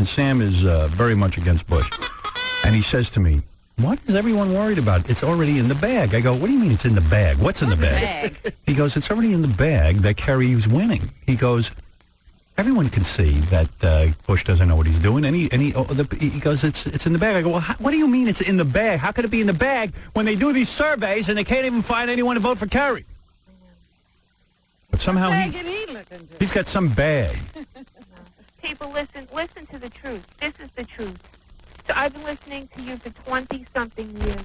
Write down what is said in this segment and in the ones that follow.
And Sam is very much against Bush. And he says to me, what is everyone worried about? It's already in the bag. I go, what do you mean it's in the bag? What's in the bag? He goes, it's already in the bag that Kerry's winning. He goes, everyone can see that Bush doesn't know what he's doing. And he goes, it's in the bag. I go, well, what do you mean it's in the bag? How could it be in the bag when they do these surveys and they can't even find anyone to vote for Kerry? But somehow he's got some bag. People, listen to the truth. This is the truth. So I've been listening to you for 20-something years,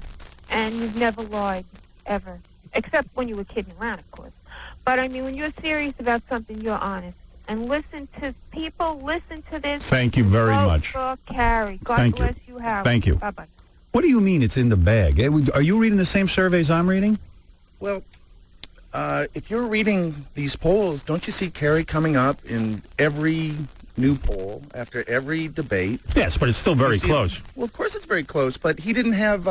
and you've never lied, ever. Except when you were kidding around, of course. But, I mean, when you're serious about something, you're honest. And listen to people, listen to this. Thank you very much. For Carrie. God bless you, Howard. Thank you. Bye-bye. What do you mean it's in the bag? Are you reading the same surveys I'm reading? Well, if you're reading these polls, don't you see Kerry coming up in every new poll after every debate? Yes, but it's still very close. Well, of course it's very close, but he didn't have...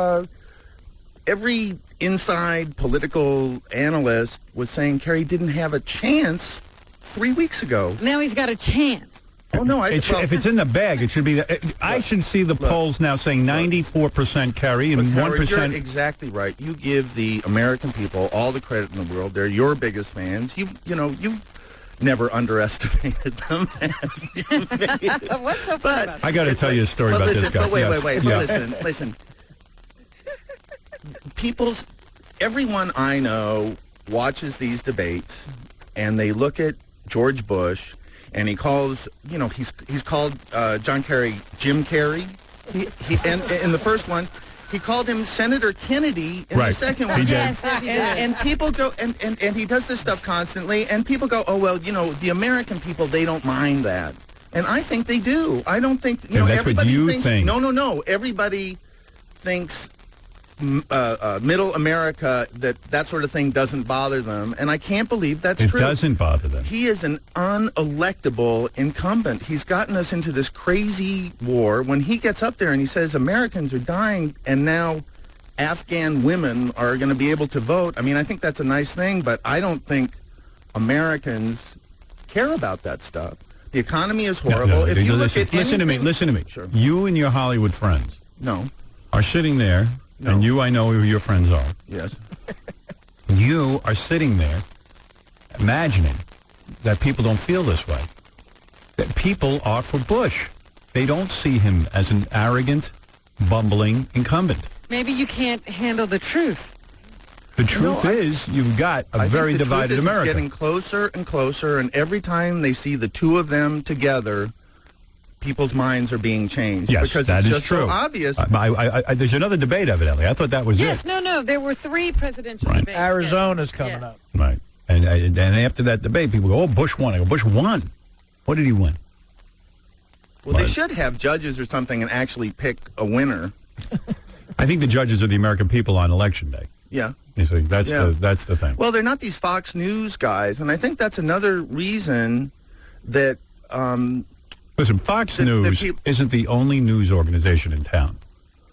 every inside political analyst was saying Kerry didn't have a chance 3 weeks ago. Now he's got a chance. Oh, no. If it's in the bag, it should be... I should see the polls now saying 94% Kerry and 1%... You're exactly right. You give the American people all the credit in the world. They're your biggest fans. You never underestimated them. What's so funny about that? I got to tell you a story about this guy. But wait. Listen. Everyone I know watches these debates, and they look at George Bush, and he calls, he's called John Kerry Jim Kerry. And in the first one, he called him Senator Kennedy in the second one. Yes, he did. And people go, and he does this stuff constantly, and people go, oh, well, the American people, they don't mind that. And I think they do. I don't think, that's everybody what you thinks, think. No. Everybody thinks middle America, that sort of thing doesn't bother them, and I can't believe that's true. It doesn't bother them. He is an unelectable incumbent. He's gotten us into this crazy war. When he gets up there and he says Americans are dying and now Afghan women are going to be able to vote, I mean, I think that's a nice thing, but I don't think Americans care about that stuff. The economy is horrible. No, if you look at listen to me. Sure. You and your Hollywood friends are sitting there. No. And I know who your friends are. Yes. You are sitting there imagining that people don't feel this way. That people are for Bush. They don't see him as an arrogant, bumbling incumbent. Maybe you can't handle the truth. The truth is you've got a very divided America. It's getting closer and closer, and every time they see the two of them together, people's minds are being changed. Yes, because that it's is just true. So obvious. There's another debate, evidently. I thought that was it. Yes, no. There were 3 presidential debates. Arizona's coming up. Right. And after that debate, people go, oh, Bush won. I go, Bush won. What did he win? Well, they should have judges or something and actually pick a winner. I think the judges are the American people on Election Day. Yeah. You see, that's the thing. Well, they're not these Fox News guys, and I think that's another reason that... Listen, Fox News isn't the only news organization in town.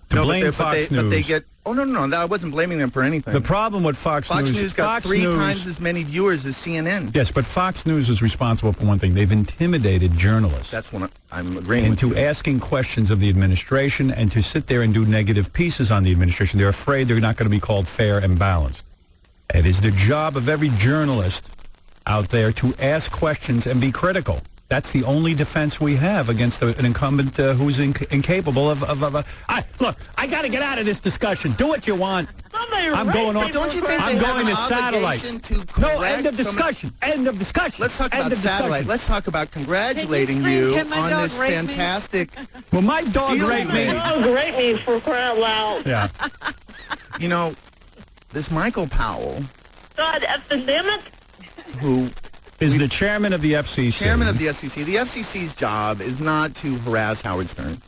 But they get... Oh, no, I wasn't blaming them for anything. The problem with Fox News... Fox News got 3 times as many viewers as CNN. Yes, but Fox News is responsible for one thing. They've intimidated journalists. That's what I'm agreeing with into asking questions of the administration and to sit there and do negative pieces on the administration. They're afraid they're not going to be called fair and balanced. It is the job of every journalist out there to ask questions and be critical. That's the only defense we have against an incumbent who's incapable of... Look, I got to get out of this discussion. Do what you want. I'm going on. Don't you think I'm going to satellite. No, end of discussion. End of discussion. Let's talk about satellite. Let's talk about congratulating you on this fantastic... Well, my dog raped me. My dog raped me for crying out loud. Yeah. This Michael Powell... God, effing damn it. Who... is the chairman of the FCC. Chairman of the FCC. The FCC's job is not to harass Howard Stern.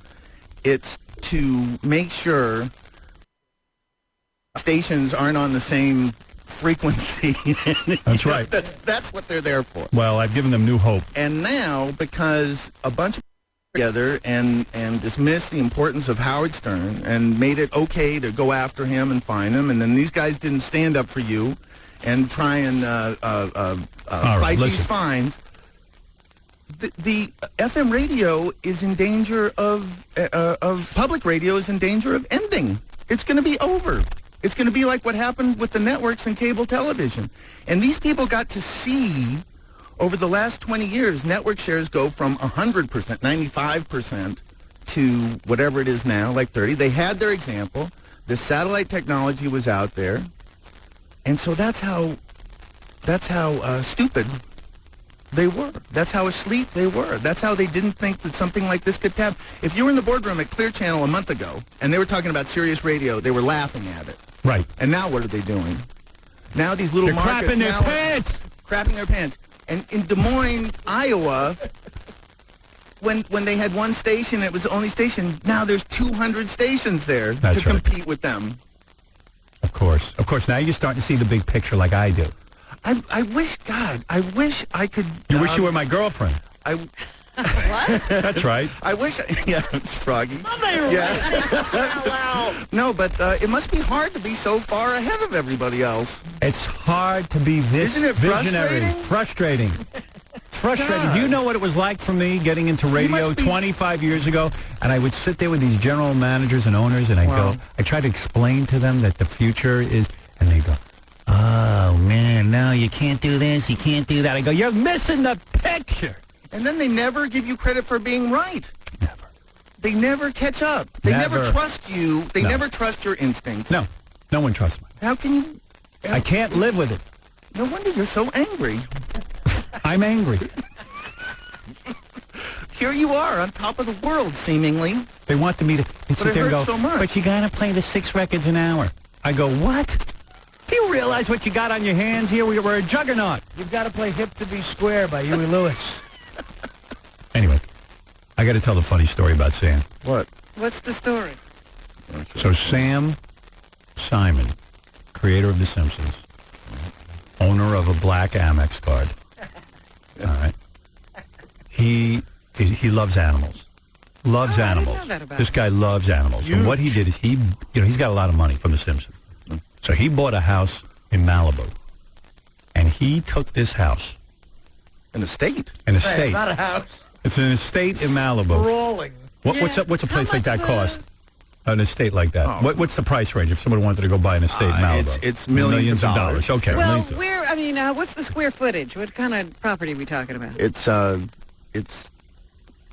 It's to make sure stations aren't on the same frequency. That's right. That's what they're there for. Well, I've given them new hope. And now, because a bunch of people together and dismissed the importance of Howard Stern and made it okay to go after him and find him, and then these guys didn't stand up for you and try and fight these fines. the FM radio is in danger of public radio is in danger of ending. It's going to be over. It's going to be like what happened with the networks and cable television. And these people got to see, over the last 20 years, network shares go from 100%, 95% to whatever it is now, like 30. They had their example. The satellite technology was out there. And so that's how stupid they were. That's how asleep they were. That's how they didn't think that something like this could happen. If you were in the boardroom at Clear Channel a month ago and they were talking about Sirius Radio, they were laughing at it. Right. And now what are they doing? Now these little They're markets crapping their now pants. crapping their pants. And in Des Moines, Iowa, when they had one station, it was the only station. Now there's 200 stations there That's to right. compete with them. Of course. Now you're starting to see the big picture like I do. I wish I could. You wish you were my girlfriend. What? That's right. I wish. Yeah, Froggy. Somebody out loud. No, but it must be hard to be so far ahead of everybody else. It's hard to be this Isn't it visionary. frustrating? Frustrating. God. Do you know what it was like for me getting into radio must be- 25 years ago? And I would sit there with these general managers and owners, and I try to explain to them that the future is, and they go, oh, man, no, you can't do this, you can't do that. I go, you're missing the picture. And then they never give you credit for being right. Never. They never catch up. They never Never. trust you. They No. never trust your instincts. No one trusts me. How can you? I can't live with it. No wonder you're so angry. I'm angry. Here you are on top of the world, seemingly. They wanted me to But sit it there and go, hurts so much. but you got to play the 6 records an hour. I go, what? Do you realize what you got on your hands here? We're a juggernaut. You've got to play Hip to Be Square by Huey Lewis. Anyway, I got to tell the funny story about Sam. What? What's the story? So Sam Simon, creator of The Simpsons, owner of a black Amex card. All right. He loves animals. Loves Oh, I didn't animals. know that about This him. guy loves animals. And what he did is he's got a lot of money from The Simpsons. So he bought a house in Malibu. And he took this house, An estate. an Hey, estate. it's not a house. It's an estate in Malibu. Brawling. What's Yeah. a place How like that much cost? An estate like that. Oh. What's the price range if someone wanted to go buy an estate in Malibu? it's millions of dollars. Okay. Well, millions of- what's the square footage? What kind of property are we talking about? It's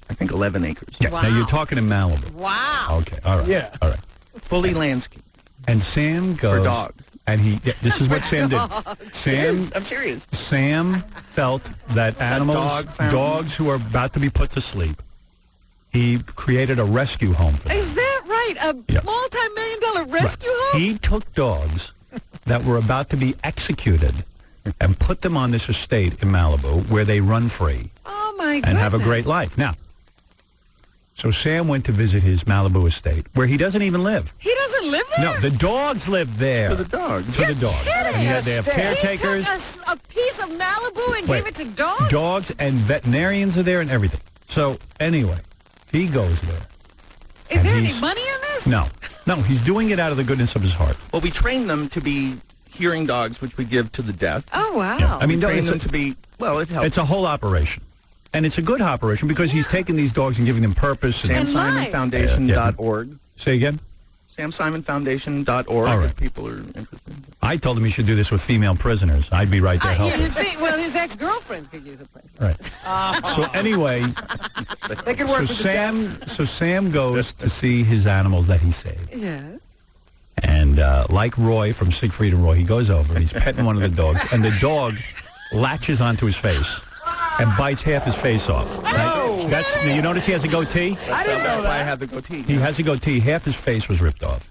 I think 11 acres. yeah. Wow. Now you're talking in Malibu. Wow. Okay. All right. Yeah. All right. Fully landscaped. And Sam goes For dogs. And this is what Sam did. Sam I'm serious. Sam felt that animals, dog fountain. dogs who are about to be put to sleep, he created a rescue home for them. Is that right? A Yeah. multi-million-dollar rescue home? He took dogs that were about to be executed and put them on this estate in Malibu where they run free Oh, my goodness. and have a great life. Now, so Sam went to visit his Malibu estate where he doesn't even live. He doesn't live there? No, the dogs live there. For the dogs. For the dogs. And they have caretakers. He took a piece of Malibu and Wait. gave it to dogs? Dogs and veterinarians are there and everything. So anyway, he goes there. Is and there any he's- money in this? No, he's doing it out of the goodness of his heart. Well, we train them to be hearing dogs, which we give to the deaf. Oh, wow. Yeah. I mean, We train it's them a- to be, well, it helps. It's a whole operation. And it's a good operation because he's taking these dogs and giving them purpose. And, SamSimonFoundation.org. say again? SamSimonFoundation.org All right. if people are interested. I told him he should do this with female prisoners. I'd be right there helping. You'd think, well, his ex-girlfriends could use a place. Right. So anyway, They can work with so Sam goes to see his animals that he saved. Yes. And like Roy from Siegfried and Roy, he goes over and he's petting one of the dogs, and the dog latches onto his face and bites half his face off. That's you notice he has a goatee? I didn't know that. I have the goatee. He has a goatee. Half his face was ripped off.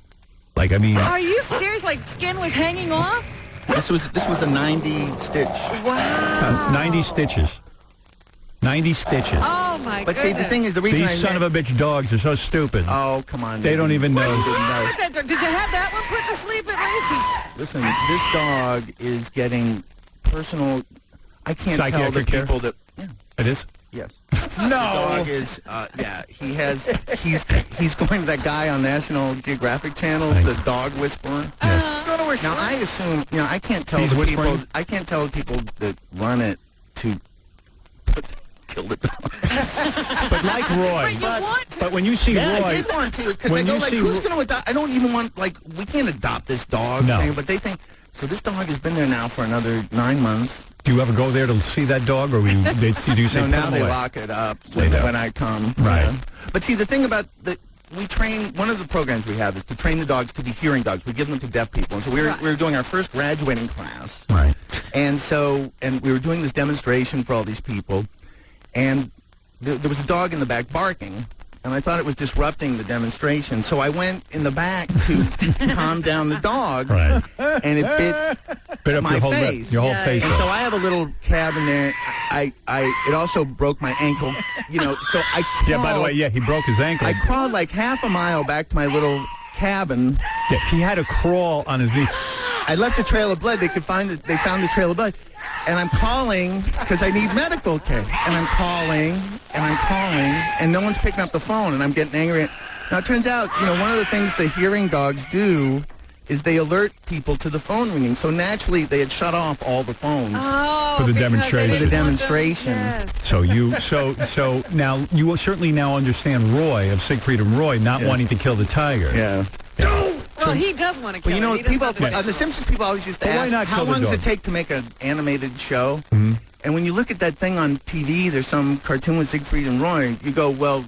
Like, I mean, Are you serious? Like skin was hanging off? This was a 90 stitch. Wow. 90 stitches. 90 stitches. Oh, my But see, goodness. the thing is, the reason These son of a bitch dogs are so stupid. Oh, come on. They don't even know. Didn't know. What did you have that one put to sleep at least? Listen, this dog is getting personal. I can't tell the Psychiatric care? people that. Yeah. It is? Yes. The dog is. Yeah. He's going to that guy on National Geographic Channel, Right. the dog whisperer. Yes. Now I assume, I can't tell He's the whispering? people. I can't tell the people that run it to put kill the dog. But like Roy, But you want to. but when you see Yeah, I Roy, did want to, because I when go, you like, see who's Ro- going to adopt? I don't even want, like, we can't adopt this dog No. thing, but they think, so this dog has been there now for another 9 months. do you ever go there to see that dog, or do you say No, put now him they away? lock it up They do. when I come. Right. Yeah. But see, the thing about we train, one of the programs we have is to train the dogs to be hearing dogs. We give them to deaf people. And so we were doing our first graduating class. Right. And we were doing this demonstration for all these people. And there was a dog in the back barking. And I thought it was disrupting the demonstration. So I went in the back to calm down the dog. Right. And it Bit up my your whole face. your whole Yeah, face. and up. so I have a little cab in there. It also broke my ankle, so I crawled, Yeah, by the way, he broke his ankle. I crawled like half a mile back to my little cabin. Yeah, he had to crawl on his knees. I left a trail of blood. They found the trail of blood. And I'm calling because I need medical care. And I'm calling, and no one's picking up the phone, and I'm getting angry. Now, it turns out, one of the things the hearing dogs do is they alert people to the phone ringing. So naturally, they had shut off all the phones. Oh, For the because demonstration. they For the didn't want them- demonstration. Yes. So now you will certainly now understand Roy of Siegfried and Roy not Yeah. wanting to kill the tiger. Yeah. Well, he does want to kill Well, it. He does people not want to The Simpsons people always used to Well, why ask, not how kill the long does dog? it take to make an animated show? Mhm. And when you look at that thing on TV, there's some cartoon with Siegfried and Roy, you go, well,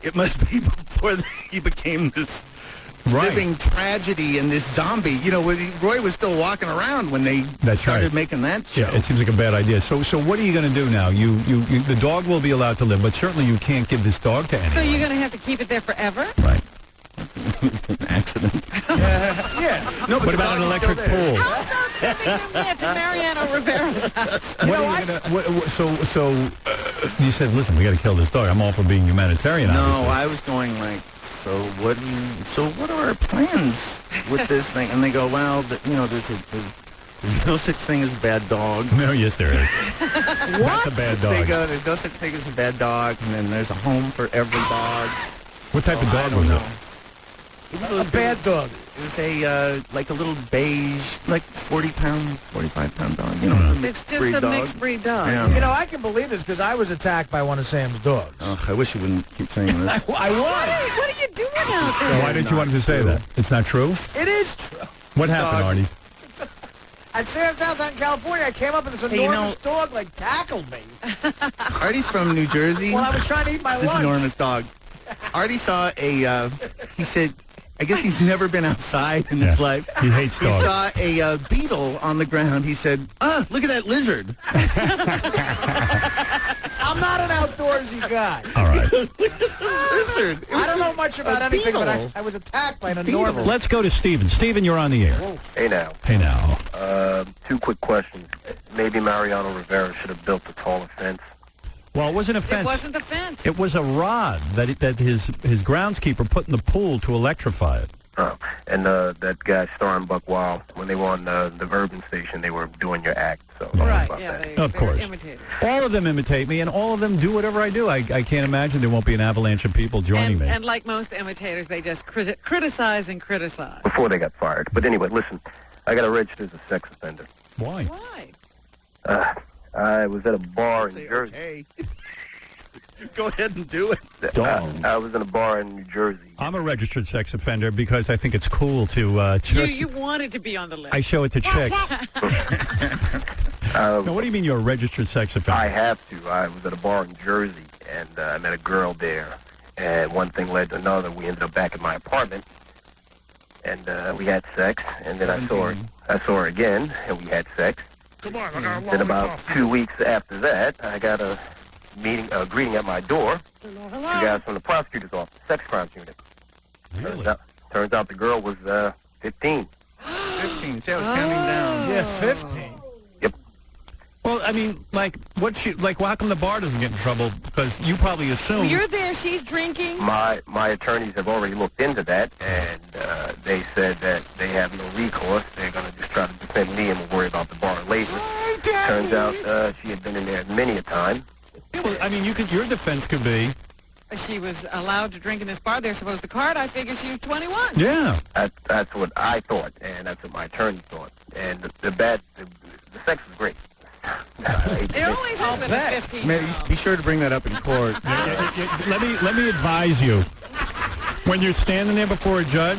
it must be before he became this Right. living tragedy and this zombie. Roy was still walking around when they That's started right. making that show. Yeah, it seems like a bad idea. So what are you going to do now? You the dog will be allowed to live, but certainly you can't give this dog to anyone. So you're going to have to keep it there forever? Right. An accident. No, what about an electric pool? How about sending him there to Mariano Rivera's house? What are you gonna, so you said, listen, we got to kill this dog. I'm all for being humanitarian. No, obviously. I was going like, so what are our plans with this thing? And they go, well, there's no such thing as a bad dog. No, yes, there is. That's a bad They dog. go, there's no such thing as a bad dog, and then there's a home for every dog. What type of I dog don't was know. it? It was A bad dog. It was like a little beige, like 45-pound dog. A It's mixed just breed a dog. mixed breed dog. Yeah. I can believe this because I was attacked by one of Sam's dogs. I wish you wouldn't keep saying this. I was. What are you doing out So there? why didn't you want him to say that? It's not true? It is true. What happened, Dog. Artie? At Sam's house out in California, I came up and this Hey, enormous dog tackled me Artie's from New Jersey. while I was trying to eat my This lunch. enormous dog. Artie saw he said, I guess he's never been outside in his Yeah. life. He hates He dogs. saw a beetle on the ground. He said, look at that lizard. I'm not an outdoorsy guy. All right. Lizard. It was I don't know much about a anything, but beetle. I was attacked by an Beetle. enormous... Let's go to Stephen. Stephen, you're on the air. Hey now, Hey now. two quick questions. Maybe Mariano Rivera should have built a taller fence. Well, it wasn't a It fence. wasn't the fence. It was a rod that his groundskeeper put in the pool to electrify it. Oh, and that guy Star and Buck Wild, when they were on the Urban station, they were doing your act. So Right, about yeah, that. they Of were course. imitated. All of them imitate me, and all of them do whatever I do. I can't imagine there won't be an avalanche of people joining me. And like most imitators, they just criticize and criticize. Before they got fired. But anyway, listen, I got registered as a sex offender. Why? Why? I was at a bar in Say, Jersey. okay. Go ahead and do it. Dog. I was in a bar in New Jersey. I'm a registered sex offender because I think it's cool to. You wanted to be on the list. I show it to chicks. Now, what do you mean you're a registered sex offender? I have to. I was at a bar in Jersey, and I met a girl there. And one thing led to another. We ended up back at my apartment, and we had sex. And then I saw her again, and we had sex. Come on, I got a Then about 2 weeks after that, I got a greeting at my door. Two guys from the prosecutor's office, sex crimes unit. Really? Turns out the girl was 15. 15. See, I was counting down. Yeah, 15. Well, I mean, well, how come the bar doesn't get in trouble? Because you probably assume. Well, you're there, she's drinking. My attorneys have already looked into that, and they said that they have no recourse. They're going to just try to defend me and we'll worry about the bar later. Turns out she had been in there many a time. Yeah, well, I mean, your defense could be. She was allowed to drink in this bar. They're supposed to card. I figured she was 21. Yeah. That's what I thought, and that's what my attorney thought. And the sex was great. It always has been a 15. Man, you be sure to bring that up in court. Let me advise you. When you're standing there before a judge,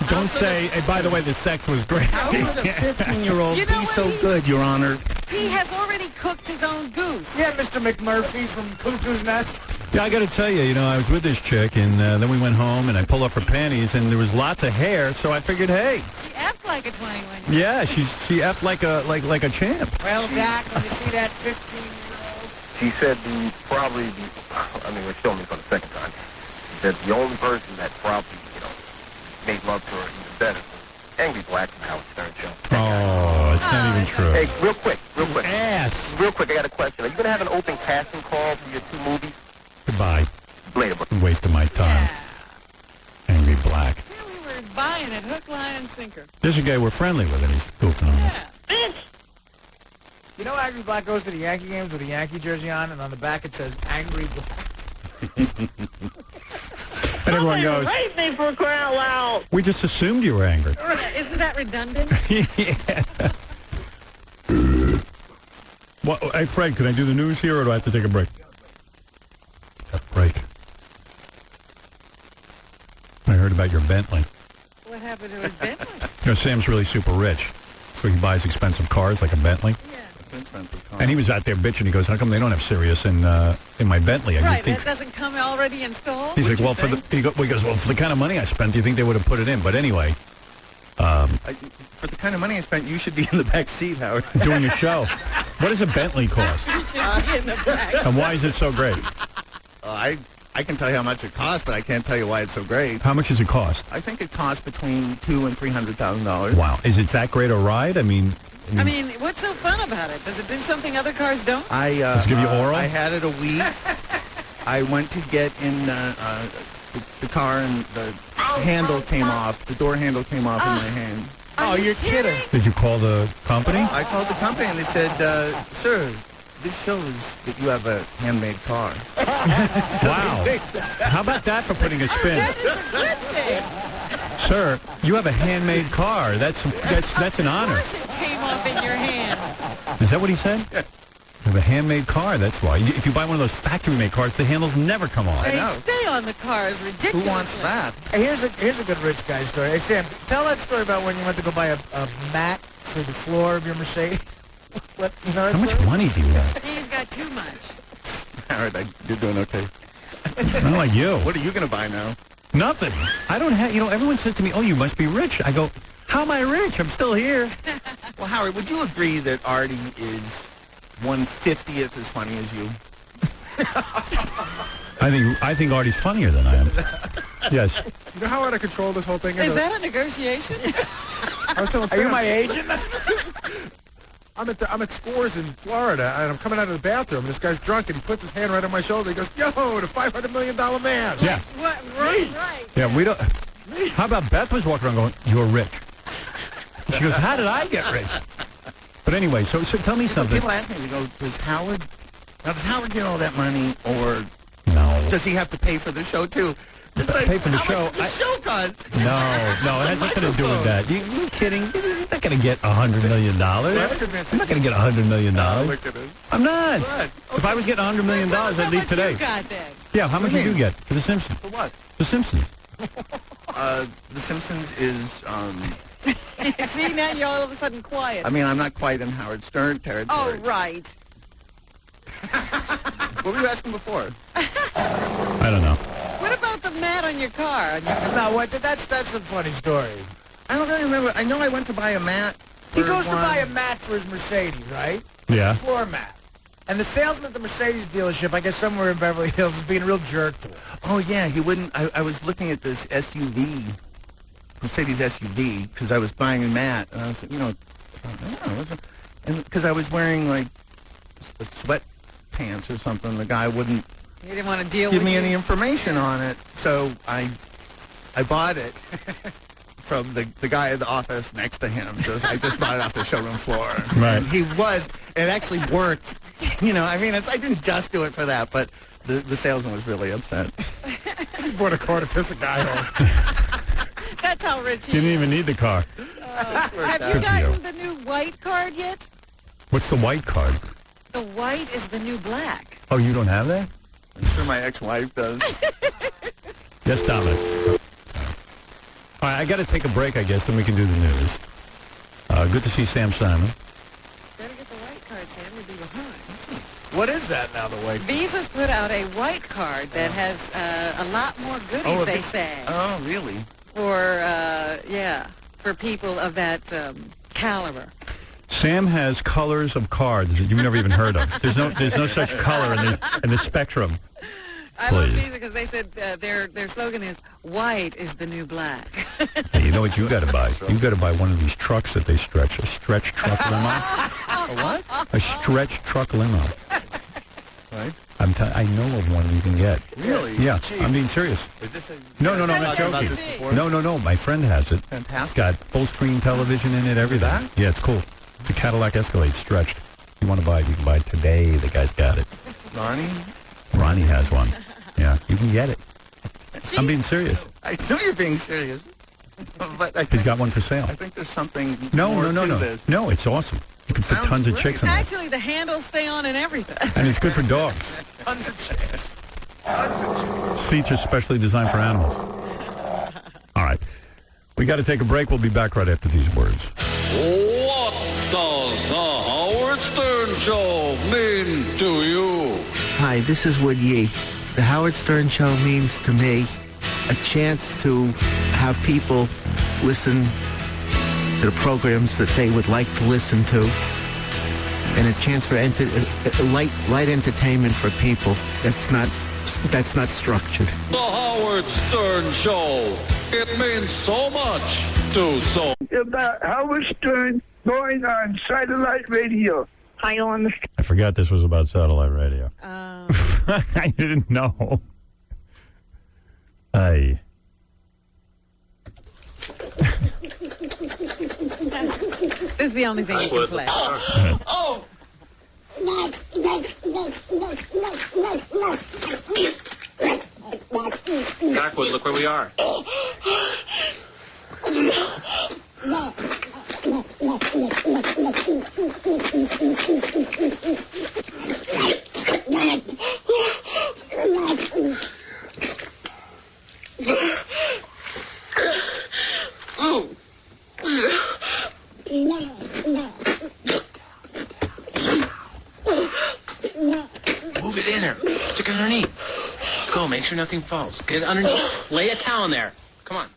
don't say, hey, by the way, the sex was great. How would a 15-year-old You know be what, so good, Your Honor? He has already cooked his own goose. Yeah, Mr. McMurphy from Cuckoo's Nest. Yeah, I got to tell you, I was with this chick, and then we went home, and I pulled up her panties, and there was lots of hair, so I figured, hey. She effed like a 21. Yeah, she effed like a champ. Well, Dak, when you see that 15-year-old. She said we're filming for the second time. She said the only person that probably, made love to her even better was Angry Black from Howard Stern Show. Oh, it's not even true. Hey, real quick. Ass. Real quick, I got a question. Are you going to have an open casting call for your 2 movies? Goodbye. Later, bro. Wasting my time. Yeah. Angry Black. Yeah, we were buying it, hook, line, and sinker. There's a guy we're friendly with, and he's goofing on us. Yeah. You know Angry Black goes to the Yankee games with a Yankee jersey on, and on the back it says Angry Black. And everyone goes, Rape me for crying out loud. we just assumed you were angry. Isn't that redundant? Yeah. Well, hey, Fred, can I do the news here, or do I have to take a break? A break. I heard about your Bentley. What happened to his Bentley? Sam's really super rich, so he buys expensive cars like a Bentley. Yeah. And he was out there bitching. He goes, how come they don't have Sirius in my Bentley? And Right, that doesn't come already installed? He's like, well, for the kind of money I spent, do you think they would have put it in? But anyway. For the kind of money I spent, you should be in the back seat, Howard. Doing a show. What does a Bentley cost? You should be in the back. And why is it so great? I can tell you how much it costs, but I can't tell you why it's so great. How much does it cost? I think it costs between $200,000 and $300,000. Wow. Is it that great a ride? I mean, What's so fun about it? Does it do something other cars don't? Does it give you oral? I had it a week. I went to get in the car, and the handle came off. The door handle came off in my hand. Oh, you're kidding. Did you call the company? I called the company, and they said, sir, this shows that you have a handmade car. Wow. How about that for putting a spin? That is a good thing. Sir, you have a handmade car. That's an honor. Of course it came off in your hand. Is that what he said? Yeah. You have a handmade car. That's why. If you buy one of those factory-made cars, the handles never come off. I know. They stay on the cars ridiculously. Who wants that? Hey, here's a good rich guy story. Hey, Sam, tell that story about when you went to go buy a mat for the floor of your Mercedes. What? You know How much money do you have? He's got too much. Howard, you're doing okay. Not like you. What are you going to buy now? Nothing. I don't have, everyone says to me, oh, you must be rich. I go, how am I rich? I'm still here. Well, Howard, would you agree that Artie is 1/50th as funny as you? I think Artie's funnier than I am. Yes. You know how out of control this whole thing is? Is that a negotiation? I was telling Are you Sam, my agent? I'm at Scores in Florida, and I'm coming out of the bathroom, and this guy's drunk, and he puts his hand right on my shoulder. He goes, yo, the $500 million man. Yeah. What? Right. Yeah, we don't. How about Beth was walking around going, you're rich. She goes, how did I get rich? But anyway, so tell me something. People ask me, they go, does Howard get all that money, or No. does he have to pay for the show, too? It's like, Pay for the how show? much does the show cost? No, it has nothing to do with that. You kidding? You're not going to get $100 million. I'm not going to get $100 million. Look at it. I'm not. What? If I was getting $100 million, Tell us how I'd leave much today. You got then. Yeah, how much did you get for The Simpsons? For what? The Simpsons. The Simpsons is, See, now you're all of a sudden quiet. I mean, I'm not quite in Howard Stern territory. Oh, right. What were you asking before? I don't know. What about the mat on your car? No, what? That's a funny story. I don't really remember. I know I went to buy a mat. He for goes to one. buy a mat for his Mercedes, right? Yeah. Floor mat. And the salesman at the Mercedes dealership, I guess somewhere in Beverly Hills, was being a real jerk to him. Oh, yeah, he wouldn't. I was looking at this SUV, Mercedes SUV, because I was buying a mat. And I was, and because I was wearing, like, sweatpants or something, the guy wouldn't You didn't want to deal give with me you? any information on it. So I bought it from the guy in the office next to him. So I just bought it off the showroom floor. Right. And it actually worked. I mean, I didn't just do it for that, but the salesman was really upset. He bought a car to piss a guy off. That's how rich You he didn't is. even need the car. Have Good you for gotten you. the new white card yet? What's the white card? The white is the new black. Oh, you don't have that? I'm sure my ex-wife does. Yes, Dominic. All right, I got to take a break, I guess, then we can do the news. Good to see Sam Simon. Better get the white card, Sam. You'll be behind. What is that now, the white? Visa's put out a white card that has a lot more goodies, they say. Oh, really? For people of that caliber. Sam has colors of cards that you've never even heard of. There's no such color in the spectrum. I love Visa because they said their slogan is "White is the new black." Hey, you know what you got to buy? You got to buy one of these trucks that they stretch. A stretch truck limo. A what? A stretch truck limo. Right? I know of one you can get. Really? Yeah, Gee. I'm being serious. Is this No, I'm not joking. No. My friend has it. Fantastic. It's got full screen television in it, everything. That? Yeah, it's cool. It's a Cadillac Escalade stretched. If you want to buy it, you can buy it today. The guy's got it. Ronnie has one. Yeah, you can get it. I'm being serious. I know you're being serious. But He's got one for sale. I think there's something No. more to this. No, it's awesome. You can fit Sounds tons of great. chicks in it. Actually, the handles stay on and everything. And it's good for dogs. Tons of chance. Seats are specially designed for animals. All right. We got to take a break. We'll be back right after these words. What does the Howard Stern Show mean to you? Hi, this is Wood Yee. The Howard Stern Show means to me a chance to have people listen to the programs that they would like to listen to, and a chance for light entertainment for people. That's not structured. The Howard Stern Show. It means so much to so. About Howard Stern going on satellite radio. I don't understand. I forgot this was about satellite radio. I didn't know. Hey. This is the only thing you can play. Oh! Backwood, look where we are. Move it in her. Stick it underneath. Go, make sure nothing falls. Get it underneath. Lay a towel in there. Come on.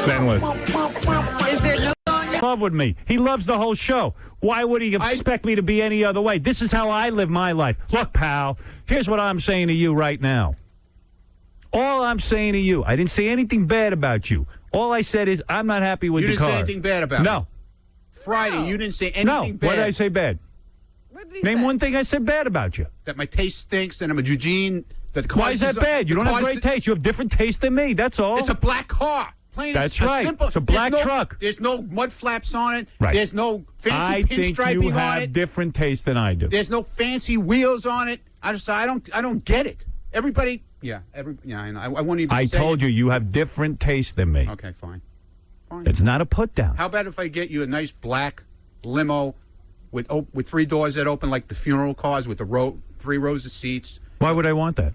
Senless. Is there no song you Love with me. He loves the whole show. Why would he expect me to be any other way? This is how I live my life. Look, pal, here's what I'm saying to you right now. All I'm saying to you, I didn't say anything bad about you. All I said is I'm not happy with You the didn't car. say anything bad about No. me. Friday, you didn't say No. anything bad. What did I say bad? What did he Name say? one thing I said bad about you. That my taste stinks and I'm a Eugene. That the Why is that bad? You don't have great taste. You have different taste than me. That's all. It's a black car. Plain That's and right. Simple. It's a black There's no- truck. There's no mud flaps on it. Right. There's no fancy I think pinstriping you on have it. different taste than I do. There's no fancy wheels on it. I don't get it. Everybody. Yeah. I know. I won't even. I say told it. you have different taste than me. Okay, fine. It's not a put down. How about if I get you a nice black limo with 3 doors that open like the funeral cars with the 3 rows of seats? Why would I want that?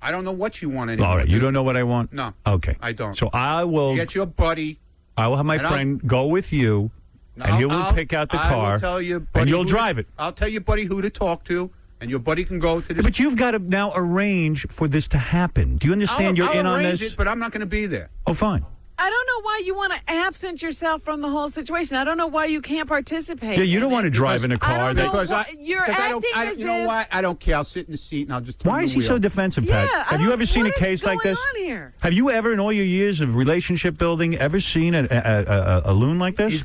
I don't know what you want anymore. All right, you dude. don't know what I want? No. Okay. I don't. So I will. You get your buddy. I will have my and I'll- friend go with you, and he will pick out the I car, will tell you, buddy, and you'll who drive it. I'll tell you, buddy, who to talk to, and your buddy can go to this. But you've got to now arrange for this to happen. Do you understand you're in on arrange this? it, but I'm not going to be there. Oh, fine. I don't know why you want to absent yourself from the whole situation. I don't know why you can't participate. Yeah, you don't in want to it. drive in a car. I don't know Because why- you're acting as you know if- why? I don't care. I'll sit in the seat and I'll just turn Why the is he wheel. so defensive, Pat? Yeah, Have you ever seen a case like this? What's going on here? Have you ever, in all your years of relationship building, ever seen a loon like this?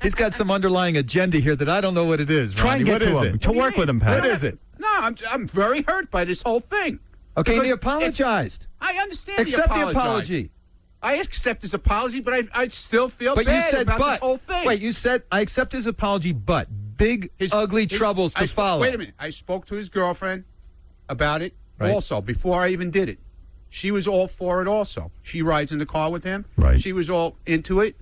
He's got some underlying agenda here that I don't know what it is. Try and Ronnie. get What to is him. it? To work with him, Pat. What is it? No, I'm very hurt by this whole thing. Okay, and he Because apologized. I understand. Accept he the apology. I accept his apology, but I still feel But you bad said about but. this whole thing. Wait, you said, I accept his apology, but big, ugly troubles to follow. Wait a minute. I spoke to his girlfriend about it Right. also before I even did it. She was all for it also. She rides in the car with him. Right. She was all into it.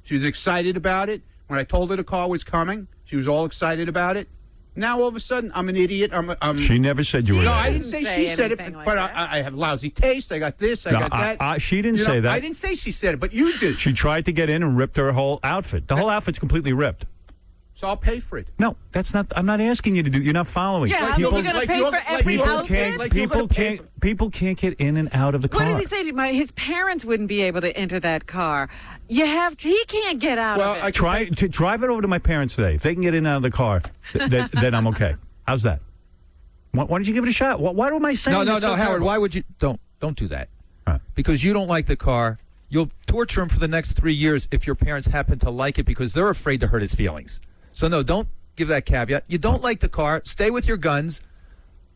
She was excited about it. When I told her the car was coming, she was all excited about it. Now all of a sudden, I'm an idiot. She never said you were. No, an I idiot. didn't say she said it, anything like but that. I have lousy taste. I got this. I No, got that. she didn't You know, say that. I didn't say she said it, but you did. She tried to get in and ripped her whole outfit. The whole outfit's completely ripped. So I'll pay for it. No, that's not. I'm not asking you to do. You're not following. Yeah, Like you're you're going to like pay you're- for like every you're- outfit? like you're gonna pay for- People can't get in and out of the car. What did he say to my? His parents wouldn't be able to enter that car. You have to. He can't get out Well, of it. I Try to drive it over to my parents today. If they can get in and out of the car, then I'm okay. How's that? Why don't you give it a shot? Why am I saying? No, it's so Howard. terrible? Why would you? Don't do that. Right. Because you don't like the car. You'll torture him for the next 3 years if your parents happen to like it because they're afraid to hurt his feelings. So no, don't give that caveat. You don't like the car. Stay with your guns.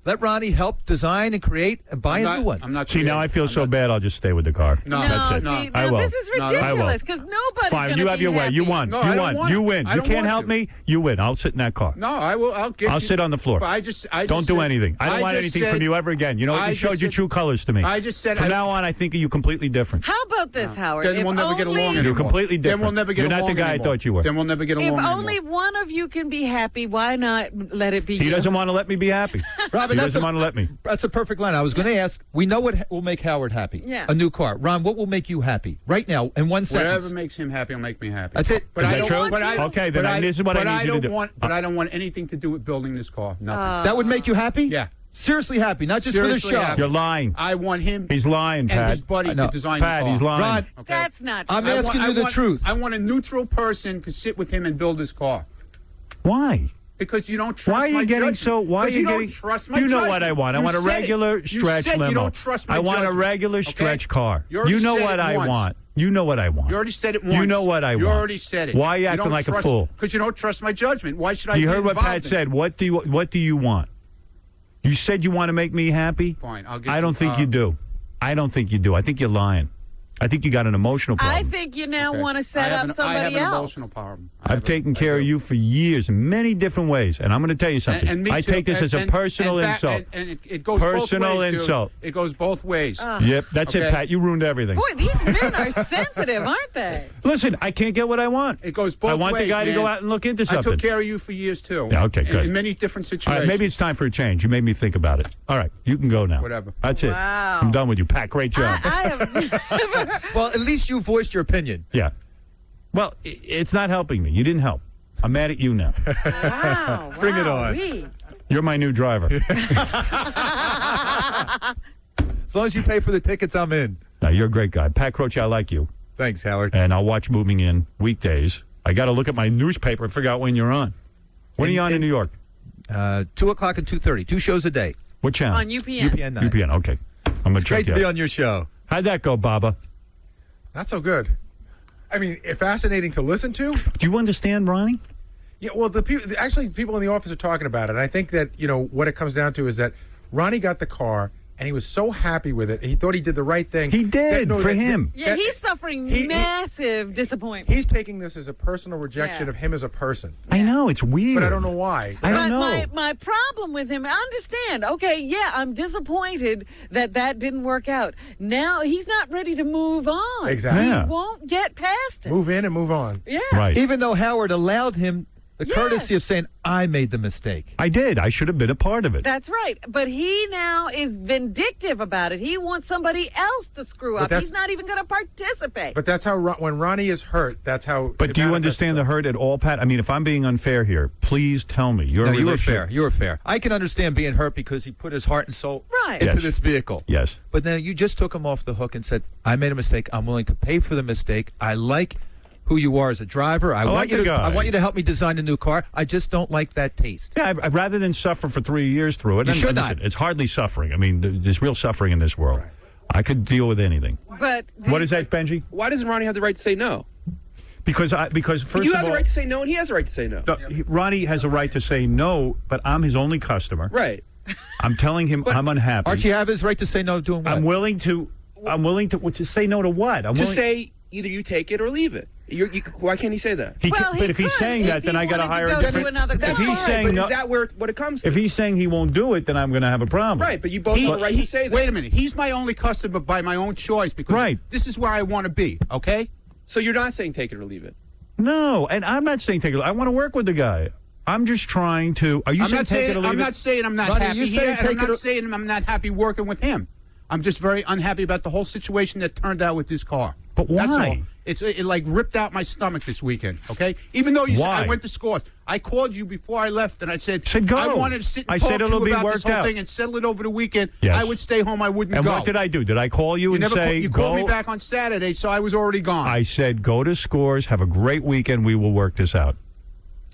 Let Ronnie help design and create and buy a new one. I'm not. See, now I feel so bad. I'll just stay with the car. No, That's it. see, I now will. this is No, I will. ridiculous because nobody's Fine, gonna you have be your way. You happy. won. No, you I don't won. want You to. win. I You don't can't want help to. me. You win. I'll sit in that car. No, I will. I'll get. I'll you. sit on the floor. But I just Don't do said- anything. I don't want just anything said- from you ever again. You know what? I You just showed your said- true colors to me. I just said From I- now on, I think of you completely different. How about this, Howard? Then If we'll never get only- along You're anymore. completely Then different. we'll never get You're along not the guy anymore. I thought you were. Then we'll never get along If anymore. only one of you can be happy, why not let it be He you? doesn't want to let me be happy. Robin, He that's doesn't want to let me. That's a perfect line. I was going to ask. We know what will make Howard happy. Yeah. A new car. Ron, what will make you happy right now in one sentence? Whatever makes him happy will make me happy. That's it. But Is I that don't true? want- but I- Okay, then but this is what I need you to do. But I don't want anything to do with building this car. Nothing. That would make you happy? Yeah. Seriously happy, not just Seriously for the show. happy. You're lying. I want him He's lying, and Pat. his buddy know. to design Pat, the car. he's lying. Ron, Okay? That's not. I'm true. asking you the truth. I want a neutral person to sit with him and build his car. Why? Because you don't trust Why are you my getting judgment. so? Why are Because you don't getting? trust my You know judgment. what I want. I You want a said it. regular You stretch said limo. You don't trust my I want a judgment. regular Okay? stretch car. You already You know said what it I once. want. You know what I want. You already said it once. You know what I You want. already said it. Why are you acting don't like a trust- fool? Because you don't trust my judgment. Why should I You be heard what involved Pat in it? said. What do you want? You said you want to make me happy. Fine, I'll get I don't you, think you do. I don't think you do. I think you're lying. I think you got an emotional problem. I think you now Okay. want to set I have up an- somebody I have an else. emotional problem. I've taken care of you for years in many different ways, and I'm going to tell you something. And me I too. take this as a personal insult. And it goes Personal both ways, dude. insult. It goes both ways. Yep, that's it, Okay. Pat. You ruined everything. Boy, these men are sensitive, aren't they? Listen, I can't get what I want. It goes both I ways, want the guy to man. go out and look into I something. took care of you for years, too. Yeah, okay, good. In many different All situations. right, maybe it's time for a change. You made me think about it. All right, you can go now. Whatever. That's it. Wow. I'm done with you, Pat. Great job. I have never. Well, at least you voiced your opinion. Yeah. Well, it's not helping me. You didn't help. I'm mad at you now. Wow. Bring it on. wowee. You're my new driver. As long as you pay for the tickets, I'm in. Now, you're a great guy. Pat Croce, I like you. Thanks, Howard. And I'll watch Moving In weekdays. I got to look at my newspaper and figure out when you're on. When are you on in New York? 2 o'clock and 2:30. 2 shows a day. What channel? On UPN. UPN 9. UPN, okay. I'm going It's to check great to you be out. on your show. How'd that go, Baba? Not so good. I mean, fascinating to listen to. Do you understand, Ronnie? Yeah, well, the people in the office are talking about it. I think that, what it comes down to is that Ronnie got the car, and he was so happy with it. He thought he did the right thing. He did, for him. Yeah, he's suffering massive disappointment. He's taking this as a personal rejection Yeah. of him as a person. I know, it's weird. But I don't know why. I don't know. My problem with him, I understand. Okay, yeah, I'm disappointed that didn't work out. Now he's not ready to move on. Exactly. Yeah. He won't get past it. Move in and move on. Yeah. Right. Even though Howard allowed him The Yes. courtesy of saying, I made the mistake. I did. I should have been a part of it. That's right. But he now is vindictive about it. He wants somebody else to screw But up. that's- He's not even going to participate. But that's how when Ronnie is hurt. That's how. But it do you manifests understand the itself. hurt at all, Pat? I mean, if I'm being unfair here, please tell me. No, you were fair. You were fair. I can understand being hurt because he put his heart and soul Right. into Yes. this vehicle. Yes. But then you just took him off the hook and said, I made a mistake. I'm willing to pay for the mistake. I like who you are as a driver. I like want you the to. guy. I want you to help me design a new car. I just don't like that taste. Yeah, I'd rather than suffer for 3 years through it. You and should listen, not. It's hardly suffering. I mean, there's real suffering in this world. I could deal with anything. But What is that, Benji? Why doesn't Ronnie have the right to say no? Because first You of have all, the right to say no, and he has the right to say no. Ronnie has a right to say no, but I'm his only customer. Right. I'm telling him I'm unhappy. Archie have his right to say no doing what? I'm willing to say no to what? I'm To willing say either you take it or leave it. Why can't he say that? But if he's saying that, then I got to hire a different. That's If he's fine, saying but no, is that what it comes to? if he's saying he won't do it, then I'm going to have a problem. Right, but you both have the right to say that. Wait a minute. He's my only customer by my own choice because this is where I want to be, okay? So you're not saying take it or leave it? No, and I'm not saying take it. I want to work with the guy. I'm just trying to. Are you saying take it or leave I'm it? not saying I'm not Ronnie, happy you here, saying and I'm take it not or- saying I'm not happy working with him. I'm just very unhappy about the whole situation that turned out with this car. But That's why? all. It like ripped out my stomach this weekend, okay? Even though you said Why? I went to Scores. I called you before I left, and I said, go. I wanted to sit and I talk said to it'll you be about this worked whole out. thing and settle it over the weekend. Yes. I would stay home. I wouldn't And go. what did I do? Did I call you and never say you go? called me back on Saturday, so I was already gone. I said go to Scores. Have a great weekend. We will work this out.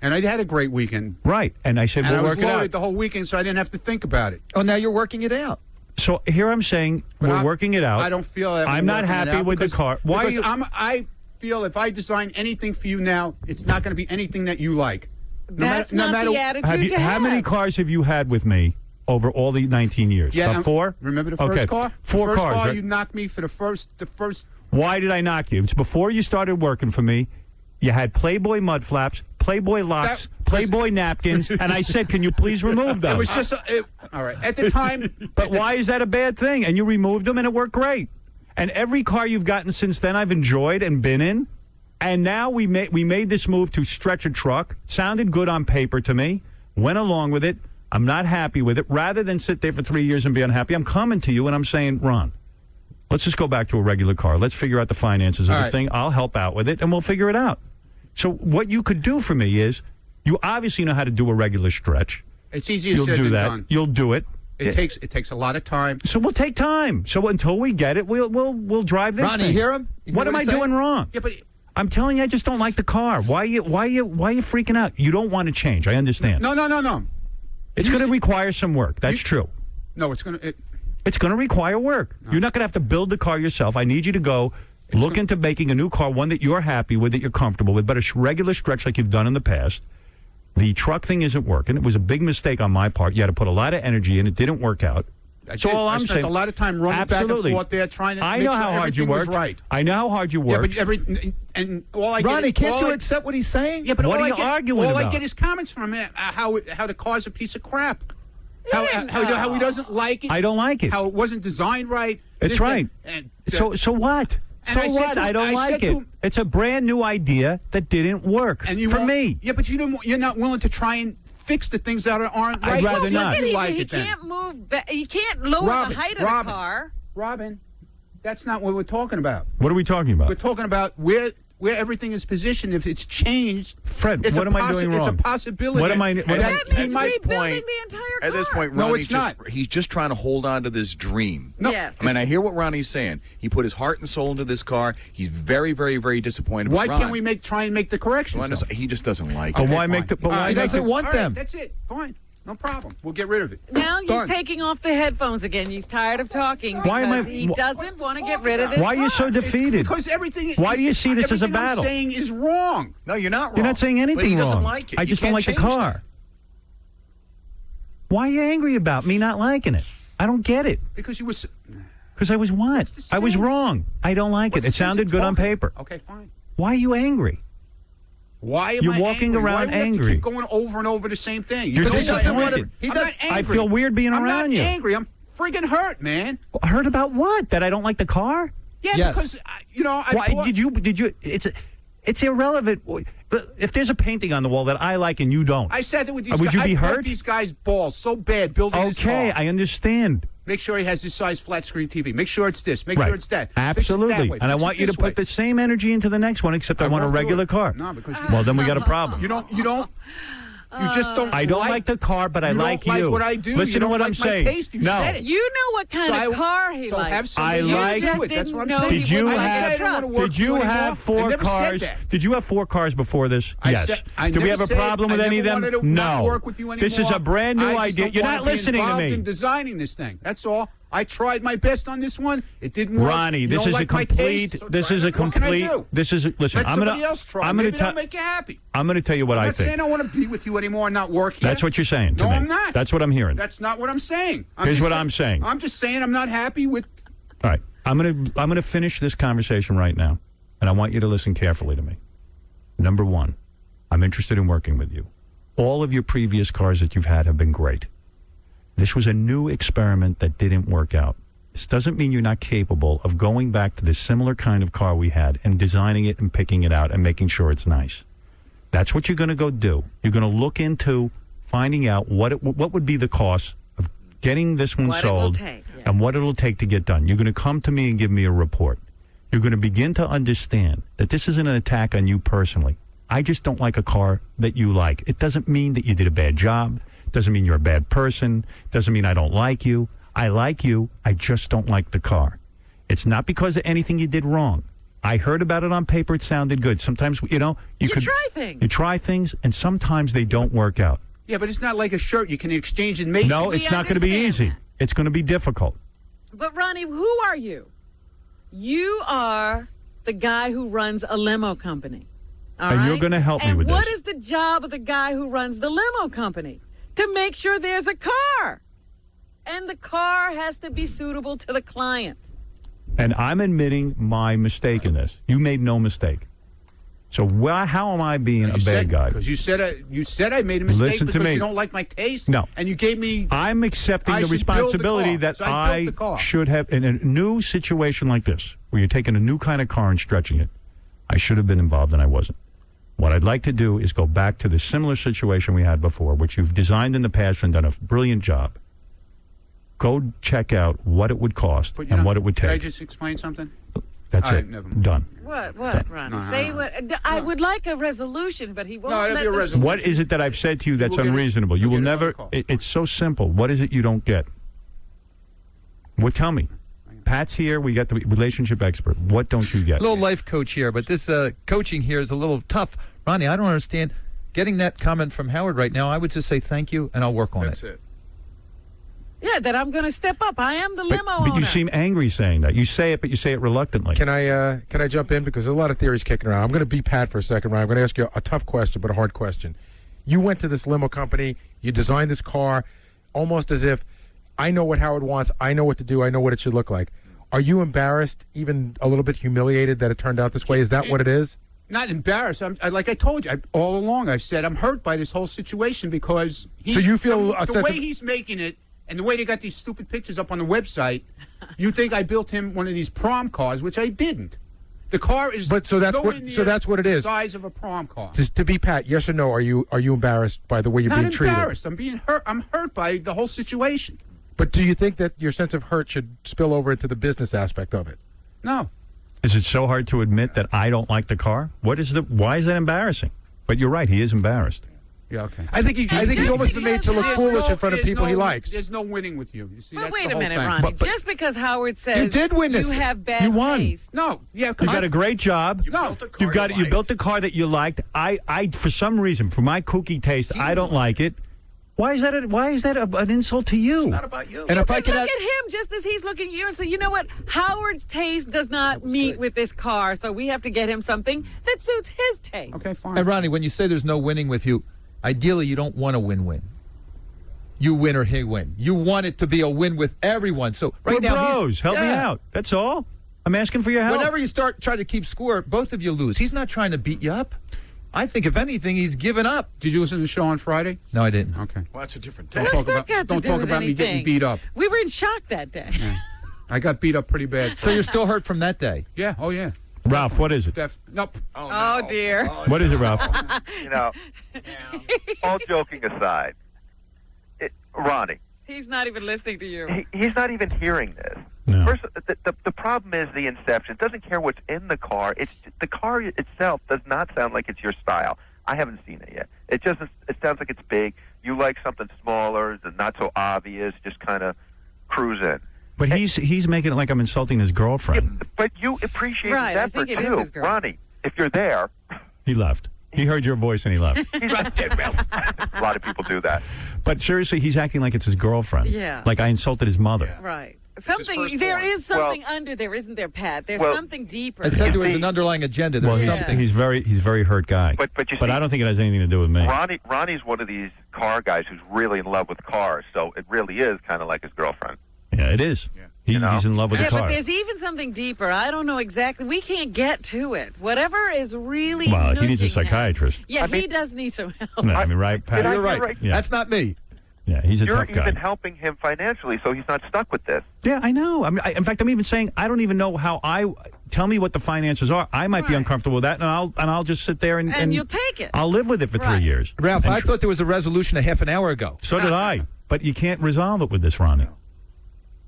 And I had a great weekend. Right. And I said And we'll I was work it loaded out. the whole weekend, so I didn't have to think about it. Oh, now you're working it out. So here I'm saying we're working it out. I don't feel that I'm we're not working it happy out with because- the car. Why? Because I feel if I design anything for you now, it's not going to be anything that you like. That's not the attitude have you, to how have. many cars have you had with me over all the 19 years? Yeah, 4? Remember the first Okay. car? 4 the first cars. car right? you knocked me for the first. Why did I knock you? It's before you started working for me. You had Playboy mud flaps, Playboy locks, Playboy napkins, and I said, can you please remove those? It was just all right at the time. But why is that a bad thing? And you removed them, and it worked great. And every car you've gotten since then, I've enjoyed and been in. And now we made this move to stretch a truck. Sounded good on paper to me. Went along with it. I'm not happy with it. Rather than sit there for 3 years and be unhappy, I'm coming to you and I'm saying, Ron, let's just go back to a regular car. Let's figure out the finances of All this right. thing. I'll help out with it, and we'll figure it out. So what you could do for me is, you obviously know how to do a regular stretch. It's easier You'll said do than that. done. You'll do it. It takes a lot of time. So we'll take time. So until we get it, we'll drive this Ronnie, thing. hear him? You What hear am I he's saying? doing wrong? Yeah, but I'm telling you, I just don't like the car. Why are you freaking out? You don't want to change. I understand. no. It's going to require some work. That's true. No, it's going to. It's going to require work. You're not going to have to build the car yourself. I need you to go look into making a new car, one that you're happy with, that you're comfortable with, but a regular stretch like you've done in the past. The truck thing isn't working. It was a big mistake on my part. You had to put a lot of energy in. It didn't work out. I I'm spent saying, a lot of time running absolutely. back and forth there trying to I make know sure how hard you everything was worked. right. I know how hard you Yeah, worked. but and all I Ronnie, get, can't you accept what he's saying? Yeah, but What all are I you get, arguing all I about? get is comments from him how the car's a piece of crap. How he doesn't like it. I don't like it. How it wasn't designed right. It's This, right. And, So what? And So I said what? to him- I don't I like said to it. him- It's a brand new idea that didn't work and you for won't- me. Yeah, but you're not willing to try and fix the things that aren't I'd right. rather Well, not. look at He, you like he it then. can't move. He can't lower Robin, the height of Robin. the car. Robin, that's not what we're talking about. What are we talking about? We're talking about where everything is positioned. If it's changed, Fred, it's what a am I doing It's a wrong? possibility. What am I- what am I- That means might- rebuilding the entire car. At this point, No, Ronnie's it's not. he's just trying to hold on to this dream. No. Yes. I mean, I hear what Ronnie's saying. He put his heart and soul into this car. He's very, very, very disappointed. Why with can't Ron. we try and make the corrections? Ron is- He just doesn't like But it. why fine. make the? But All why right, He make doesn't the, want All right, them. that's it. Fine. No problem. We'll get rid of it. Now he's Done. taking off the headphones again. He's tired of talking Why am I- because he doesn't want to get rid of this Why are you so car. defeated? Because everything. Why do you see this as a everything battle? I'm saying is wrong. No, you're not wrong. You're not saying But anything he doesn't wrong. like it. I You just don't can't like the change car. that. Why are you angry about me not liking it? I don't get it. Because you were. Because I was what? the I was sense? wrong. I don't like What's it. It the sense sounded of good on talking? paper. Okay, fine. Why are you angry? Why am You're I walking angry? around Why do we have to angry. keep going over and over the same thing? You're Because disappointed. I'm not angry. I feel weird being I'm around not you. angry. I'm friggin' hurt, man. Hurt about what? That I don't like the car? Yeah, Yes. because I Why bought- did you? It's irrelevant. If there's a painting on the wall that I like and you don't, I said that with these would guys. you be I broke hurt? these guys' balls so bad building this car. Okay, I understand. Make sure he has this size flat screen TV. Make sure it's this. Make Right. sure it's that. Fix it that Absolutely. way. And I Fix want it you to this put way. the same energy into the next one, except I want a won't do regular it. car. No, because Well, then we got a problem. You don't. You just don't. I don't like the car, but I you like don't you. like what I do. Listen you to don't what like I'm my saying. taste. You no. said it. You know what kind of car he likes. Have somebody I like- do it. That's what I'm know saying. Did you I didn't say I have? don't want to work Did you with anymore. have I 4 never cars? Said that. Did you have 4 cars before this? I Yes. said- I Did we never have a said- problem with I any of never them? wanted to No. not work with you This is anymore. a brand new I just idea. don't You're wanna not be listening to involved me. in designing this thing. That's all. I tried my best on this one. It didn't work. Ronnie, You this don't is like a my complete. taste, so This try is a it. What can I complete. do? This is. Listen, Let I'm somebody gonna. else try. I'm Maybe gonna that'll make you happy. I'm gonna tell you what I'm I not think. saying I want to be with you anymore and not work here. That's what you're saying to No, me. I'm not. That's what I'm hearing. That's not what I'm saying. Here's what I'm saying. I'm just saying I'm not happy with. All right, I'm gonna finish this conversation right now, and I want you to listen carefully to me. Number one, I'm interested in working with you. All of your previous cars that you've had have been great. This was a new experiment that didn't work out. This doesn't mean you're not capable of going back to the similar kind of car we had and designing it and picking it out and making sure it's nice. That's what you're going to go do. You're going to look into finding out what would be the cost of getting this one What it will sold take, yeah. and what it'll take to get done. You're going to come to me and give me a report. You're going to begin to understand that this isn't an attack on you personally. I just don't like a car that you like. It doesn't mean that you did a bad job. It doesn't mean you're a bad person. It doesn't mean I don't like you. I like you. I just don't like the car. It's not because of anything you did wrong. I heard about it on paper. It sounded good. Sometimes, you could try things. You try things, and sometimes they don't work out. Yeah, but it's not like a shirt you can exchange in Macy's. No, it's not going to be easy. It's going to be difficult. But Ronnie, who are you? You are the guy who runs a limo company. All And right? you're going to help me with And what this. is the job of the guy who runs the limo company? To make sure there's a car. And the car has to be suitable to the client. And I'm admitting my mistake in this. You made no mistake. So how am I being a bad guy? Because you said I made a mistake Listen to because me. you don't like my taste. No. And you gave me. I'm accepting I the should build the responsibility car. that So I built I the car. should have, in a new situation like this, where you're taking a new kind of car and stretching it, I should have been involved and I wasn't. What I'd like to do is go back to the similar situation we had before, which you've designed in the past and done a brilliant job. Go check out what it would cost But, and what it would Did I take. just explain something? That's All right, it. never mind. Done. What, Ronnie? No, Say no. what? I would like a resolution, but he won't No, it'll let be a the- resolution. What is it that I've said to you that's will get it. unreasonable? You You'll will get never. another call. It's so simple. What is it you don't get? Well, tell me. Pat's here. We got the relationship expert. What don't you get? A little life coach here, but this coaching here is a little tough. Ronnie, I don't understand. Getting that comment from Howard right now, I would just say thank you, and I'll work on That's it. it. Yeah, that I'm going to step up. I am the limo But owner. you seem angry saying that. You say it, but you say it reluctantly. Can I jump in because there's a lot of theories kicking around. I'm going to be Pat for a second, Ryan. I'm going to ask you a tough question, but a hard question. You went to this limo company. You designed this car, almost as if I know what Howard wants. I know what to do. I know what it should look like. Are you embarrassed, even a little bit humiliated that it turned out this way? Is that what it is? Not embarrassed. Like I told you, all along I've said I'm hurt by this whole situation because So you feel a the sense way of- he's making it and the way they got these stupid pictures up on the website, you think I built him one of these prom cars, which I didn't. The car is So that's what it the is. size of a prom car. To be Pat, yes or no? Are you embarrassed by the way you're Not being treated? embarrassed. I'm being hurt. I'm hurt by the whole situation. But do you think that your sense of hurt should spill over into the business aspect of it? No. Is it so hard to admit that I don't like the car? Why is that embarrassing? But you're right. He is embarrassed. Yeah, okay. I think he's almost made to look foolish in front of people he likes. There's no winning with you. You see, But that's wait the a whole minute, thing. Ronnie. Just because Howard says You did win this. you have bad You won. taste. No, yeah, You got a great job. No, You built a car that you liked. I for some reason, for my kooky taste, I don't like it. Why is that an insult to you? It's not about you. And if I Look could at him just as he's looking at you and say, you know what? Howard's taste does not meet with this car, so we have to get him something that suits his taste. Okay, fine. And Ronnie, when you say there's no winning with you, ideally you don't want a win-win. You win or he win. You want it to be a win with everyone. So right We're now, bros. Help me Yeah. out. That's all. I'm asking for your help. Whenever you start trying to keep score, both of you lose. He's not trying to beat you up. I think, if anything, he's given up. Did you listen to the show on Friday? No, I didn't. Okay. Well, that's a different Don't take. talk That about got to don't do talk with about me getting anything. beat up. We were in shock that day. I got beat up pretty bad. So you're still hurt from that day. Yeah. Oh yeah. Ralph, what is it? Nope. Oh, dear. What is it, Ralph? You know, all joking aside, Ronnie, He's not even listening to you. he's not even hearing this. No. First, the problem is the inception. It doesn't care what's in the car. The car itself does not sound like it's your style. I haven't seen it yet. It sounds like it's big. You like something smaller, not so obvious, just kind of cruise in. But he's making it like I'm insulting his girlfriend. But you appreciate Right, his I effort, think it is too. his girl. Ronnie, if you're there, He left. He heard your voice and he left. a lot of people do that. But seriously, he's acting like it's his girlfriend. Yeah. Like I insulted his mother. Right. his Something, first there point. is something under there, isn't there, Pat? There's Well, something deeper. I said there was an underlying agenda. There's Well, something. he's very hurt guy. But you see, I don't think it has anything to do with me. Ronnie's one of these car guys who's really in love with cars, so it really is kind of like his girlfriend. Yeah, it is. know? He's in love with Yeah, the car. but there's even something deeper. I don't know exactly. We can't get to it. Whatever is really Well, he needs a nudging him. psychiatrist. Yeah, he does need some help. No, I mean, right, Pat? You're You're right. right. Yeah. That's not me. Yeah, he's a You're tough guy. even helping him financially, so he's not stuck with this. Yeah, I know. I mean, in fact, I'm even saying I don't even know how tell me what the finances are. I might be Right. uncomfortable with that, and I'll just sit there and you'll take it. I'll live with it for 3 Right. years. Ralph, And I thought there was a resolution a half an hour ago. So did I. But you can't resolve it with this, Ronnie.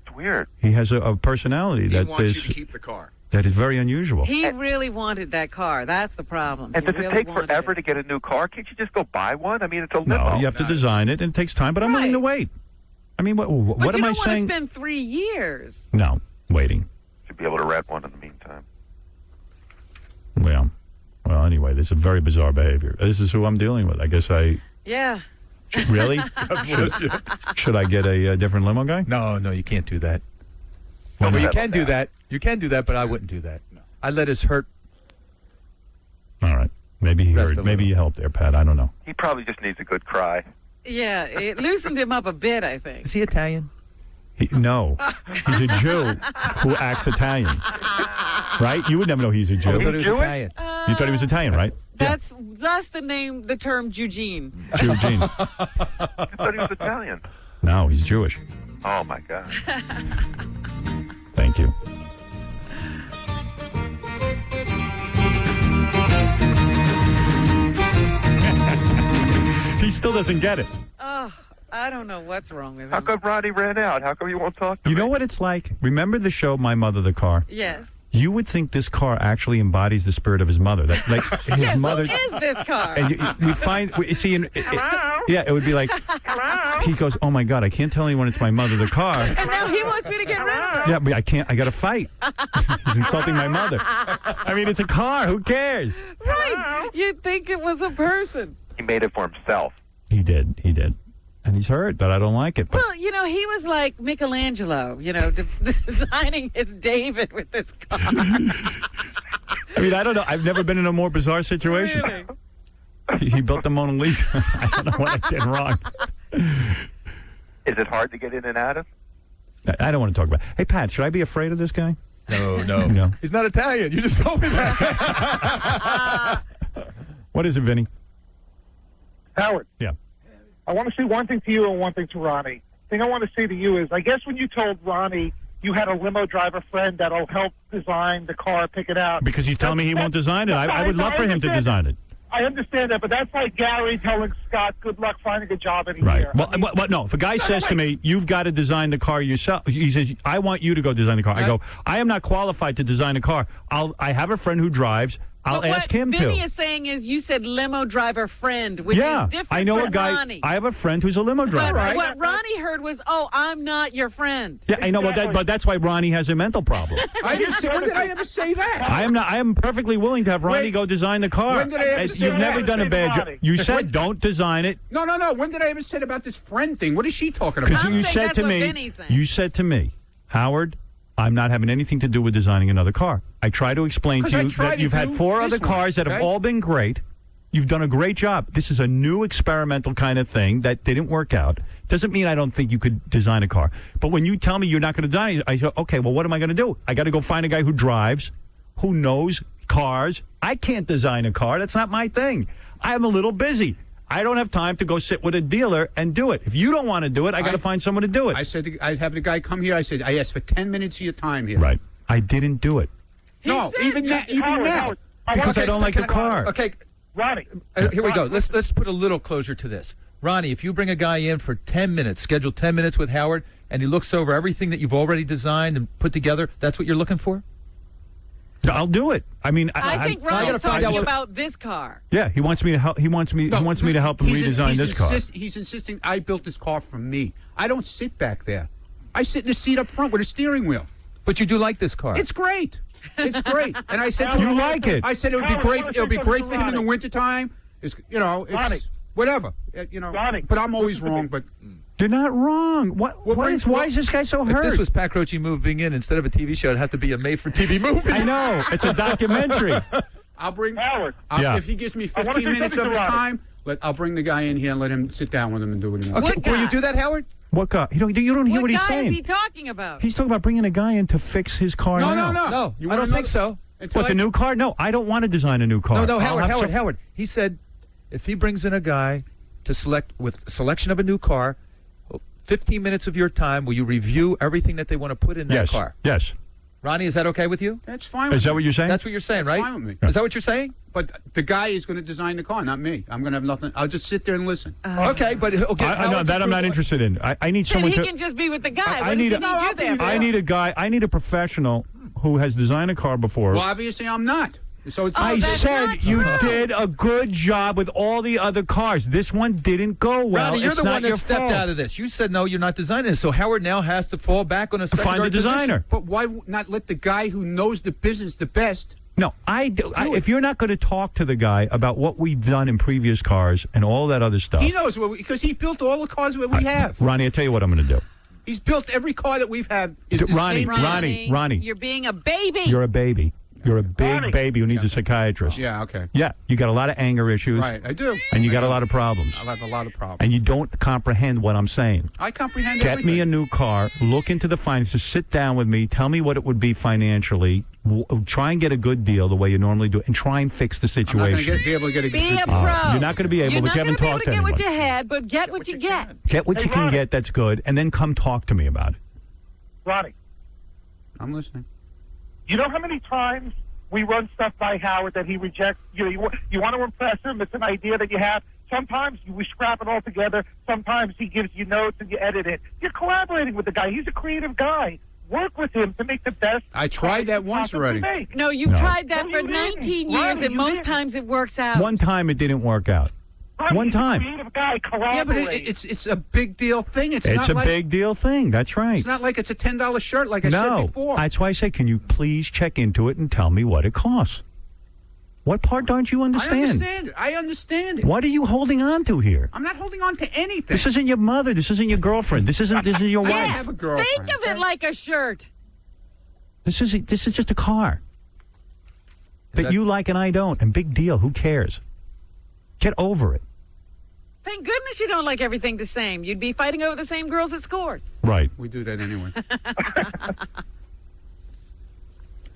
It's weird. He has a personality He that wants is you to keep the car. that is very unusual. He really wanted that car. That's the problem. And He does it really take wanted forever it. to get a new car? Can't you just go buy one? I mean, it's a limo. No, you have to design it, and it takes time. But I'm willing to wait. I mean, what But am you I don't want to saying? spend 3 years. No, waiting. Should be able to rent one in the meantime. Well, anyway, this is very bizarre behavior. This is who I'm dealing with. I guess Yeah. really should I get a different limo guy? No, you can't do that. Why Well, you not? can do that. You can do that, but I wouldn't do that. No. I let his hurt. All right. Maybe he Rest heard. a Maybe little. you helped there, Pat. I don't know. He probably just needs a good cry. Yeah, it loosened him up a bit, I think. Is he Italian? No, he's a Jew who acts Italian. Right? You would never know he's a Jew. I thought he was Italian. You thought he was Italian, right? That's the term Eugene. Eugene. I thought he was Italian. No, he's Jewish. Oh, my God. Thank you. He still doesn't get it. Oh, I don't know what's wrong with him. How come Ronnie ran out? How come you won't talk to me? You know what it's like? Remember the show My Mother the Car? Yes. You would think this car actually embodies the spirit of his mother. That like his Yeah, mother. who is this car? And we find, see, yeah, it would be like, he goes, oh my God, I can't tell anyone it's my mother the car. And now he wants me to get rid of Yeah, but I can't. I got to fight. He's insulting my mother. I mean, it's a car. Who cares? it. Right. You'd think it was a person. He made it for himself. He did. And he's hurt that I don't like it. But Well, he was like Michelangelo, designing his David with this car. I mean, I don't know. I've never been in a more bizarre situation. Really? He built the Mona Lisa. I don't know what I did wrong. Is it hard to get in and out of? I don't want to talk about it. Hey, Pat, should I be afraid of this guy? No. He's not Italian. You just told me that. What is it, Vinny? Howard. Yeah. I want to say one thing to you and one thing to Ronnie. The thing I want to say to you is, I guess when you told Ronnie you had a limo driver friend that'll help design the car, pick it out. Because he's telling me he won't design it. I would love for him to design it. I understand that, but that's like Gary telling Scott, good luck finding a job in a Right. year. Well, no. If a guy says to me, you've got to design the car yourself, he says, I want you to go design the car. I go, I am not qualified to design a car. I have a friend who drives. I'll But ask him what to. Vinny is saying is you said limo driver friend, which Yeah, is different I know from a guy. Ronnie. I have a friend who's a limo driver. But what Ronnie heard was, oh, I'm not your friend. Yeah, I know, but that's why Ronnie has a mental problem. When did I ever say that? I am perfectly willing to have Ronnie go design the car. When did I ever say You've never that? done a bad job. You said don't design it. No. When did I ever say about this friend thing? What is she talking about? Because you said to me, Howard, I'm not having anything to do with designing another car. I try to explain to you that you've had 4 other cars that have all been great. You've done a great job. This is a new experimental kind of thing that didn't work out. Doesn't mean I don't think you could design a car. But when you tell me you're not going to design it, I say, okay, well, what am I going to do? I got to go find a guy who drives, who knows cars. I can't design a car. That's not my thing. I'm a little busy. I don't have time to go sit with a dealer and do it. If you don't want to do it, I got to find someone to do it. I said I'd have the guy come here. I said I asked for 10 minutes of your time here. Right. I didn't do it. No, even now. Howard, Because I don't like the car. Okay, Ronnie. here we go. Let's put a little closure to this. Ronnie, if you bring a guy in for 10 minutes, schedule 10 minutes with Howard, and he looks over everything that you've already designed and put together, that's what you're looking for? I'll do it. I mean, I think Ronnie's talking about this car. Yeah, he wants me to help. He wants me to help him redesign this car. He's insisting I built this car for me. I don't sit back there. I sit in the seat up front with a steering wheel. But you do like this car. It's great. It's great. And I said to You him, like it. I said it would be great. It'll be great for him in the wintertime. It's Ronnie. whatever. Ronnie. But I'm always wrong. But You're not wrong. Why is this guy so hurt? If this was Pat Croce moving in instead of a TV show, it'd have to be a made-for-TV movie. I know. It's a documentary. I'll bring Howard. If he gives me 15 minutes of his time, I'll bring the guy in here and let him sit down with him and do what he wants. Okay, will you do that, Howard? What guy? You don't hear what he's What guy saying. is he talking about? He's talking about bringing a guy in to fix his car No, now. no. I don't think so. What, the new car? No, I don't want to design a new car. No, Howard. He said if he brings in a guy to selection of a new car, 15 minutes of your time, will you review everything that they want to put in that car? Yes. Ronnie, is that okay with you? That's fine with me. Is that what you're saying? That's what you're saying, That's right? fine with me. Is that what you're saying? But the guy is going to design the car, not me. I'm going to have nothing. I'll just sit there and listen. Okay, but okay. No, that I'm not interested in. I need Then someone he to. can just be with the guy. I What need does he need you there for? I need a guy. I need a professional who has designed a car before. Well, obviously I'm not. So it's I that's said not you true. did a good job with all the other cars. This one didn't go well. Ronnie, you're it's the not one your that stepped fault. out of this. You said no, you're not designing it. So Howard now has to fall back on a secondary Find a designer. But why not let the guy who knows the business the best? No, if you're not going to talk to the guy about what we've done in previous cars and all that other stuff. He knows because he built all the cars that we have. Ronnie, I'll tell you what I'm going to do. He's built every car that we've had. Ronnie, Ronnie, you're being a baby. You're a baby. You're a big baby who needs a psychiatrist. Yeah, okay. Yeah, you got a lot of anger issues. Right, I do. And you got a lot of problems. I have a lot of problems. And you don't comprehend what I'm saying. I comprehend Get everything. me a new car, look into the finances, sit down with me, tell me what it would be financially, try and get a good deal the way you normally do, and try and fix the I'm not situation. going to be able to get a Be a good pro. You're not going to be able, but you haven't talked to You're not anyone. going to be able to get what you had, but get what you get. Get what you can Ronnie. get that's good, and then come talk to me about it. Ronnie, I'm listening. you know how many times we run stuff by Howard that he rejects? You want to impress him. It's an idea that you have. Sometimes we scrap it all together. Sometimes he gives you notes and you edit it. You're collaborating with the guy. He's a creative guy. Work with him to make the best. I tried that once possibly already. make. No, you've No. tried that No, for you didn't. 19 years, Ronnie, and you most didn't. times it works out. One time it didn't work out. Ronnie, One he's a time. creative guy. Yeah, but Collaborate. it's a big deal thing. It's It's not a like, big deal thing. That's right. It's not like it's a $10 shirt like I said No, before. that's why I say, can you please check into it and tell me what it costs? What part don't you I understand? understand it. I understand it. What are you holding on to here? I'm not holding on to anything. This isn't your mother. This isn't your girlfriend. This isn't your I wife. have a girlfriend. Think of it like a shirt. This is just a car that you like and I don't. And big deal. Who cares? Get over it. Thank goodness you don't like everything the same. You'd be fighting over the same girls at scores. Right. We do that anyway.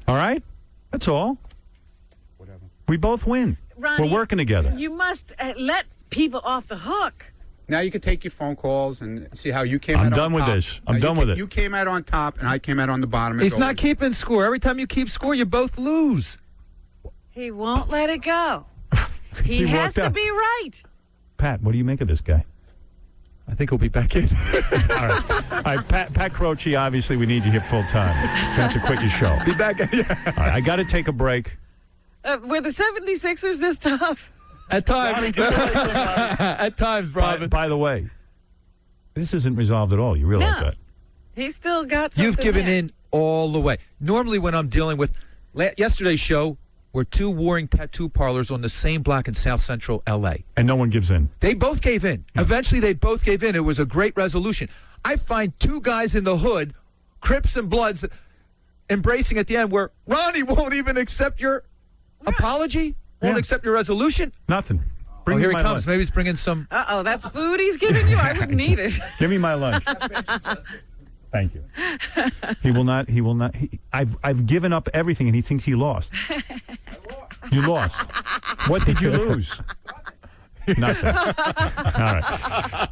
All right? That's all. Whatever. We both win. Ronnie, We're working together. You must let people off the hook. Now you can take your phone calls and see how you came out I'm on top. done with this. I'm Now, done with it. You came out on top, and I came out on the bottom. He's not keeping score. Every time you keep score, you both lose. He won't let it go. He He has walked to out. be right. Pat, what do you make of this guy? I think he'll be back in. All right. All right, Pat Croce, obviously we need you here full time. You have to quit your show. Be back in. Yeah. All right, I got to take a break. Were the 76ers this tough? At times. At times, Robin. By the way, this isn't resolved at all. You realize No. that? He's still got something You've given there. in all the way. Normally when I'm dealing with yesterday's show were two warring tattoo parlors on the same block in South Central L.A. And no one gives in. They both gave in. Eventually they both gave in. It was a great resolution. I find two guys in the hood, Crips and Bloods, embracing at the end where Ronnie won't even accept your apology, won't accept your resolution. Nothing. Bring Here me he my comes. lunch. Maybe he's bringing some. Uh-oh, that's food he's giving you? I wouldn't eat it. Give me my lunch. Thank you. He will not. I've given up everything, and he thinks he lost. You lost. What did you lose? Nothing.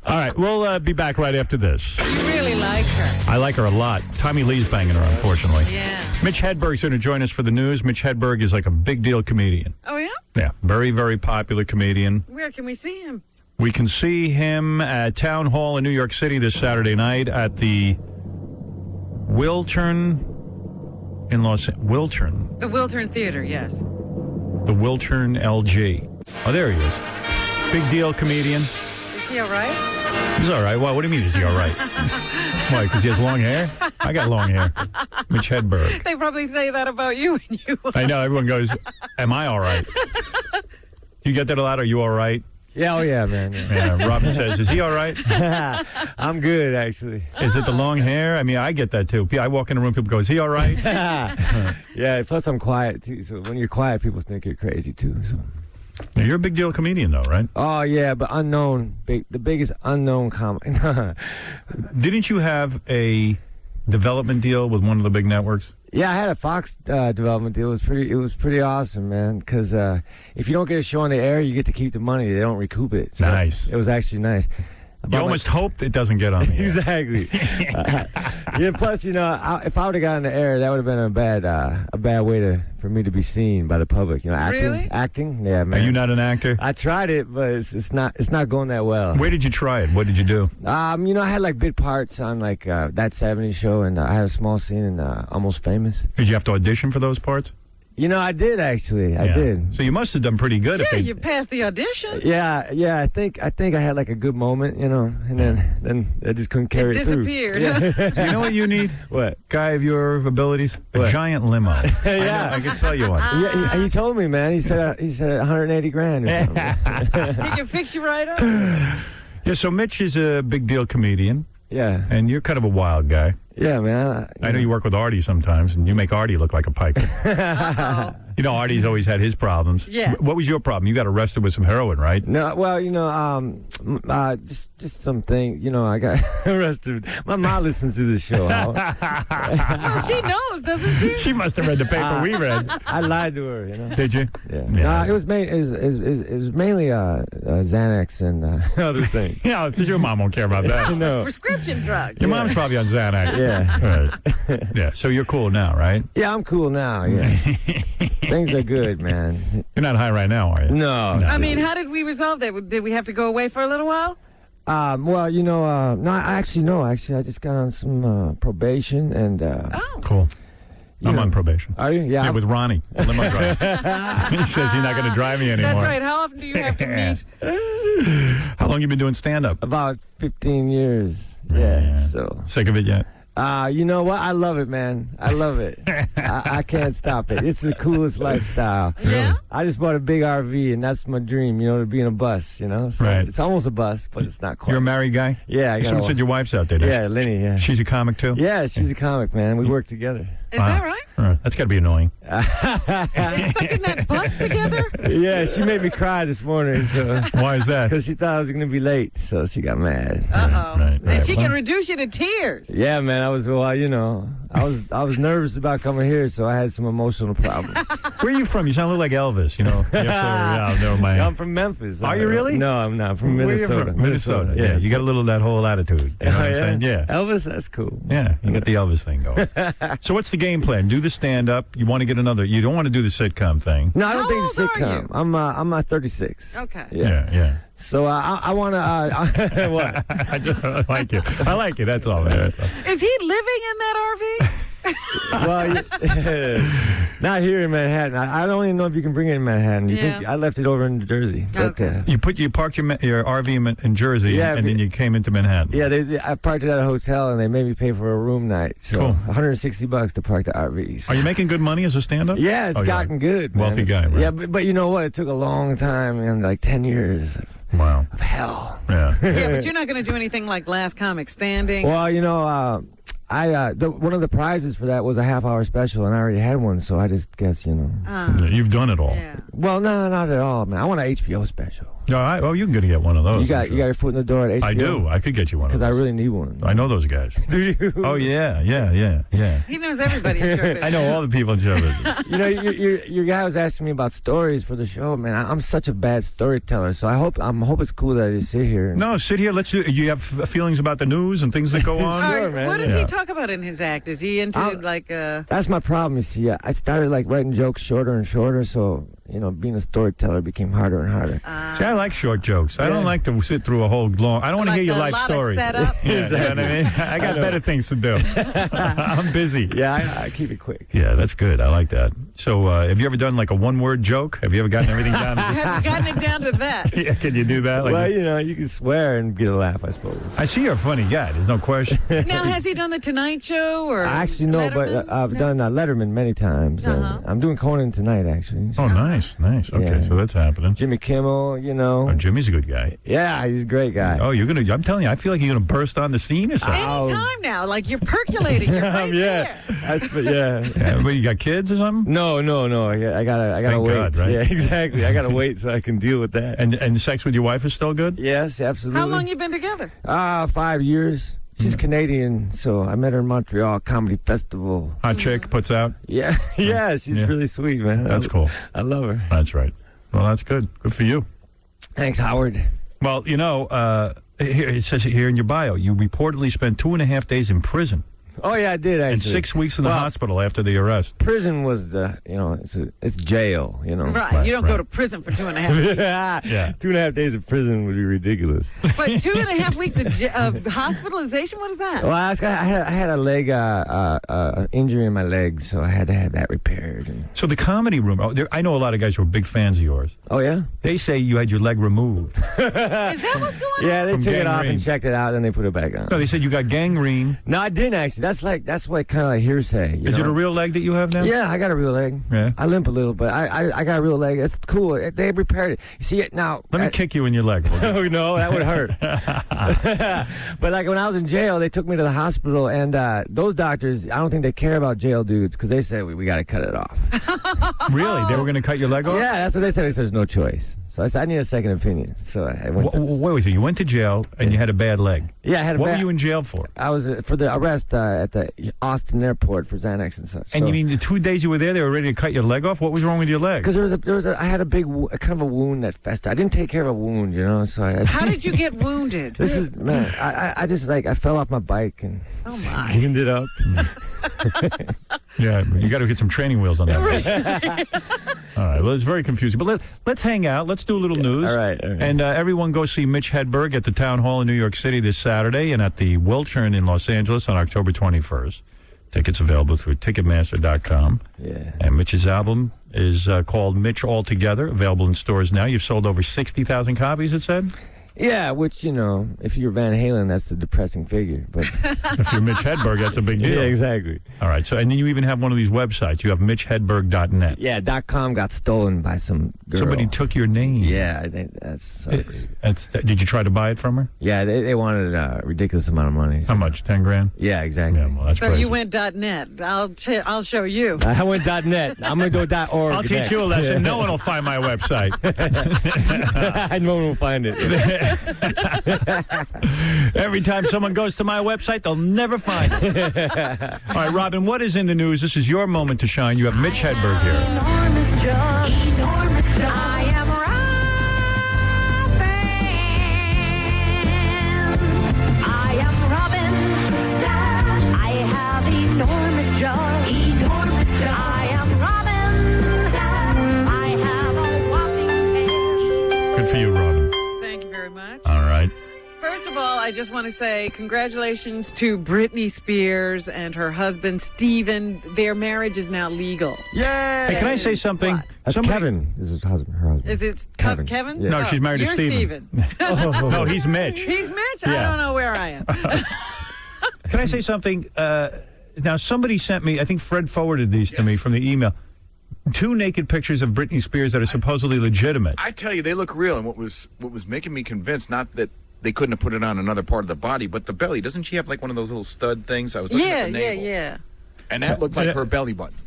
All right. We'll be back right after this. You really like her. I like her a lot. Tommy Lee's banging her, unfortunately. Yeah. Mitch Hedberg's going to join us for the news. Mitch Hedberg is like a big deal comedian. Oh, yeah? Yeah, very, very popular comedian. Where can we see him? We can see him at Town Hall in New York City this Saturday night at the Wiltern Wiltern. The Wiltern Theater, yes. The Wiltern LG. Oh, there he is. Big deal comedian. Is he all right? He's all right. Well, what do you mean, is he all right? Why, because he has long hair? I got long hair. Mitch Hedberg. They probably say that about you and you. I know. Everyone goes, am I all right? You get that a lot? Are you all right? Yeah, oh yeah, man. Yeah, Robin says, is he all right? I'm good, actually. Is it the long hair? I mean, I get that, too. I walk in a room, people go, is he all right? Yeah, plus I'm quiet, too. So when you're quiet, people think you're crazy, too. So. Now, you're a big deal comedian, though, right? Oh, yeah, but unknown. The biggest unknown comic. Didn't you have a development deal with one of the big networks? Yeah, I had a Fox development deal. It was pretty awesome, man. Because if you don't get a show on the air, you get to keep the money. They don't recoup it. So nice. It was actually nice. You almost hope it doesn't get on the air. Exactly. Yeah. Plus, if I would have gotten on the air, that would have been a bad way for me to be seen by the public. Acting. Really? Acting. Yeah, man. Are you not an actor? I tried it, but it's not going that well. Where did you try it? What did you do? I had like bit parts on like That 70s Show, and I had a small scene in Almost Famous. Did you have to audition for those parts? I did actually. I did. So you must have done pretty good. Yeah, you passed the audition. Yeah. I think I had like a good moment, and then I just couldn't carry it through. Disappeared. Yeah. You know what you need? What? Guy of your abilities? A giant limo. Yeah, I can tell you one. Yeah, he told me, man. He said 180 grand or something. He can fix you right up. Yeah. So Mitch is a big deal comedian. Yeah. And you're kind of a wild guy. Yeah, man. I know you work with Artie sometimes, and you make Artie look like a piker. Artie's always had his problems. Yes. What was your problem? You got arrested with some heroin, right? No, well, just some things. I got arrested. My mom listens to this show. Well, she knows, doesn't she? She must have read the paper we read. I lied to her. Did you? Yeah. It was mainly Xanax and other things. Yeah, your mom won't care about that. No. Prescription drugs. Your mom's probably on Xanax. Yeah. Right. Yeah. So you're cool now, right? Yeah, I'm cool now. Yeah. Things are good, man. You're not high right now, are you? No. I mean, how did we resolve that? Did we have to go away for a little while? Well, no, actually, I just got on some probation and. Cool. I'm on probation. Are you? Yeah. With Ronnie, the limo driver. He says he's not going to drive me anymore. That's right. How often do you have to meet? How long you been doing stand-up? About 15 years. Yeah. So. Sick of it yet? You know what? I love it, man. I love it. I can't stop it. It's the coolest lifestyle. Yeah? I just bought a big RV, and that's my dream, to be in a bus, So right. It's almost a bus, but it's not quite. You're a married guy? Yeah. Someone said your wife's out there, doesn't Yeah, Lenny, yeah. She's a comic, too? Yeah, she's a comic, man. We work together. Is that right? That's got to be annoying. They stuck in that bus together? Yeah, she made me cry this morning. So. Why is that? Because she thought I was going to be late, so she got mad. Uh-oh. Right. And she can reduce you to tears. Yeah, man. I was nervous about coming here, so I had some emotional problems. Where are you from? You sound a little like Elvis, never mind. I'm from Memphis. Are you really? No, I'm not. I'm from Minnesota. Where are you from? Minnesota. Yeah, you got a little of that whole attitude. You know what I'm saying? Yeah. Elvis, that's cool. Yeah, you got the Elvis thing going. So what's the game plan? Do the stand-up. You want to get another. You don't want to do the sitcom thing. No, I don't How think old it's a sitcom. are you? I'm 36. Okay. Yeah. So I want to. What? I just like it. I like it. That's all. That's all. Is he living in that RV? Well, not here in Manhattan. I don't even know if you can bring it in Manhattan. I left it over in New Jersey. Okay. You parked your RV in Jersey, and then you came into Manhattan. Yeah, I parked it at a hotel, and they made me pay for a room night. So cool. $160 to park the RVs. Are you making good money as a stand-up? Yeah, it's gotten good. Man. Wealthy guy, right? Yeah, but you know what? It took a long time, man, like 10 years. Wow. Of hell. Yeah. Yeah, but you're not going to do anything like Last Comic Standing. Well, one of the prizes for that was a half-hour special, and I already had one, so I just guess, You've done it all. Yeah. Well, no, not at all, man. I want an HBO special. No, you can get one of those. You got your foot in the door at HBO? I do. I could get you one of those. Because I really need one. I know those guys. Do you? Oh, yeah. He knows everybody in show business. I know all the people in show business. You know, your guy was asking me about stories for the show, man. I'm such a bad storyteller, so I hope it's cool that I just sit here. No, sit here. Let's do. You have feelings about the news and things that go on? Sure, man. What does he talk about in his act? Is he into That's my problem. You see, I started writing jokes shorter and shorter, so being a storyteller became harder and harder. See, I like short jokes. I don't like to sit through a whole long. I don't want to hear your life story. Setup. Yeah, you know what I mean? I got better things to do. I'm busy. Yeah, I keep it quick. Yeah, that's good. I like that. So, have you ever done like a one-word joke? Have you ever gotten everything down? I haven't gotten it down to that. Yeah, can you do that? Well, you can swear and get a laugh, I suppose. I see you're a funny guy. There's no question. Now, has he done the Tonight Show or? Actually, no, Letterman? but I've done Letterman many times. I'm doing Conan tonight, actually. Oh, nice. Okay, so that's happening. Jimmy Kimmel, Oh, Jimmy's a good guy. Yeah, he's a great guy. Oh, I'm telling you, I feel like you're gonna burst on the scene or something. Anytime now, like you're percolating. You're right there. Yeah. But you got kids or something? No. I gotta Thank wait. God, right? Yeah, exactly. I gotta wait so I can deal with that. And sex with your wife is still good? Yes, absolutely. How long you been together? 5 years. She's Canadian, so I met her in Montreal Comedy Festival. Hot chick puts out? Yeah, she's really sweet, man. That's cool. I love her. That's right. Well, that's good. Good for you. Thanks, Howard. Well, here, it says here in your bio, you reportedly spent 2.5 days in prison. Oh, yeah, I did, actually. And 6 weeks in the hospital after the arrest. Prison was, it's jail, Right. You don't go to prison for 2.5 weeks. Yeah. 2.5 days of prison would be ridiculous. But 2.5 weeks of hospitalization? What is that? Well, I had a leg injury in my leg, so I had to have that repaired. So the comedy room, I know a lot of guys who are big fans of yours. Oh, yeah? They say you had your leg removed. Is that what's going on? Yeah, they From took it off gangrene. and checked it out, and they put it back on. No, they said you got gangrene. No, I didn't, actually. That's what kind of like hearsay. Is it a real leg that you have now? Yeah, I got a real leg. Yeah. I limp a little, but I got a real leg. It's cool. They repaired it. You see it now. Let me kick you in your leg. Oh, no, that would hurt. But like when I was in jail, they took me to the hospital, and those doctors, I don't think they care about jail dudes because they said we got to cut it off. Really? They were going to cut your leg off? Yeah, that's what they said. They said there's no choice. So I said I need a second opinion. So I went. Wait, you went to jail and you had a bad leg. Yeah, I had a What bad. were you in jail for? I was for the arrest at the Austin airport for Xanax and such. And you mean the 2 days you were there, they were ready to cut your leg off? What was wrong with your leg? Because I had a big kind of a wound that festered. I didn't take care of a wound, So How did you get wounded? This is man. I just I fell off my bike and ended up. Yeah, you got to get some training wheels on that. All right, well, it's very confusing. But let's hang out. Let's do a little news. All right. And everyone go see Mitch Hedberg at the Town Hall in New York City this Saturday and at the Wiltshire in Los Angeles on October 21st. Tickets available through Ticketmaster.com. Yeah. And Mitch's album is called Mitch Altogether, available in stores now. You've sold over 60,000 copies, it said? Yeah, which, if you're Van Halen, that's a depressing figure. But if you're Mitch Hedberg, that's a big deal. Yeah, exactly. All right, so and then you even have one of these websites. You have MitchHedberg.net. Yeah, .com got stolen by some girl. Somebody took your name. Yeah, that sucks. Did you try to buy it from her? Yeah, they wanted a ridiculous amount of money. How much? 10 grand? Yeah, exactly. Yeah, well, that's So crazy. you went .net. I'll show you. I went .net. I'm going to go .org. I'll teach you a lesson. No one will find my website. No one will find it. Every time someone goes to my website, they'll never find it. All right, Robin, what is in the news? This is your moment to shine. You have Mitch Hedberg here. Enormous job. I am Robin. I am Robin. I have enormous job. I am Robin. I have a whopping head. Good for you, Robin. Thank you very much. All right. First of all, I just want to say congratulations to Britney Spears and her husband, Steven. Their marriage is now legal. Yay! Hey, can I say something? That's Kevin. This is her husband. Is it Kevin? Kevin? Yeah. No, Oh, she's married to you're Steven. No, he's Mitch. He's Mitch? Yeah. I don't know where I am. Can I say something? Now, somebody sent me, I think Fred forwarded these to me from the email, 2 naked pictures of Britney Spears that are supposedly legitimate. I tell you, they look real. And what was making me convinced, not that they couldn't have put it on another part of the body, but the belly. Doesn't she have like one of those little stud things? I was looking at the navel. Yeah. And that looked like her belly button.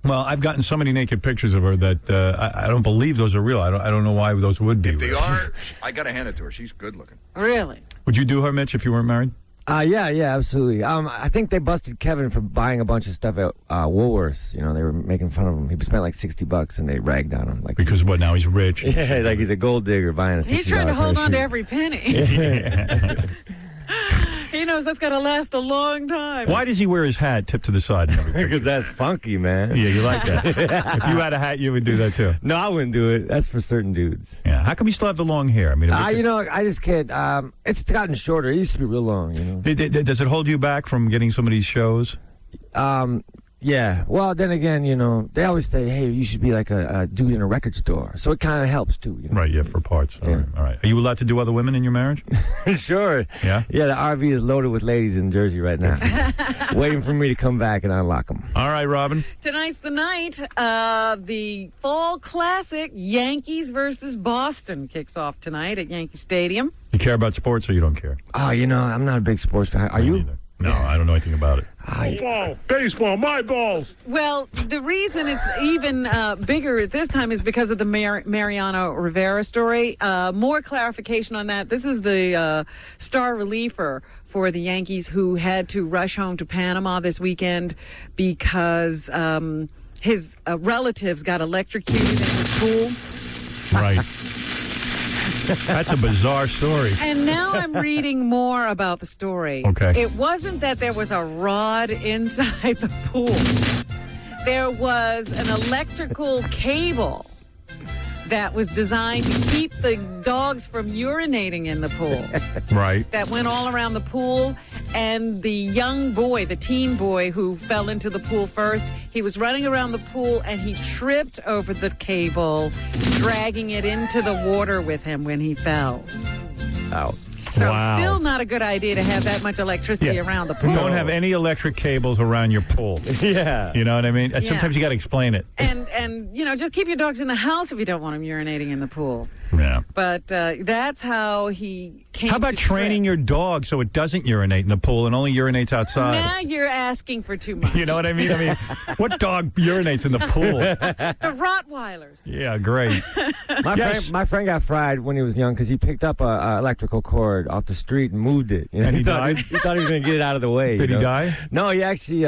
Well, I've gotten so many naked pictures of her that I don't believe those are real. I don't know why those would be If they real. are, I got to hand it to her. She's good looking. Really? Would you do her, Mitch, if you weren't married? Yeah, absolutely. I think they busted Kevin for buying a bunch of stuff at Woolworths. You know, they were making fun of him. He spent like $60, and they ragged on him. Like because what? Now he's rich. Yeah, like he's a gold digger buying a $60. He's trying to hold on to shoe. every penny. He knows that's going to last a long time. Why does he wear his hat tipped to the side? Because that's funky, man. Yeah, you like that. If you had a hat, you would do that too. No, I wouldn't do it. That's for certain dudes. Yeah. How come you still have the long hair? I mean, I just can't. It's gotten shorter. It used to be real long, you know. Does it hold you back from getting some of these shows? Yeah. Well, then again, you know, they always say, hey, you should be like a dude in a record store. So it kind of helps, too. You know? Right, yeah, for parts. All right. Are you allowed to do other women in your marriage? Sure. Yeah? Yeah, the RV is loaded with ladies in Jersey right now. Waiting for me to come back and unlock them. All right, Robin. Tonight's the night. The fall classic, Yankees versus Boston, kicks off tonight at Yankee Stadium. You care about sports or you don't care? Oh, you know, I'm not a big sports fan. Are you? No, I don't know anything about it. Baseball, my balls. Well, the reason it's even bigger at this time is because of the Mariano Rivera story. More clarification on that. This is the star reliever for the Yankees who had to rush home to Panama this weekend because his relatives got electrocuted in his pool. Right. That's a bizarre story. And now I'm reading more about the story. Okay. It wasn't that there was a rod inside the pool. There was an electrical cable that was designed to keep the dogs from urinating in the pool. Right. That went all around the pool, and the young boy, the teen boy who fell into the pool first, he was running around the pool and he tripped over the cable, dragging it into the water with him when he fell. Ow. So Wow. still not a good idea to have that much electricity around the pool. Don't have any electric cables around your pool. Yeah. You know what I mean? Yeah. Sometimes you got to explain it. And you know, just keep your dogs in the house if you don't want them urinating in the pool. Yeah. But that's how he came How about to training your dog so it doesn't urinate in the pool and only urinates outside? Now you're asking for too much. You know what I mean? What dog urinates in the pool? The Rottweilers. Yeah, great. My friend got fried when he was young because he picked up a electrical cord off the street and moved it. You know? And he thought died? He thought he was going to get it out of the way. Did you he know? die? No, he actually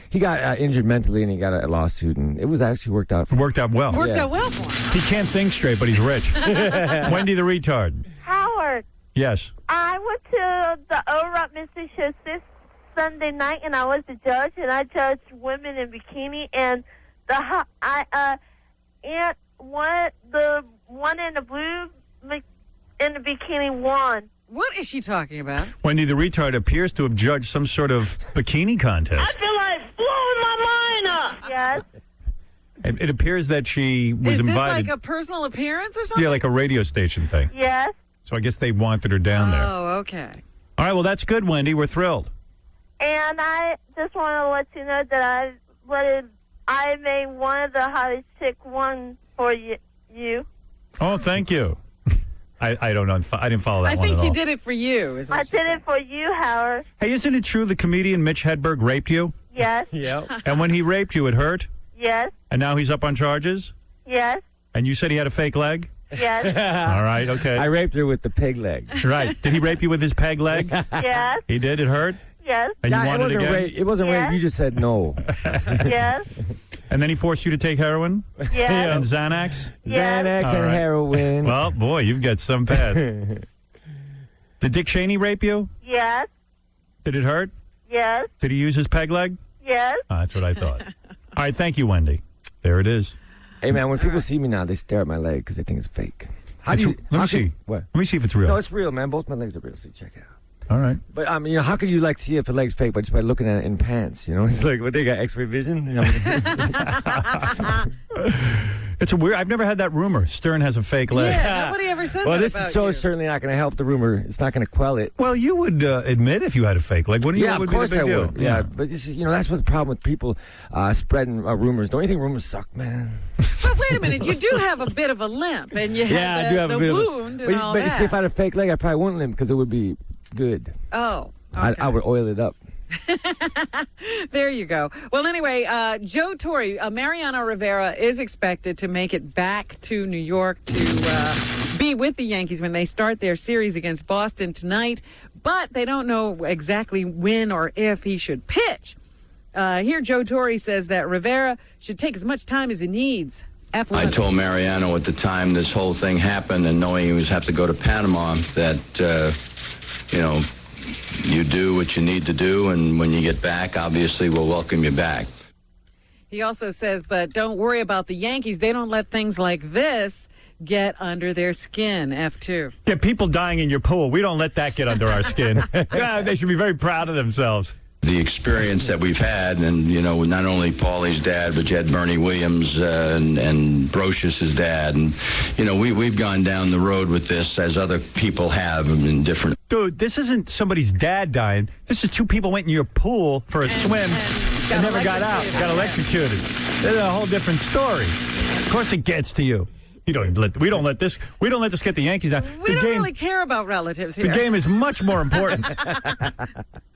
he got injured mentally and he got a lawsuit and it was actually worked out. Worked out well. Worked out well for him. He can't think straight, but he's rich. Wendy the retard. Howard, Yes. I went to the ORUP Mystery Show this Sunday night, and I was the judge, and I judged women in bikini, and the one in the blue in the bikini won. What is she talking about? Wendy the retard appears to have judged some sort of bikini contest. I feel like blowing my mind up. Yes. It appears that she was Is this invited. like a personal appearance or something? Yeah, like a radio station thing. Yes. So I guess they wanted her down there. Oh, okay. All right, well, that's good, Wendy. We're thrilled. And I just want to let you know that I made one of the hottest chick one for you. Oh, thank you. I don't know. I didn't follow that I one think at she all. did it for you. Is what I she did said. it for you, Howard. Hey, isn't it true the comedian Mitch Hedberg raped you? Yes. Yep. And when he raped you, it hurt? Yes. And now he's up on charges? Yes. And you said he had a fake leg? Yes. All right, okay. I raped her with the pig leg. Right. Did he rape you with his peg leg? Yes. He did? It hurt? Yes. And you Nah, wanted it it wasn't again? rape. It wasn't Yes. rape. You just said no. Yes. And then he forced you to take heroin? Yes. And Xanax? Yes. Xanax All and right. heroin. Well, boy, you've got some past. Did Dick Cheney rape you? Yes. Did it hurt? Yes. Did he use his peg leg? Yes. Oh, that's what I thought. All right, thank you, Wendy. There it is. Hey, man, when people see me now, they stare at my leg because they think it's fake. Let me see. What? Let me see if it's real. No, it's real, man. Both my legs are real, so check it out. All right. But, you know, how could you, like, see if a leg's fake just by looking at it in pants, you know? It's like, what, they got x-ray vision? You know? It's a weird. I've never had that rumor. Stern has a fake leg. Yeah, nobody ever said Well, that this about show you. is certainly not going to help the rumor. It's not going to quell it. Well, you would admit if you had a fake leg, wouldn't you? Yeah, What of would be the course big I deal? would. Yeah, but this is, you know, that's what's the problem with people spreading rumors. Don't you think rumors suck, man? But wait a minute, you do have a bit of a limp, and you Yeah, have I do have the a bit of a- wound and all but that. you see, if I had a fake leg, I probably wouldn't limp because it would be good. Oh, okay. I would oil it up. There you go. Well, anyway, Joe Torre, Mariano Rivera is expected to make it back to New York to be with the Yankees when they start their series against Boston tonight, but they don't know exactly when or if he should pitch. Here, Joe Torre says that Rivera should take as much time as he needs. F1. I told Mariano at the time this whole thing happened and knowing he was have to go to Panama that, you do what you need to do, and when you get back, obviously we'll welcome you back. He also says, but don't worry about the Yankees. They don't let things like this get under their skin, F2. Yeah, people dying in your pool. We don't let that get under our skin. Yeah, they should be very proud of themselves. The experience that we've had, and, not only Paulie's dad, but you had Bernie Williams and Brocious' dad. And, we've gone down the road with this as other people have in different... Dude, this isn't somebody's dad dying. This is two people went in your pool for a swim and never got out. Got electrocuted. It's a whole different story. Of course it gets to you. We don't let this get the Yankees down. We don't really care about relatives here. The game is much more important.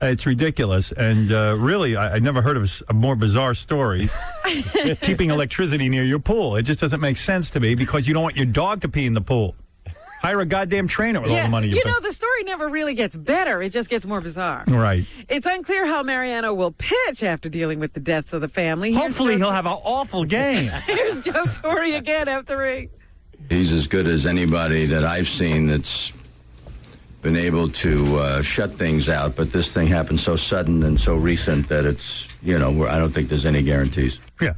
It's ridiculous. And really, I never heard of a more bizarre story. Keeping electricity near your pool. It just doesn't make sense to me because you don't want your dog to pee in the pool. Hire a goddamn trainer with all the money you pay. The story never really gets better. It just gets more bizarre. Right. It's unclear how Mariano will pitch after dealing with the deaths of the family. Hopefully he'll have an awful game. Here's Joe Torre again, F3. He's as good as anybody that I've seen that's been able to shut things out, but this thing happened so sudden and so recent that it's, I don't think there's any guarantees. Yeah.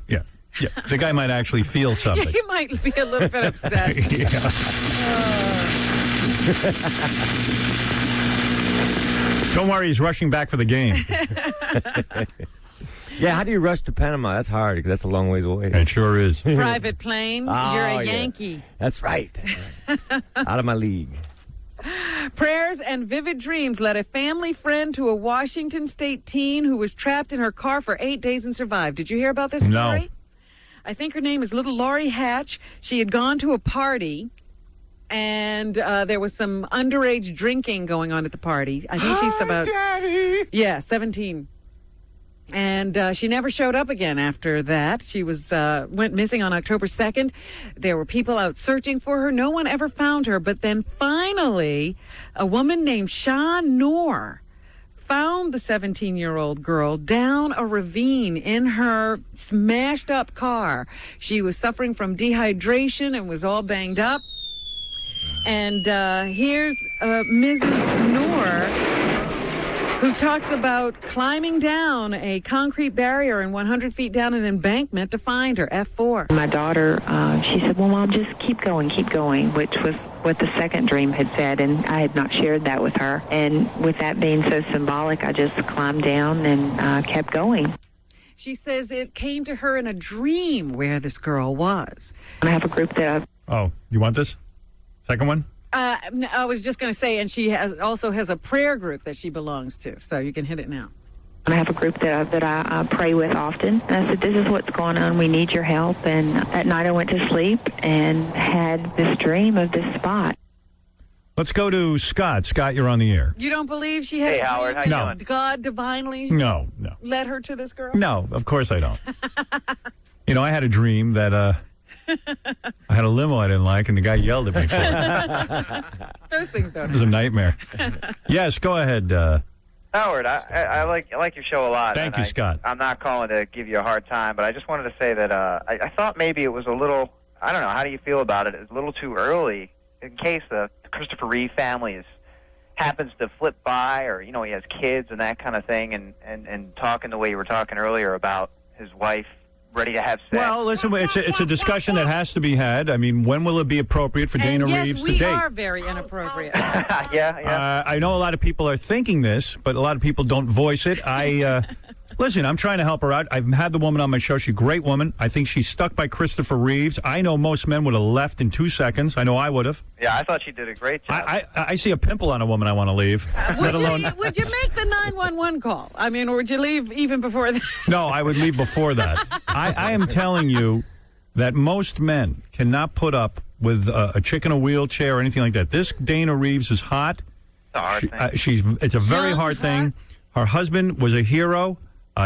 The guy might actually feel something. Yeah, he might be a little bit upset. Don't worry, he's rushing back for the game. Yeah, how do you rush to Panama? That's hard because that's a long ways away. It sure is. Private plane, you're a Yankee. That's right. Out of my league. Prayers and vivid dreams led a family friend to a Washington State teen who was trapped in her car for 8 days and survived. Did you hear about this story? No. I think her name is little Laurie Hatch. She had gone to a party, and there was some underage drinking going on at the party. I think she's about... Daddy! Yeah, 17. And she never showed up again after that. She went missing on October 2nd. There were people out searching for her. No one ever found her. But then finally, a woman named Sha Noor found the 17-year-old girl down a ravine in her smashed-up car. She was suffering from dehydration and was all banged up. And here's Mrs. Noor, who talks about climbing down a concrete barrier and 100 feet down an embankment to find her, F4. My daughter, she said, well, Mom, just keep going, which was what the second dream had said, and I had not shared that with her. And with that being so symbolic, I just climbed down and kept going. She says it came to her in a dream where this girl was. I have a group that Oh, you want this? Second one? I was just going to say, and she also has a prayer group that she belongs to, so you can hit it now. I have a group that I pray with often. And I said, this is what's going on. We need your help. And that night I went to sleep and had this dream of this spot. Let's go to Scott. Scott, you're on the air. You don't believe she had Hey, Howard, how you No. doing? God divinely No. led her to this girl? No, of course I don't. I had a dream that I had a limo I didn't like, and the guy yelled at me for it. Those things don't It was a nightmare. Yes, go ahead. Howard, I like your show a lot. Thank and you, Scott. I'm not calling to give you a hard time, but I just wanted to say that I thought maybe it was a little, I don't know, how do you feel about it? It's a little too early in case the Christopher Reeve family happens to flip by, or, he has kids and that kind of thing, and talking the way you were talking earlier about his wife ready to have sex. Well, listen, it's a discussion that has to be had. I mean, when will it be appropriate for Dana Reeves to date? Yes, we are very inappropriate. Yeah. I know a lot of people are thinking this, but a lot of people don't voice it. Listen, I'm trying to help her out. I've had the woman on my show. She's a great woman. I think she's stuck by Christopher Reeves. I know most men would have left in 2 seconds. I know I would have. Yeah, I thought she did a great job. I see a pimple on a woman I want to leave. Would you make the 911 call? I mean, or would you leave even before that? No, I would leave before that. I am telling you that most men cannot put up with a chick in a wheelchair or anything like that. This Dana Reeves is hot. It's a hard thing. It's a very hard thing. Her husband was a hero.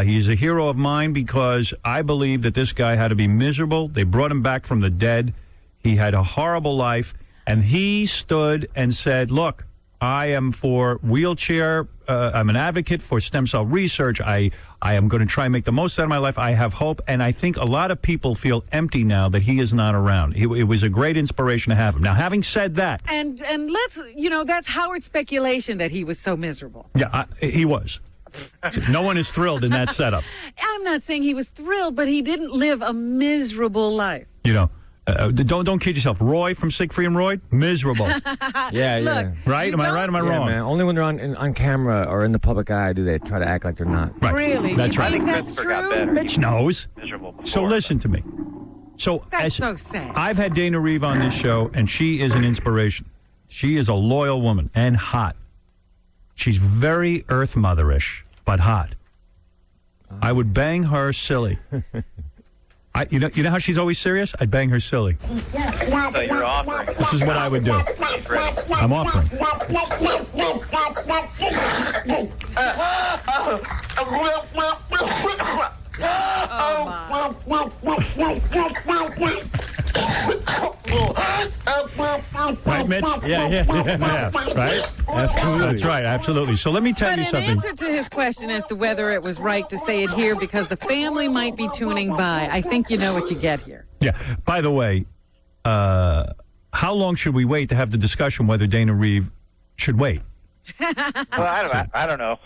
He's a hero of mine because I believe that this guy had to be miserable. They brought him back from the dead. He had a horrible life, and he stood and said, look, I am for wheelchair. I'm an advocate for stem cell research. I am going to try and make the most out of my life. I have hope, and I think a lot of people feel empty now that he is not around. It was a great inspiration to have him. Now, having said that, and let's that's Howard's speculation that he was so miserable. Yeah, he was. No one is thrilled in that setup. I'm not saying he was thrilled, but he didn't live a miserable life. Don't kid yourself. Roy from Siegfried and Roy, miserable. Yeah. Right? Am I right? Am I wrong? Man. Only when they're on camera or in the public eye do they try to act like they're not. Right. Really? That's You right. think that's true? Mitch knows. Miserable before. So listen to me. So That's so sad. I've had Dana Reeve on this show, and she is an inspiration. She is a loyal woman and hot. She's very Earth Mother-ish, but hot. I would bang her silly. You know how she's always serious? I'd bang her silly. So you're offering. This is what I would do. He's ready. I'm offering. Right, Mitch? Yeah. Right? Absolutely. That's right, absolutely. So let me tell But you in something. answer to his question as to whether it was right to say it here because the family might be tuning by, I think you know what you get here. Yeah. By the way, how long should we wait to have the discussion whether Dana Reeve should wait? Well, I don't know.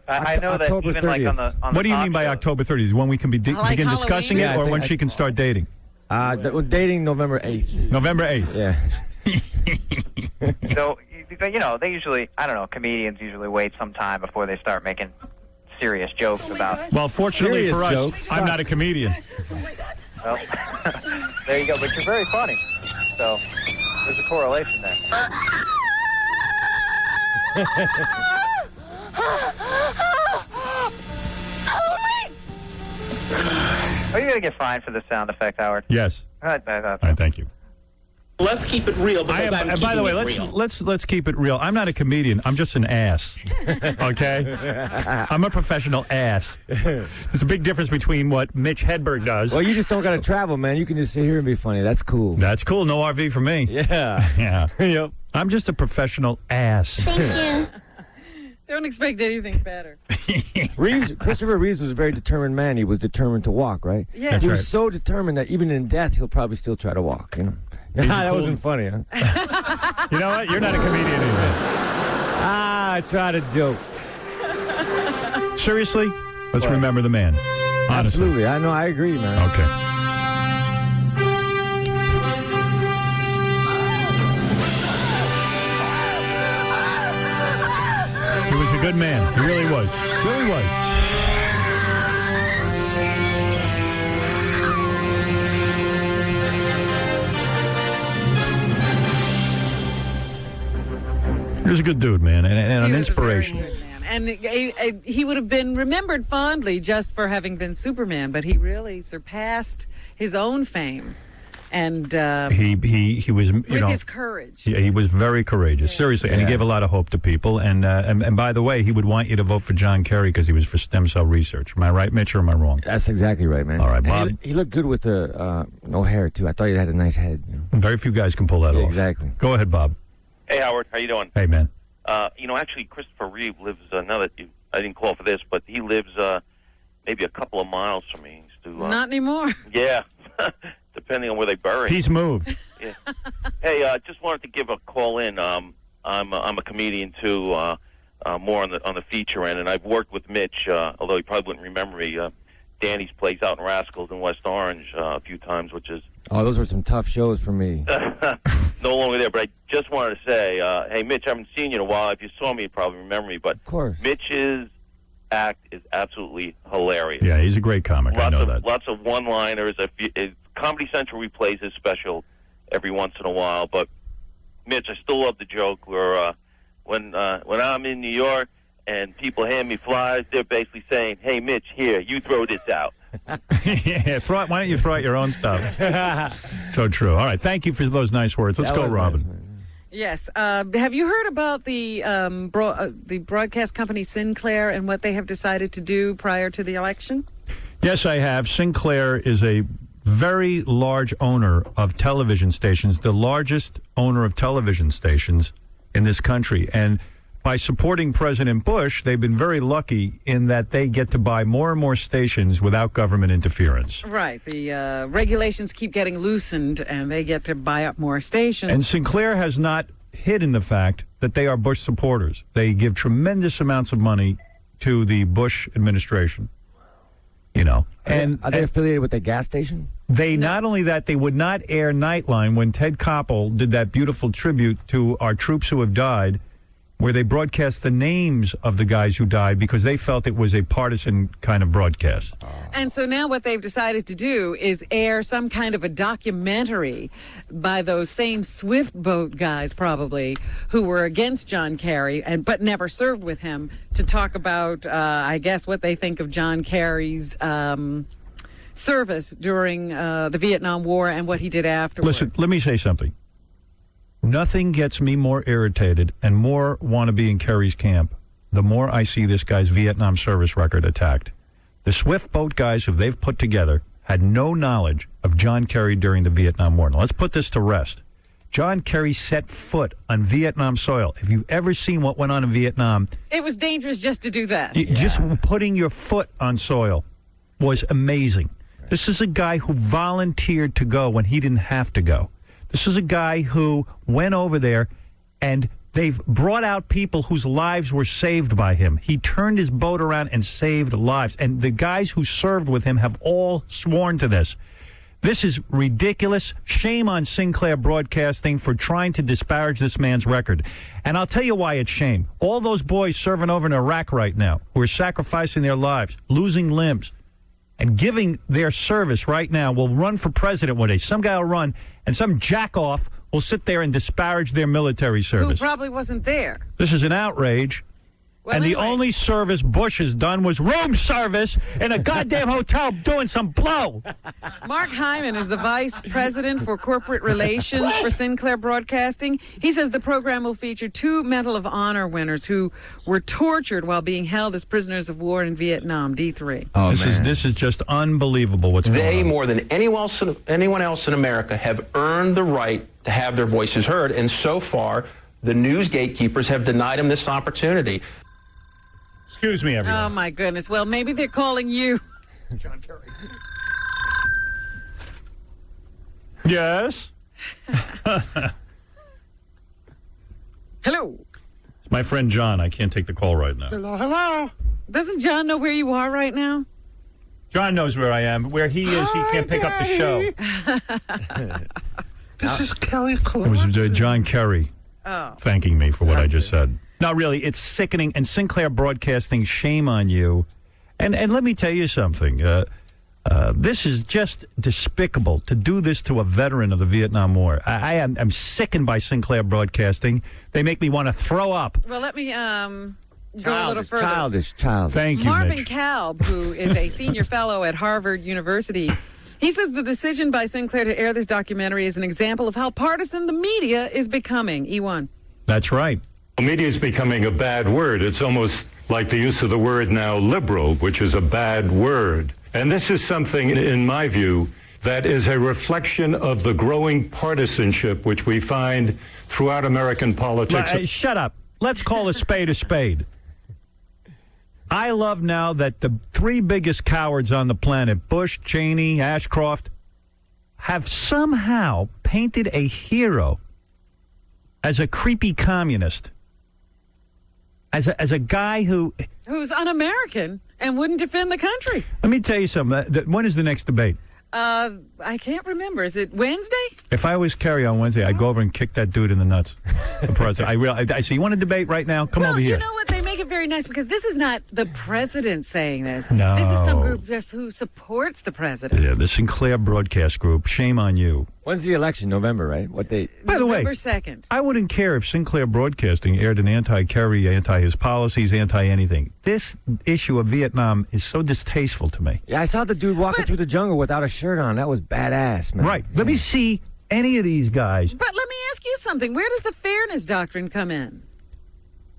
I know that October even like 30th. on the What do you mean by October 30th? When we can begin Halloween. discussing it, Yeah, I or think when she can start dating? We're dating November 8th. November 8th. Yeah. So, they usually, I don't know, comedians usually wait some time before they start making serious jokes about. Well, fortunately Serious for us, jokes. I'm not a comedian. Well, there you go. But you're very funny. So there's a correlation there. Are you going to get fined for this sound effect, Howard? Yes. All right, All right, thank you. Let's keep it real because I'm And by the way, let's keep it real. I'm not a comedian. I'm just an ass. Okay? I'm a professional ass. There's a big difference between what Mitch Hedberg does. Well, you just don't got to travel, man. You can just sit here and be funny. That's cool. That's cool. No RV for me. Yeah. Yeah. Yep. I'm just a professional ass. Thank you. Don't expect anything better. Christopher Reeves was a very determined man. He was determined to walk, right? Yeah. That's He was right. so determined that even in death, he'll probably still try to walk, That cool- wasn't funny, huh? You know what? You're not a comedian either. I try to joke. Seriously? Let's remember the man. Honestly. Absolutely. I know. I agree, man. Okay. He was a good man. He really was. Really was. He was a good dude, man, and an He was a very inspiration. good man. And he would have been remembered fondly just for having been Superman, but he really surpassed his own fame. And He was, with his courage. Yeah, he was very courageous, seriously, and he Yeah. gave a lot of hope to people. And by the way, he would want you to vote for John Kerry because he was for stem cell research. Am I right, Mitch, or am I wrong? That's exactly right, man. All right, And Bob. He looked good with the no hair, too. I thought he had a nice head. Very few guys can pull that Yeah, off. exactly. Go ahead, Bob. Hey, Howard. How you doing? Hey, man. Actually, Christopher Reeve lives, now that I didn't call for this, but he lives maybe a couple of miles from me. Not anymore. Yeah, depending on where they bury him. He's moved. Yeah. Hey, just wanted to give a call in. I'm a comedian, too, more on the feature end, and I've worked with Mitch, although he probably wouldn't remember me, Danny's place out in Rascals in West Orange a few times, which is Oh, those were some tough shows for me. no longer there. But I just wanted to say, hey, Mitch, I haven't seen you in a while. If you saw me, you'd probably remember me. But Of course. Mitch's act is absolutely hilarious. Yeah, he's a great comic. I know that. Lots of one-liners. Comedy Central replays his special every once in a while. But Mitch, I still love the joke where when I'm in New York and people hand me flyers, they're basically saying, "Hey, Mitch, here, you throw this out." Yeah, why don't you throw out your own stuff? So true. All right, thank you for those nice words. Let's That go, was Robin. nice, man. Yes. Have you heard about the broadcast company Sinclair and what they have decided to do prior to the election? Yes, I have. Sinclair is a very large owner of television stations, the largest owner of television stations in this country. And by supporting President Bush, they've been very lucky in that they get to buy more and more stations without government interference. Right. The regulations keep getting loosened, and they get to buy up more stations. And Sinclair has not hidden the fact that they are Bush supporters. They give tremendous amounts of money to the Bush administration. You know, and are they affiliated with the gas station? They not only that, they would not air Nightline when Ted Koppel did that beautiful tribute to our troops who have died, where they broadcast the names of the guys who died because they felt it was a partisan kind of broadcast. And so now what they've decided to do is air some kind of a documentary by those same Swift boat guys, probably, who were against John Kerry but never served with him, to talk about, I guess, what they think of John Kerry's service during the Vietnam War and what he did afterwards. Listen, let me say something. Nothing gets me more irritated and more want to be in Kerry's camp the more I see this guy's Vietnam service record attacked. The Swift boat guys who they've put together had no knowledge of John Kerry during the Vietnam War. Now, let's put this to rest. John Kerry set foot on Vietnam soil. If you've ever seen what went on in Vietnam, it was dangerous just to do that. Just putting your foot on soil was amazing. This is a guy who volunteered to go when he didn't have to go. This is a guy who went over there, and they've brought out people whose lives were saved by him. He turned his boat around and saved lives. And the guys who served with him have all sworn to this. This is ridiculous. Shame on Sinclair Broadcasting for trying to disparage this man's record. And I'll tell you why it's shame. All those boys serving over in Iraq right now who are sacrificing their lives, losing limbs, and giving their service right now will run for president one day. Some guy will run, and some jackoff will sit there and disparage their military service. Who probably wasn't there. This is an outrage. Well, and anyway. The only service Bush has done was room service in a goddamn hotel doing some blow. Mark Hyman is the vice president for corporate relations for Sinclair Broadcasting. He says the program will feature 2 Medal of Honor winners who were tortured while being held as prisoners of war in Vietnam, D3. Oh, this is just unbelievable what's going on. They, more than anyone else in America, have earned the right to have their voices heard, and so far, the news gatekeepers have denied them this opportunity. Excuse me, everyone. Oh, my goodness. Well, maybe they're calling you. John Kerry. Yes? Hello. It's my friend John. I can't take the call right now. Hello. Doesn't John know where you are right now? John knows where I am. Where he is, he can't pick up the show. This is Kelly It was John Kerry thanking me for what I just said. No, really, it's sickening. And Sinclair Broadcasting, shame on you. And let me tell you something. This is just despicable to do this to a veteran of the Vietnam War. I'm sickened by Sinclair Broadcasting. They make me want to throw up. Well, let me go a little further. Childish. Thank you, Marvin Mitch. Kalb, who is a senior fellow at Harvard University, he says the decision by Sinclair to air this documentary is an example of how partisan the media is becoming. E1. That's right. Media is becoming a bad word. It's almost like the use of the word now liberal, which is a bad word. And this is something, in my view, that is a reflection of the growing partisanship which we find throughout American politics. Shut up. Let's call a spade a spade. I love now that the 3 biggest cowards on the planet, Bush, Cheney, Ashcroft, have somehow painted a hero as a creepy communist. As a guy who's un-American and wouldn't defend the country. Let me tell you something. When is the next debate? I can't remember. Is it Wednesday? If I was Kerry on Wednesday, I'd go over and kick that dude in the nuts. The president. I say, you want to debate right now? Come over here. You know what? They make it very nice because this is not the president saying this. No. This is some group just who supports the president. Yeah, the Sinclair Broadcast Group. Shame on you. When's the election? November, right? What date? By the way, November 2nd. I wouldn't care if Sinclair Broadcasting aired an anti-Kerry, anti-his policies, anti-anything. This issue of Vietnam is so distasteful to me. Yeah, I saw the dude walking through the jungle without a shirt on. That was badass, man. Right. Let me see any of these guys. But let me ask you something. Where does the fairness doctrine come in?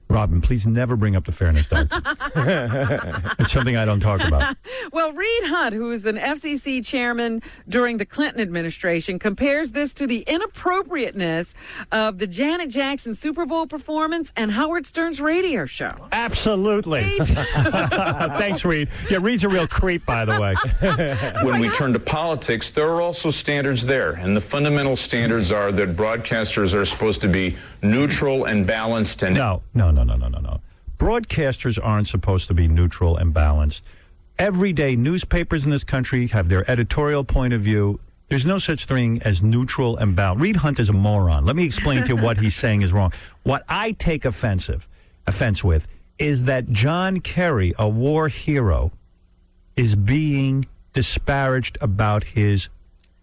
Robin, please never bring up the fairness doctrine. It's something I don't talk about. Well, Reed Hunt, who was an FCC chairman during the Clinton administration, compares this to the inappropriateness of the Janet Jackson Super Bowl performance and Howard Stern's radio show. Absolutely. Thanks, Reed. Yeah, Reed's a real creep, by the way. When we turn to politics, there are also standards there. And the fundamental standards are that broadcasters are supposed to be neutral and balanced. And No. Broadcasters aren't supposed to be neutral and balanced. Everyday newspapers in this country have their editorial point of view. There's no such thing as neutral and balanced. Reed Hunt is a moron. Let me explain to you what he's saying is wrong. What I take offense with is that John Kerry, a war hero, is being disparaged about his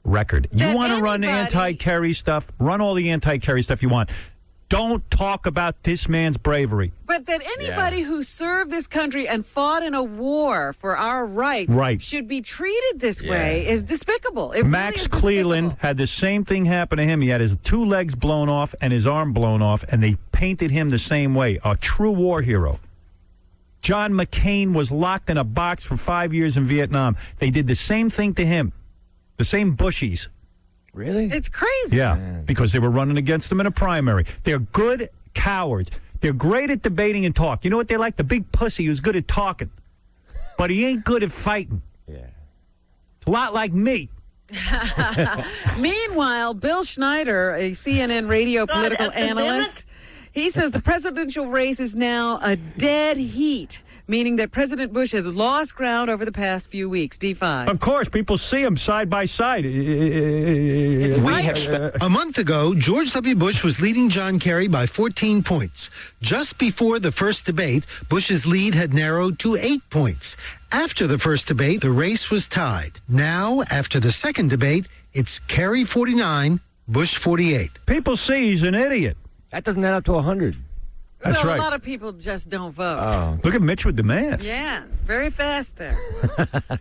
record. You want to run anti-Kerry stuff? Run all the anti-Kerry stuff you want. Don't talk about this man's bravery. But that anybody who served this country and fought in a war for our rights should be treated this way is despicable. It Max really is Cleland had the same thing happen to him. He had his 2 legs blown off and his arm blown off, and they painted him the same way. A true war hero. John McCain was locked in a box for 5 years in Vietnam. They did the same thing to him. The same Bushies. Really? It's crazy. Yeah, because they were running against them in a primary. They're good cowards. They're great at debating and talk. You know what they like? The big pussy who's good at talking. But he ain't good at fighting. Yeah. It's a lot like me. Meanwhile, Bill Schneider, a CNN radio political analyst, he says the presidential race is now a dead heat, meaning that President Bush has lost ground over the past few weeks. D5. Of course, people see them side by side. A month ago, George W. Bush was leading John Kerry by 14 points. Just before the first debate, Bush's lead had narrowed to 8 points. After the first debate, the race was tied. Now, after the second debate, it's Kerry 49, Bush 48. People see he's an idiot. That doesn't add up to 100. That's well, right. A lot of people just don't vote. Oh. Look at Mitch with the math. Yeah, very fast there.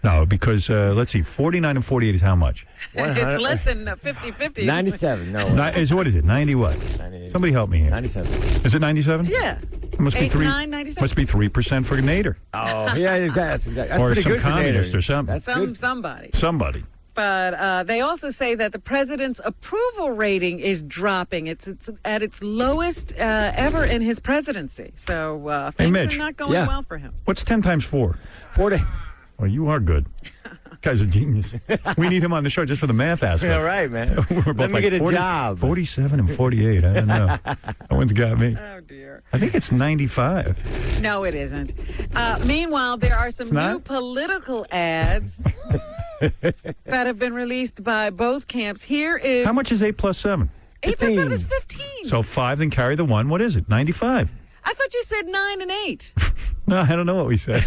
No, because, let's see, 49 and 48 is how much? It's less than 50-50. 97, no. What is it, 90 what? 98. Somebody help me here. 97. Is it 97? Yeah. It must be 97. Must be 3% for Nader. Oh, yeah, exactly. That's or pretty some good for communist Nader. or something. That's good. Somebody. Somebody. But they also say that the president's approval rating is dropping. It's at its lowest ever in his presidency. So things Mitch. are not going well for him. What's 10 times 4? 40. Oh, you are good. Guy's a genius. We need him on the show just for the math aspect. All right, man. We're both Let me like get a 40, job. 47 and 48. I don't know. That one's got me. Oh, dear. I think it's 95. No, it isn't. Meanwhile, there are some new political ads that have been released by both camps. Here is... How much is 8 plus 7? 8 plus 7 is 15. So 5, then carry the 1. What is it? 95. I thought you said 9 and 8. No, I don't know what we said.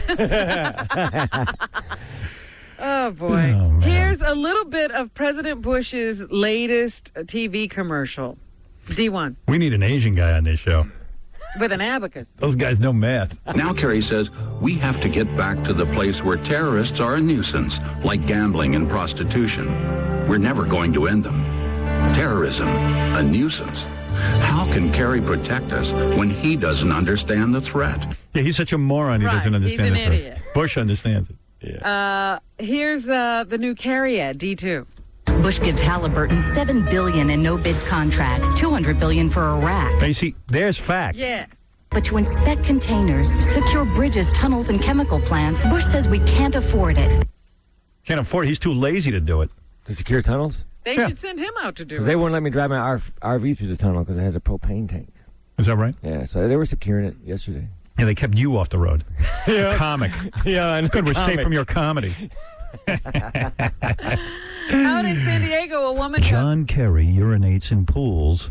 Oh, boy. Here's a little bit of President Bush's latest TV commercial. D1. We need an Asian guy on this show. With an abacus. Those guys know math. Now Kerry says, we have to get back to the place where terrorists are a nuisance, like gambling and prostitution. We're never going to end them. Terrorism, a nuisance. How can Kerry protect us when he doesn't understand the threat? Yeah, he's such a moron. He doesn't understand he's an the idiot. threat. Bush understands it. Yeah. Here's the new Kerry ad, D2. Bush gives Halliburton $7 billion in no-bid contracts, $200 billion for Iraq. Now, you see, there's fact. Yes. But to inspect containers, secure bridges, tunnels, and chemical plants, Bush says we can't afford it. Can't afford it. He's too lazy to do it. To secure tunnels? They should send him out to do Because it. they wouldn't let me drive my RV through the tunnel because it has a propane tank. Is that right? Yeah, so they were securing it yesterday. Yeah, they kept you off the road. Yeah. A comic. Yeah, I know. Good, we're Comic. safe from your comedy. Out in San Diego, a woman... John Kerry urinates in pools.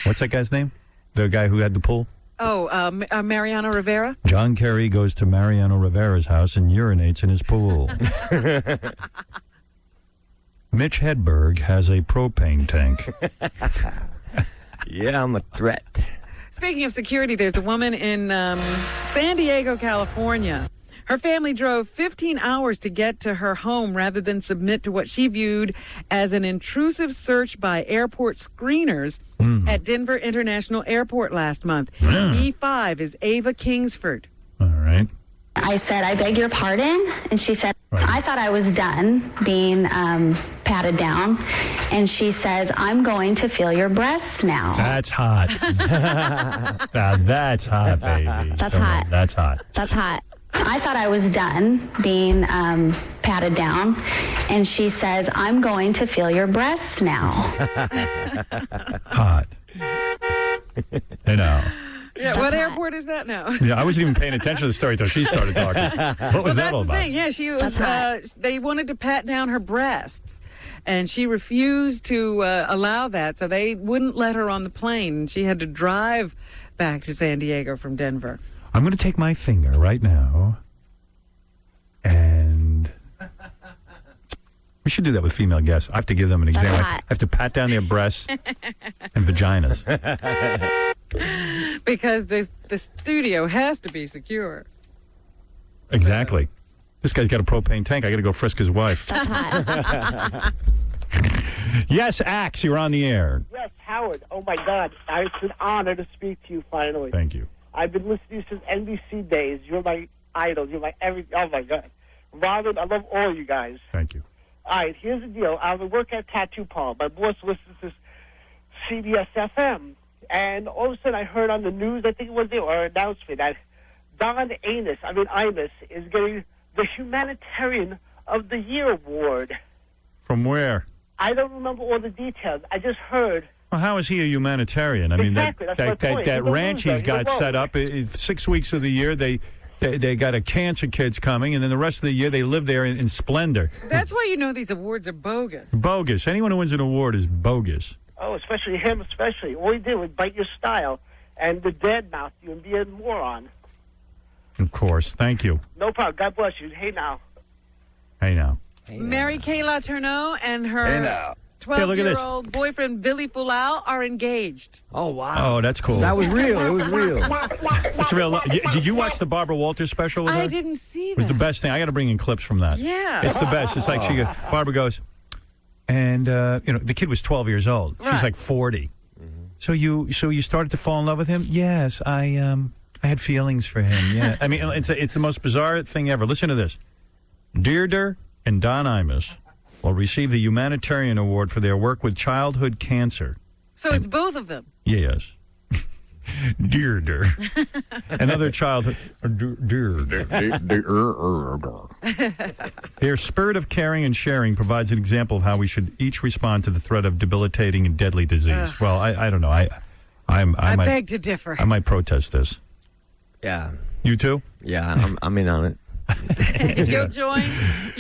What's that guy's name? The guy who had the pool? Mariano Rivera? John Kerry goes to Mariano Rivera's house and urinates in his pool. Mitch Hedberg has a propane tank. Yeah, I'm a threat. Speaking of security, there's a woman in San Diego, California, Her family drove 15 hours to get to her home rather than submit to what she viewed as an intrusive search by airport screeners at Denver International Airport last month. E5 is Ava Kingsford. All right. I said, I beg your pardon. And she said, I thought I was done being patted down. And she says, I'm going to feel your breasts now. That's hot. Now that's hot, baby. That's hot. That's hot. That's hot. I thought I was done being patted down. And she says, I'm going to feel your breasts now. Hot. I know. Yeah, what airport is that now? Yeah, I wasn't even paying attention to the story until she started talking. What was that all about? That's the thing. Yeah, she was. They wanted to pat down her breasts, and she refused to allow that. So they wouldn't let her on the plane. She had to drive back to San Diego from Denver. I'm going to take my finger right now, and we should do that with female guests. I have to give them an example. I have to pat down their breasts and vaginas. Because the studio has to be secure. Exactly. This guy's got a propane tank. I got to go frisk his wife. That's hot. Yes, Axe, you're on the air. Yes, Howard. Oh, my God. It's an honor to speak to you finally. Thank you. I've been listening to you since NBC days. You're my idol. You're my everything. Oh, my God. Robin, I love all you guys. Thank you. All right, here's the deal. I was working at Tattoo Parlor. My boss listens to CBS FM. And all of a sudden I heard on the news, I think it was there, or announcement, that Don Imus is getting the Humanitarian of the Year award. From where? I don't remember all the details. I just heard. Well, how is he a humanitarian? I mean, Exactly, that's my point. that He's a ranch loser. he's got He's a set up, 6 weeks of the year, they got a cancer kids coming, and then the rest of the year they live there in splendor. That's why you know these awards are bogus. Bogus. Anyone who wins an award is bogus. Oh, especially him, especially. All he did was bite your style and the dead mouth you and be a moron. Of course. Thank you. No problem. God bless you. Hey, now. Hey, now. Mary Kay Letourneau and her Hey, now. Hey, look at this. 12-year-old boyfriend, Billy Fulal, are engaged. Oh, wow. Oh, that's cool. That was real. It was real. It's real. Did you watch the Barbara Walters special with her? I didn't see It was that. the best thing. I got to bring in clips from that. Yeah. It's the best. It's like Barbara goes, and the kid was 12 years old. She's Right. like 40. So you started to fall in love with him? Yes, I had feelings for him. Yeah. I mean, it's the most bizarre thing ever. Listen to this. Deirdre and Don Imus will receive the Humanitarian Award for their work with childhood cancer. So it's both of them. Yes. Deirdre. Another childhood. Deirdre. Their spirit of caring and sharing provides an example of how we should each respond to the threat of debilitating and deadly disease. Ugh. Well, I don't know. I I might, beg to differ. I might protest this. Yeah. You too? Yeah, I'm in on it. You'll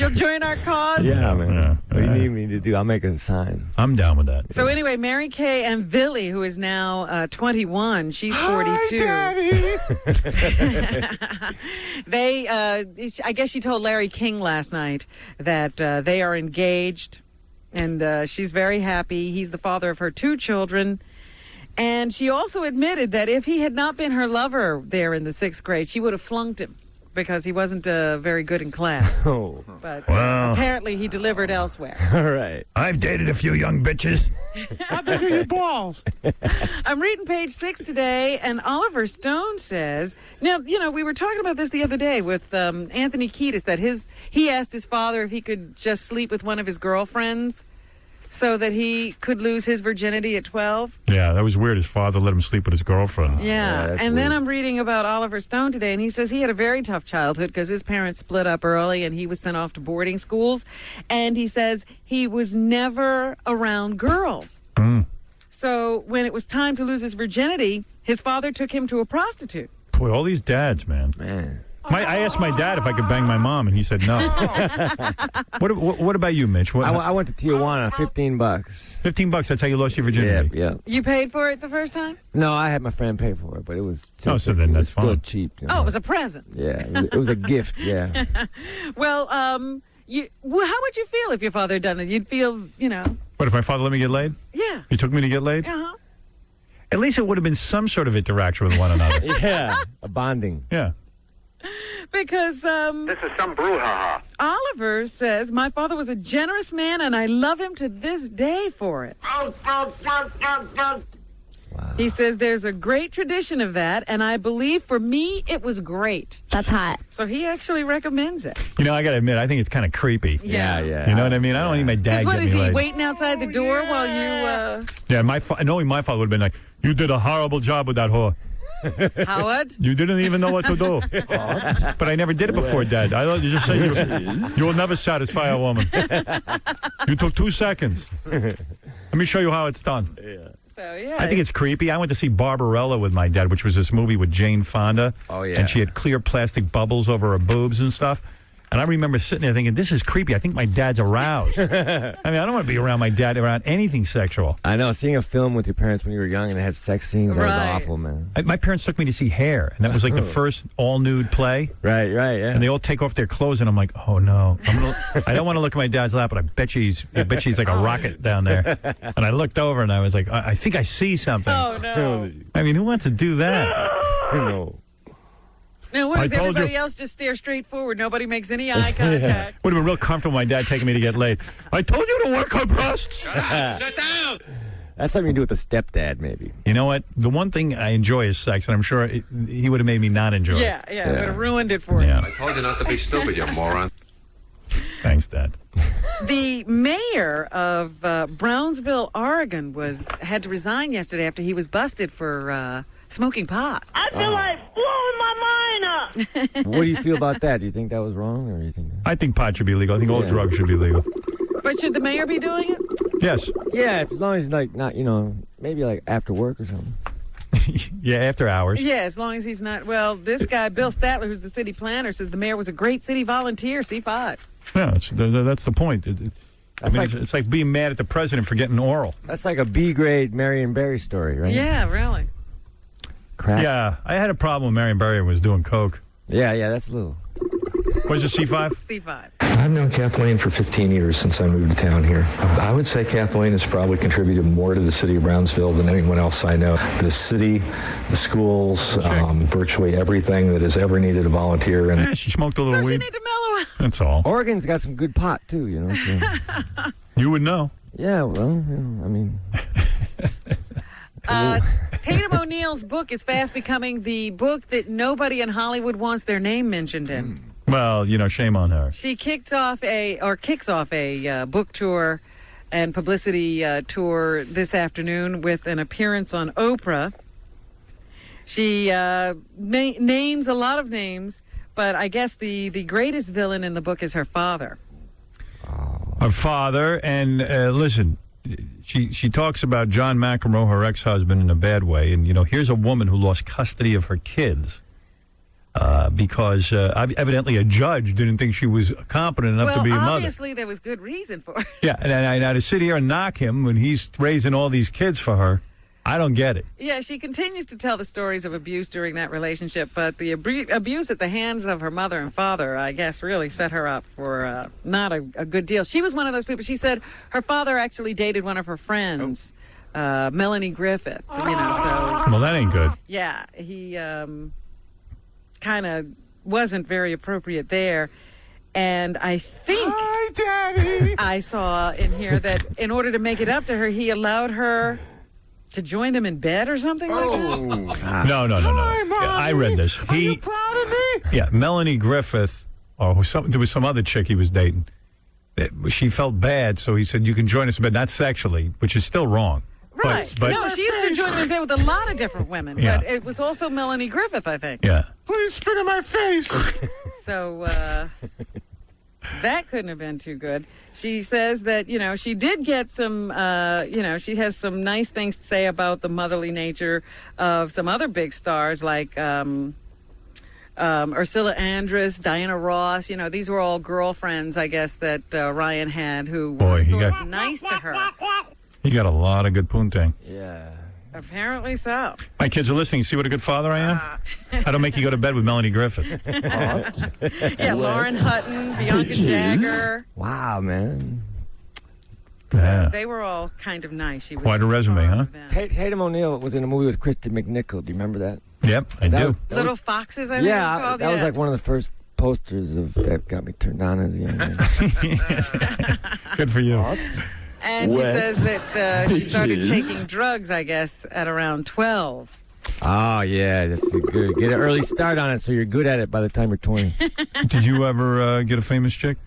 join our cause? Yeah, man. Yeah. What do you need me to do? I'll make a sign. I'm down with that. So anyway, Mary Kay and Billy, who is now 21, she's 42. They, I guess she told Larry King last night that they are engaged, and she's very happy. He's the father of her 2 children. And she also admitted that if he had not been her lover there in the 6th grade, she would have flunked him because he wasn't very good in class. Oh. But Wow. apparently he delivered elsewhere. All right. I've dated a few young bitches. How big are your balls? I'm reading page 6 today, and Oliver Stone says, now, we were talking about this the other day with Anthony Kiedis, that he asked his father if he could just sleep with one of his girlfriends so that he could lose his virginity at 12. Yeah, that was weird. His father let him sleep with his girlfriend. Yeah, and then I'm reading about Oliver Stone today, and he says he had a very tough childhood because his parents split up early, and he was sent off to boarding schools. And he says he was never around girls. So when it was time to lose his virginity, his father took him to a prostitute. Boy, all these dads, man. I asked my dad if I could bang my mom, and he said no. What about you, Mitch? I went to Tijuana, $15. $15, that's how you lost your virginity? Yeah. You paid for it the first time? No, I had my friend pay for it, but it was Oh, so then that's still fine. cheap. Oh, it was a present. Yeah, it was a gift, yeah. Well, how would you feel if your father had done it? You'd feel, What, if my father let me get laid? Yeah. He took me to get laid? Uh-huh. At least it would have been some sort of interaction with one another. Yeah, a bonding. Yeah. Because this is some brouhaha. Oliver says, my father was a generous man, and I love him to this day for it. He says there's a great tradition of that, and I believe for me it was great. That's hot. So he actually recommends it. You know, I got to admit, I think it's kind of creepy. Yeah. You know what I mean? I don't need my dad What getting is me he laid. waiting outside the door while you? Yeah, knowing my father would have been like, you did a horrible job with that whore. Howard? You didn't even know what to do. But I never did it before, Dad. I thought you just said you will never satisfy a woman. You took 2 seconds. Let me show you how it's done. So, yeah. I think it's creepy. I went to see Barbarella with my dad, which was this movie with Jane Fonda. Oh, yeah. And she had clear plastic bubbles over her boobs and stuff. And I remember sitting there thinking, this is creepy. I think my dad's aroused. I mean, I don't want to be around my dad around anything sexual. I know. Seeing a film with your parents when you were young and it had sex scenes, that was Right. awful, man. My parents took me to see Hair, and that was like the first all-nude play. Right, yeah. And they all take off their clothes, and I'm like, oh, no. I don't want to look at my dad's lap, but I bet you he's like a rocket down there. And I looked over, and I was like, I think I see something. Oh, no. I mean, who wants to do that? No. Now, what I does told everybody you. else just stare straight forward? Nobody makes any eye contact. Would have been real comfortable my dad taking me to get laid. I told you to work her breasts. Sit down. That's something you do with a stepdad, maybe. You know what? The one thing I enjoy is sex, and I'm sure he would have made me not enjoy it. Yeah, it would have ruined it for you. Yeah. I told you not to be stupid, you moron. Thanks, Dad. The mayor of Brownsville, Oregon, had to resign yesterday after he was busted for smoking pot. I feel like blowing my mind up. What do you feel about that? Do you think that was wrong, or do you think? I think pot should be legal. I think all drugs should be legal. But should the mayor be doing it? Yes. Yeah, as long as like not, maybe like after work or something. Yeah, after hours. Yeah, as long as he's not. Well, this guy, Bill Statler, who's the city planner, says the mayor was a great city volunteer, C5. Yeah, that's the point. It's like being mad at the president for getting oral. That's like a B-grade Marion Barry story, right? Yeah, really. Crap. Yeah, I had a problem when Marion Barry was doing coke. Yeah, that's a little. Was it C5? C5. I've known Kathleen for 15 years since I moved to town here. I would say Kathleen has probably contributed more to the city of Brownsville than anyone else I know. The city, the schools, virtually everything that has ever needed a volunteer. And Yeah, she smoked a little So weed. she need to mellow out. That's all. Oregon's got some good pot too, so. You would know. Yeah, well, I mean. Tatum O'Neal's book is fast becoming the book that nobody in Hollywood wants their name mentioned in. Well, shame on her. She kicks off a book tour and publicity tour this afternoon with an appearance on Oprah. She names a lot of names, but I guess the greatest villain in the book is her father. Her father, and listen, she talks about John McEnroe, her ex-husband, in a bad way. And, here's a woman who lost custody of her kids because evidently a judge didn't think she was competent enough to be a mother. Obviously there was good reason for it. Yeah, and to sit here and knock him when he's raising all these kids for her, I don't get it. Yeah, she continues to tell the stories of abuse during that relationship, but the abuse at the hands of her mother and father, I guess, really set her up for not a good deal. She was one of those people. She said her father actually dated one of her friends, Melanie Griffith. So Well, that ain't good. yeah, he kind of wasn't very appropriate there. And I think I saw in here that in order to make it up to her, he allowed her to join them in bed or something like that? No. Yeah, I read this. Are you proud of me? Yeah, Melanie Griffith, there was some other chick he was dating. She felt bad, so he said, you can join us in bed, not sexually, which is still wrong. Right. But No, she used to join them in bed with a lot of different women, Yeah. but it was also Melanie Griffith, I think. Yeah. Please spit in my face. So that couldn't have been too good. She says that, she did get some, she has some nice things to say about the motherly nature of some other big stars like Ursula Andress, Diana Ross. These were all girlfriends, I guess, that Ryan had who were sort of nice to her. He got a lot of good poontang. Yeah. Apparently so. My kids are listening. See what a good father I am? I don't make you go to bed with Melanie Griffith. Yeah, Lauren Hutton, Bianca Jagger. Wow, man. Yeah. They were all kind of nice. She was Quite a resume, huh? Tatum O'Neal was in a movie with Kristen McNichol. Do you remember that? Yep, I do. Little Foxes, I think it was called. That was like one of the first posters that got me turned on as a young man. Good for you. And she says that she started taking drugs, I guess, at around 12. Oh, yeah, that's good. Get an early start on it so you're good at it by the time you're 20. Did you ever get a famous chick?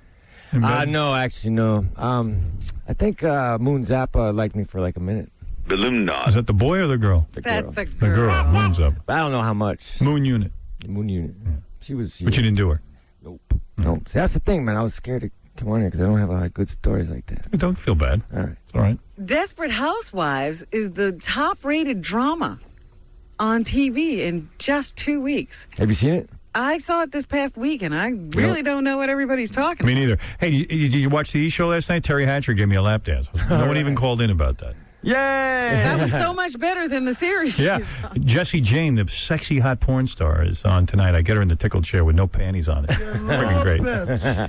No, actually, no. I think Moon Zappa liked me for like a minute. Is that the boy or the girl? That's the The girl. Moon Zappa. But I don't know how much. Moon Unit. Moon Unit. Yeah. She was. But you didn't do her? Nope. No. See, that's the thing, man. I was scared to come on here because I don't have good stories like that. Don't feel bad. All right. It's all right. Desperate Housewives is the top-rated drama on TV in just 2 weeks. Have you seen it? I saw it this past week, and I really don't know what everybody's talking Me about. neither. Hey, did you watch the E! Show last night? Terry Hatcher gave me a lap dance. No one even called in about that. Yay! That was so much better than the series. Yeah. Jessie Jane, the sexy hot porn star, is on tonight. I get her in the tickled chair with no panties on it. Freaking great.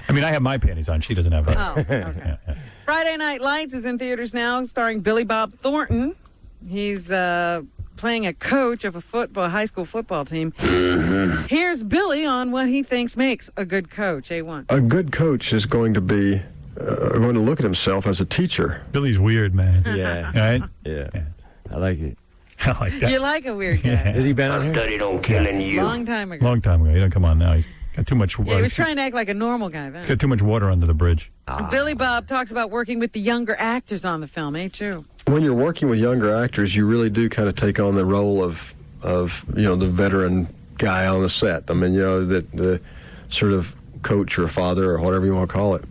I mean, I have my panties on. She doesn't have hers. Oh, okay. Yeah. Friday Night Lights is in theaters now, starring Billy Bob Thornton. He's playing a coach of a high school football team. Here's Billy on what he thinks makes a good coach. A1. A good coach is going to be going to look at himself as a teacher. Billy's weird, man. Yeah. Right? Yeah. I like it. I like that. You like a weird guy. Yeah. Has he been on here? Studied on killing you. Long time ago. Long time ago. He don't come on now. He's got too much. Yeah, he was trying to act like a normal guy then. He's got too much water under the bridge. Billy Bob talks about working with the younger actors on the film, too. When you're working with younger actors, you really do kind of take on the role of the veteran guy on the set. I mean, the sort of coach or father or whatever you want to call it.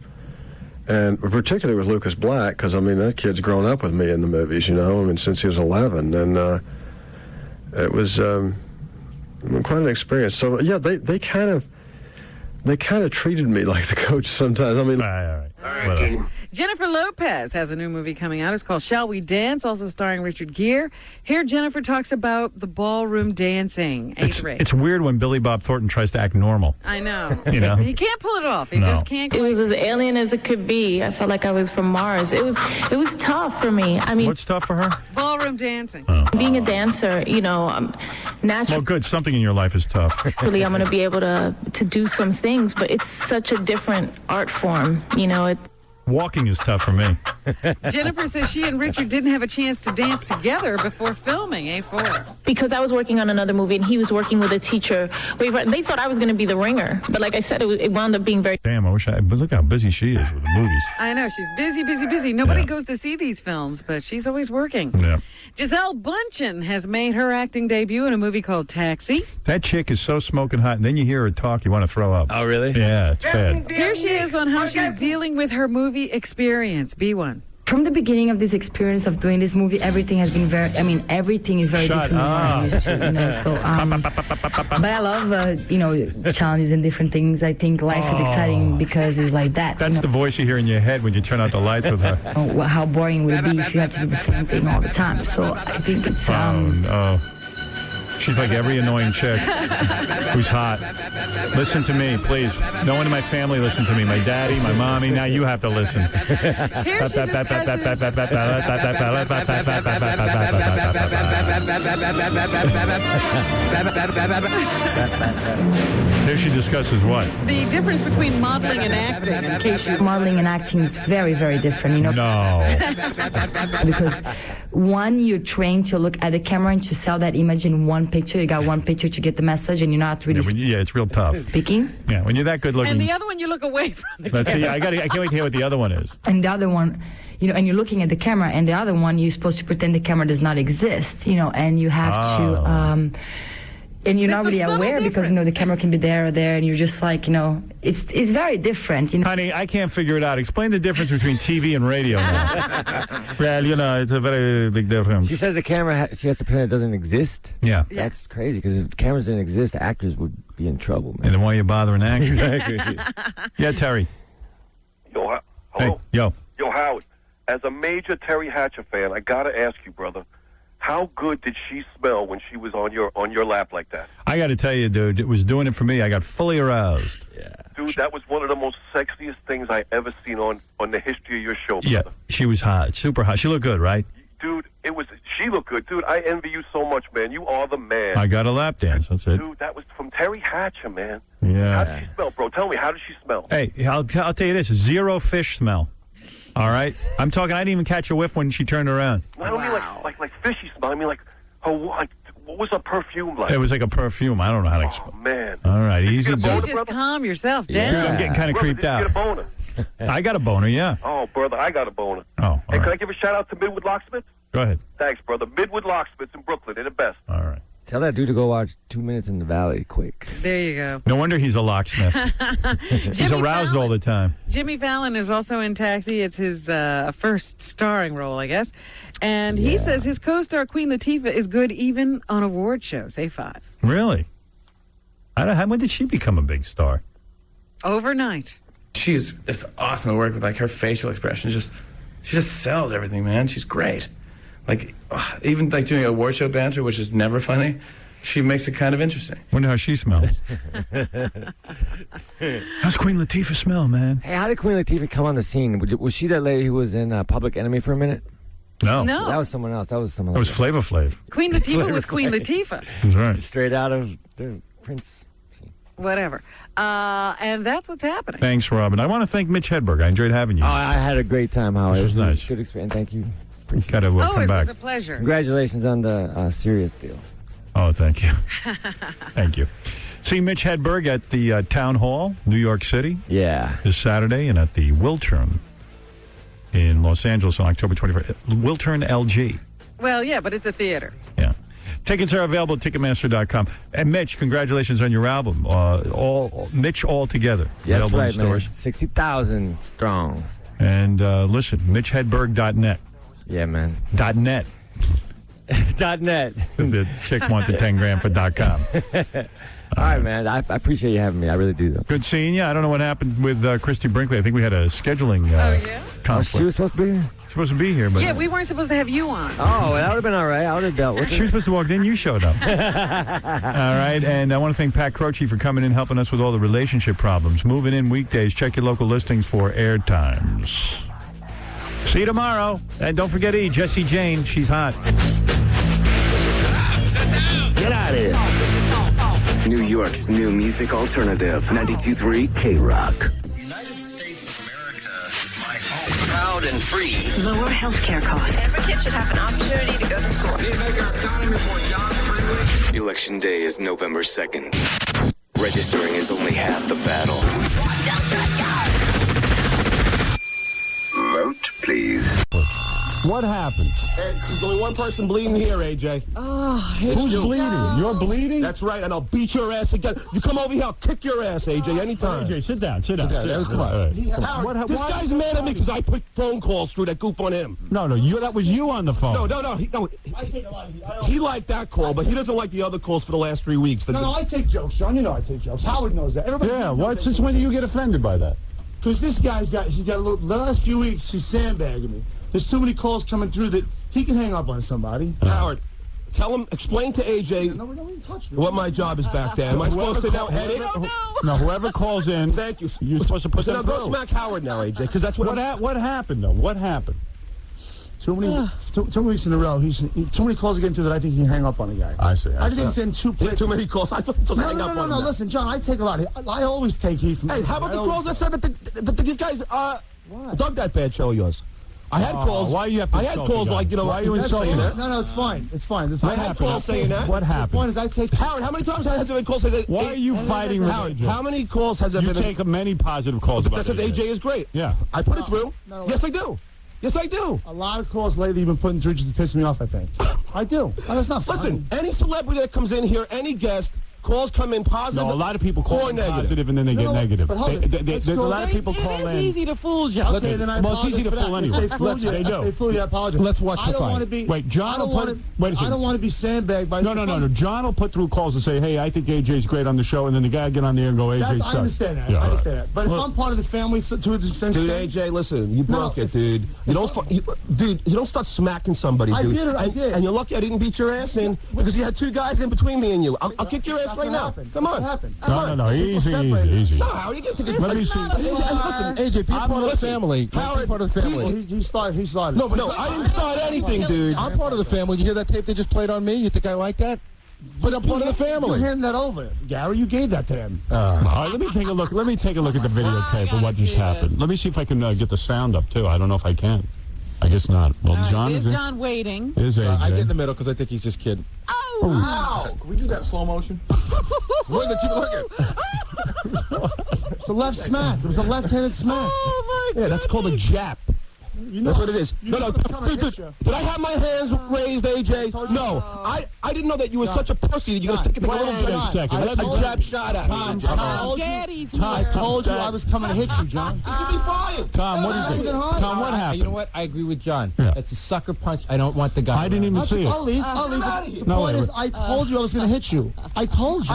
And particularly with Lucas Black, because, I mean, that kid's grown up with me in the movies, since he was 11. And it was quite an experience. So, yeah, they kind of treated me like the coach sometimes. I mean, all right. Jennifer Lopez has a new movie coming out. It's called Shall We Dance, also starring Richard Gere. Here, Jennifer talks about the ballroom dancing. It's weird when Billy Bob Thornton tries to act normal. I know. You know? He can't pull it off. He just can't. It was as alien as it could be. I felt like I was from Mars. It was tough for me. I mean, what's tough for her? Ballroom dancing. Being a dancer, naturally. Well, good. Something in your life is tough. I'm going to be able to do some things, but it's such a different art form. Walking is tough for me. Jennifer says she and Richard didn't have a chance to dance together before filming A4. Because I was working on another movie and he was working with a teacher. They thought I was going to be the ringer. But like I said, it wound up being very... Damn, but look how busy she is with the movies. I know, she's busy. Nobody goes to see these films, but she's always working. Yeah. Giselle Bundchen has made her acting debut in a movie called Taxi. That chick is so smoking hot, and then you hear her talk, you want to throw up. Oh, really? Yeah, it's bad. Here she is on how she's dealing with her movie experience. B1. From the beginning of this experience of doing this movie, everything has been everything is very different than what I'm used to, So, but I love, challenges and different things. I think life is exciting because it's like that. That's the voice you hear in your head when you turn out the lights with her. How boring would it be if you had to do the same thing all the time? So I think it's, She's like every annoying chick who's hot. Listen to me, please. No one in my family listen to me. My daddy, my mommy. Now you have to listen. Here she Here she discusses what? The difference between modeling and acting, in case you... Modeling and acting is very, very different, No. Because one, you're trained to look at the camera and to sell that image in one picture. You got one picture to get the message, and you're not really... Yeah, it's real tough. Speaking? Yeah, when you're that good looking... And the other one, you look away from the camera. See, I can't wait to hear what the other one is. And the other one, and you're looking at the camera, and the other one, you're supposed to pretend the camera does not exist, and you have to... and you're not really aware because, the camera can be there or there, and you're just like, it's very different. Honey, I can't figure it out. Explain the difference between TV and radio. Well, it's a very big difference. She says the camera, she has to pretend it doesn't exist. Yeah. That's crazy, because if cameras didn't exist, actors would be in trouble, man. And then why are you bothering actors? Exactly. Yeah, Terry. Yo, Hey, hello? yo. Yo, Howard, as a major Terry Hatcher fan, I got to ask you, brother, how good did she smell when she was on your lap like that? I got to tell you, dude, it was doing it for me. I got fully aroused. Yeah. Dude, that was one of the most sexiest things I ever seen on the history of your show, brother. Yeah, she was hot, super hot. She looked good, right? Dude, she She looked good, dude. I envy you so much, man. You are the man. I got a lap dance. That's it. Dude, that was from Terry Hatcher, man. Yeah. How did she smell, bro? Tell me, how did she smell? Hey, I'll tell you this: zero fish smell. All right, I'm talking. I didn't even catch a whiff when she turned around. I don't mean like fishy smell. I mean like what was her perfume like? It was like a perfume. I don't know how to explain. Oh man. All right, easy. You Dude. just calm yourself down. Dude, I'm getting kind of creeped out. Did you get a boner? I got a boner. Yeah. Oh, brother, I got a boner. Oh. Hey, can I give a shout out to Midwood Locksmiths? Go ahead. Thanks, brother. Midwood Locksmiths in Brooklyn. They're the best. All right. Tell that dude to go watch 2 Minutes in the Valley quick. There you go. No wonder he's a locksmith. He's aroused all the time. Jimmy Fallon is also in Taxi. It's his first starring role, I guess. And he says his co-star Queen Latifah is good even on award shows. A5. Really? When did she become a big star? Overnight. She's just awesome to work with. Like her facial expression, she just sells everything, man. She's great. Like even like doing a award show banter, which is never funny. She makes it kind of interesting. Wonder how she smells. How's Queen Latifah smell, man? Hey, how did Queen Latifah come on the scene? Was she that lady who was in Public Enemy for a minute? No. That was someone else. That was someone That else. was Flavor Flav. Queen Latifah was Queen Latifah. That's right. Straight out of the Prince. Whatever. And that's what's happening. Thanks, Robin. I want to thank Mitch Hedberg. I enjoyed having you. Oh, I had a great time, Howard. This was nice. Good experience. Thank you. Got to come it back. was a pleasure. Congratulations on the Sirius deal. Oh, thank you. Thank you. See Mitch Hedberg at the Town Hall, New York City. Yeah. This Saturday, and at the Wiltern in Los Angeles on October 21st. Wiltern LG. Well, yeah, but it's a theater. Yeah. Tickets are available at Ticketmaster.com. And Mitch, congratulations on your album. Mitch All Together. Yes, available right, in man. stores. 60,000 strong. And listen, MitchHedberg.net. Yeah, man. .net. .net. Because the chick wanted 10 grand for .com. All right, man. I appreciate you having me. I really do, though. Good seeing you. I don't know what happened with Christy Brinkley. I think we had a scheduling conflict. She was supposed to be here? Supposed to be here, but... Yeah, we weren't supposed to have you on. Oh, well, that would have been all right. I would have dealt with it. She was supposed to walk in. You showed up. All right, and I want to thank Pat Croce for coming in, helping us with all the relationship problems. Moving in weekdays. Check your local listings for air times. See you tomorrow. And don't forget Jessie Jane. She's hot. Get out of here. New York's new music alternative, 92.3 K-Rock. Proud and free. Lower healthcare costs. Every kid should have an opportunity to go to school. Make our economy more job-friendly. Election day is November 2nd. Registering is only half the battle. Vote, please. What happened? There's only one person bleeding here, AJ. Oh, Who's bleeding? go. You're bleeding? That's right, and I'll beat your ass again. You come over here, I'll kick your ass, AJ, anytime. AJ, sit down. Come on. on. Howard, this guy's mad at me because I put phone calls through that goof on him. No, that was you on the phone. No. He liked that call, but he doesn't like the other calls for the last 3 weeks. No, I take jokes, John. You know I take jokes. Howard knows that. Everybody Since when do you get offended by that? Because this guy's got a little, the last few weeks, he's sandbagging me. There's too many calls coming through that he can hang up on somebody. Howard, explain to AJ what my job is back there. Am I supposed to now edit? No, whoever calls in, thank you. You're supposed to put So them now go through. smack Howard now, AJ, because that's what happened, though? What happened? Too many weeks in a row. Too many calls again, too, that I think he can hang up on a guy. I see. I think he's in too many calls. I thought just hang up on him. No. Listen, John, I take a lot. I always take heat from. Hey, how about the calls that said that these guys dug that bad show of yours? I had calls. Why you have to I had calls like, why are you insulting that? No, it's fine. It's fine. I had calls saying that. What happened? The point is, I take. Howard, how many times has there been calls saying? Why are you fighting with Howard, AJ? how many calls has there You been? take many positive calls about that says AJ is great. Yeah. I put it through. No. Yes, I do. Yes, I do. A lot of calls lately you've been putting through just to piss me off, I think. I do. No, that's not fun. Listen, any celebrity that comes in here, any guest, calls come in positive. No, a lot of people call in negative. positive and then they get negative. But hold it. There's a lot of people call in. It's easy to fool, John. Okay, then I Well, it's apologize easy to for that. fool anyway. If they fool you, They do. If they fool you, I apologize. Let's watch the I don't fight. want to be. Wait, John will put. Wait a second. I don't want to be sandbagged by. No. John will put through calls and say, "Hey, I think AJ's great on the show," and then the guy will get on there and go, "AJ sucks." I understand that. Yeah, I understand that. But if I'm part of the family to an extent, dude, AJ, listen, you broke it, dude. You don't start smacking somebody, dude. I did. And you're lucky I didn't beat your ass in because you had two guys in between me and you. I'll kick your ass us right now. Come on. What happened? No, easy. No, Howard, you get to get. Let me see. Listen, AJ, be part of the family. Howard, part of the family. He started. No, I didn't start anything, dude. I'm part of the family. You hear that tape they just played on me? You think I like that? But I'm part of the family. You handed that over, Gary. You gave that to them. All right, let me take a look. Let me take a look at the videotape of what just happened. Let me see if I can get the sound up too. I don't know if I can. I guess not. Well, John is is John waiting. Is AJ? I get in the middle because I think he's just kidding. Oh, wow! Can we do that slow motion? Look at you looking. It's a left smack. It was a left-handed smack. Oh my God. Yeah, that's called a jab. That's what it is. No, dude, did I have my hands raised, AJ? No. I didn't know that you were such a pussy that you're going to take a little jab shot at me. I told you I was coming to hit you, John. You should be fired. Tom, what is it? Tom, what happened? You know what? I agree with John. Yeah. That's a sucker punch. I don't want the guy. I didn't even see it. I'll leave. The No, point is, I told you I was going to hit you. I told you.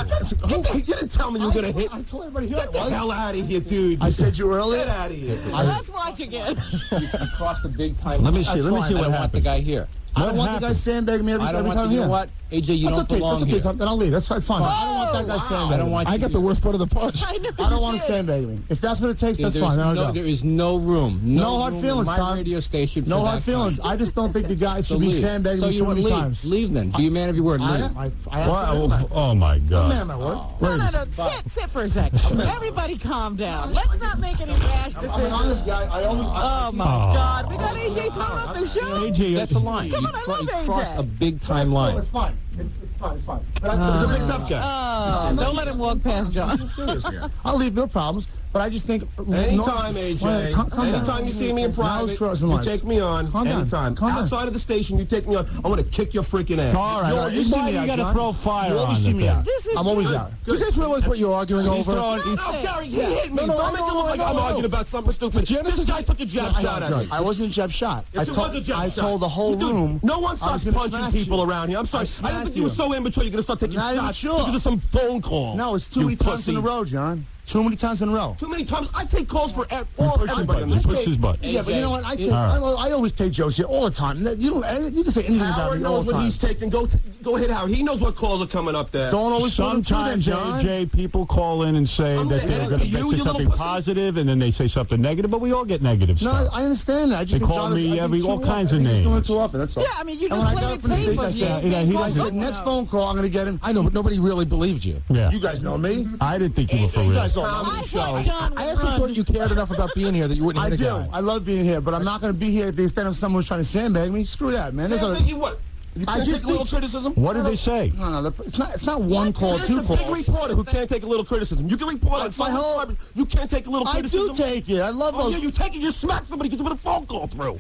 You didn't tell me you were going to hit. I told everybody here. Get the hell out of here, dude. I said you earlier. Get out of here. Let's watch again. You crossed the big time. Let me see. Let me see I what don't want the happened. guy here. I don't want the guy sandbagging me every I don't want time you here. know what? AJ, you don't belong here. Then I'll leave. That's fine. I don't want that guy sandbagging. I don't want you I got the worst part of the punch. I don't want him sandbagging me. If that's what it takes, that's fine. There is no room. No hard room feelings, in my Tom. radio station. No for hard that feelings. kind. I just don't think the guy should be sandbagging me too many times. Leave then. Be a man of your word. Leave. Oh my God. Man, my word. No. Sit for a second. Everybody calm down. Let's not make any rash decisions. I'm an honest guy. Oh my God. We got AJ throwing up the show. AJ, that's a line. Come on, I love AJ. Crossed a big time line. It's fine. It's fine. But He's a big tough guy. Don't let him walk past John. I'm serious here. I'll leave, no problems. But I just think... Anytime, AJ. Anytime you see me in private, you take me on. Anytime. Outside of the station, you take me on. I'm going to kick your freaking ass. All right. You got to throw fire on see me out. I'm always good. out. You guys realize what you're arguing over? Gary, he hit me. No, Don't make it look like I'm arguing about something stupid. This guy took a jab shot at me. I wasn't a jab shot. Yes, it was a jab shot. I told the whole room... No one starts punching people around here. I'm sorry. I didn't think you were so immature you're going to start taking shots because of some phone call. No, it's too many times in a row, John. Too many times in a row. Too many times. I take calls for everybody on this. Push his butt. Yeah, but you know what? I always take Joe's here all the time. You can say anything about me all the time. Howard knows what he's taking. Go ahead, Howard. He knows what calls are coming up there. Don't always put him through them, John. AJ, people call in and say that they're going to say something positive, and then they say something negative, but we all get negative stuff. No, I understand that. I just they call me all kinds of names. He's doing it too often, that's all. Yeah, I mean, you just played a tape of you. I said, next phone call, I'm going to get him. I know, but nobody really believed you. Yeah. You guys know me. I didn't think you were for real. You guys don't know me. I actually thought you cared enough about being here that you wouldn't hit a guy. I love being here, but I'm not going to be here at the extent of someone who's trying to sandbag me. Screw that, man. Sandbag you what? You can't take a little criticism? What did they say? No, it's not one call, two calls. Big reporter who can't take a little criticism. You can report on my whole. You can't take a little criticism. I do take it. I love those. Oh, yeah, you take it. You smack somebody because you put a phone call through.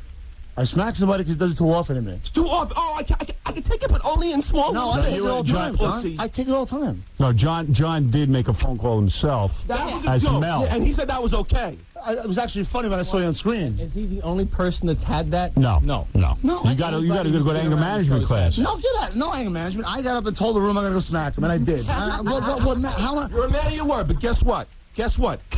I smack somebody because it does it too often to me. It's too often. Oh, I can take it, but only in small. No, I take it all the time, John. I take it all the time. No, John did make a phone call himself. That was a as joke. Mel. Yeah, and he said that was okay. It was actually funny when I saw you on screen. Is he the only person that's had that? No. No. You got to go to anger management class. No, get out. No anger management. I got up and told the room I'm going to go smack him, and I did. You're a man of your word, but guess what?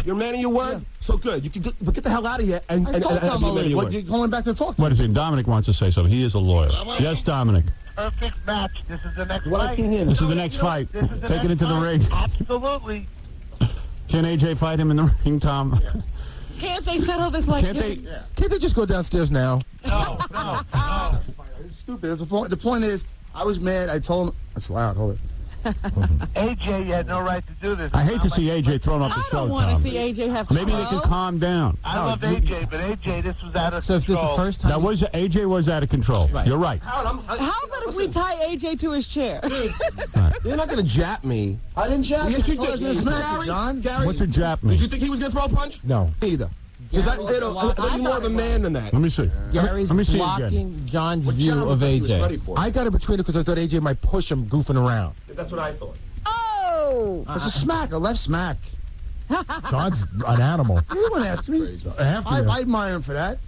You're a man of your word. Yeah. So good. You can get the hell out of here and be a man of your word. You're going back to talk. What is it? Dominic wants to say something. He is a lawyer. Yes, Dominic. Perfect match. This is the next fight. This is the next fight. Take it into the ring. Absolutely. Can AJ fight him in the ring, Tom? Can't they settle this like Can't they just go downstairs now? No. It's stupid. The point is, I was mad. I told him. That's loud. Hold it. AJ, you had no right to do this. I hate to see AJ thrown off the show, I don't want to see AJ have to Maybe they can calm down. I love AJ, but AJ, this was out of control. So if this is the first time... AJ was out of control. Right. You're right. How about if we tie AJ to his chair? You're not going to jap me. I didn't jap you. Yes, you did. Gary, what's a jap me? Did you think he was going to throw a punch? No. Either. Because I'm more of a man than that. Let me see. Gary's blocking John's view of AJ. I got in between it because I thought AJ might push him goofing around. That's what I thought. Oh! It's a smack, a left smack. John's an animal. You went after me. I admire him for that.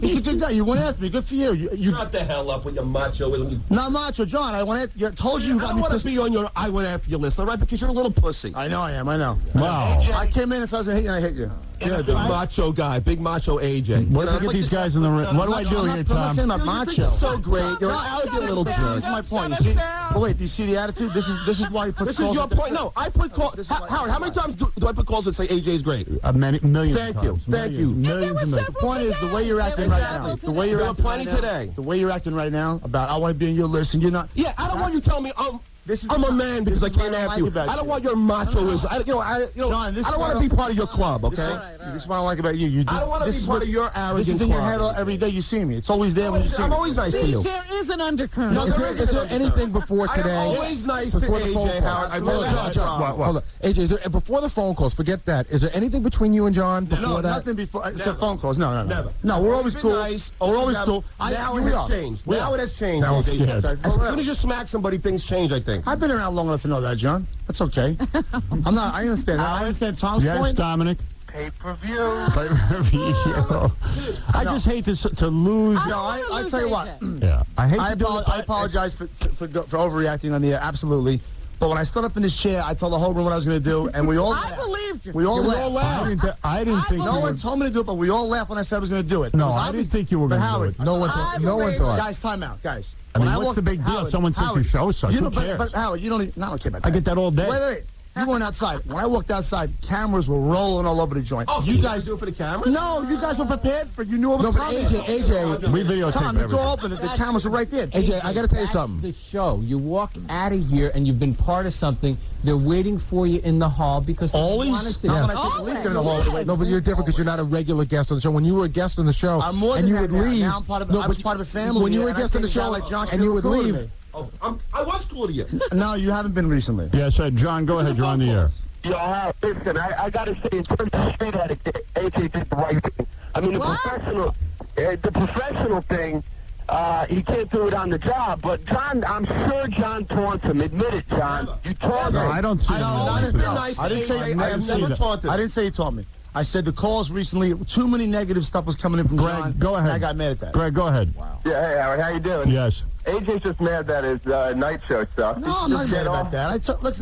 He's a good guy. You went after me. Good for you. You shut the hell up with your machoism. Not macho, John. I told you. I don't want to be on your I went after you list, all right? Because you're a little pussy. I know I am. I know. Wow. I came in and said I was going to hit you, and I hit you. Yeah, big macho guy, big macho AJ. What do I get these guys in the ring? What do I do here, I'm Tom? not saying about macho. So great. You're an arrogant little jerk. This is my point. You see? But wait, do you see the attitude? This is why you put. This is your point. No, I put calls. Howard, how many times do I put calls that say AJ's great? Millions. Thank you. Thank you. Millions and millions. The point is the way you're acting right now. The way you're acting plenty right now, today. The way you're acting right now about I want to be in your list and you're not. Yeah, I don't want you telling me I'm a man because I can't have you. I don't want your machoism. I don't want to be part of your club, okay? This is what I like about you. I don't want to be part of your arrogant This is in your head every day you see me. It's always there when you see me. I'm always nice to you. There is an undercurrent. No, Is there anything before today? I'm always nice to before the phone AJ, calls? Howard. Hold on. AJ, is there, before the phone calls, forget that. Is there anything between you and John before No, that? nothing before. Except phone calls. No. Never. No, we're always cool. Nice. We're always cool. Now it has changed. Now it has changed. Now I'm AJ. scared. As soon as you smack somebody, things change, I think. I've been around long enough to know that, John. That's okay. I'm not. I understand. I understand Tom's Yes, point. Dominic. Pay-per-view. I just hate to lose. No, I tell you what. Yeah, I hate I to do it. apologize for overreacting on the air. Absolutely. But when I stood up in this chair, I told the whole room what I was going to do, and we all. I believed you. We all laughed. I didn't think. No one told me to do it, but we all laughed when I said I was going to do it. No, I didn't think you were going to do it. No one thought. Guys, time out, guys. I mean, When what's walked- the big deal? Howard, Someone says your show sucks. Who cares? But Howard, you don't. I don't care about that. I get that all day. Wait. You weren't outside. When I walked outside, cameras were rolling all over the joint. Oh, you guys do it for the cameras? No, you guys were prepared for it. You knew it was No, but coming. AJ, we videotape Tom, the everything. door open. The cameras are right there. AJ, I got to tell you something. The show. You walk out of here and you've been part of something. They're waiting for you in the hall because they want to see Not you. when I take a leave in the hall. No, but you're different because you're not a regular guest on the show. When you were a guest on the show, I'm more and than you that would now. leave. Now I'm part of. I was part of the family. When you were a and I guest on the take it down show, like John and you would Stewart cool to leave. me. I was cool to you. No, you haven't been recently. Yes, John, go ahead. You're on the air. Yo, listen, I got to say, in terms of street etiquette, AJ did the right thing. I mean, the professional thing, he can't do it on the job. But John, I'm sure John taunts him. Admit it, John. You taunted him. I don't see I didn't say. I didn't say you taught me. I said the calls recently, too many negative stuff was coming in from John. Greg, go ahead. And I got mad at that. Greg, go ahead. Yeah, hey, Howard, how you doing? Yes. AJ's just mad that his night show stuff. No, I'm not mad about that.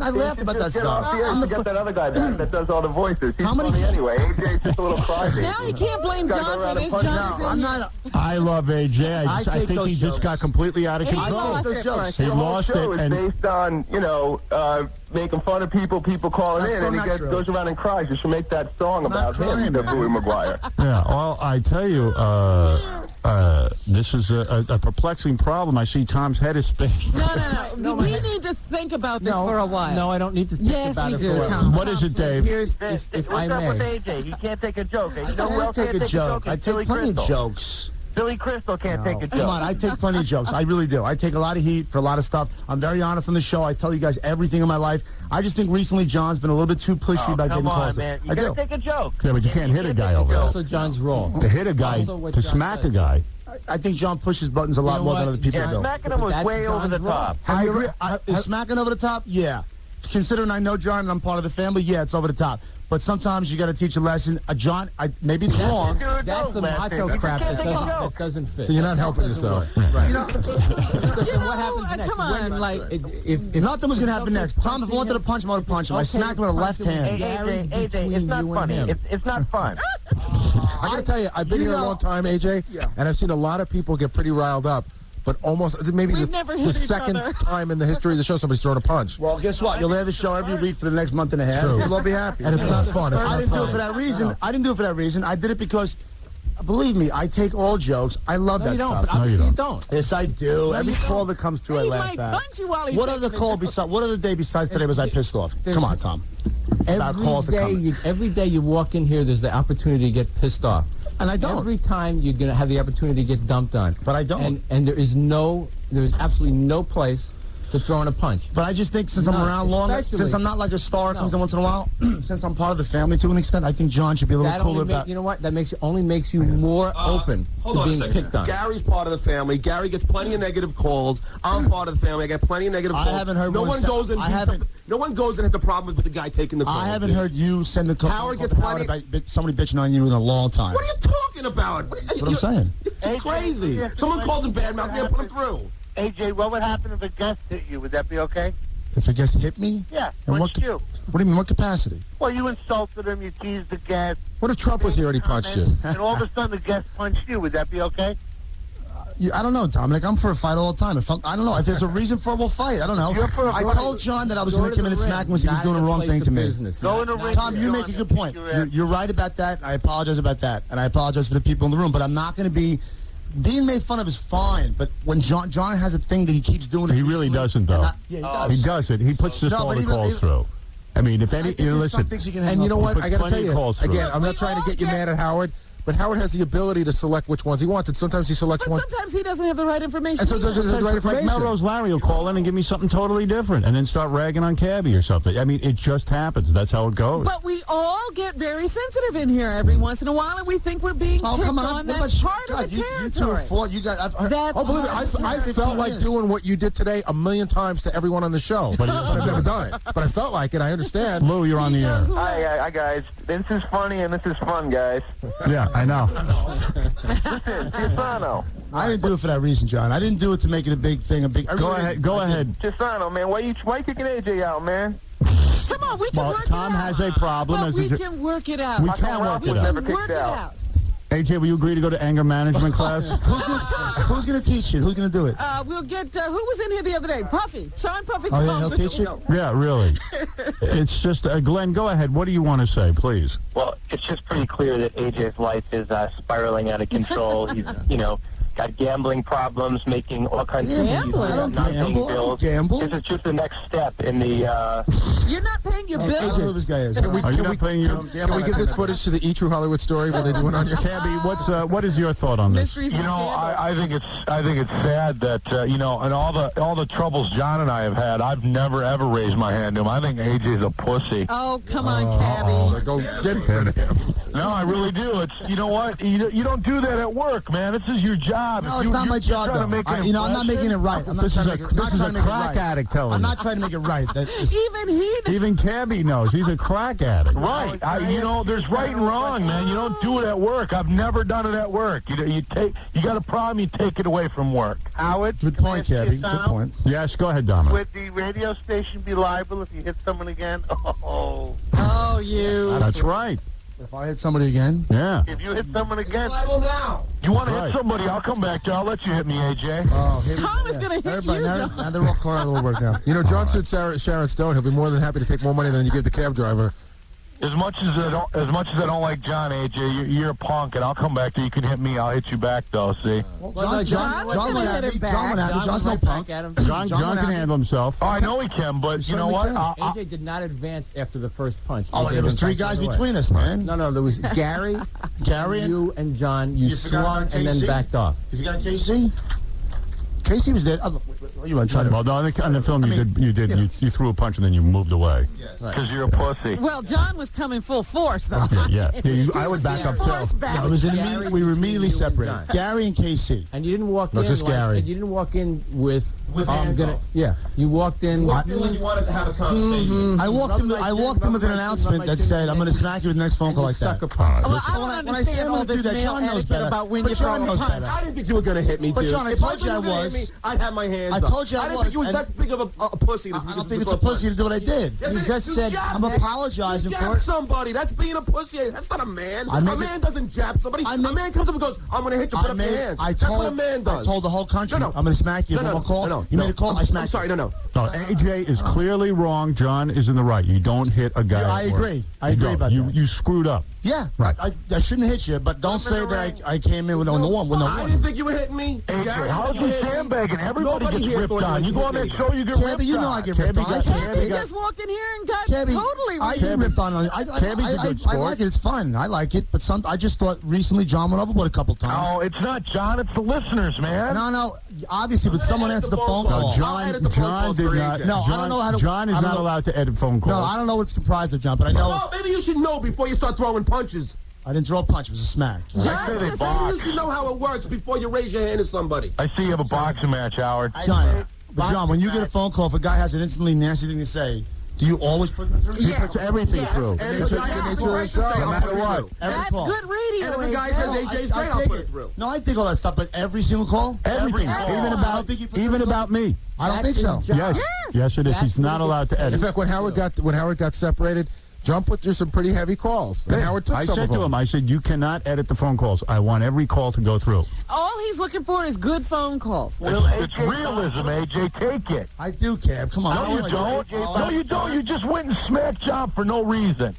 I laughed about that stuff. I'm the get that other guy back that does all the voices. He's funny anyway. AJ's just a little crybaby. Now you can't blame John for this. No, I'm not. I love AJ. I think he just got completely out of control. I take those jokes. He The whole lost show it. is based on, making fun of people calling That's in, so and not he true. goes around and cries. You should make that song about crying, him, the man. Bowie Maguire. Yeah, well, I tell you, this is a perplexing problem. I see Tom's head is spinning. No. We need to think about this for a while. No, I don't need to think Yes, about we it. do, for Tom. What is it, Dave? Here's, if I What's up with may. AJ? He can't take a joke. You I know who else take can't a joke. I take plenty of jokes. Billy Crystal can't take a joke. Come on, I take plenty of jokes. I really do. I take a lot of heat for a lot of stuff. I'm very honest on the show. I tell you guys everything in my life. I just think recently John's been a little bit too pushy about getting calls. Man. You I gotta do. take a joke. Yeah, but you can't hit a guy over Also, there. John's role. To hit a guy, Also what to John smack a says. guy. I think John pushes buttons a lot know more what? than other people Yeah, do. smacking him was That's way over the John's role. top. I agree. Is smacking over the top? Yeah. Considering I know John and I'm part of the family, yeah, it's over the top. But sometimes you got to teach a lesson. John, maybe it's wrong. That's the macho crap that doesn't fit. So you're not helping yourself. Right. You know, Listen, what happens next? Come on, if nothing was going to happen next. Tom, if I wanted to punch him, I would punch him. I smacked him with a left hand. AJ, it's not funny. It's not fun. I got to tell you, I've been here a long time, AJ, and I've seen a lot of people get pretty riled up. But almost, maybe We've the never hit each second other. time in the history of the show somebody's thrown a punch. Well, guess what? You'll have the show every week for the next month and a half. True. You'll all be happy. And it's not fun. It's I not didn't do fun. it for that reason. I didn't do it for that reason. I did it because, believe me, I take all jokes. I love No, that you don't, stuff. but obviously you don't. Yes, I do. Every you call don't. that comes through, I He laugh might at. punch you while he's What other taking call a besides? What other day besides today was I pissed off? Come on, Tom. About calls that come. Every day you walk in here, there's the opportunity to get pissed off. And I don't. Every time you're going to have the opportunity to get dumped on. But I don't. And there is absolutely no place to throw in a punch. But I just think since I'm around long, since I'm not like a star comes in once in a while, since I'm part of the family to an extent, I think John should be a little cooler about. You know what? That only makes you more open Hold to on being a second. picked on. Gary's part of the family. Gary gets plenty of negative calls. I'm part of the family. I get plenty of negative calls. I haven't heard no one goes and no one goes and has a problem with the guy taking the call. I haven't heard you send a call. Howard gets about somebody bitching on you in a long time. What are you talking about? That's what I'm saying. You're crazy. Someone calls him bad mouth, we gotta put him through. AJ, what would happen if a guest hit you? Would that be okay? If a guest hit me? Yeah, And punched you. What do you mean? What capacity? Well, you insulted him, you teased the guest. What if Trump was here and he punched you? And all of a sudden the guest punched you. Would that be okay? I don't know, Dominic. I'm for a fight all the time. I don't know. If there's a reason for it, we'll fight. I don't know. I told John that I was going to come in and smack him when he was doing the wrong thing to me. Go in the ring. Tom, you make a good point. You're right about that. I apologize about that. And I apologize for the people in the room. But I'm not going to be... Being made fun of is fine, but when John has a thing that he keeps doing... He really doesn't, though. Yeah, he does. He doesn't. He puts this all the calls through. I mean, if any... Listen, And you know what? I got to tell you, calls through. again, I'm not trying to get you mad at Howard, but Howard has the ability to select which ones he wants, and sometimes he selects ones... Sometimes he doesn't have the right information. And sometimes he doesn't have the right information. Like Melrose Larry will call in and give me something totally different and then start ragging on Cabbie or something. I mean, it just happens. That's how it goes. But we all get very sensitive in here every once in a while, and we think we're being picked on. That's part of the territory. You two are fought. You got... Oh, believe me, I felt like doing what you did today a million times to everyone on the show, but I've never done it. But I felt like it. I understand. Lou, you're on the air. Hi, guys. This is funny and this is fun, guys. Yeah, I know. Listen, Cisano. I didn't do it for that reason, John. I didn't do it to make it a big thing. Go ahead. Cisano, man, why you kicking AJ out, man? Come on, we can work it out. Tom has a problem. But we can work it out. We can work it out. Never kicked out. AJ, will you agree to go to anger management class? Who's going to teach it? Who's going to do it? We'll get, who was in here the other day? Puffy. Sean Puffy. Oh, yeah, he'll teach it? Yeah, really. It's just, Glenn, go ahead. What do you want to say, please? Well, it's just pretty clear that AJ's life is spiraling out of control. He's, got gambling problems, making all kinds of Gambling? I don't gamble. I don't gamble. This is just the next step in the... You're not paying your bills. I don't know who this guy is. Are you not paying your... Can we give this footage to the E! True Hollywood Story where they do it on your Cabbie, what is your thought on this? I think it's sad that and all the troubles John and I have had, I've never ever raised my hand to him. I think AJ's a pussy. Oh, come on, Cabbie. Go get him. No, I really do. It's you know what? You don't do that at work, man. This is your job. No, it's not my job, though. I'm not making it right. I'm not trying to make it right. This is a crack addict telling I'm not trying to make it right. Even Cabbie knows. He's a crack addict. Right. There's right and wrong, man. You don't do it at work. I've never done it at work. You got a problem, you take it away from work. Howard? Good point, Cabbie. Good point. Yes, go ahead, Dominic. Would the radio station be liable if you hit someone again? Oh, you. That's right. If I hit somebody again? Yeah. If you hit someone again. Liable now. You want to hit somebody, I'll come back to you. I'll let you hit me, AJ. Oh, Tom is going to hit you. Now they're all calling a little work now. John sued Sharon Stone. He'll be more than happy to take more money than you give the cab driver. As much as I don't like John, AJ, you're a punk, and I'll come back to you. You can hit me. I'll hit you back, though. See? Well, John went at me. John's no punk. John can handle himself. Oh, I know he can, but you know what? AJ did not advance after the first punch. Oh, there was three guys between us, man. No, there was Gary, you, and John. You swung and then backed off. You forgot Casey? Casey was there. You weren't trying to. Well, on the film, you threw a punch and then you moved away. Because you're a pussy. Well, John was coming full force, though. Yeah. I would back up, too. No, we were immediately separated. Gary and Casey. And you didn't walk in. No, just Gary. You didn't walk in with hands off. Yeah. You walked in. You wanted to have a conversation. I walked in with an announcement that said, I'm going to smack you with the next phone call like that. When I say I'm going to do that, John knows better. But John knows better. I didn't think you were going to hit me, dude. But John, I told you I was. I'd have my hands up. I told you I was. I didn't think you was that big of a pussy. I don't think it's a pussy to do what I did. You just said I'm apologizing for jab it. somebody. That's being a pussy. That's not a man. A man doesn't jab somebody. A man comes up and goes, I'm going to hit you, put up your hands. That's what a man does. I told the whole country, I'm going to smack you. No. Call? You made a call, I smacked you. I'm sorry, no. AJ is clearly wrong. John is in the right. You don't hit a guy. I agree. I agree about that. You screwed up. Yeah, right. I shouldn't hit you, but don't say that I came in with no one. I didn't think you were hitting me. AJ, how's you sandbagging? Everybody gets ripped on. You go on that show, you get ripped on. Cabbie, you know I get ripped on. Cabbie just walked in here and got totally ripped. I get ripped on. I like it. It's fun. I like it, but I just thought recently John went overboard a couple times. No, it's not John. It's the listeners, man. No. Obviously, but someone answered the phone call. John did not. No, I don't know how to. John is not allowed to edit phone calls. No, I don't know what it's comprised of, John, but I know. Well, maybe you should know before you start throwing punches. I didn't throw a punch. It was a smack. Maybe you should know how it works before you raise your hand to somebody. I see you have a boxing match, Howard. John, when you get a phone call, if a guy has an instantly nasty thing to say, Do you always put them through? He puts everything through. And It's if a I have nature the of right the to say, show, no I'll matter put it what. through. Every call. Good radio. And if a guy says AJ's great, I'll put it through. No, I think all that stuff, but every single call? Everything, even about me. I don't think so. Yes, it is. He's not allowed to edit. In fact, when Howard got separated, John put through some pretty heavy calls, and Howard took I some said of to them. him, I said, you cannot edit the phone calls. I want every call to go through. All he's looking for is good phone calls. It's realism, AJ. Take it. I do, Cab. Come on. No, you don't. No, you don't. You just went and smacked John for no reason.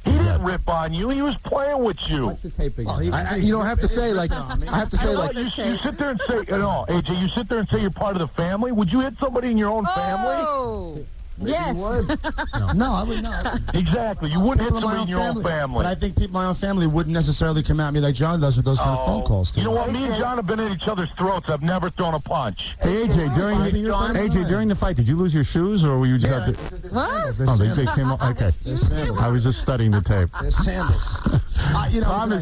He didn't rip on you. He was playing with you. Watch the tape again. You don't have to say like. I have to say like. You sit there and say, AJ. You sit there and say you're part of the family. Would you hit somebody in your own family? Oh. Yes. No, I would not. Exactly. You wouldn't hit somebody in your own family. But I think people in my own family wouldn't necessarily come at me like John does with those kind of phone calls. You know what? Me and John have been at each other's throats. I've never thrown a punch. Hey, AJ, during the fight, did you lose your shoes, or were you just have to... What? Oh, they came off. Okay. I was just studying the tape. They're sandals. Tom,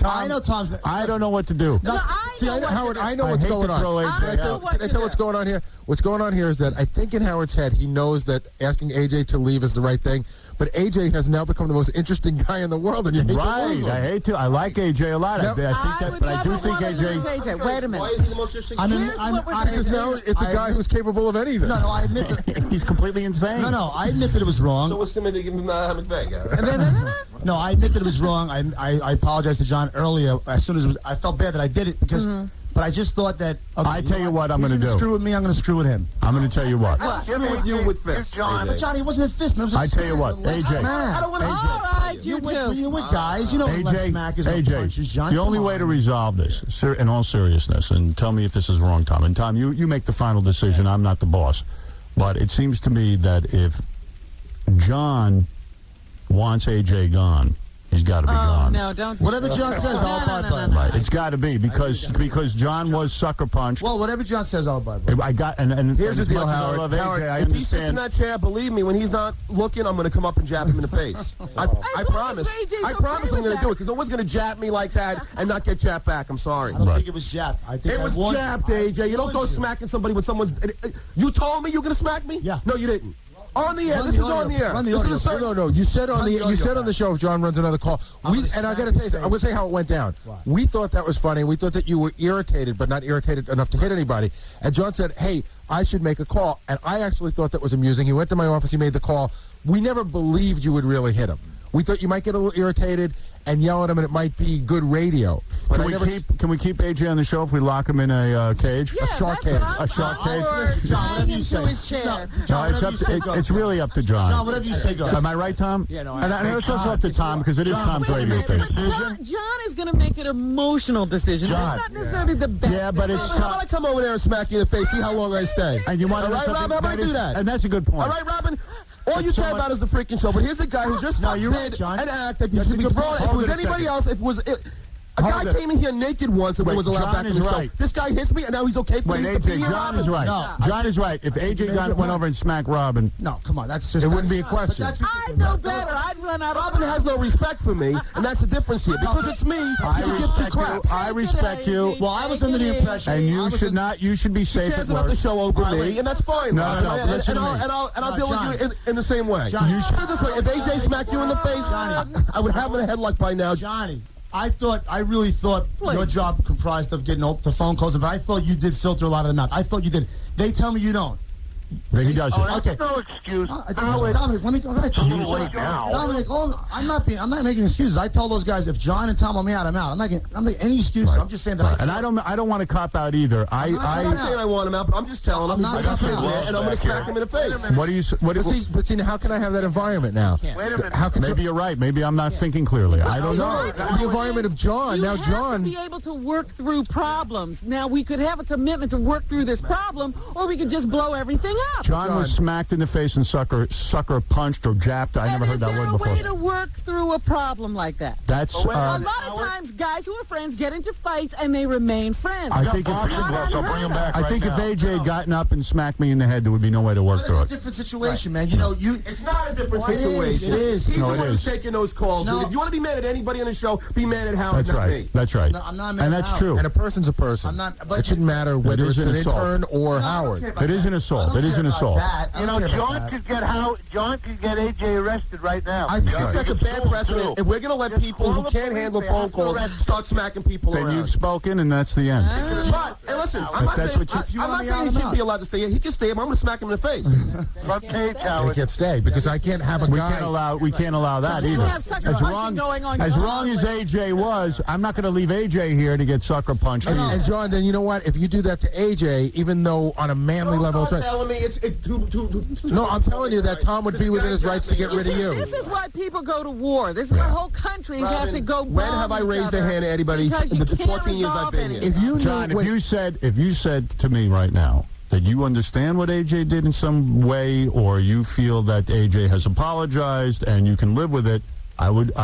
I know Tom's... I don't know what to do. Howard, I know what's hate going to on. throw AJ out. Can I tell what's going on here? What's going on here is that I think in Howard's head he knows that asking AJ to leave is the right thing, but AJ has now become the most interesting guy in the world, and you hate to lose him. I hate to. I like AJ a lot. I do think AJ. Wait a minute. Why is he the most interesting? Because now it's a guy who's capable of anything. No, I admit that. He's completely insane. No, I admit that it was wrong. So what's the minute to give him McVeigh? No, I admit that it was wrong. I apologized to John earlier. As soon as I felt bad that I did it because. But I just thought that. Okay, I tell you what I'm going to do. Screw with me. I'm going to screw with him. I'm going to tell you what. Screw with you with fists. But Johnny, it wasn't a fist. Man, it was a I tell you what, AJ. I don't want to. All right, you two. You're with guys. You know what left smack is with punches, John. The only way to resolve this, in all seriousness, and tell me if this is wrong, Tom. And Tom, you make the final decision. I'm not the boss. But it seems to me that if John wants AJ gone, he's got to be gone. No, don't. Whatever John says, I'll abide by it. Right, it's got to be because John was sucker punched. Well, whatever John says, I'll abide by it. I got and Here's the deal, Howard. If he sits in that chair, believe me, when he's not looking, I'm going to come up and jab him in the face. I promise. I promise I'm going to do it because no one's going to jab me like that and not get jabbed back. I'm sorry. I don't think it was jabbed. I think it was jabbed, AJ. You don't go smacking somebody with someone's. You told me you were going to smack me? Yeah. No, you didn't. On the air. This is on the air. No. You said on the show if John runs another call. And I got to tell you, I'm going to say how it went down. We thought that was funny. We thought that you were irritated, but not irritated enough to hit anybody. And John said, "Hey, I should make a call." And I actually thought that was amusing. He went to my office. He made the call. We never believed you would really hit him. We thought you might get a little irritated and yell at him, and it might be good radio. But Can we keep AJ on the show if we lock him in a cage? Yeah, a shark cage. A shark cage? John, whatever you say. His chair. It's really up to John. John, whatever you say, go. Am I right, Tom? Yeah, no. And it's also up to Tom because it is Tom's radio station. John is going to make an emotional decision. John. It's not necessarily the best. Yeah, but it's How about I come over there and smack you in the face, see how long I stay? And you want to All right, Robin, how about I do that? And that's a good point. All right, Robin? All you care about is the freaking show, but here's a guy who just did an act that needs to be thrown. If it was anybody else, if it was... A guy came in here naked once and was allowed back in the show. This guy hits me, and now he's okay for me to be here. John is right. John is right. If AJ went over and smacked Robin... No, come on, that's just... It wouldn't be a question. I know better. I'd run out of... Robin has no respect for me, and that's the difference here. Because it's me, she can give two craps. I respect you. Well, I was under the impression... And you should be safe at cares work. about the show over me, and that's fine. No, listen to me. And I'll deal with you in the same way. Johnny. Put it this way, if AJ smacked you in the face, I would have him in a headlock by now. Johnny, I really thought your job comprised of getting the phone calls, but I thought you did filter a lot of them out. I thought you did. They tell me you don't. He does it. Okay. No excuse. Dominic, let me go ahead. Dominic, I'm not making excuses. I tell those guys if John and Tom want me out, I'm out. I'm not making any excuses. I'm just saying that. And I don't want to cop out either. I'm not saying I want him out, but I'm just telling him. And I'm going to smack him in the face. What do you? But see, how can I have that environment now? Wait a minute. Maybe you're right. Maybe I'm not thinking clearly. I don't know. The environment of John. Now John. You have to be able to work through problems. Now, we could have a commitment to work through this problem, or we could just blow everything up. John was smacked in the face and sucker punched or japped. I never heard that word before. Is there a way to work through a problem like that? That's a lot of times, guys who are friends get into fights and they remain friends. I think if AJ had gotten up and smacked me in the head, there would be no way to work through it. It's a different situation, man. You know, It's not a different situation. It is. He's the one who's taking those calls. No. Dude. If you want to be mad at anybody on the show, be mad at Howard, That's not right. me. That's right. No, I'm not mad and at that's Howard. true. And a person's a person. I'm not. But It shouldn't matter whether it's an intern or Howard. It is an assault. It is is an assault. You know, John could get AJ arrested right now. I think it sets a bad precedent if we're going to let people who can't handle phone calls start smacking people Then around. you've spoken, and that's the end. But, hey, listen, I'm not saying he shouldn't be allowed to stay here. He can stay here. I'm going to smack him in the face. Front page, He Howard. can't stay because I can't have a We guy. can't allow that either. have sucker punching going on. As wrong as AJ was, I'm not going to leave AJ here to get sucker punched. And John, then you know what? If you do that to AJ, even though on a manly level, telling me no, I'm telling you that Tom would be within his rights to get rid of you. This is why people go to war. This is why whole countries have to go. When have I raised a hand at anybody in the 14 years I've been here? If you John, if you said to me right now that you understand what AJ did in some way, or you feel that AJ has apologized and you can live with it,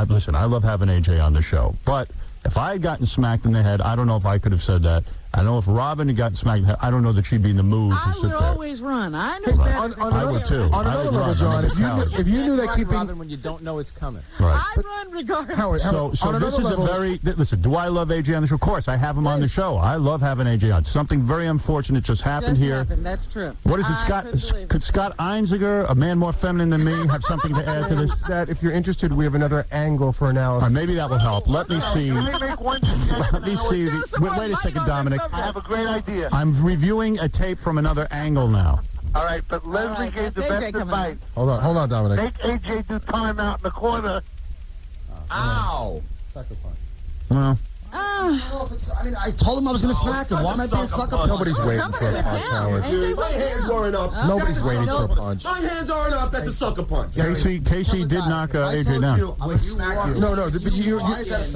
listen. I love having AJ on the show, but if I had gotten smacked in the head, I don't know if I could have said that. I know if Robin had gotten smacked in the head, I don't know that she'd be in the mood to sit I would there. always run. I know that. I would too. On another level, John, if you knew that keeping Robin, when you don't know it's coming. Right. I run regardless. Howard, So on this another is level, listen, do I love AJ on the show? Of course, I have him on the show. I love having AJ on. Something very unfortunate just happened here. That's true. What is it, Could Scott Einziger, a man more feminine than me, have something to add to this? that if you're interested, we have another angle for analysis. Or maybe that will help. Let me see. Let me make one Let me see. Wait a second, Dominic. I have a great idea. I'm reviewing a tape from another angle now. All right, but Leslie gave the best advice. Hold on, Dominic. Make AJ do time out in the corner. Ow. Sucker punch. Well, I told him I was going to smack him. Why am I being sucker punched? Nobody's waiting for a punch, Howard. My hands weren't up. Nobody's waiting for a punch. My hands aren't up. That's a sucker punch. Casey did knock AJ down. I would smack you. No, but you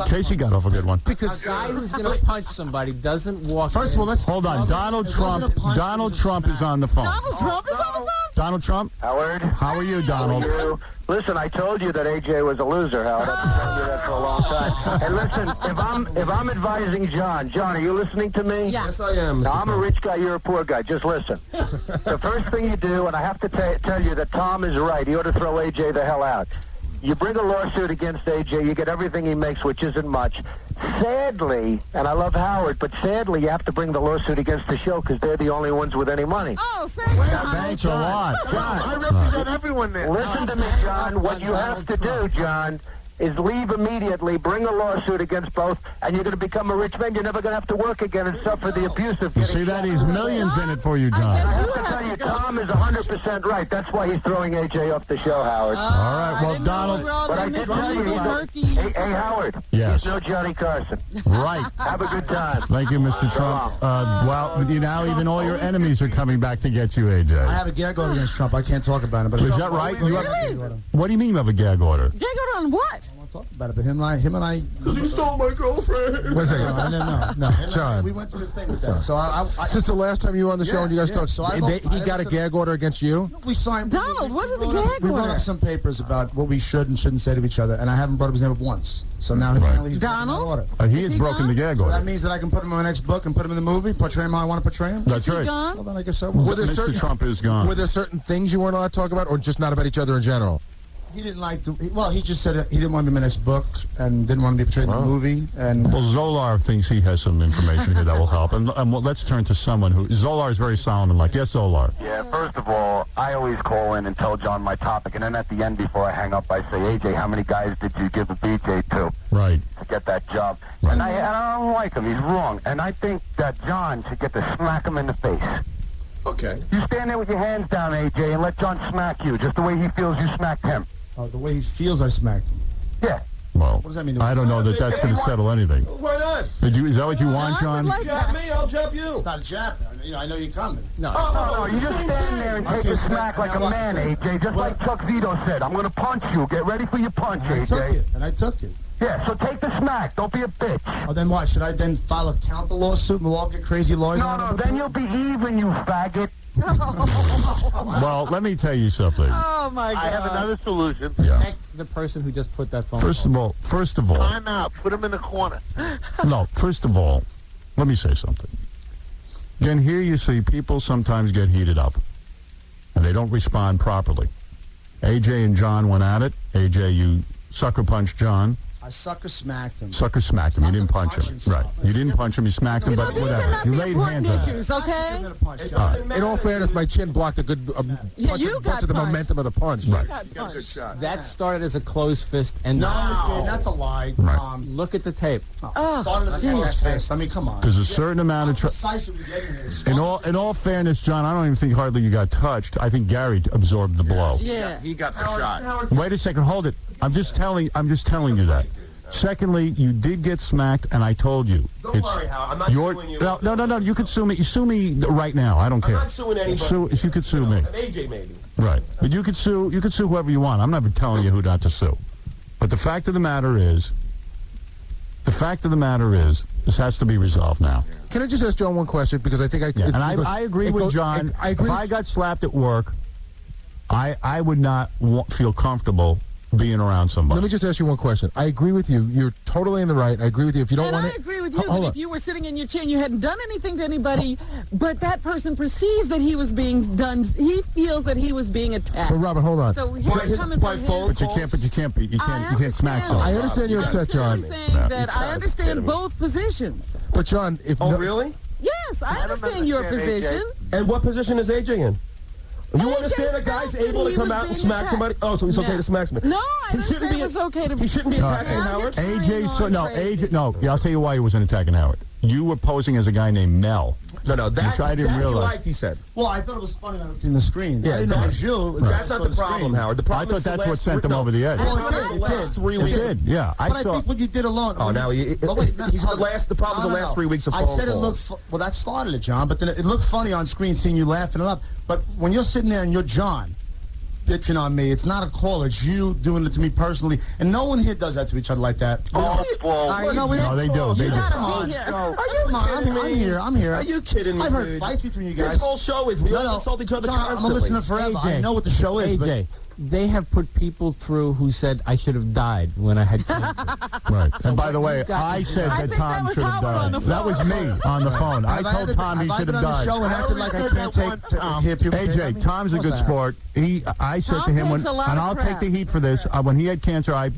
Casey got off a good one. Because a guy who's going to punch somebody doesn't walk. First of all, let's Hold on. Donald Trump is on the phone. Donald Trump is on the phone? Donald Trump? Howard. How are you, Donald? Listen, I told you that AJ was a loser, Howard. I've been telling you that for a long time. And listen, if I'm advising John, are you listening to me? Yes, I am. Now, I'm a rich guy, you're a poor guy. Just listen. The first thing you do, and I have to tell you that Tom is right, he ought to throw AJ the hell out. You bring a lawsuit against AJ, you get everything he makes, which isn't much. Sadly, and I love Howard, but sadly you have to bring the lawsuit against the show because they're the only ones with any money. Oh, thanks a lot. John, I represent everyone there. Listen to me, John. What you have to do, John, is leave immediately, bring a lawsuit against both, and you're going to become a rich man. You're never going to have to work again and suffer the abuse of You getting see that? shot. He's millions in it for you, John. I have to tell you, Tom is 100% right. That's why he's throwing AJ off the show, Howard. All right, well, Donald. But I did tell you, hey, Howard. Yes. He's no Johnny Carson. Right. Have a good time. Thank you, Mr. Trump. Well, now even all your enemies are coming back to get you, AJ. I have a gag order against Trump. I can't talk about it. But Is that right? What do you mean you have a gag order? Gag order on what? I won't talk about it, but him and I. Because you stole my girlfriend. Wait a second. No. John. We went through the thing with that. So I Since the last time you were on the show and you guys talked, so he got a gag order against you? We signed. Donald, what is the gag We wrote order? up some papers about what we should and shouldn't say to each other, and I haven't brought up his name up once. So now he's Donald? order. He has broken the gag So order. that means that I can put him in my next book and put him in the movie, portray him how I want to portray him? That's right. Well, then I guess I Were will. there Mr. Trump is gone. Were there certain things you weren't allowed to talk about, or just not about each other in general? He didn't like to. He just said he didn't want to be in my next book and didn't want to be portrayed in the movie. And Well, Zolar thinks he has some information here that will help. And let's turn to someone who... Zolar is very Solomon-like. Yes, Zolar. Yeah, first of all, I always call in and tell John my topic, and then at the end, before I hang up, I say, AJ, how many guys did you give a BJ to? Right. To get that job. Right. And I don't like him. He's wrong. And I think that John should get to smack him in the face. Okay. You stand there with your hands down, AJ, and let John smack you, just the way he feels you smacked him. the way he feels I smacked him. Yeah. Well, What does that mean? I don't know that that's going to settle anything. Why not? Is that what you want, John? Jab me, I'll jab you. It's not a jab. I know you're coming. No. Oh, you just stand there and take a smack like a man, AJ, just like Chuck Vito said. I'm going to punch you. Get ready for your punch, AJ. And I took it. Yeah, so take the smack. Don't be a bitch. Oh, then what? Should I then file a counter lawsuit and we'll all get crazy lawyers? No, then you'll be even, you faggot. Well, let me tell you something. Oh, my God. I have another solution. Protect the person who just put that phone First of all, Time out. Put him in the corner. no, first of all, let me say something. Again, here you see people sometimes get heated up, and they don't respond properly. AJ and John went at it. AJ, you sucker punched John. I sucker smacked him. Sucker smacked him. You didn't punch him. Right. You didn't punch him. You smacked him, but whatever. You laid hands on him. Issues, okay? In all fairness, my chin blocked a good punch you got of the punched. momentum of the punch. Right. That started as a closed fist, and No, it did. That's a lie. look at the tape. Started as a closed fist. I mean, come on. There's a certain amount of... Precise are we getting here? In all fairness, John, I don't even think hardly you got touched. I think Gary absorbed the blow. Yeah. He got the shot. Wait a second. Hold it. I'm just telling you that. Secondly, you did get smacked, and I told you. Don't worry, Hal. I'm not suing you. No. You could sue me. You sue me right now. I don't care. I'm not suing anybody. You could sue me. I'm AJ, maybe. Right. But you could sue whoever you want. I'm never telling you who not to sue. But the fact of the matter is, this has to be resolved now. Can I just ask John one question? Because I think And I agree with John. If I got slapped at work, I would not feel comfortable being around somebody. Let me just ask you one question. I agree with you. You're totally in the right. I agree with you. If you don't want I agree with you that if you were sitting in your chair and you hadn't done anything to anybody, but that person perceives that he was being done, he feels that he was being attacked. But Robert, hold on. So he's coming from his But you can't smack someone. I understand you're upset, John. I understand both positions. But John, if really? Yes, I understand your position. And what position is AJ in? You understand a guy's able to come out and smack somebody? Oh, so he's okay to smack somebody? No, I didn't say it was okay to. He shouldn't be attacking Howard. I'll tell you why he wasn't attacking Howard. You were posing as a guy named Mel. No, that I didn't realize. He liked, he said. Well, I thought it was funny when I looked in the screen. Yeah, I didn't know it was you. That's not the problem, Howard. The problem I thought that's what sent them over the edge. Well, it did. Yeah, But I think what you did alone. Oh, now the problem is the last 3 weeks of phone calls. I said it looked. Well, that started it, John. But then it looked funny on screen, seeing you laughing it up. But when you're sitting there and you're John, bitching on me, it's not a call. It's you doing it to me personally. And no one here does that to each other like that. No, they do. They do. Come on. I'm here. Are you kidding me? I've heard fights between you guys. This whole show is we all insult each other constantly. I'm a listener forever. I know what the show is. AJ, they have put people through who said I should have died when I had cancer. Right. And by the way, I said that Tom should have died. That was me on the phone. I told Tom he should have died. I've been on the show and acted like I can't take to hear people. AJ, Tom's a good sport. I said to him, and I'll take the heat for this, when he had cancer, I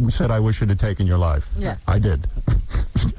said I wish it had taken your life. Yeah. I did.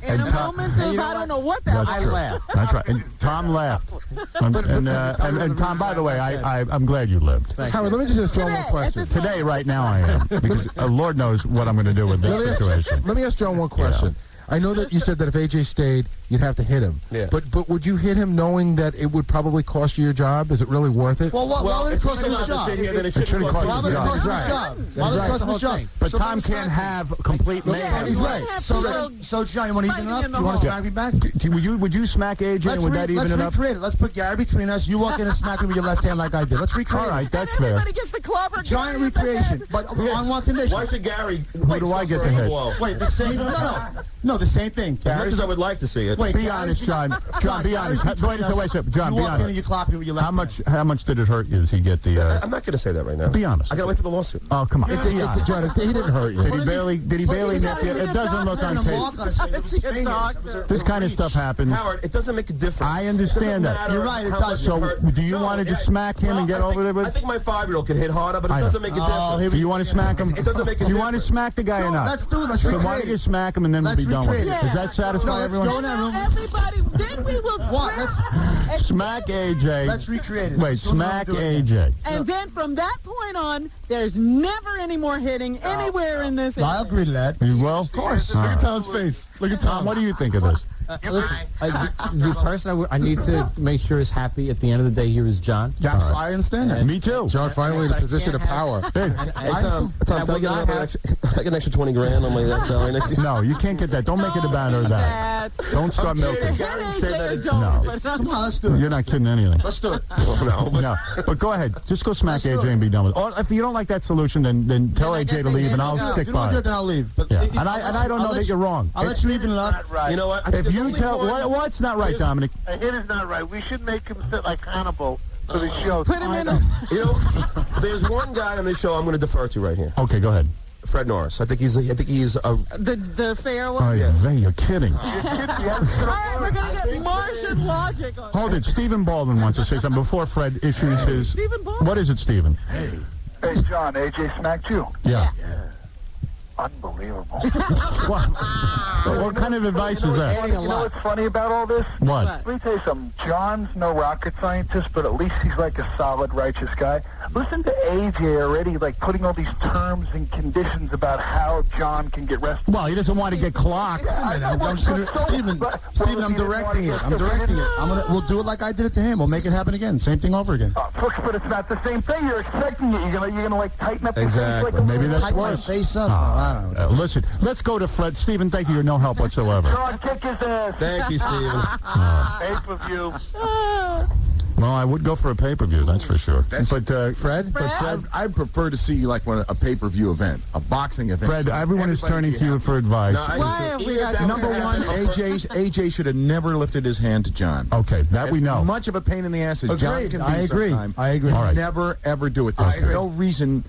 In a moment of, I don't know what that was. I laughed. That's right. And Tom laughed. And Tom, by the way, I'm glad you lived. Howard, let me just ask John one question. Today, right now, I am. Because Lord knows what I'm going to do with this situation. Let me ask John one question. I know that you said that if AJ stayed, you'd have to hit him. Yeah. But would you hit him knowing that it would probably cost you your job? Is it really worth it? Well, why would it cost him his job? It shouldn't cost him his job. Why would it cost him his job? But Tom can't have complete mayhem. He's right. So John, you want to even it up? You want to smack me back? Would you smack AJ and would that even it up? Let's recreate it. Let's put Gary between us. You walk in and smack me with your left hand like I did. Let's recreate it. All right, that's fair. Everybody gets the clobber. Giant recreation. But on one condition. Why should Gary... Who do I get to hit? Wait, the same... No, the same thing. As much as I would like to see it. Wait, be honest, John. John, be honest. Wait a second. John, be honest. You walk in and you clap me with your left hand. How much did it hurt you? Does he get the... I'm not going to say that right now. Be honest. I got to wait for the lawsuit. Oh, come on. John, he didn't hurt you. Did he barely nip you? It doesn't look on tape. This kind of stuff happens. Howard, it doesn't make a difference. I understand that. You're right, it does. So, do you want to just smack him and get over there with... I think my 5-year-old could hit harder, but it doesn't make a difference. Do you want to smack him? It doesn't make a difference. Do you want to smack the guy or not? Let's do it. Let's So recreate why don't you smack him and then we'll be done with it? Does that satisfy everyone? Everybody, then we will smack AJ. Let's recreate it. Wait, smack AJ. And then from that point on, there's never any more hitting anywhere in this area. I agree to that. You will? Of course. Look at Tom's face. Look at Tom. What do you think of this? Listen, the person I need to make sure is happy at the end of the day here is John. Yes, I understand that. Me too. John finally in a position of power. Tom, can I get an extra 20 grand on my salary next year? No, you can't get that. Don't make it about her that. Don't start milking. No. Come on, let's do it. You're not kidding anything. Let's do it. No, but go ahead. Just go smack AJ and be done with it. Or if you don't like that solution, then tell AJ to leave and I'll stick by it. If you don't do it, then I'll leave. And I don't know that you're wrong. I'll let you even up. You know what? If you tell what's not right, Dominic? A hit is not right. We should make him sit like Hannibal for the show. Put him in. You know, there's one guy on this show I'm going to defer to right here. Okay, go ahead. Fred Norris. I think he's a the fair one. Oh yeah, you're kidding. All right, we're gonna get Martian logic on. Hold it. Stephen Baldwin wants to say something before Fred issues his. Stephen Baldwin. What is it, Stephen? Hey, John, AJ smacked you. Yeah. Unbelievable. What kind of advice is that? You know what's funny about all this? What? Let me tell you something. John's no rocket scientist, but at least he's like a solid, righteous guy. Listen to AJ already, like putting all these terms and conditions about how John can get rested. Well, he doesn't want to get clocked. I'm just gonna, Steven, I'm directing it. We'll do it like I did it to him. We'll make it happen again. Same thing over again. But it's not the same thing. You're expecting it. You're gonna like tighten up. Exactly. The face like Maybe that's tighten worse. my face up. I don't know. Listen, let's go to Fred. Stephen, thank you. You're no help whatsoever. John, kick his ass. Thank you, Steven. Pay-per-view. Well, I would go for a pay-per-view, that's for sure. Fred? I prefer to see like a pay-per-view event, a boxing event. Fred, everyone is turning to you for advice. Number one, AJ should have never lifted his hand to John. Okay, that we know. As much of a pain in the ass as John can be I agree. sometime, I agree. All right. never, ever do it. There's no reason.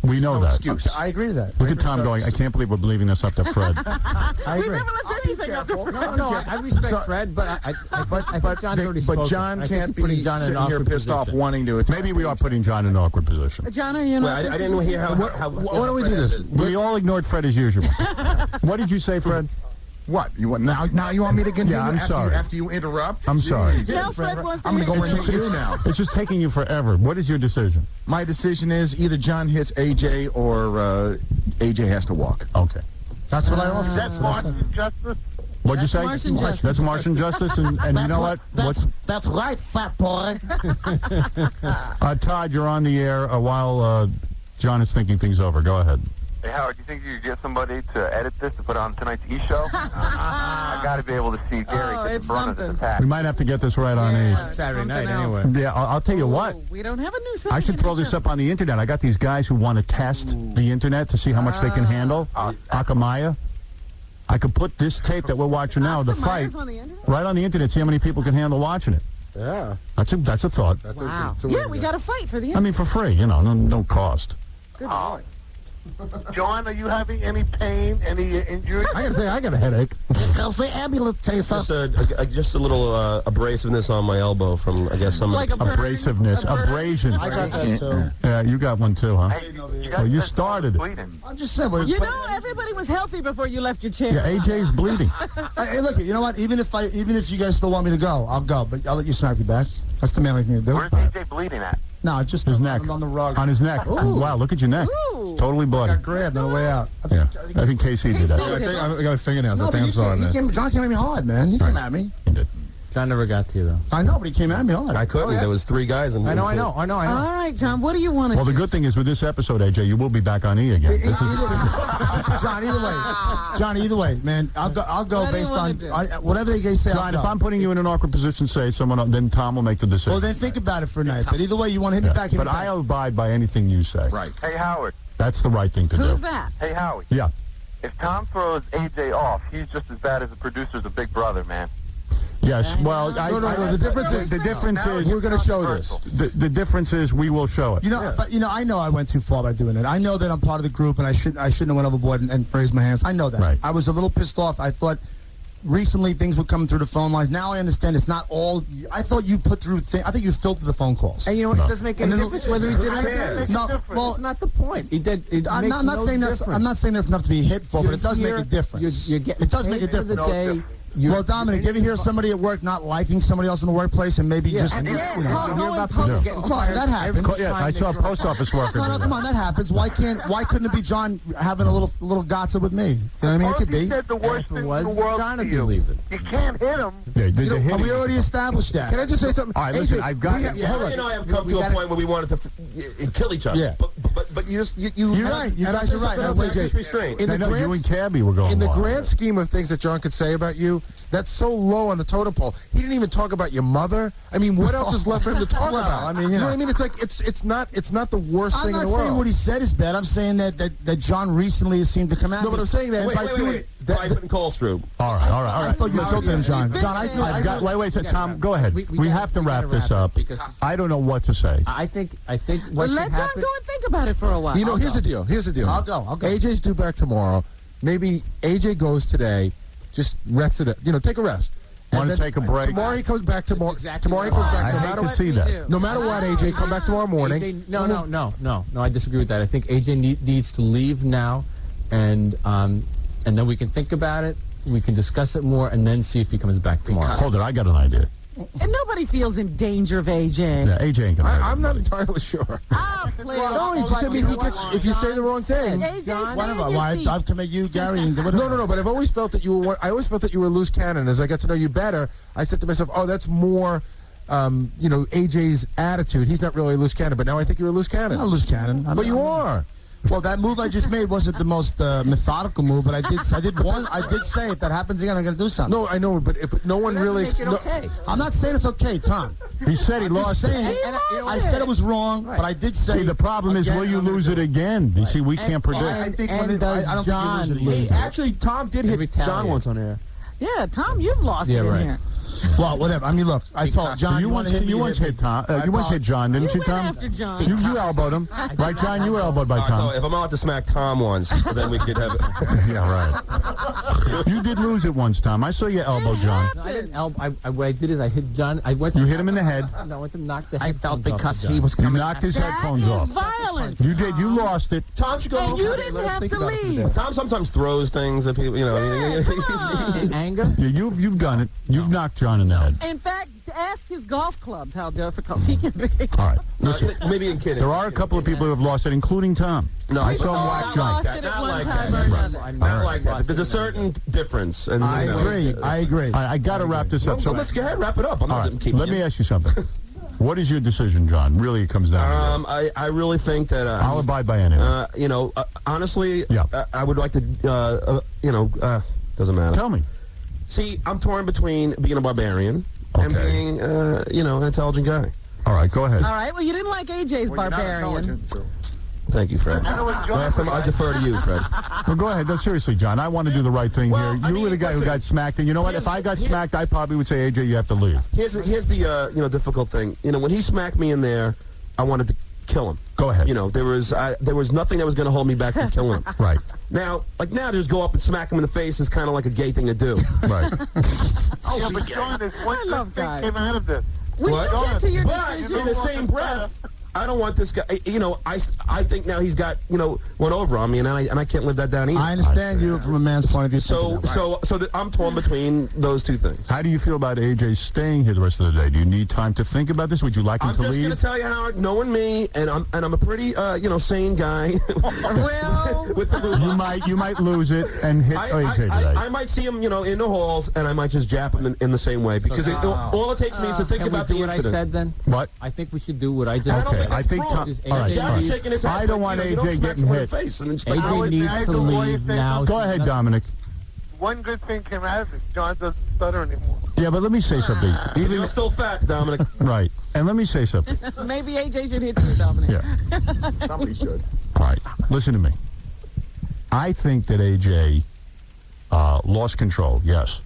We know that. Excuse. I agree to that. Look at Tom going, I can't believe we're believing this up to Fred. I agree. No, I respect Fred, but I think John's already spoken. But John I think can't you're putting be John in an sitting here awkward pissed off position. wanting to attack. Maybe we are putting John in an awkward position. John, are you in I didn't hear how. Why don't we do this? We all ignored Fred as usual. What did you say, Fred? What? You want now? You want me to continue? Yeah, I'm sorry. After you interrupt? I'm sorry. Now Fred wants to I'm going to go hear into you now. It's just taking you forever. What is your decision? My decision is either John hits AJ or AJ has to walk. Okay. That's what I offer. That's Martian justice. What'd you say? Martian justice. That's Martian justice, and you know what? That's right, fat boy. Todd, you're on the air while John is thinking things over. Go ahead. Hey, Howard, do you think you could get somebody to edit this to put on tonight's E-show? I got to be able to see Gary get the brunt of this attack. We might have to get this right on E. Saturday night, anyway. Yeah, I'll tell you what. We don't have a new Saturday I should throw this up on the internet. I got these guys who want to test the internet to see how much they can handle. Akamaya. I could put this tape that we're watching now, the fight, right on the internet, see how many people can handle watching it. Yeah. That's a thought. Wow. Yeah, we got to fight for the I mean, for free, no cost. Good Lord. John, are you having any pain, any injury? I gotta say, I got a headache. I'll say ambulance chase. Just a little abrasiveness on my elbow from, I guess, some abrasiveness, abrasion. I got that too. Yeah, you got one too, huh? Well, you started it. I'm just saying. Everybody was healthy before you left your chair. Yeah, AJ's bleeding. Hey, look, you know what? Even if you guys still want me to go, I'll go. But I'll let you smack me back. That's the manly thing to do. Where's AJ bleeding at? No, just his neck. on the rug. On his neck. Ooh. Wow, look at your neck. Ooh. Totally bloody. I got grabbed on the way out. I think KC did that. I got fingernails. No, I think I'm sorry. John came at me hard, man. He came at me. John never got to you, though. I know, but he came at me hard. I couldn't. There was 3 guys. I know. All right, John, what do you want to Well, the good thing is with this episode, AJ, you will be back on E again. John, either way, man, I'll go based on whatever they say. John, if I'm putting you in an awkward position, say someone, then Tom will make the decision. Well, then think about it for a night. But either way, you want to hit me back. But I'll abide by anything you say. Right. Hey, Howard. That's the right thing to do. Who's that? Hey, Howie. Yeah. If Tom throws AJ off, he's just as bad as the producers of Big Brother, man. Yes, well, no. The difference is we're going to show this. The difference is we will show it. But I know I went too far by doing it. I know that I'm part of the group, and I shouldn't have went overboard and raised my hands. I know that. Right. I was a little pissed off. I thought recently things were coming through the phone lines. Now I understand it's not all. I thought you put through things. I think you filtered the phone calls. And you know what? It doesn't make any difference whether he did or not. No, well, that's not the point. He did. I'm not saying that's enough to be hit for, but it does make a difference. It does make a difference. Well, Dominic, you ever hear somebody at work not liking somebody else in the workplace and maybe that happens. Yeah, I saw a post office worker. Come on, that happens. Why couldn't it be John having a little gotcha with me? You know what I mean? It could be. Said the worst thing in the world John to would you. believe it. You can't hit him. Yeah, we already established that. Can I just say something? All right, listen, I've got it. Harry and I have come to a point where we wanted to kill each other. Yeah. But you're right. You guys are right. Restraint. I know you and Cabbie were going in the wild. grand scheme of things that John could say about you, that's so low on the totem pole. He didn't even talk about your mother. I mean, what else is left for him to talk about? I mean, you know what I mean? It's like it's not the worst thing in the world. I'm not saying what he said is bad. I'm saying that John recently has seemed to come out. No, but I'm saying that Wait. Private and call through. All right. I thought you filtered him, John. Wait, Tom, go ahead. We have to wrap this up because I don't know what to say. I think Well, let John go and think about it for a while. You know, here's the deal. I'll go. AJ's due back tomorrow. Maybe AJ goes today. Just rest it. Take a rest. Want to take a break? Tomorrow he comes back. Tomorrow he comes back. I hate to see that. No matter what, AJ, come back tomorrow morning. No. I disagree with that. I think AJ needs to leave now and then we can think about it. We can discuss it more, and then see if he comes back tomorrow. Hold it, I got an idea. And nobody feels in danger of AJ. Yeah, AJ ain't gonna. I'm not entirely sure. No, he just said he gets if you say the wrong thing. I've committed you, Gary. No. But I've always felt that you were. I always felt that you were a loose cannon. As I got to know you better, I said to myself, "Oh, that's more." AJ's attitude. He's not really a loose cannon, but now I think you're a loose cannon. I'm not a loose cannon. But you are. Well, that move I just made wasn't the most methodical move, but I did say if that happens again, I'm going to do something. No, I know, but no one really. Make it okay. I'm not saying it's okay, Tom. He said he lost it. I said it was wrong, but I did say. See, the problem is, will you lose it again? You see, we can't predict. I don't think you lose it again. Actually, Tom did hit John once on air. Yeah, Tom, you've lost it in here. Well, whatever. I mean, look, I told John. You once hit Tom. You once hit John, didn't you, Tom? After John. You elbowed him, right, John? You were elbowed by Tom. So if I'm allowed to smack Tom once, then we could have it. Yeah, right. You did lose it once, Tom. I saw you elbow John. No, I didn't elbow. What I did is I hit John. You hit him in the head. No, I went to knock the I felt because off he was You coming. knocked his headphones off. Violence. You did. You lost it. Tom should go. And you didn't have to leave. Tom sometimes throws things at people. Anger. Yeah, you've done it. You've knocked John in the head. In fact, ask his golf clubs how difficult he can be. All right. Listen, maybe in kidding. there are a couple of people who have lost it, including Tom. No, I saw him whack John. Not like that. Not like that. There's a certain difference. And, I agree. I got to wrap this up. So let's go ahead, wrap it up. I'm not keeping Let me ask you something. What is your decision, John? Really, it comes down to I really think that I'll abide by anything. Honestly, I would like to, doesn't matter. Tell me. See, I'm torn between being a barbarian and being, an intelligent guy. All right, go ahead. All right, well, you didn't like AJ's barbarian. Thank you, Fred. Last time I defer to you, Fred. Well, go ahead. No, seriously, John, I want to do the right thing here. You were the guy who got smacked, and you know what? If I got smacked, I probably would say, AJ, you have to leave. Here's the difficult thing. When he smacked me in there, I wanted to kill him. Go ahead. There was nothing that was going to hold me back from killing him. Right. Now, just go up and smack him in the face is kind of like a gay thing to do. Right. Yeah, but John, there's one good thing came out of this. When you get to your But decision, in the same breath, I don't want this guy. I think now he's got one over on me, and I can't live that down either. I understand you from a man's point of view. So I'm torn between those two things. How do you feel about AJ staying here the rest of the day? Do you need time to think about this? Would you like him to leave? I'm just going to tell you, Howard, knowing me, and I'm a pretty sane guy. Well, you might lose it and hit AJ today. I might see him, in the halls, and I might just jap him in the same way because all it takes me is to think about the incident. What I said then? What? I think we should do what I just said. I think Tom. All right. I don't want AJ getting hit. AJ needs to leave now. Go ahead, Dominic. One good thing came out of it. John doesn't stutter anymore. Yeah, but let me say something. You're still fat, Dominic. Right. And let me say something. maybe AJ should hit you, Dominic. Yeah. Somebody should. All right. Listen to me. I think that AJ lost control, yes.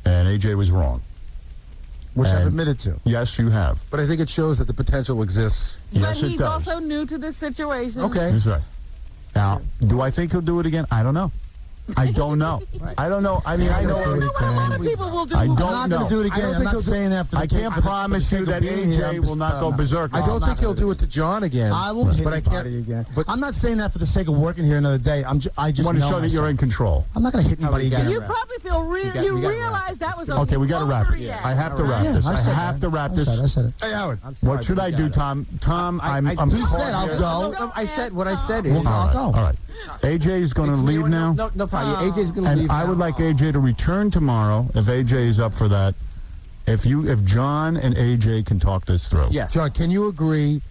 And AJ was wrong. Which I've admitted to. Yes, you have. But I think it shows that the potential exists. But Yes, it he's does. also new to this situation. Okay. That's right. Now, do I think he'll do it again? I don't know. I don't know. I don't know. I mean, I know. People will do. I don't I'm not going to do it again. I'm not saying after. I can't promise you that AJ will not go berserk. I don't think he'll do it to John again. I won't hit anybody again. But I'm not saying that for the sake of working here another day. I just want to show that you're in control. I'm not going to hit anybody again. You probably feel you realize that was a okay. We got to wrap it. I have to wrap this. I have to wrap this. I said it. Hey, Howard. What should I do, Tom? Tom, I'm. He said I'll go. I said what I said. I'll go. All right. AJ is going to leave now. No problem. AJ's going to leave. And I would like AJ to return tomorrow if AJ is up for that. If John and AJ can talk this through. Yes. John, can you agree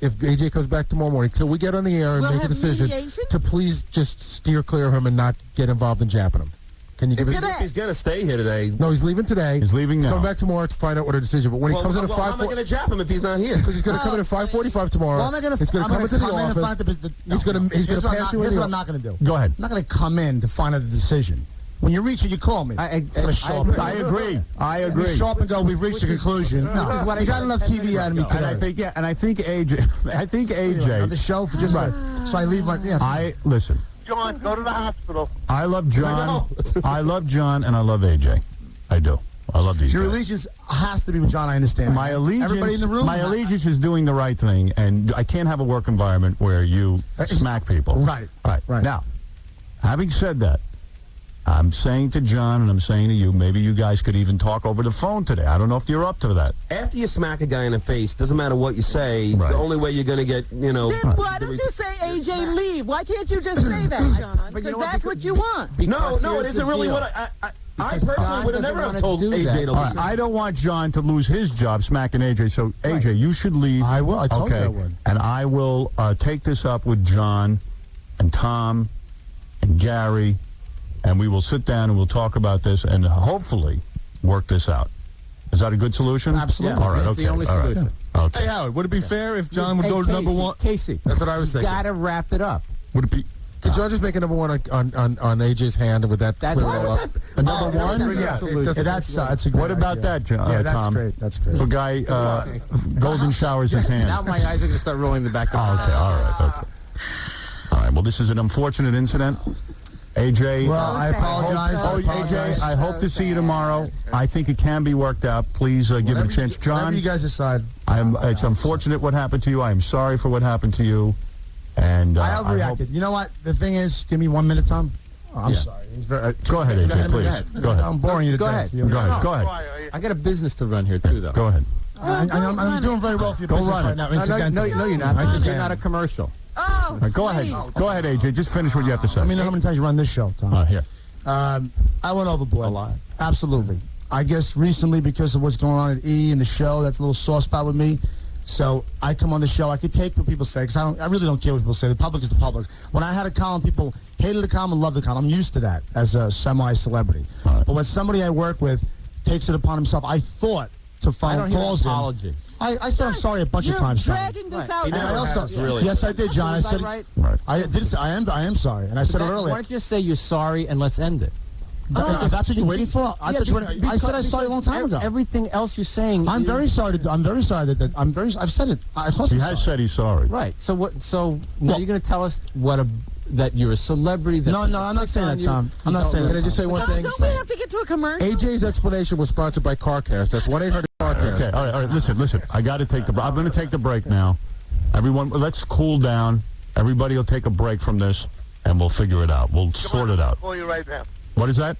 if AJ comes back tomorrow morning till we get on the air and make a decision to please just steer clear of him and not get involved in japping him? Can you give it? He's going to stay here today. No, he's leaving today. He's leaving now. Come back tomorrow to find out what our decision. But when he comes in at 5:40, how am I going to jap him if he's not here? Because he's going to come in at 5:45 tomorrow. Well, I'm not going to. He's going to come into the office. He's going to pass you in. Here's what I'm not going to do. Go ahead. I'm not going to come in to find out the decision. When you reach it, you call me. I agree. You show up and go, we've reached a conclusion. No, you got enough TV out of me today. And I think AJ. The show for just right. So I leave my. Yeah. Listen. John, go to the hospital. I love John. I love John, and I love AJ. I do. I love these. Your guys. allegiance has to be with John. I understand. My allegiance. Everybody in the room. My allegiance is doing the right thing, and I can't have a work environment where you smack people. Right. Now, Having said that, I'm saying to John and I'm saying to you, maybe you guys could even talk over the phone today. I don't know if you're up to that. After you smack a guy in the face, doesn't matter what you say, the only way you're going to get, Then why don't you say, AJ, leave? Why can't you just say that, John? Because that's what you want. No, it isn't really what I personally would have never have told AJ to leave. I don't want John to lose his job smacking AJ, so AJ, you should leave. I will. I told you I would. And I will take this up with John and Tom and Gary, and we will sit down and we'll talk about this and hopefully work this out. Is that a good solution? Absolutely. All right, That's okay. the only solution. Okay. Hey, Howard, would it be fair if John would go to number one? Casey. That's what I was thinking. You got to wrap it up. Would it be... Could John just make a number one on AJ's hand with that? That's clear it all up? A number one? That's a great What about idea. that, John? Yeah, that's Tom? great. That's great. If a guy golden showers his hand. Now my eyes are going to start rolling the back of my Okay, all right, okay. All right, well, this is an unfortunate incident. AJ. Well, I apologize. AJ, I hope to see you tomorrow. I think it can be worked out. Please give it a chance. John, whatever you guys decide. It's unfortunate what happened to you. I am sorry for what happened to you. And I have reacted. You know what? The thing is, give me 1 minute, Tom. Oh, I'm sorry. Go ahead, AJ, please. Go ahead. I'm boring you to death. Go ahead. I got a business to run here, too, though. Go ahead. I'm doing very well for your business right now, incidentally. No, you're not. You're not a commercial. Go ahead. Go ahead, AJ. Just finish what you have to say. Let me know how many times you run this show, Tom. Here. I went overboard. A lot. Absolutely. I guess recently, because of what's going on at E and the show, that's a little sore spot with me. So I come on the show. I could take what people say because I really don't care what people say. The public is the public. When I had a column, people hated the column and loved the column. I'm used to that as a semi-celebrity. Right. But when somebody I work with takes it upon himself, I thought to find calls in. Apology. I said I'm sorry a bunch of times. You're dragging this out. And I also, yes, I did, John. I said, right? I did. I am sorry, and I said it earlier. Why don't you just say you're sorry and let's end it? If that's what you're waiting for, I said I saw you a long time ago. Everything else you're saying. I'm very sorry. I'm very sorry that I've said it. He has said he's sorry. Right. So what? So now you're going to tell us that you're a celebrity. That no, I'm not saying that, Tom. I'm not saying that. Can I just say one thing? Don't we have to get to a commercial? AJ's explanation was sponsored by CarCast. That's 1-800-CarCast. Okay. All right. Listen. I got to take the. I'm going to take the break now. Everyone, let's cool down. Everybody will take a break from this, and we'll figure it out. We'll sort it out. I'll call you right now. What is that?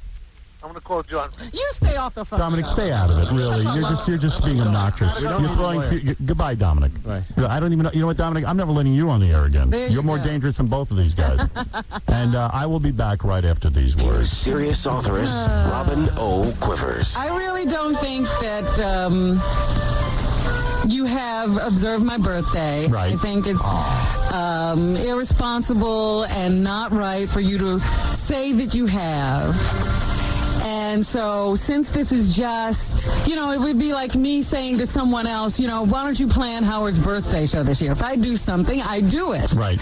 I'm going to call John. You stay off the phone. Dominic, stay out of it. Really, you're just being obnoxious. You're throwing. Goodbye, Dominic. Right. I don't even know. You know what, Dominic? I'm never letting you on the air again. You're more dangerous than both of these guys. And I will be back right after these words. Serious authoress Robin O. Quivers. I really don't think that you have observed my birthday. Right. I think it's irresponsible and not right for you to say that you have. And so since this is just, it would be like me saying to someone else, why don't you plan Howard's birthday show this year? If I do something, I do it. Right.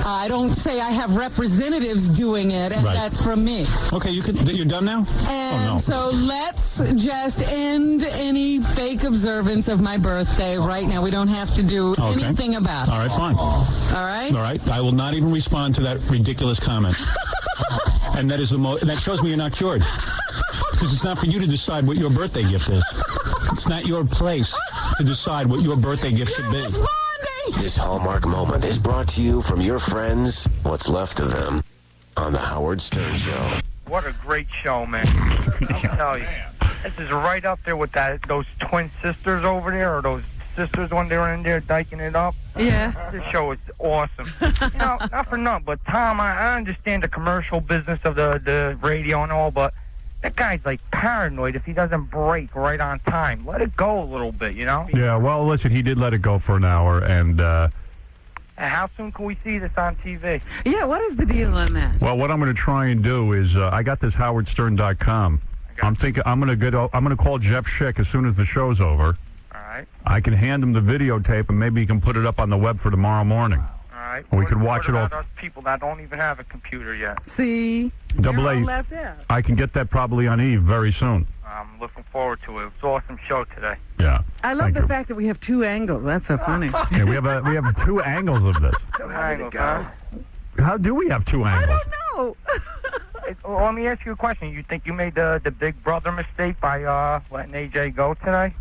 I don't say I have representatives doing it, and that's from me. Okay, you're done now? And so let's just end any fake observance of my birthday right now. We don't have to do anything about it. All right, fine. All right? All right. I will not even respond to that ridiculous comment. And that is that shows me you're not cured. Because it's not for you to decide what your birthday gift is. It's not your place to decide what your birthday gift should be. This Hallmark moment is brought to you from your friends, what's left of them, on the Howard Stern Show. What a great show, man. I'll tell you. This is right up there with those twin sisters over there, or those sisters when they were in there diking it up. Yeah. This show is awesome. Not for nothing, but Tom, I understand the commercial business of the radio and all, but that guy's like paranoid if he doesn't break right on time. Let it go a little bit, Yeah, well, listen, he did let it go for an hour, and how soon can we see this on TV? Yeah, what is the deal on that? Well, what I'm going to try and do is I got this howardstern.com. I'm thinking I'm going to call Jeff Schick as soon as the show's over. All right. I can hand him the videotape, and maybe he can put it up on the web for tomorrow morning. All right. We could watch it all. What about us people that don't even have a computer yet? See? Double You're A. all left out. I can get that probably on Eve very soon. I'm looking forward to it. It was an awesome show today. Yeah. I love the fact that we have two angles. That's so funny. Okay, we have two angles of this. Two angles, huh? How do we have two angles? I don't know. Well, let me ask you a question. You think you made the big brother mistake by letting AJ go today?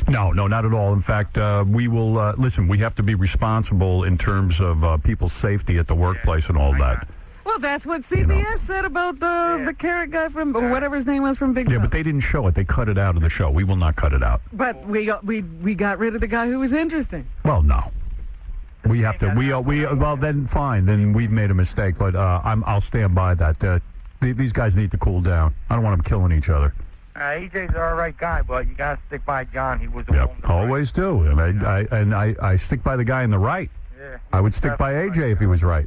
No, not at all. In fact, we will, listen, we have to be responsible in terms of people's safety at the workplace and all that. Well, that's what CBS said about the carrot guy from, or whatever his name was from Big Yeah, Brother. but they didn't show it. They cut it out of the show. We will not cut it out. But we got rid of the guy who was interesting. Well, no. We have to. Well, then fine. Then we've made a mistake. But I'll stand by that. These guys need to cool down. I don't want them killing each other. AJ's an all right guy, but you got to stick by John. He was the one. Always do. And I stick by the guy in the right. Yeah. I would stick by AJ if he was right.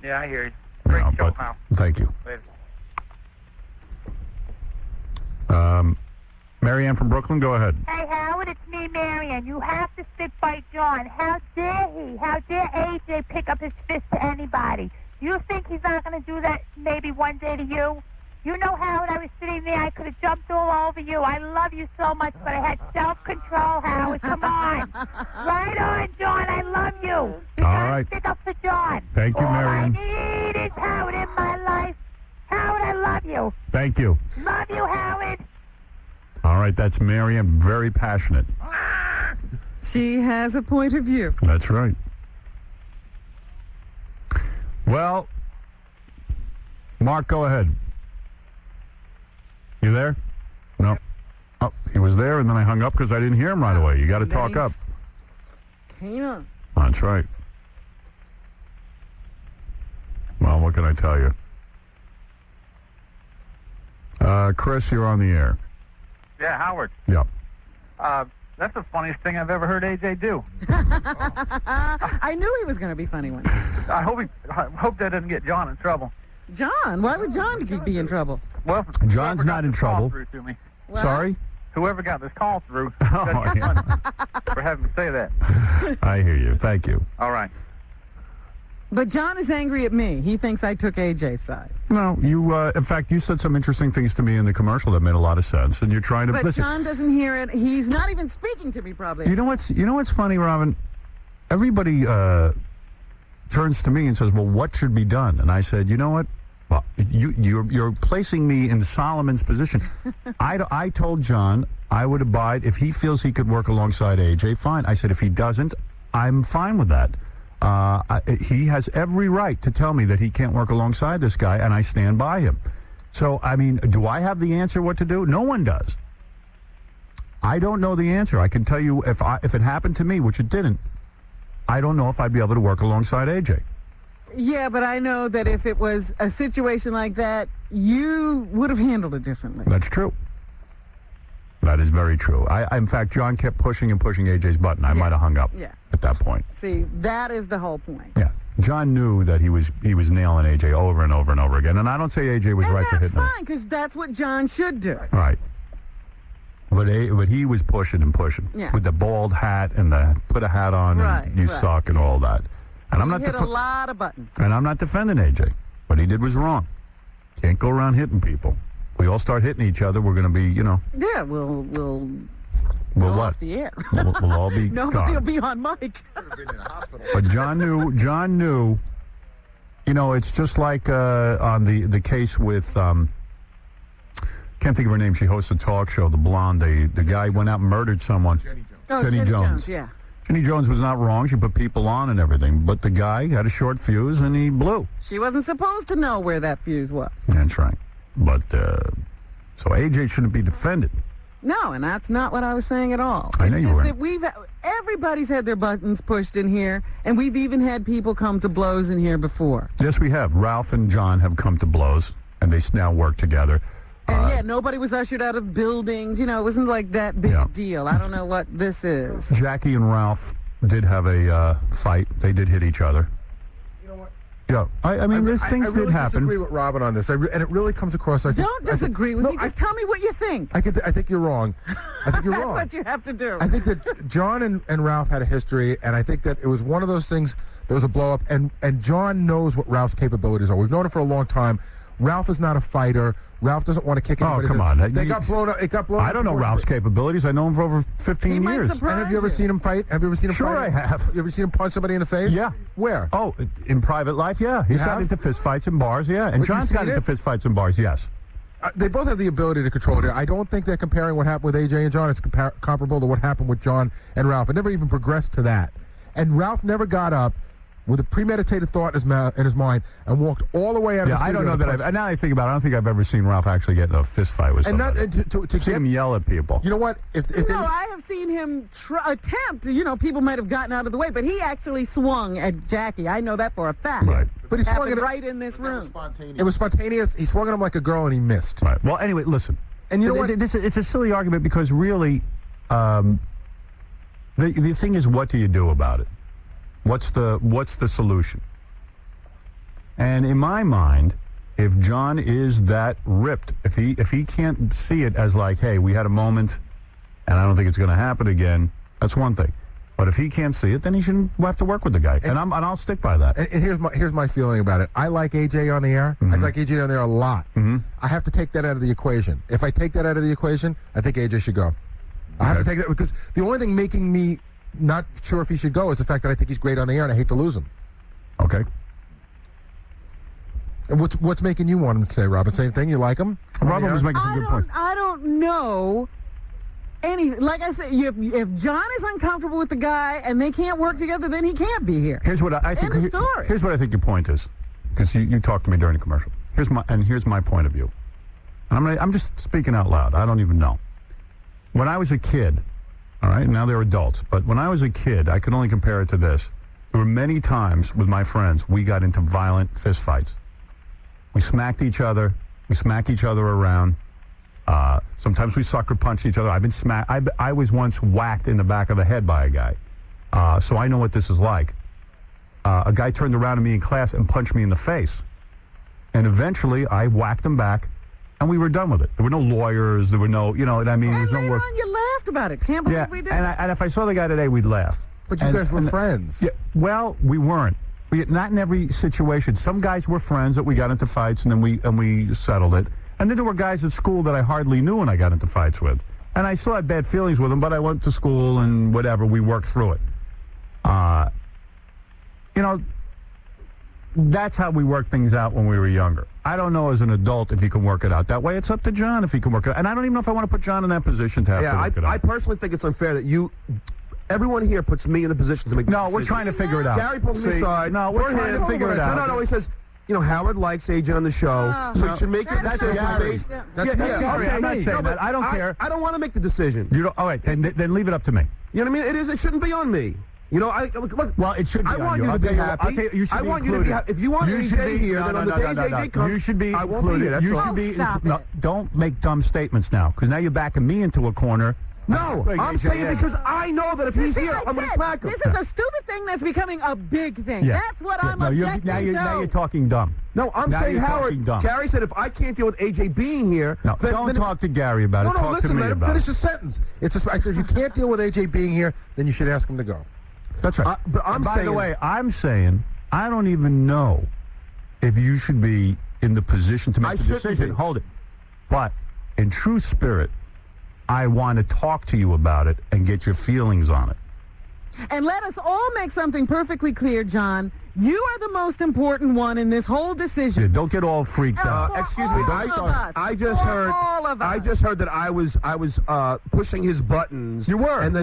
Yeah, I hear you. Great show, pal. Thank you. Later. Marianne from Brooklyn, go ahead. Hey, Howard, it's me, Marianne. You have to stick by John. How dare he? How dare AJ pick up his fist to anybody? You think he's not going to do that maybe one day to you? You know, Howard, I was sitting there. I could have jumped all over you. I love you so much, but I had self-control, Howard. Come on. Right on, John. I love you. You got to stick up for John. Thank you, All Marianne. I need is Howard in my life. Howard, I love you. Thank you. Love you, Howard. All right, that's Marianne. Very passionate. She has a point of view. That's right. Well, Mark, go ahead. You there? No. Oh, he was there, and then I hung up because I didn't hear him right away. You got to talk up. Came on. That's right. Well, what can I tell you? Chris, you're on the air. Yeah, Howard. Yep. That's the funniest thing I've ever heard AJ do. I knew he was going to be funny one. I hope that doesn't get John in trouble. John? Why would John be in trouble? Well, John's not in trouble. Through to me. What? Sorry? Whoever got this call through Oh, yeah. for having to say that. I hear you. Thank you. All right. But John is angry at me. He thinks I took AJ's side. No, you. In fact, you said some interesting things to me in the commercial that made a lot of sense, and you're trying to But listen. John doesn't hear it. He's not even speaking to me, probably. You know what's funny, Robin? Everybody turns to me and says, "Well, what should be done?" And I said, "You know what? Well, you're placing me in Solomon's position. I told John I would abide if he feels he could work alongside AJ. Fine. I said if he doesn't, I'm fine with that. He has every right to tell me that he can't work alongside this guy, and I stand by him. So, I mean, do I have the answer what to do? No one does. I don't know the answer. I can tell you if it happened to me, which it didn't, I don't know if I'd be able to work alongside AJ. Yeah, but I know that if it was a situation like that, you would have handled it differently. That's true. That is very true. In fact, John kept pushing and pushing AJ's button. I might have hung up at that point. See, that is the whole point. Yeah. John knew that he was nailing AJ over and over and over again. And I don't say AJ was right for hitting him. That's fine, because that's what John should do. Right. But he was pushing and pushing. Yeah. With the bald hat and the put a hat on and you suck and all that. And I'm not hit a lot of buttons. And I'm not defending AJ. What he did was wrong. Can't go around hitting people. We all start hitting each other, we're going to be, Yeah, we'll what? off the air. We'll all be No, gone. he'll be on mic. But John knew, it's just like on the case with, can't think of her name, she hosts a talk show, the blonde, the guy went out and murdered someone. Jenny Jones. Yeah. Jenny Jones was not wrong, she put people on and everything, but the guy had a short fuse and he blew. She wasn't supposed to know where that fuse was. That's right. But, so AJ shouldn't be defended. No, and that's not what I was saying at all. I know it's you just weren't. that everybody's had their buttons pushed in here, and we've even had people come to blows in here before. Yes, we have. Ralph and John have come to blows, and they now work together. And nobody was ushered out of buildings. It wasn't like that big deal. I don't know what this is. Jackie and Ralph did have a fight. They did hit each other. Yeah, I mean, these things I really did happen. disagree with Robin on this, and it really comes across. Don't disagree with me. Just tell me what you think. I think you're wrong. I think you're That's wrong. what you have to do. I think that John and Ralph had a history, and I think that it was one of those things. There was a blow up, and John knows what Ralph's capabilities are. We've known it for a long time. Ralph is not a fighter. Ralph doesn't want to kick anybody. Oh, come on. They got blown up. It got blown up. I don't know Ralph's capabilities. I know him for over 15 years. And have you ever seen him fight? Have you ever seen him fight? Sure I have. You ever seen him punch somebody in the face? Yeah. Where? Oh, in private life, yeah. He's got into fist fights in bars, yeah. And But John's you've got seen into it? fist fights in bars, yes. They both have the ability to control it. I don't think they're comparing what happened with AJ and John. It's comparable to what happened with John and Ralph. It never even progressed to that. And Ralph never got up with a premeditated thought in his mind and walked all the way out of the studio. I don't know that now I think about it, I don't think I've ever seen Ralph actually get in a fist fight with somebody. And not to see him yell at people. You know what? I have seen him attempt. People might have gotten out of the way, but he actually swung at Jackie. I know that for a fact. Right. But he swung it right in this room. It was spontaneous. He swung at him like a girl and he missed. Right. Well, anyway, listen. And you know what? It's a silly argument because really, the thing is, what do you do about it? What's the solution? And in my mind, if John is that ripped, if he can't see it as like, hey, we had a moment, and I don't think it's going to happen again, that's one thing. But if he can't see it, then he shouldn't have to work with the guy, and I'll stick by that. And here's my feeling about it. I like AJ on the air. I like AJ on the air a lot. I have to take that out of the equation. If I take that out of the equation, I think AJ should go. I have to take that because the only thing making me not sure if he should go is the fact that I think he's great on the air and I hate to lose him. Okay. And what's making you want him to stay, Robin? Same thing? You like him? Robin was making some good points. I don't know anything. Like I said, if John is uncomfortable with the guy and they can't work together, then he can't be here. Here's what I think. End of story. Here's what I think your point is, because you talked to me during the commercial. Here's my point of view. And I'm just speaking out loud. I don't even know. When I was a kid, all right, now they're adults, but when I was a kid, I could only compare it to this. There were many times with my friends we got into violent fist fights. We smacked each other. We smack each other around. Sometimes we sucker punched each other. I've been smacked. I was once whacked in the back of the head by a guy. So I know what this is like. A guy turned around to me in class and punched me in the face. And eventually I whacked him back, and we were done with it. There were no lawyers. There were no, you know what I mean? And there was no later work. on you laughed about it. Can't believe we did that. And if I saw the guy today, we'd laugh. But you guys were friends. Yeah, well, we weren't. Not in every situation. Some guys were friends that we got into fights, and then we settled it. And then there were guys at school that I hardly knew and I got into fights with. And I still had bad feelings with them, but I went to school and whatever, we worked through it. That's how we worked things out when we were younger. I don't know as an adult if you can work it out that way. It's up to John if he can work it out. And I don't even know if I want to put John in that position to have to work it out. I personally think it's unfair that everyone here puts me in the position to make the decision. No, we're trying to figure it out. Gary pulls me aside. No, we're trying to figure it out. No, he says, Howard likes AJ on the show, so you should make your decision based. I'm not saying that. I don't care. I don't want to make the decision. You don't. All right, then leave it up to me. You know what I mean? It shouldn't be on me. Look. Well, it should be. I want you to be happy. I want you to be happy. If you want AJ here, then on the days AJ comes, you should be. I won't be here. That's all. No, don't make dumb statements now, because now you're backing me into a corner. No, I'm saying because I know that if he's here, I'm going to smack him. This is a stupid thing that's becoming a big thing. Yeah. That's what I'm objecting now you're talking dumb. No, I'm saying, Howard, Gary said if I can't deal with AJ being here... No, don't talk to Gary about it. No, listen, let him finish the sentence. I said if you can't deal with AJ being here, then you should ask him to go. That's right. But by the way, I'm saying I don't even know if you should be in the position to make the decision. Hold it. But in true spirit, I want to talk to you about it and get your feelings on it. And let us all make something perfectly clear, John. You are the most important one in this whole decision. Yeah, don't get all freaked out. Excuse me. I just heard that I was pushing his buttons. You were. And then,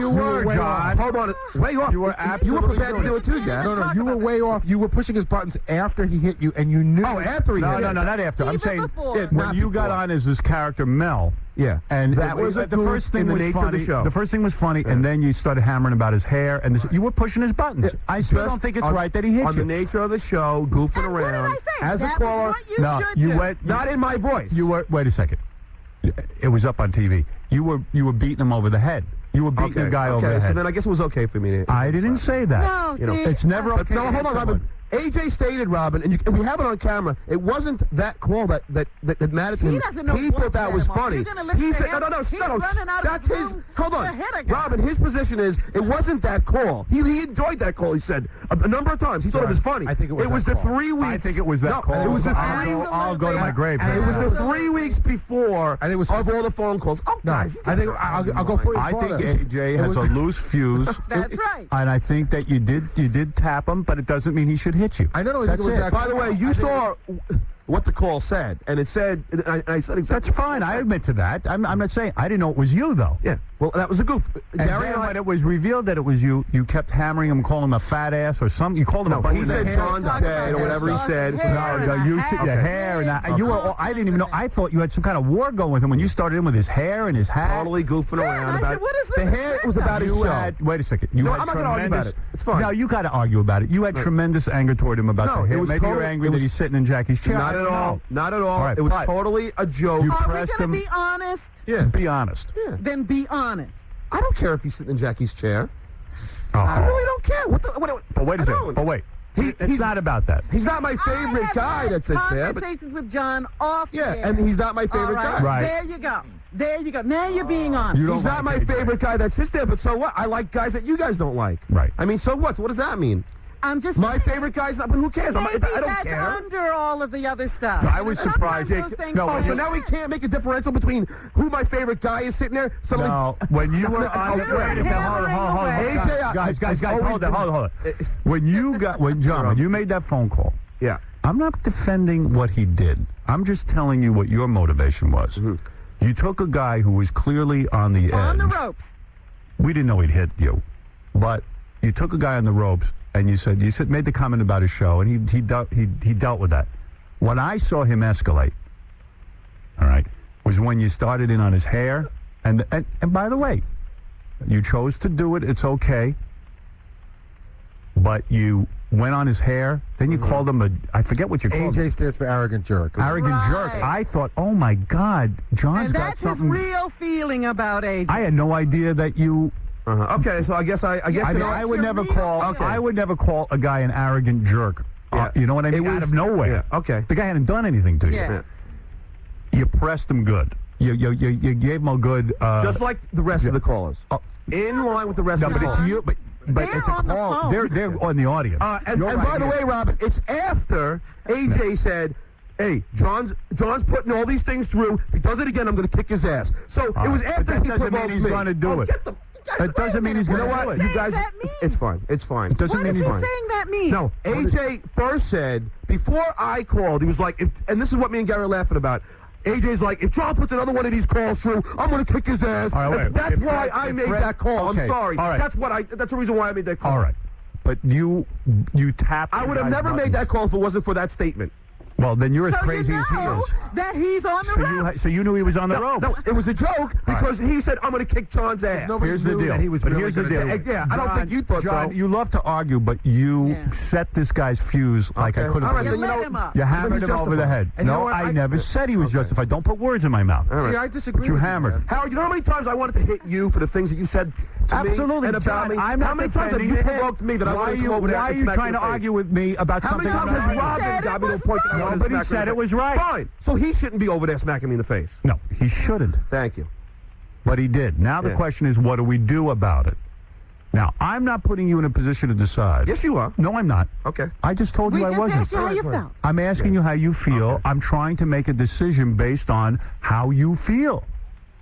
you were, John. Hold on. Way off. You were absolutely. You were prepared to do it too, Dad. No, you were way off. You were pushing his buttons after he hit you, and you knew. Oh, after he hit. No, not after. I'm saying when you got on as this character Mel. Yeah, and that was the first thing was nature funny. of the show. The first thing was funny, and then you started hammering about his hair, and you were pushing his buttons. I still don't think it's right that he hit you. On the nature of the show, goofing around. What did I say? As a caller, you went not in my voice. You were. Wait a second. It was up on TV. You were beating him over the head. You were beating a guy over the head. So then I guess it was okay for me to. I didn't say that. No, it's never okay. No, hold on, Robin. AJ stated, Robin, and we have it on camera. It wasn't that call that mattered to him. He doesn't know. He thought that was funny. He said, "No. That's his. Hold on, Robin. His position is it wasn't that call. He enjoyed that call. He said a number of times. He thought it was funny. I think it was the 3 weeks. I think it was that call. It was the 3 weeks. I'll go to my grave. And it was the 3 weeks before of all the phone calls. Oh, guys. I think I'll go for you. I think AJ has a loose fuse. That's right. And I think that you did tap him, but it doesn't mean he should hit you. I know. By the way, you saw what the call said, and it said, I said exactly. That's fine. I admit to that. I'm not saying I didn't know it was you though. Yeah. Well, that was a goof. And then when it was revealed that it was you, you kept hammering him, calling him a fat ass or something. You called him a he said John's dead or whatever he said. No, you said your hair and that. You were. I didn't even know. I thought you had some kind of war going with him when you started in with his hair and his hat. Totally goofing around I about said, what is the this hair was about his show. Wait a second. You had I'm not going to argue about it. It's fine. No, you got to argue about it. You had tremendous anger toward him about the hair. Maybe you're angry that he's sitting in Jackie's chair. Not at all. Not at all. Right, it was totally a joke. You Are we pressed going to him. be honest? Yeah. Be honest. Yeah. Then be honest. I don't care if he's sitting in Jackie's chair. Oh. I really don't care. But wait a second. But wait. It's not about that. He's not my favorite guy that sits there. Conversations with John off the air. And he's not my favorite guy. Right. There you go. There you go. Now you're being honest. He's not my favorite guy that sits there, but so what? I like guys that you guys don't like. Right. I mean, so what? So what does that mean? I'm just my favorite guy's not, but who cares? I don't that's care. under all of the other stuff. I was surprised. Sometimes those things So are- now we can't make a differential between who my favorite guy is sitting there. Suddenly, No, when you were on, hold on, guys, hold on. When you made that phone call, yeah, I'm not defending what he did. I'm just telling you what your motivation was. You took a guy who was clearly on the edge. On the ropes. We didn't know he'd hit you, but you took a guy on the ropes and you made the comment about his show, and he dealt with that. When I saw him escalate, all right, was when you started in on his hair, and by the way, you chose to do it. It's okay, but you went on his hair. Then you called him I forget what you called him. AJ stands for arrogant jerk. Arrogant jerk. I thought, oh my God, John's And got that's his something. real feeling about AJ. I had no idea that you. Okay, so I guess I would never call. I would never call a guy an arrogant jerk. You know what I mean? Out of nowhere. Yeah, okay. The guy hadn't done anything to you. Yeah. You pressed him good. You gave him a good. Just like the rest of the callers. In line with the rest of the callers. No, but it's you. But it's a call. They're on the audience. And by the way, Robin, it's after AJ said, hey, John's putting all these things through. If he does it again, I'm going to kick his ass. So it was after he provoked me. That doesn't mean he's going to do it. It doesn't mean he's going to do it. You guys, it's fine. It's fine. It doesn't mean he's What does saying that mean? No, AJ first said, before I called, he was like, and this is what me and Gary are laughing about. AJ's like, if John puts another one of these calls through, I'm going to kick his ass. All right, that's why I made that call. Okay, I'm sorry. all right. That's the reason why I made that call. All right. But you tapped. I would have never made that call if it wasn't for that statement. Well, then you're as So crazy you as he know is. that he's on the rope. So you knew he was on the rope. No, it was a joke because he said, I'm going to kick John's ass. Here's the deal. Here's the deal. Yeah, I don't think you thought John, so. you love to argue, but you set this guy's fuse like I couldn't All right, believe. then, You let him up. You hammered him over the head. And you know No, what? I never said he was justified. Don't put words in my mouth. See, I disagree But you with hammered. man. Howard, you know how many times I wanted to hit you for the things that you said to me Absolutely, and about John, me? I'm How not many times have defending you him. provoked me that I want to come over there Why are and you smack trying your to face? argue with me about How something many I'm times not has arguing? Robin got me to the point that I wanted to Nobody smack her in said the it was face? right. Fine. So he shouldn't be over there smacking me in the face. No, he shouldn't. Thank you. But he did. Now the question is, what do we do about it? Now, I'm not putting you in a position to decide. Yes, you are. No, I'm not. Okay. I just told you I wasn't. We just asked you how you felt. I'm asking you how you feel. I'm trying to make a decision based on how you feel.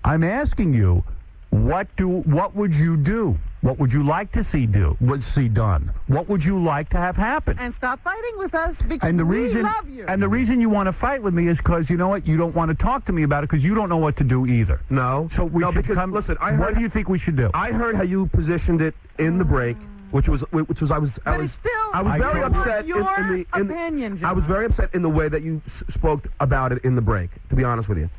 I'm asking you, what would you do? What would you like to see done? What would you like to have happen? And stop fighting with us because And the we reason love you. and the reason you want to fight with me is because you know what? You don't want to talk to me about it because you don't know what to do either. No. So we should because, come. listen, what do you think we should do? I heard how you positioned it in the break, which was I was very upset opinion, I was very upset in the way that you spoke about it in the break. To be honest with you,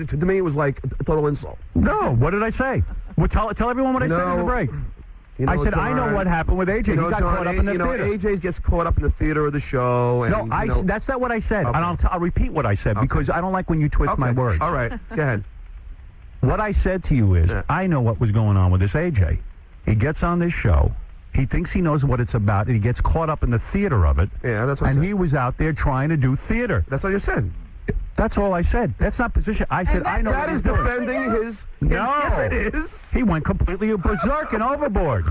to me it was like a total insult. No. What did I say? Well, tell everyone what I said in the break. I said, I know what happened with AJ. He got caught up in the theater. AJ gets caught up in the theater of the show. And, that's not what I said. Okay. And I'll repeat what I said because I don't like when you twist my words. All right, go ahead. What I said to you is, I know what was going on with this AJ. He gets on this show. He thinks he knows what it's about, and he gets caught up in the theater of it. Yeah, that's what I And said. he was out there trying to do theater. That's what you said. That's all I said. That's not position. I said, I know that what is he's doing. defending his... No. Yes, it is. He went completely berserk and overboard.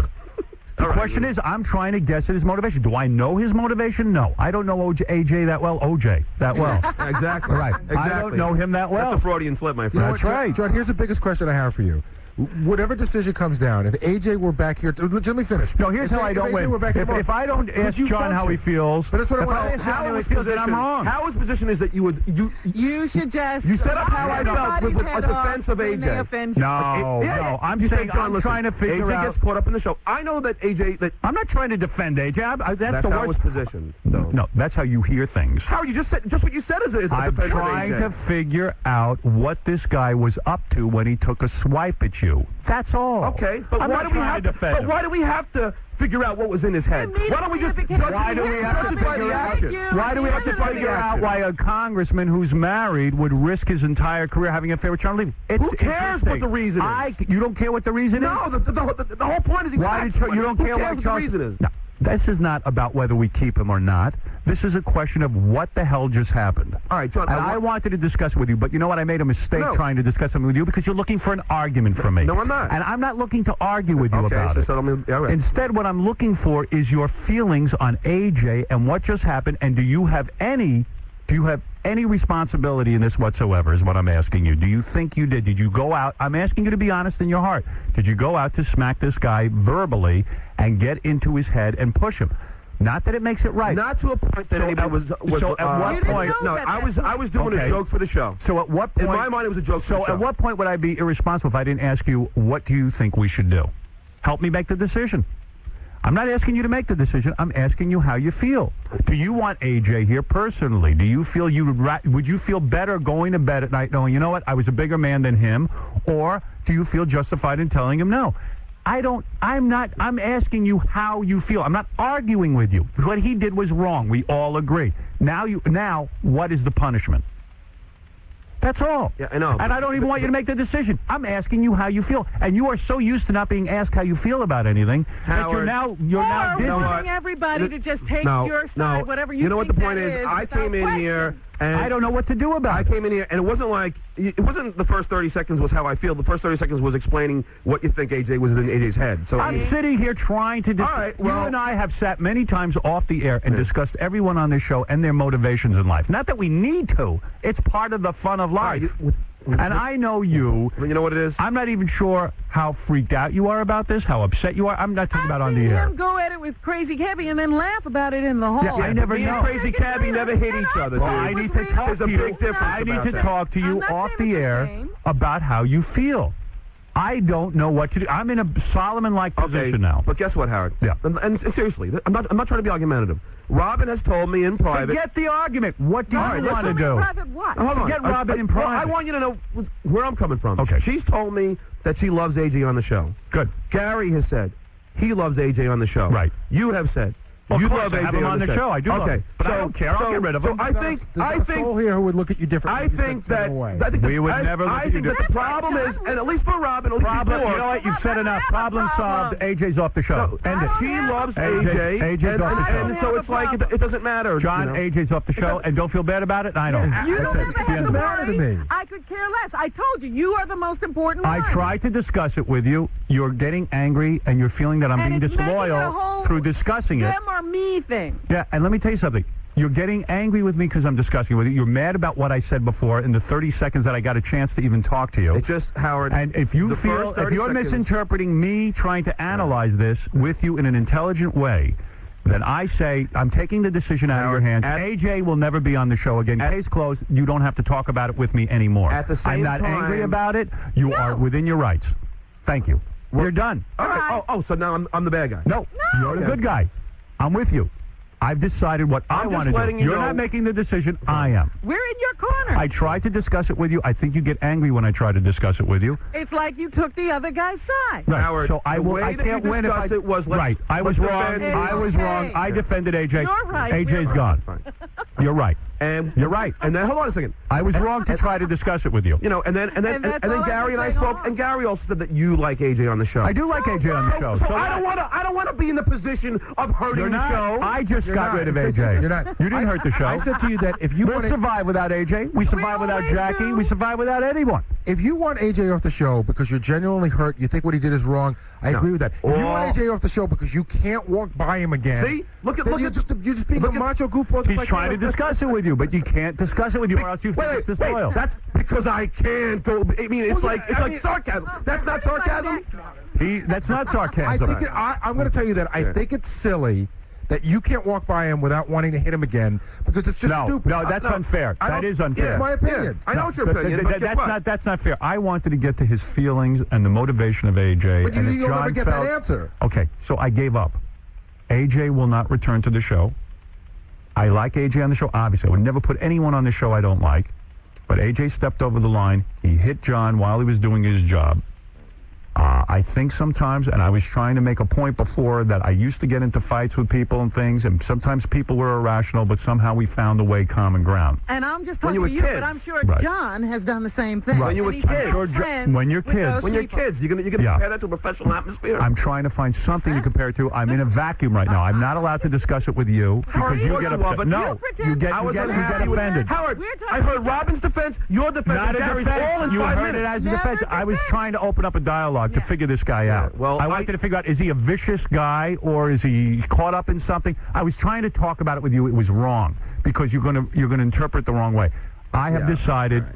The question is, I'm trying to guess at his motivation. Do I know his motivation? No. I don't know AJ that well. OJ that well. Exactly. Right. Exactly. I don't know him that well. That's a Freudian slip, my friend. That's right. John, here's the biggest question I have for you. whatever decision comes down, if AJ were back here, let me finish. No, here's how I don't win. If I don't ask John how he feels, but that's what I want to ask how he feels, then I'm wrong. Howard's position is that you should just. You set up how I felt with a defense of AJ. No, I'm saying John, I'm trying to figure AJ out. gets caught up in the show. I know that AJ. I'm not trying to defend AJ. That's the how worst his position. No, that's how you hear things. Howard, you just said what you said is a I'm defense trying of AJ. to figure out what this guy was up to when he took a swipe at you. That's all. Okay, but why do we have to? But why do we have to figure out what was in his head? Why don't we just? Why do we have to figure out? Why do we have to figure out why a congressman who's married would risk his entire career having an affair with Charlie Levy? Who cares what the reason is? You don't care what the reason is? No, the whole point is he's why did you don't care what the reason is? No, this is not about whether we keep him or not. This is a question of what the hell just happened. All right, John. And I wanted to discuss it with you, but you know what? I made a mistake trying to discuss something with you because you're looking for an argument from me. No, I'm not. And I'm not looking to argue with you about it. Instead, what I'm looking for is your feelings on AJ and what just happened, and do you have any responsibility in this whatsoever is what I'm asking you. Do you think you did? Did you go out? I'm asking you to be honest in your heart. Did you go out to smack this guy verbally and get into his head and push him? Not that it makes it right. Not to a point that anybody was. So at what point? No, I was doing a joke for the show. So at what point? In my mind, it was a joke for the show. So at what point would I be irresponsible if I didn't ask you, what do you think we should do? Help me make the decision. I'm not asking you to make the decision. I'm asking you how you feel. Do you want AJ here personally? Do you feel would you feel better going to bed at night knowing, you know what, I was a bigger man than him? Or do you feel justified in telling him no? I'm asking you how you feel. I'm not arguing with you. What he did was wrong. We all agree. Now, what is the punishment? That's all. Yeah, I know. And I don't even want you to make the decision. I'm asking you how you feel. And you are so used to not being asked how you feel about anything that you're now wanting everybody to just take your side, whatever you think. You know what the point is? I came in here and I don't know what to do about it. I came in here and it wasn't the first 30 seconds was how I feel. The first 30 seconds was explaining what you think AJ was in AJ's head. So I'm sitting here trying to discuss. You and I have sat many times off the air and discussed everyone on this show and their motivations in life. Not that we need to. It's part of the fun of life. And I know you. You know what it is? I'm not even sure how freaked out you are about this, how upset you are. I'm not talking about on the air. Him go at it with Crazy Cabbie and then laugh about it in the hall. Yeah, I never know. Me and Crazy Cabbie never hit each other. Well, I need to talk to you. There's a big difference. I need to talk to you off the air about how you feel. I don't know what to do. I'm in a Solomon-like position now. But guess what, Howard? Yeah. And seriously, I'm not trying to be argumentative. Robin has told me in private. Forget the argument. What do you want to do? Private what? Forget Robin in private. Well, I want you to know where I'm coming from. Okay. She's told me that she loves AJ on the show. Good. Gary has said he loves AJ on the show. Right. You have said. Well, you of course, love I have AJ him on the show. I do love him. But I don't care. I'll get rid of him. So I think here who would look at you differently. I think that we would never look at you differently. The problem is, and at least for Robin, you know what? You've said enough. Problem solved. AJ's off the show. End it. She loves AJ. AJ's off the show. And so it's like it doesn't matter. John, AJ's off the show, and don't feel bad about it. I don't. You don't have It's the end of it. I could care less. I told you are the most important one. I tried to discuss it with you. You're getting angry, and you're feeling that I'm being disloyal through discussing it. Them or me thing. Yeah, and let me tell you something. You're getting angry with me because I'm discussing it with you. You're mad about what I said before in the 30 seconds that I got a chance to even talk to you. It's just, Howard. And if you feel, if you're misinterpreting me trying to analyze this with you in an intelligent way, then I say I'm taking the decision out of your hands. AJ will never be on the show again. Case closed. You don't have to talk about it with me anymore. At the same I'm not time, angry about it. You are within your rights. Thank you. We're done. All right. Oh, so now I'm the bad guy. No, you're the good guy. I'm with you. I've decided what I want to do. You're not making the decision. I am. We're in your corner. I tried to discuss it with you. I think you get angry when I try to discuss it with you. It's like you took the other guy's side. Right. Howard, so I can't win if I. It was, right. I was wrong. I was wrong. I defended AJ. You're right. AJ's gone. You're right. And you're right. And then hold on a second. I was wrong to try to discuss it with you. You know, and then Gary and I spoke, and Gary also said that you like AJ on the show. I do like AJ on the show. So I don't want to be in the position of hurting the show. I just got rid of AJ. You're not. You didn't hurt the show. I said to you that if you want to survive without AJ, we survive without Jackie, we survive without anyone. if you want AJ off the show because you're genuinely hurt, you think what he did is wrong, I agree with that. If you want AJ off the show because you can't walk by him again, See? Look at you're just being a macho goofball. He's trying to discuss it with you, but you can't discuss it with you, or else you think it's disloyal. That's because I can't go. I mean, it's like sarcasm. That's not sarcasm. That's not sarcasm. I'm going to tell you that I think it's silly that you can't walk by him without wanting to hit him again because it's just stupid. No, that's unfair. That is unfair. It's my opinion. I know it's your opinion, but guess what? That's not fair. I wanted to get to his feelings and the motivation of AJ. But you'll never get that answer. Okay, so I gave up. AJ will not return to the show. I like AJ on the show. Obviously, I would never put anyone on the show I don't like. But AJ stepped over the line. He hit John while he was doing his job. I think sometimes, and I was trying to make a point before, that I used to get into fights with people and things, and sometimes people were irrational, but somehow we found a way common ground. And I'm just talking to you, but I'm sure John has done the same thing. Right. When you were kids. When you're kids. When you're kids, you're gonna compare that to a professional atmosphere. I'm trying to find something to compare it to. I'm in a vacuum right now. I'm not allowed to discuss it with you because you get upset. No, you get offended. Howard, I heard Robin's defense, your defense, not and Gary's all in you 5 heard minutes. it as a defense. I was trying to open up a dialogue to figure this guy out. Well, I wanted to figure out, is he a vicious guy or is he caught up in something? I was trying to talk about it with you. It was wrong because you're going to interpret the wrong way. I have decided,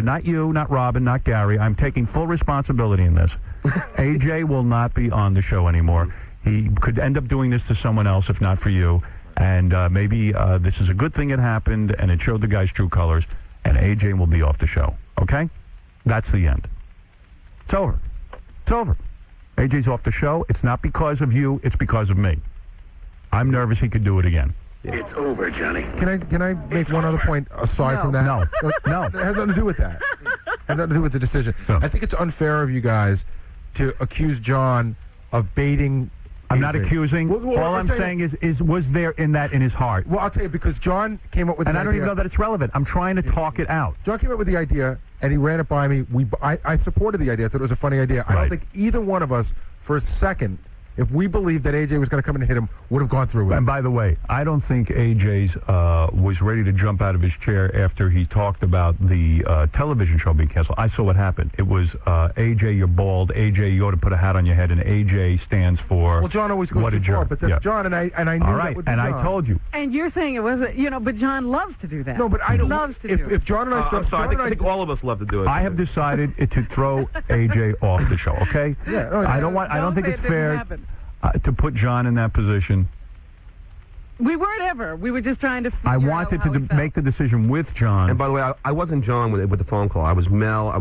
not you, not Robin, not Gary. I'm taking full responsibility in this. AJ will not be on the show anymore. He could end up doing this to someone else if not for you. And maybe this is a good thing it happened and it showed the guy's true colors. And AJ will be off the show. Okay? That's the end. It's over. It's over. AJ's off the show. It's not because of you. It's because of me. I'm nervous he could do it again. It's over, Johnny. Can I make one other point aside from that? No. No. It has nothing to do with that. It has nothing to do with the decision. No. I think it's unfair of you guys to accuse John of baiting. I'm not accusing. Well, all I'm saying is was there in that in his heart? Well, I'll tell you, because John came up with and the I don't idea. even know that it's relevant. I'm trying to talk it out. John came up with the idea, and he ran it by me. I supported the idea. I thought it was a funny idea. I don't think either one of us, for a second, if we believed that AJ was going to come in and hit him, would have gone through with it. And by the way, I don't think AJ's was ready to jump out of his chair after he talked about the television show being canceled. I saw what happened. It was AJ, you're bald. AJ, you ought to put a hat on your head. And AJ stands for. Well, John always goes too far, but that's John, and I knew all right, that would be and John. I told you. And you're saying it wasn't, but John loves to do that. No, but I don't. Loves to do it. If John and I I'm sorry. I think all of us love to do it. I have decided to throw AJ off the show. Okay. Yeah. I don't think it's fair to put John in that position. We weren't ever. We were just trying to figure I wanted to make the decision with John. And by the way, I wasn't John with the phone call. I was Mel. I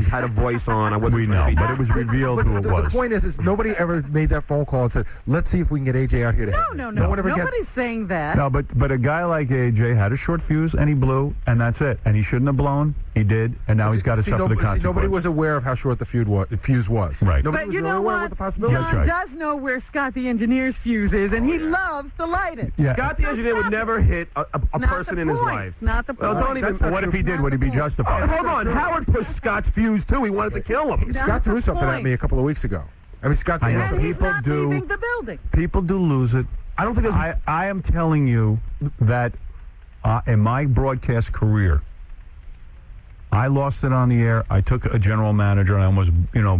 had a voice on. I wasn't. We know, but it was revealed who it was. The point is nobody ever made that phone call and said, "Let's see if we can get AJ out here to hit me." No. one ever Nobody's saying that. No, but a guy like AJ had a short fuse and he blew, and that's it. And he shouldn't have blown. He did, and now he's got to suffer the consequences. Nobody was aware of how short the fuse was. Right. Nobody But you was know aware what? of the possibility. John does know where Scott the engineer's fuse is, and he loves to light it. Yeah. Scott the engineer would never hit a person in his life. Not the point. Well, don't even. What if he did? Would he be justified? Hold on. Howard pushed Scott's fuse too. He wanted to kill him. Scott threw something at me a couple of weeks ago. I mean, Scott. And he's not leaving the building. People do lose it. I don't think. I am telling you that in my broadcast career, I lost it on the air. I took a general manager and I almost,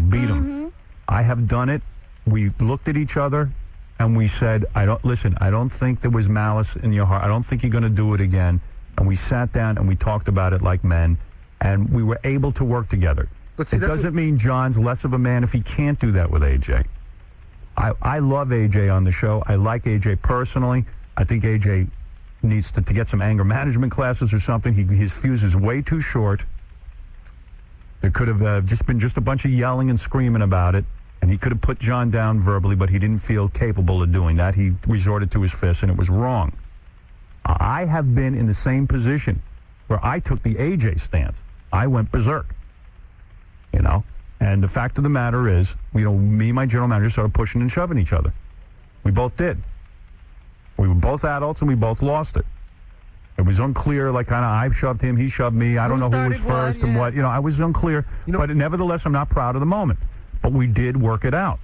beat him. I have done it. We looked at each other and we said, I don't think there was malice in your heart. I don't think you're going to do it again. And we sat down and we talked about it like men, and we were able to work together. But see, it doesn't mean John's less of a man if he can't do that with AJ. I love AJ on the show. I like AJ personally. I think AJ needs to get some anger management classes or something. His fuse is way too short. There could have just been a bunch of yelling and screaming about it, and he could have put John down verbally, but he didn't feel capable of doing that. He resorted to his fists, and it was wrong. I have been in the same position where I took the AJ stance. I went berserk, And the fact of the matter is, me and my general manager started pushing and shoving each other. We both did. We were both adults, and we both lost it. It was unclear, I shoved him, he shoved me. I don't know who was first and what. I was unclear. But nevertheless, I'm not proud of the moment. But we did work it out.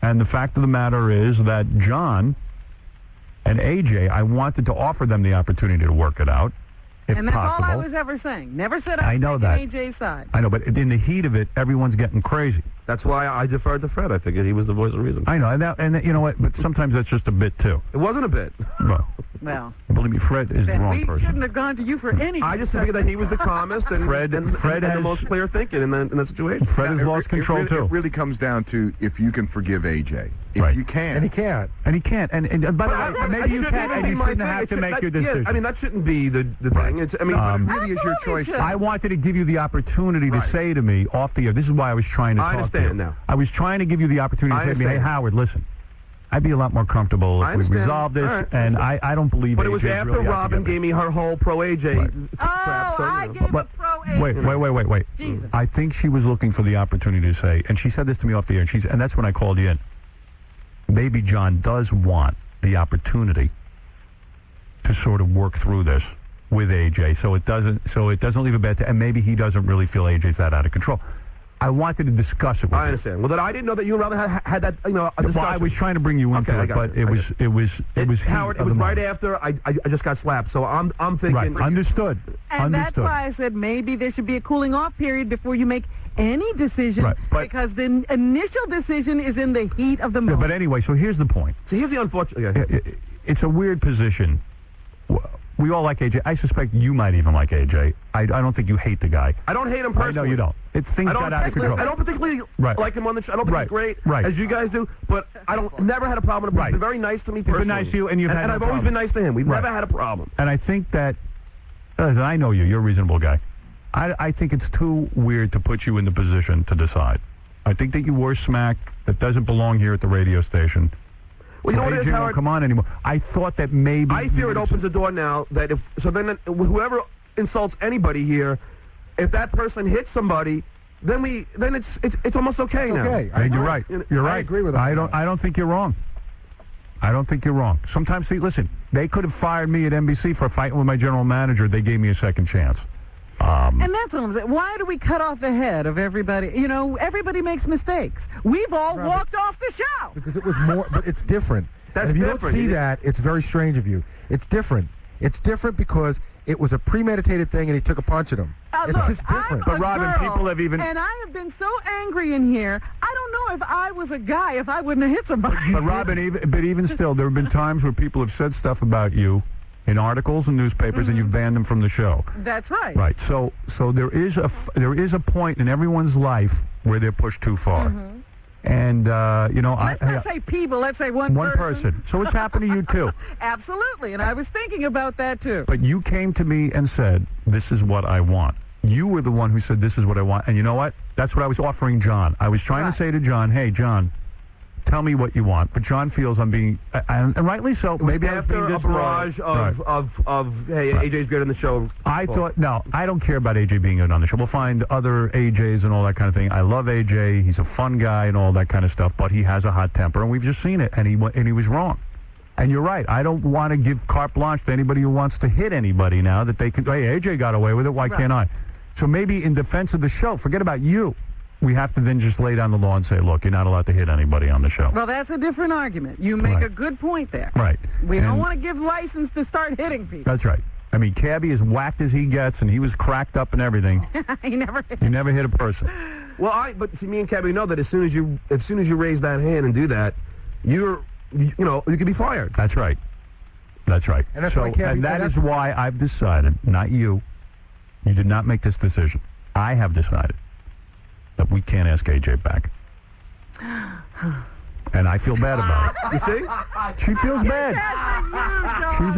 And the fact of the matter is that John and AJ, I wanted to offer them the opportunity to work it out. if And that's possible. all I was ever saying. Never said I I was know taking that. AJ's side. I know, but in the heat of it, everyone's getting crazy. That's why I deferred to Fred. I figured he was the voice of reason. I know, and you know what? But sometimes that's just a bit too. It wasn't a bit. Well, believe me, Fred is the wrong we person. shouldn't have gone to you for anything. I just figured that he was the calmest and Fred and has the most clear thinking in that situation. Fred has lost control it too. It really comes down to if you can forgive AJ. If Right. you can. And he can't. And he can't. And by the way, maybe you can, and you shouldn't have to make your decision. Yeah, I mean, that shouldn't be the thing. It's, I mean, but it really is your choice. I wanted to give you the opportunity to say to me off the air. This is why I was trying to I talk to you. understand now. I was trying to give you the opportunity to say to me, hey, Howard, listen. I'd be a lot more comfortable if we resolved this, right. and I don't believe But it was AJ's after really Robin gave me her whole pro AJ crap. So, I gave a pro AJ. Wait. Jesus. I think she was looking for the opportunity to say, and she said this to me off the air, and that's when I called you in. Maybe John does want the opportunity to sort of work through this with AJ, so it doesn't leave a bad taste, and maybe he doesn't really feel AJ's that out of control. I wanted to discuss it with I understand. Well, I didn't know that you and Robin had that, a discussion. Well, I was trying to bring you into it, but it was Howard, it was right after I just got slapped, so I'm thinking. Right, understood. And that's why I said maybe there should be a cooling off period before you make any decision, because the initial decision is in the heat of the moment. But anyway, so here's the point. So here's the unfortunate. It's a weird position. We all like AJ. I suspect you might even like AJ. I don't think you hate the guy. I don't hate him personally. I know you don't. It's things got out of control. I don't particularly like him on the show. I don't think he's great, as you guys do. But never had a problem with him. He's been very nice to me personally. He's been nice to you, and I've always been nice to him. We've never had a problem. And I think that, I know you. You're a reasonable guy. I think it's too weird to put you in the position to decide. I think that you were smacked. That doesn't belong here at the radio station. Well, you know what it is, AJ won't Howard? come on anymore. I thought that maybe... I fear it opens the door now that then whoever insults anybody here, if that person hits somebody, then it's almost okay now. Okay. And you're right. You're right. I agree with that. I don't think you're wrong. I don't think you're wrong. Sometimes, listen, they could have fired me at NBC for fighting with my general manager. They gave me a second chance. And that's what I'm saying. Why do we cut off the head of everybody? Everybody makes mistakes. We've all walked off the show. Because it was more, but it's different. That's if you different. don't see that, it's very strange of you. It's different. It's different because it was a premeditated thing and he took a punch at him. It's Look, just different. I'm a Robin, girl, people have even... And I have been so angry in here, I don't know if I was a guy if I wouldn't have hit somebody. But Robin, even still, there have been times where people have said stuff about you in articles and newspapers, and you've banned them from the show. That's right. Right. So there is a point in everyone's life where they're pushed too far. And let's not say people. Let's say one person. So it's happened to you too. Absolutely, and I was thinking about that too. But you came to me and said, "This is what I want." You were the one who said, "This is what I want." And you know what? That's what I was offering John. I was trying to say to John, "Hey, John, tell me what you want." But John feels I'm being, and rightly so. Maybe I was being after a barrage of hey, AJ's good on the show. I thought, no, I don't care about AJ being good on the show. We'll find other AJs and all that kind of thing. I love AJ. He's a fun guy and all that kind of stuff. But he has a hot temper, and we've just seen it. And he was wrong. And you're right. I don't want to give carte blanche to anybody who wants to hit anybody now that they can. Hey, AJ got away with it. Why can't I? So maybe in defense of the show, forget about you. We have to then just lay down the law and say, look, you're not allowed to hit anybody on the show. Well, that's a different argument. You make a good point there. Right. We don't want to give license to start hitting people. That's right. I mean, Cabbie is whacked as he gets, and he was cracked up and everything. He never hit. He never hit a person. Well, but see, me and Cabbie know that as soon as you raise that hand and do that, you could be fired. That's right. That's right. And that's why that is why I've decided, not you. You did not make this decision. I have decided that we can't ask AJ back. And I feel bad about it. You see? She feels bad. She's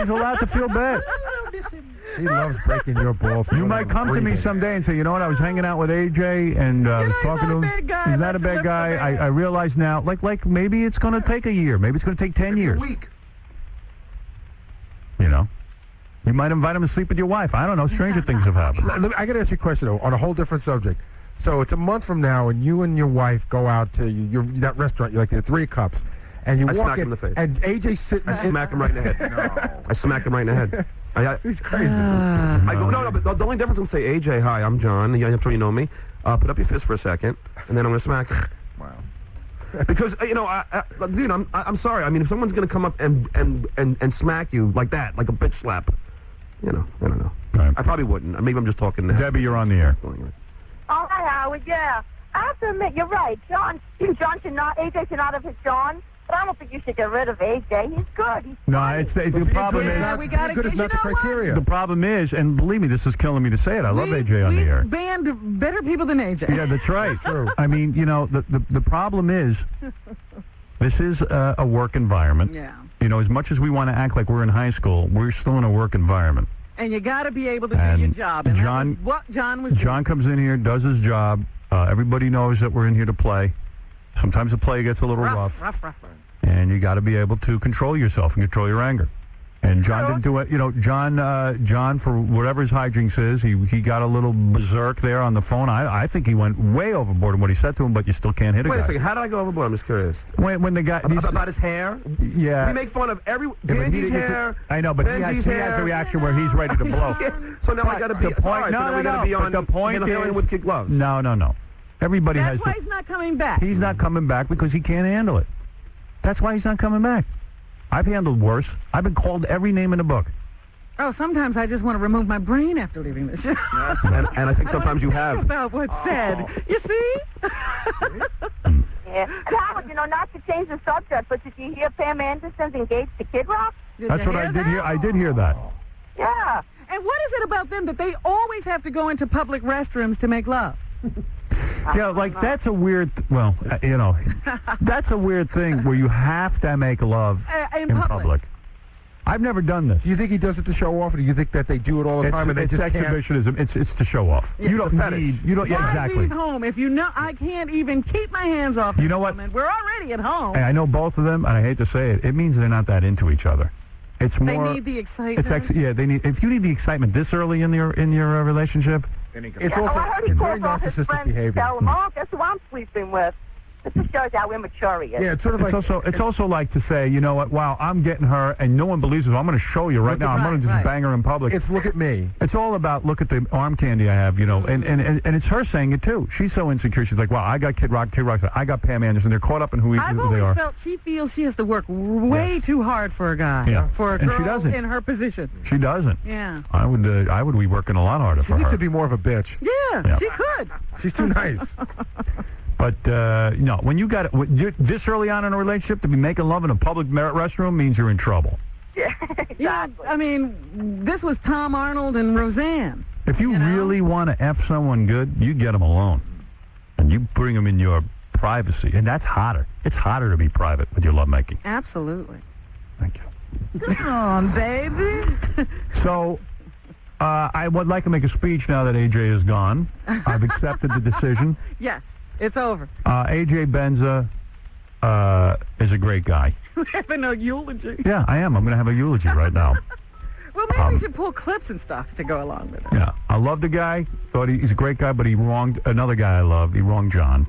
allowed to feel bad. She loves breaking your balls. You might come to me someday and say, you know what, I was hanging out with AJ and I was talking to him. He's not a bad guy. I realize now, like maybe it's going to take a year. Maybe it's going to take 10 years. A week. You know? You might invite him to sleep with your wife. I don't know. Stranger things have happened. I got to ask you a question, though, on a whole different subject. So it's a month from now, and you and your wife go out to that restaurant, you like the 3 Cups, and you I walk smack him in the face. and AJ's sitting. I smack him right in the head. No. I smack him right in the head. He's crazy. I go, no, but the only difference I'm say, AJ, hi, I'm John. I'm sure you know me. Put up your fist for a second, and then I'm going to smack him. Wow. Because dude, I'm sorry. I mean, if someone's going to come up and smack you like that, like a bitch slap, I don't know. Right. I probably wouldn't. Maybe I'm just talking now. Debbie, you're on the air. Oh, hi, Howard. Yeah. I have to admit, you're right. AJ should not have hit John. But I don't think you should get rid of AJ. He's good. He's No, it's the problem is we gotta good is not the criteria. the problem is, and believe me, this is killing me to say it. I love AJ on the air. We've banned better people than AJ. Yeah, that's right. True. I mean, the problem is, this is a work environment. Yeah. As much as we want to act like we're in high school, we're still in a work environment. And you got to be able to do And your job. And John- that was what John was doing. John comes in here, does his job. Everybody knows that we're in here to play. Sometimes the play gets a little rough. Rough. And you got to be able to control yourself and control your anger. And John didn't do it. John, for whatever his hijinks is, he got a little berserk there on the phone. I think he went way overboard in what he said to him, but you still can't hit a Wait a guy. second. How did I go overboard? I'm just curious. When the guy... About his hair? Yeah. We make fun of every... but Benji's hair. I know, but he has a reaction where he's ready to blow. So now I got to be... The point, we got to be on... the point is... with kid gloves. No. Everybody That's has... why he's not coming back. He's not coming back because he can't handle it. That's why he's not coming back. I've handled worse. I've been called every name in the book. Oh, sometimes I just want to remove my brain after leaving the show. And I think sometimes you have. About what's said. You see? Yeah. And Howard, not to change the subject, but did you hear Pam Anderson's engaged to Kid Rock? That's what I did hear. I did hear that. Yeah. And what is it about them that they always have to go into public restrooms to make love? That's a weird, that's a weird thing where you have to make love in public. I've never done this. Do you think he does it to show off, or do you think that they do it all the time and they It's just can't? exhibitionism. It's to show off. Yeah, You don't it's a need. fetish. You don't. Yeah, Why exactly. leave home if I can't even keep my hands off? You know what? Woman. We're already at home. And I know both of them, and I hate to say it. It means they're not that into each other. It's more. They need the excitement. They need. If you need the excitement this early in your relationship, it's I heard he it's called very all his narcissistic friends behavior. to tell him, guess who I'm sleeping with? This just shows how immature he is. Yeah, it's sort of like... It's also like to say, you know what? Wow, I'm getting her, and no one believes it. So I'm going to show you right now. I'm going to just bang her in public. It's look at me. It's all about look at the arm candy I have, and it's her saying it too. She's so insecure. She's like, wow, I got Kid Rock. Kid Rock. I got Pam Anderson. They're caught up in who I've they always are. felt she feels she has to work way too hard for a guy. Yeah. For a And girl she doesn't. in her position. She doesn't. Yeah. I would be working a lot harder She for needs her. to be more of a bitch. Yeah, she could. She's too nice. But no, when you got this early on in a relationship to be making love in a public restroom means you're in trouble. Yeah, exactly. Yeah, I mean, this was Tom Arnold and Roseanne. If you really want to F someone good, you get them alone. And you bring them in your privacy. And that's hotter. It's hotter to be private with your lovemaking. Absolutely. Thank you. Come on, baby. So, I would like to make a speech now that AJ is gone. I've accepted the decision. Yes, it's over. AJ Benza is a great guy. We're having a eulogy. Yeah, I am. I'm going to have a eulogy right now. Well, maybe we should pull clips and stuff to go along with it. Yeah, I love the guy. Thought he's a great guy, but he wronged another guy I love. He wronged John.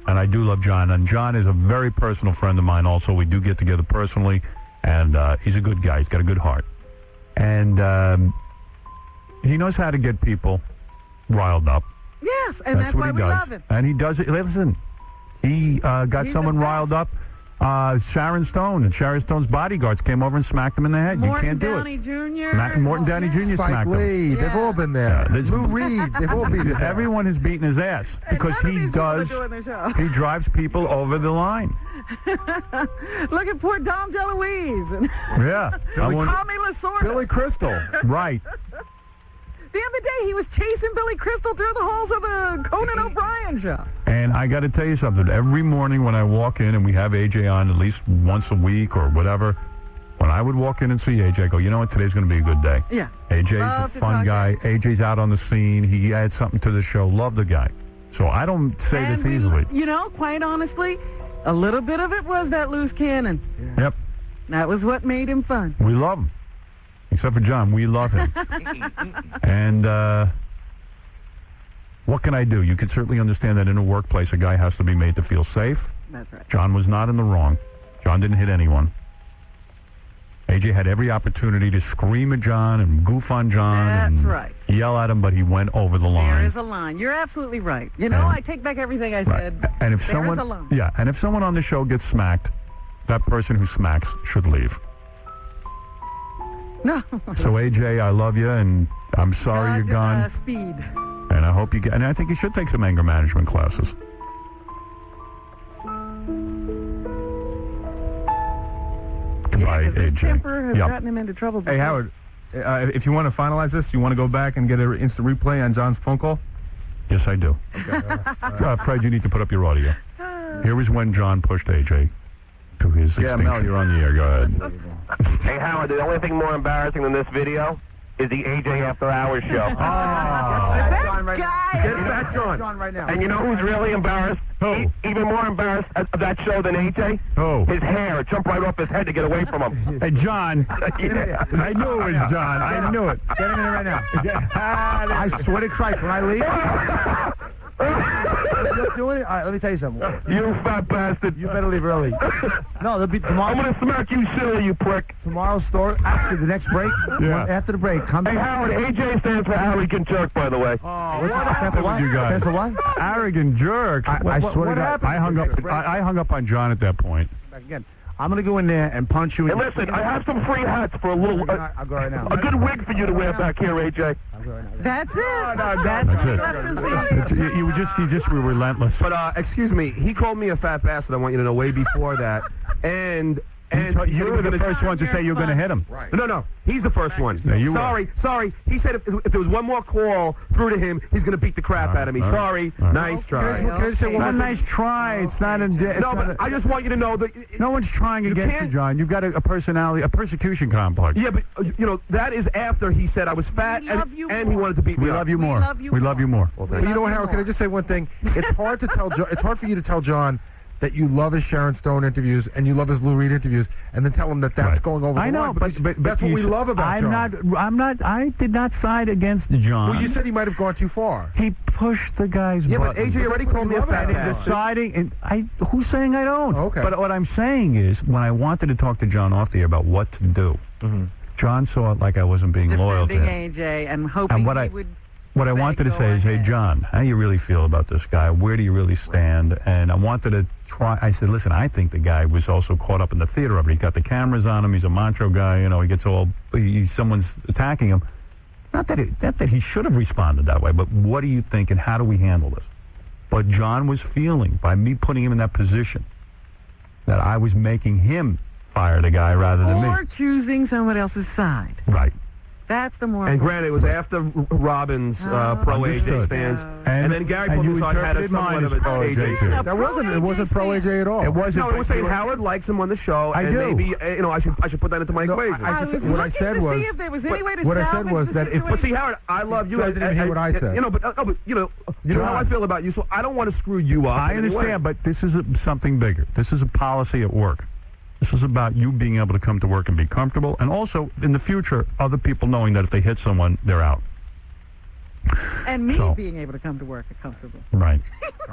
And I do love John. And John is a very personal friend of mine also. We do get together personally. And he's a good guy. He's got a good heart. And he knows how to get people riled up. Yes, and that's what why he we does. love him. And he does it. Listen, he got someone riled up. Sharon Stone and Sharon Stone's bodyguards came over and smacked him in the head. You can't do Downey it. Jr. Morton Downey Jr. Spike smacked Lee. him. They've all been there. Yeah, Lou Reed. They've all beat his ass. Everyone has beaten his ass because he does. He drives people over the line. Look at poor Dom DeLuise. Yeah. Tommy Lasorda. Billy Crystal. Right. The other day, he was chasing Billy Crystal through the halls of the Conan O'Brien show. And I got to tell you something. Every morning when I walk in, and we have AJ on at least once a week or whatever, when I would walk in and see AJ, I go, you know what? Today's going to be a good day. Yeah. AJ's a fun guy. AJ's out on the scene. He adds something to the show. Love the guy. So I don't say this easily. You know, quite honestly, a little bit of it was that loose cannon. Yep. That was what made him fun. We love him. Except for John, we love him. And what can I do? You can certainly understand that in a workplace, a guy has to be made to feel safe. That's right. John was not in the wrong. John didn't hit anyone. AJ had every opportunity to scream at John and goof on John. That's and right. Yell at him, but he went over the line. There is a line. You're absolutely right. You know, I take back everything I said. And if there someone, is a line. yeah, and if someone on the show gets smacked, that person who smacks should leave. No. So, AJ, I love you, and I'm sorry you're gone. Speed. And I hope you get, and I think you should take some anger management classes. Goodbye, His AJ. temper has Yep. gotten him into trouble before. Hey, Howard, if you want to finalize this, you want to go back and get an instant replay on John's phone call? Yes, I do. Fred, you need to put up your audio. Here was when John pushed AJ to his extinction. Mel, you're on the air. Go ahead. Hey, Howard, the only thing more embarrassing than this video is the AJ After Hours show. John right now. Get back, John right now. And you know who's really embarrassed? Who? Even more embarrassed of that show than AJ? Who? His hair. It jumped right off his head to get away from him. Hey, John. Yeah. I knew it was John. I knew it. Get him in right now. I swear to Christ, when I leave... You're doing it? All right, let me tell you something. You fat bastard. You better leave early. No, there'll be tomorrow. I'm going to smack you silly, you prick. Tomorrow's story. Actually, the next break. Yeah. After the break, come. Hey, Howard, AJ stands for arrogant jerk, by the way. Oh, What's what that happened for? with you guys? Stands for what? Arrogant jerk. I swear to God. I hung up. I hung up on John at that point. Back again. I'm going to go in there and punch you. Hey, listen, I have some free hats for a little... I'll go right now. A good wig for you to wear back here, AJ. I'll go right now. That's it. That's it. You just were relentless. But excuse me, he called me a fat bastard. I want you to know way before that, and you were the first one to say you were going to hit him. Right. No, he's the first one. Yeah, you Sorry. He said if there was one more call through to him, he's going to beat the crap out of me. Sorry. Nice try. Can I just say one more Not a thing? nice try. It's not a. No, but I just want you to know that no one's trying against you, John. You've got a personality, a persecution complex. Yeah, but that is after he said I was fat and he wanted to beat me We up. love you more. We love you more. Well, But you know what, Howard? Can I just say one thing? It's hard to tell. It's hard for you to tell John that you love his Sharon Stone interviews and you love his Lou Reed interviews, and then tell him that that's going over the I know, line. but That's what we love about John. I'm not. I did not side against John. Well, you said he might have gone too far. He pushed the guy's Yeah, but button. AJ already called me a fat And bastard. deciding, and who's saying I don't? Okay. But what I'm saying is, when I wanted to talk to John off the air about what to do, John saw it like I wasn't being loyal to Defending him. AJ and hoping And what he I- would. What I wanted to say is, hey, John, how do you really feel about this guy? Where do you really stand? And I wanted to try. I said, listen, I think the guy was also caught up in the theater of it. He's got the cameras on him. He's a macho guy. He gets all. Someone's attacking him. Not that he should have responded that way, but what do you think and how do we handle this? But John was feeling, by me putting him in that position, that I was making him fire the guy rather than me. Or choosing someone else's side. Right. That's the more. And granted, it was after Robin's pro AJ stance, and then Gary and you Publisard had a interpreted mine somewhat as of an pro AJ AJ too. fan. It wasn't pro AJ at all. It wasn't. No, it was saying Howard likes him on the show, and do. maybe I should put that into my equation. What I said was. See if there was any way to What I said salvage was the that if. situation. But see, Howard, I love you. So I didn't even hear what I said. You know how I feel about you, so I don't want to screw you up. I in any way. understand, but this is something bigger. This is a policy at work. This is about you being able to come to work and be comfortable, and also, in the future, other people knowing that if they hit someone, they're out. And me So. being able to come to work and comfortable. Right.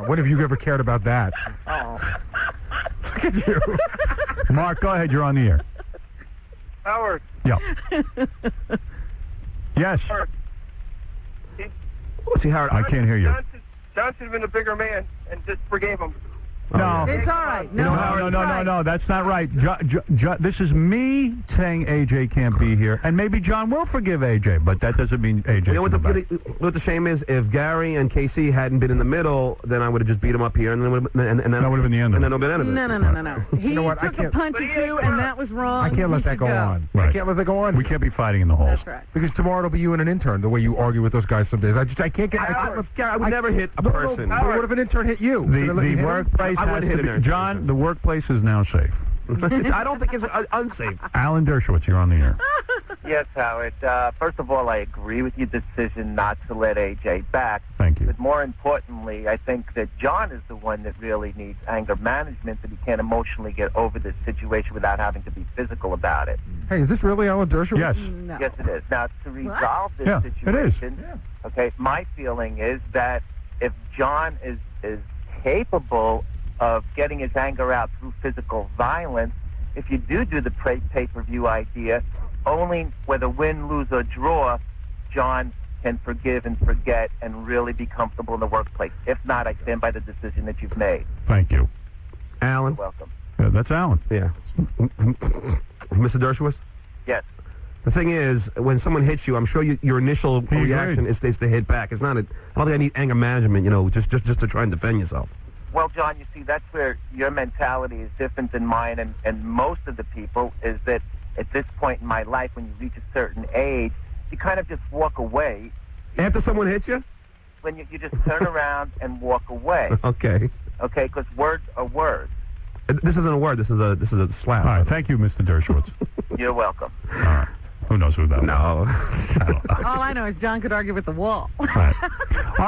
When have you ever cared about that? Look at you. Mark, go ahead. You're on the air. Howard. Yeah. Yes. See, Howard, I can't hear you. Johnson should have been a bigger man and just forgave him. No. It's all right. No, that's not right. This is me saying AJ can't be here, and maybe John will forgive AJ, but that doesn't mean AJ. You know what the shame is? If Gary and KC hadn't been in the middle, then I would have just beat him up here, and then that would have been the end of it. And then it would have been the end of it. No. He took a punch at you, and that was wrong. I can't let that go on. Right. I can't let that go on. We can't be fighting in the halls. That's right. Because tomorrow it'll be you and an intern, the way you argue with those guys some days. I can't get... I would never hit a person. No, but what if an intern hit you? The workplace I has wouldn't hit to an be... intern. John, the workplace is now safe. I don't think it's unsafe. Alan Dershowitz, you're on the air. Yes, Howard. First of all, I agree with your decision not to let AJ back. Thank you. But more importantly, I think that John is the one that really needs anger management, that he can't emotionally get over this situation without having to be physical about it. Hey, is this really Alan Dershowitz? Yes. No. Yes, it is. Now, to resolve this Yeah, situation, it is. okay, my feeling is that if John is capable of getting his anger out through physical violence, if you do the pay-per-view idea, only whether win, lose, or draw, John can forgive and forget and really be comfortable in the workplace. If not, I stand by the decision that you've made. Thank you. Alan? You're welcome. Yeah, that's Alan. Yeah. Mr. Dershowitz? Yes. The thing is, when someone hits you, I'm sure your initial reaction is to hit back. It's not. I don't think I need anger management. Just to try and defend yourself. Well, John, you see, that's where your mentality is different than mine and most of the people, is that at this point in my life, when you reach a certain age, you kind of just walk away. After someone hits you? When you just turn around and walk away. Okay. Okay, because words are words. This isn't a word. This is a slap. All right, thank you, Mr. Dershowitz. You're welcome. All right. Who knows who that was? All I know is John could argue with the wall. All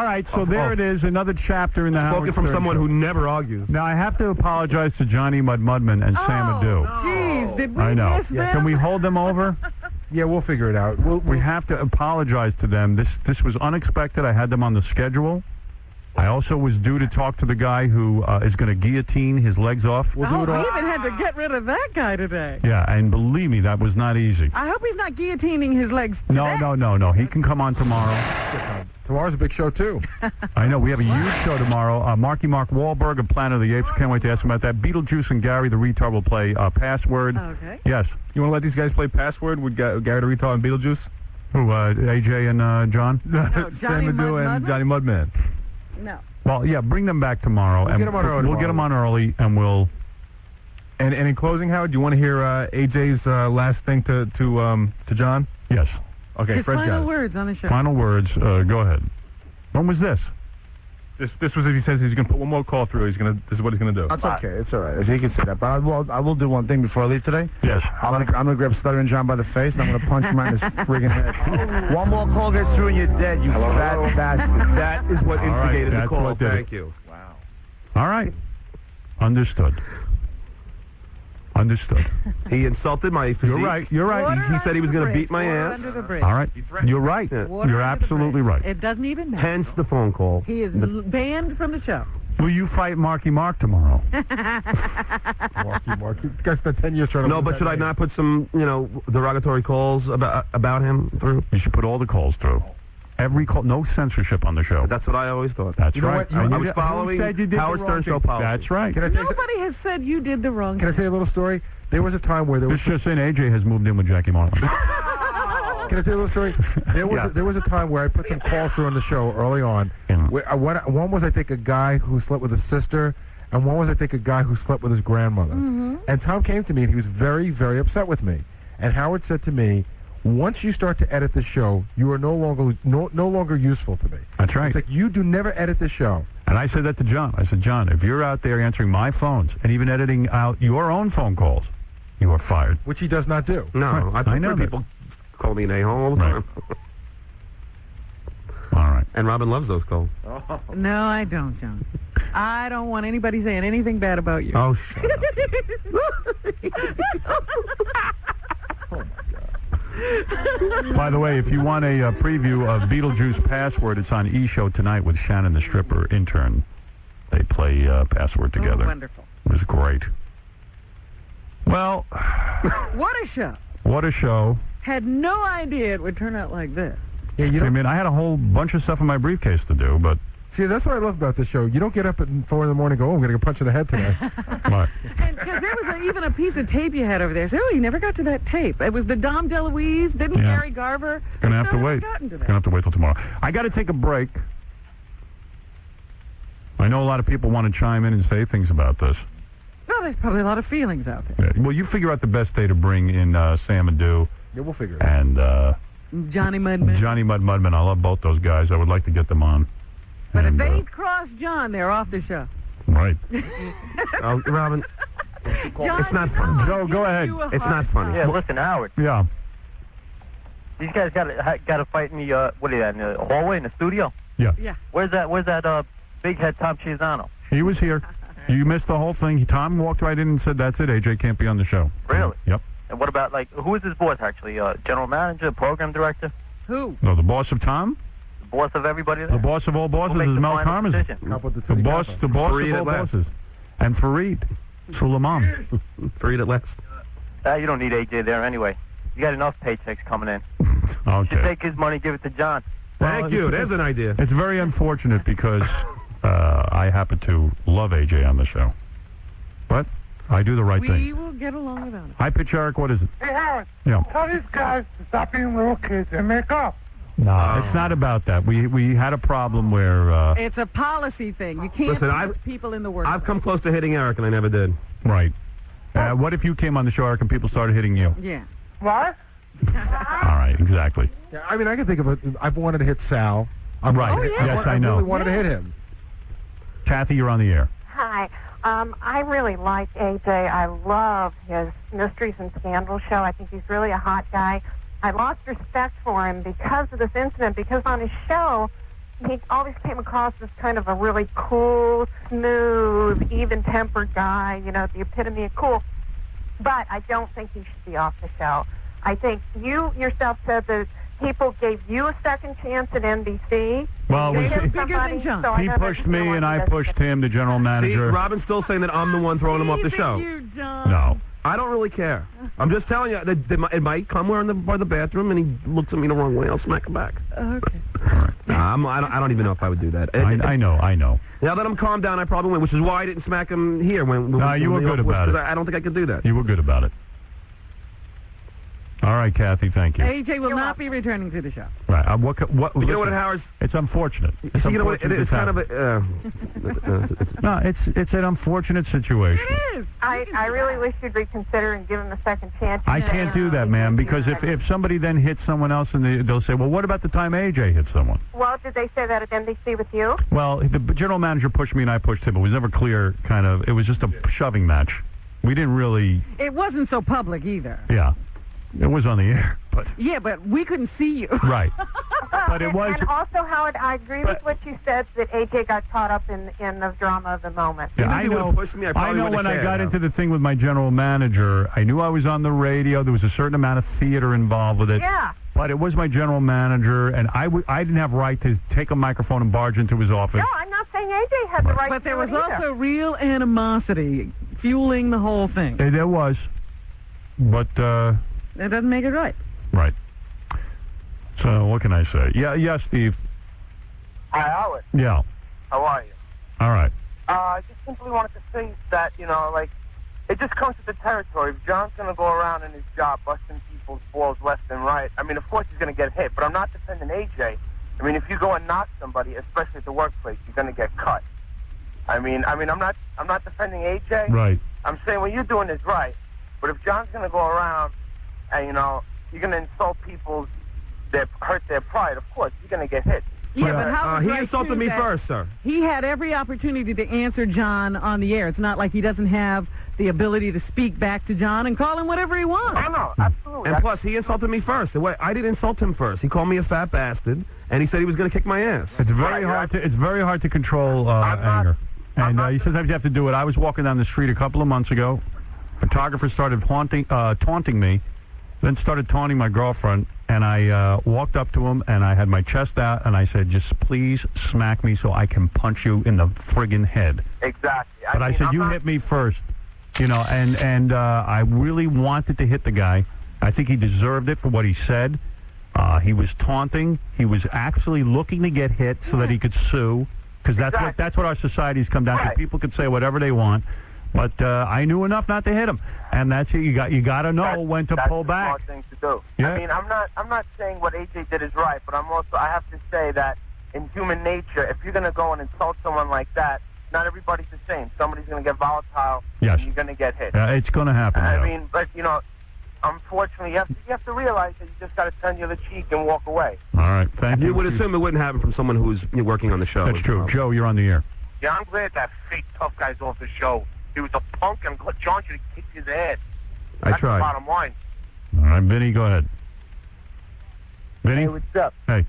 right, so there it is, another chapter in the Howard Spoken from Stern someone Show. who never argues. Now, I have to apologize to Johnny Mudman and Sam Adu. Jeez, did we I know. miss them? Can we hold them over? Yeah, we'll figure it out. We have to apologize to them. This was unexpected. I had them on the schedule. I also was due to talk to the guy who is going to guillotine his legs off. We even had to get rid of that guy today. Yeah, and believe me, that was not easy. I hope he's not guillotining his legs today. No. He can come on tomorrow. Tomorrow's a big show, too. I know. We have a huge show tomorrow. Mark Wahlberg of Planet of the Apes. Can't wait to ask him about that. Beetlejuice and Gary the Retard will play Password. Okay. Yes. You want to let these guys play Password with Gary the Retard and Beetlejuice? Who, AJ and John? No, Sam Adu and Johnny Mudman. No. Well, yeah, bring them back tomorrow. We'll get them on early. We'll get them on early, and we'll... And in closing, Howard, do you want to hear AJ's last thing to John? Yes. Okay, His Fred's got final it. words on the show. Final words. Go ahead. When was this? This was if he says he's going to put one more call through. This is what he's going to do. That's okay. It's all right. If he can say that. But I will do one thing before I leave today. Yes. I'm gonna grab Stuttering John by the face, and I'm gonna punch him right in his friggin' head. One more call gets through, and you're dead. You fat bastard. That is what instigated the that's call. what did it. Thank you. Wow. All right. Understood. He insulted my physique. You're right. He said he was going to beat my ass. Under the bridge. All right. You're right. You're absolutely right. It doesn't even matter. Hence the phone call. He is banned from the show. Will you fight Marky Mark tomorrow? Marky. This guy spent 10 years trying to... No, but should I not put some, derogatory calls about him through? You should put all the calls through. Every call, no censorship on the show. That's what I always thought. That's You know right. what? I was following Howard Stern show policy. That's right. Can I tell you Nobody has said you did the wrong Can I thing. tell you a little story? There was a time where there was... This just in, AJ has moved in with Jackie Marlin. Can I tell you a little story? There was a time where I put some calls through on the show early on. Where one was, I think, a guy who slept with his sister, and one was, I think, a guy who slept with his grandmother. Mm-hmm. And Tom came to me, and he was very, very upset with me. And Howard said to me, once you start to edit the show, you are no longer useful to me. That's right. It's like, you do never edit the show. And I said that to John. I said, John, if you're out there answering my phones and even editing out your own phone calls, you are fired. Which he does not do. No, Right. I I know prefer that. people call me an a-hole all the time. All right. And Robin loves those calls. No, I don't, John. I don't want anybody saying anything bad about you. Oh, shut up. By the way, if you want a preview of Beetlejuice Password, it's on E! Show tonight with Shannon, the stripper intern. They play Password together. Oh, wonderful. It was great. Well, What a show. what a show. Had no idea it would turn out like this. Yeah, I mean, I had a whole bunch of stuff in my briefcase to do, but... See, that's what I love about this show. You don't get up at 4 in the morning and go, oh, I'm going to get punched in the head today. What? Because there was even a piece of tape you had over there. So, you never got to that tape. It was the Dom DeLuise, didn't Yeah. Gary Garver? Gonna have to Still wait. haven't gotten to Gonna have to wait till tomorrow. I got to take a break. I know a lot of people want to chime in and say things about this. Well, there's probably a lot of feelings out there. Yeah. Well, you figure out the best day to bring in Sam Adu Yeah, we'll figure it out. and Johnny Mudman. Johnny Mudman. I love both those guys. I would like to get them on. But And, if they cross John, they're off the show. right. Oh, Robin, John, it's not you know funny. I'm Joe, go giving ahead. you a It's hard not funny. Yeah, listen, Howard. Yeah. These guys got to fight in the what is that? In the hallway in the studio. Yeah. Yeah. Where's that big head Tom Chiasano? He was here. You missed the whole thing. Tom walked right in and said, "That's it. AJ can't be on the show." Really? Yep. And what about who is his boss actually? General manager, program director, Who? No, the boss of Tom, the boss of everybody there. the boss of all bosses makes is the Mel final Karmazin. decision? Couple of the The Tootie boss Kappa. of Fareed all at last. bosses. And Fareed. Suleiman. Fareed at last. You don't need AJ there anyway. You got enough paychecks coming in. You should Okay. take his money, give it to John. Thank you. There's an idea. It's very unfortunate because I happen to love AJ on the show. What? I do the right thing. We will get along without it. Hi, Pitch Eric. What is it? Hey, Howard. Yeah. Tell these guys to stop being little kids and make up. No, it's not about that. We had a problem where... It's a policy thing. You can't Listen, put people in the work. I've come close to hitting Eric, and I never did. Right. What if you came on the show, Eric, and people started hitting you? Yeah. What? All right, exactly. Yeah, I mean, I can think of it. I've wanted to hit Sal. Right. Yes, I know. really wanted to hit him. Kathy, you're on the air. Hi. I really like AJ. I love his Mysteries and Scandal show. I think he's really a hot guy. I lost respect for him because of this incident, because on his show, he always came across as kind of a really cool, smooth, even-tempered guy, you know, the epitome of cool. But I don't think he should be off the show. I think you yourself said that people gave you a second chance at NBC. Well, You was hit he- somebody, so I He know that pushed you me, don't and I want to pushed him, the general See, manager. Robin's still saying that I'm the one throwing him off the show. No. I don't really care. I'm just telling you that it might come where by the bathroom and he looks at me the wrong way. I'll smack him back. Okay. I don't even know if I would do that. I know. Now that I'm calmed down, I probably win, which is why I didn't smack him here. No, you were good about it. Because I don't think I could do that. You were good about it. All right, Kathy, thank you. AJ will not be returning to the show. Right. You know listen, what, Howard's? It's unfortunate. It's You know what? unfortunate It's this kind of happened. a. No, it's an unfortunate situation. It is. I really wish you'd reconsider and give him a second chance. I can't do that, ma'am, because if somebody then hits someone else and they'll say, well, what about the time AJ hit someone? Well, did they say that at NBC with you? Well, the general manager pushed me and I pushed him. It was never clear, kind of. It was just a shoving match. We didn't really. It wasn't so public either. Yeah. It was on the air, but. Yeah, but we couldn't see you. Right. But it was. And also, Howard, I agree with what you said that AJ got caught up in the drama of the moment. Yeah, I know. I know when I got into the thing with my general manager, I knew I was on the radio. There was a certain amount of theater involved with it. Yeah. But it was my general manager, and I didn't have right to take a microphone and barge into his office. No, I'm not saying AJ had the right But to there do it was either. also real animosity fueling the whole thing. There was. But, That doesn't make it right. right. So, what can I say? Yeah, Steve. Hi, Howard. Yeah. How are you? All right. I just simply wanted to say that, like, it just comes with the territory. If John's going to go around in his job busting people's balls left and right, I mean, of course he's going to get hit, but I'm not defending AJ. I mean, if you go and knock somebody, especially at the workplace, you're going to get cut. I'm not defending AJ. Right. I'm saying what you're doing is right. But if John's going to go around and, you're going to insult people that hurt their pride, of course, you're going to get hit. Yeah, but Howard's he right, insulted too, me that first, sir. He had every opportunity to answer John on the air. It's not like he doesn't have the ability to speak back to John and call him whatever he wants. I know, absolutely. And plus, he insulted me first. I didn't insult him first. He called me a fat bastard, and he said he was going to kick my ass. It's very hard to control anger. And sometimes you have to do it. I was walking down the street a couple of months ago. Photographer started taunting me, then started taunting my girlfriend, and I walked up to him, and I had my chest out, and I said, just please smack me so I can punch you in the friggin' head. Exactly. But I said, you hit me first, and I really wanted to hit the guy. I think he deserved it for what he said. He was taunting. He was actually looking to get hit so that he could sue, because that's what our society's come down to. People could say whatever they want. But I knew enough not to hit him, and that's it. You got to know when to pull back. That's the smart thing to do. Yeah. I mean, I'm not saying what AJ did is right, but I have to say that in human nature, if you're going to go and insult someone like that, not everybody's the same. Somebody's going to get volatile. Yes. And you're going to get hit. It's going to happen. I mean, but unfortunately, you have to realize that you just got to turn the other cheek and walk away. All right, thank you. You would assume it wouldn't happen from someone who's working on the show. That's true. Joe, you're on the air. Yeah, I'm glad that fake tough guy's off the show. He was a punk, and John should have kicked his ass. I That's tried. the bottom line. All right, Vinny, go ahead. Vinny? Hey, what's up? Hey.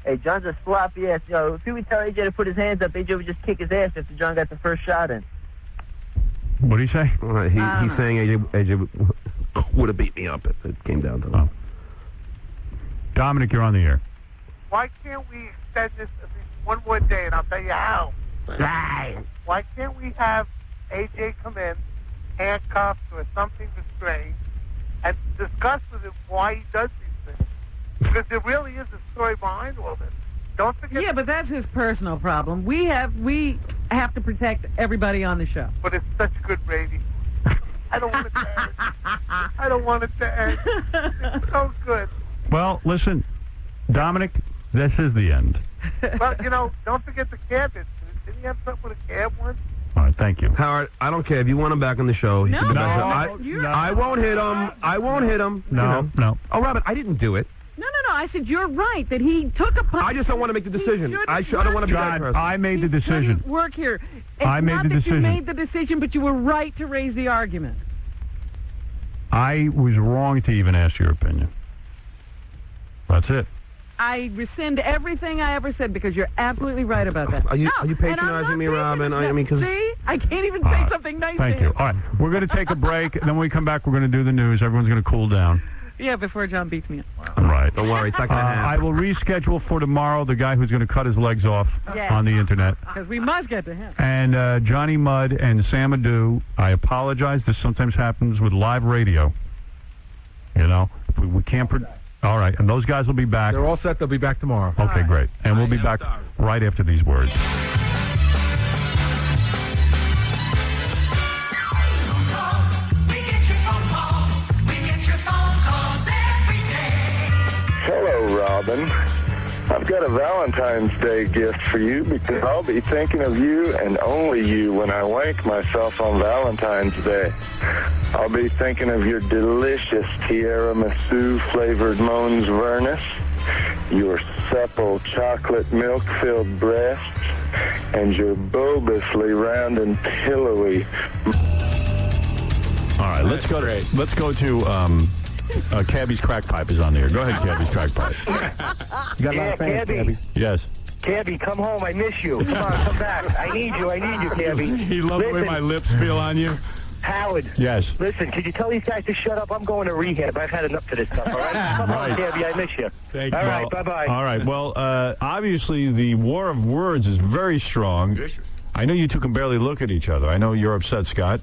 Hey, John's a sloppy ass. If he would tell AJ to put his hands up, AJ would just kick his ass after John got the first shot in. What do you say? He's saying AJ would have beat me up if it came down to it. Dominic, you're on the air. Why can't we extend this at least one more day, and I'll tell you how. Why can't we have AJ come in, handcuffed or something restrained, and discuss with him why he does these things? Because there really is a story behind all this. Don't forget. Yeah, but that's his personal problem. We have to protect everybody on the show. But it's such good radio. I don't want it to end. I don't want it to end. It's so good. Well, listen, Dominic, this is the end. But, don't forget the cab incident. Didn't he have something with a cab once? All right, thank you. Howard, I don't care. If you want him back on the show, he can be back. I won't hit him. I won't hit him. No. Oh, Robin, I didn't do it. No. I said you're right that he took a punch. I just don't want to make the decision. I don't want to be that person. I made the decision. Work here. It's I made not the that decision. You made the decision, but you were right to raise the argument. I was wrong to even ask your opinion. That's it. I rescind everything I ever said because you're absolutely right about that. Are you patronizing me, Robin? See? I can't even say something nice Thank to you. him. All right, we're going to take a break, and then when we come back, we're going to do the news. Everyone's going to cool down. Yeah, before John beats me up. All right. Don't worry, it's not going to happen. I will reschedule for tomorrow the guy who's going to cut his legs off on the internet. Because we must get to him. And Johnny Mudd and Sam Adu, I apologize. This sometimes happens with live radio. We can't... All right, and those guys will be back. They're all set. They'll be back tomorrow. Okay, great. And we'll be back right after these words. Hello, Robin. I've got a Valentine's Day gift for you because I'll be thinking of you and only you when I wank myself on Valentine's Day. I'll be thinking of your delicious tiramisu flavored Mons Vernus, your supple chocolate milk-filled breasts, and your bulbously round and pillowy. All right, let's go to Cabbie's crack pipe is on there. Go ahead, Cabbie's crack pipe. You got a lot of fans, Cabbie. Yes. Cabbie, come home. I miss you. Come on, come back. I need you, Cabbie. He loves the way my lips feel on you. Howard. Yes. Listen, could you tell these guys to shut up? I'm going to rehab. I've had enough of this stuff, all right? Come on, Cabbie. I miss you. Thank you. All right, bye-bye. All right, well, obviously the war of words is very strong. I know you two can barely look at each other. I know you're upset, Scott.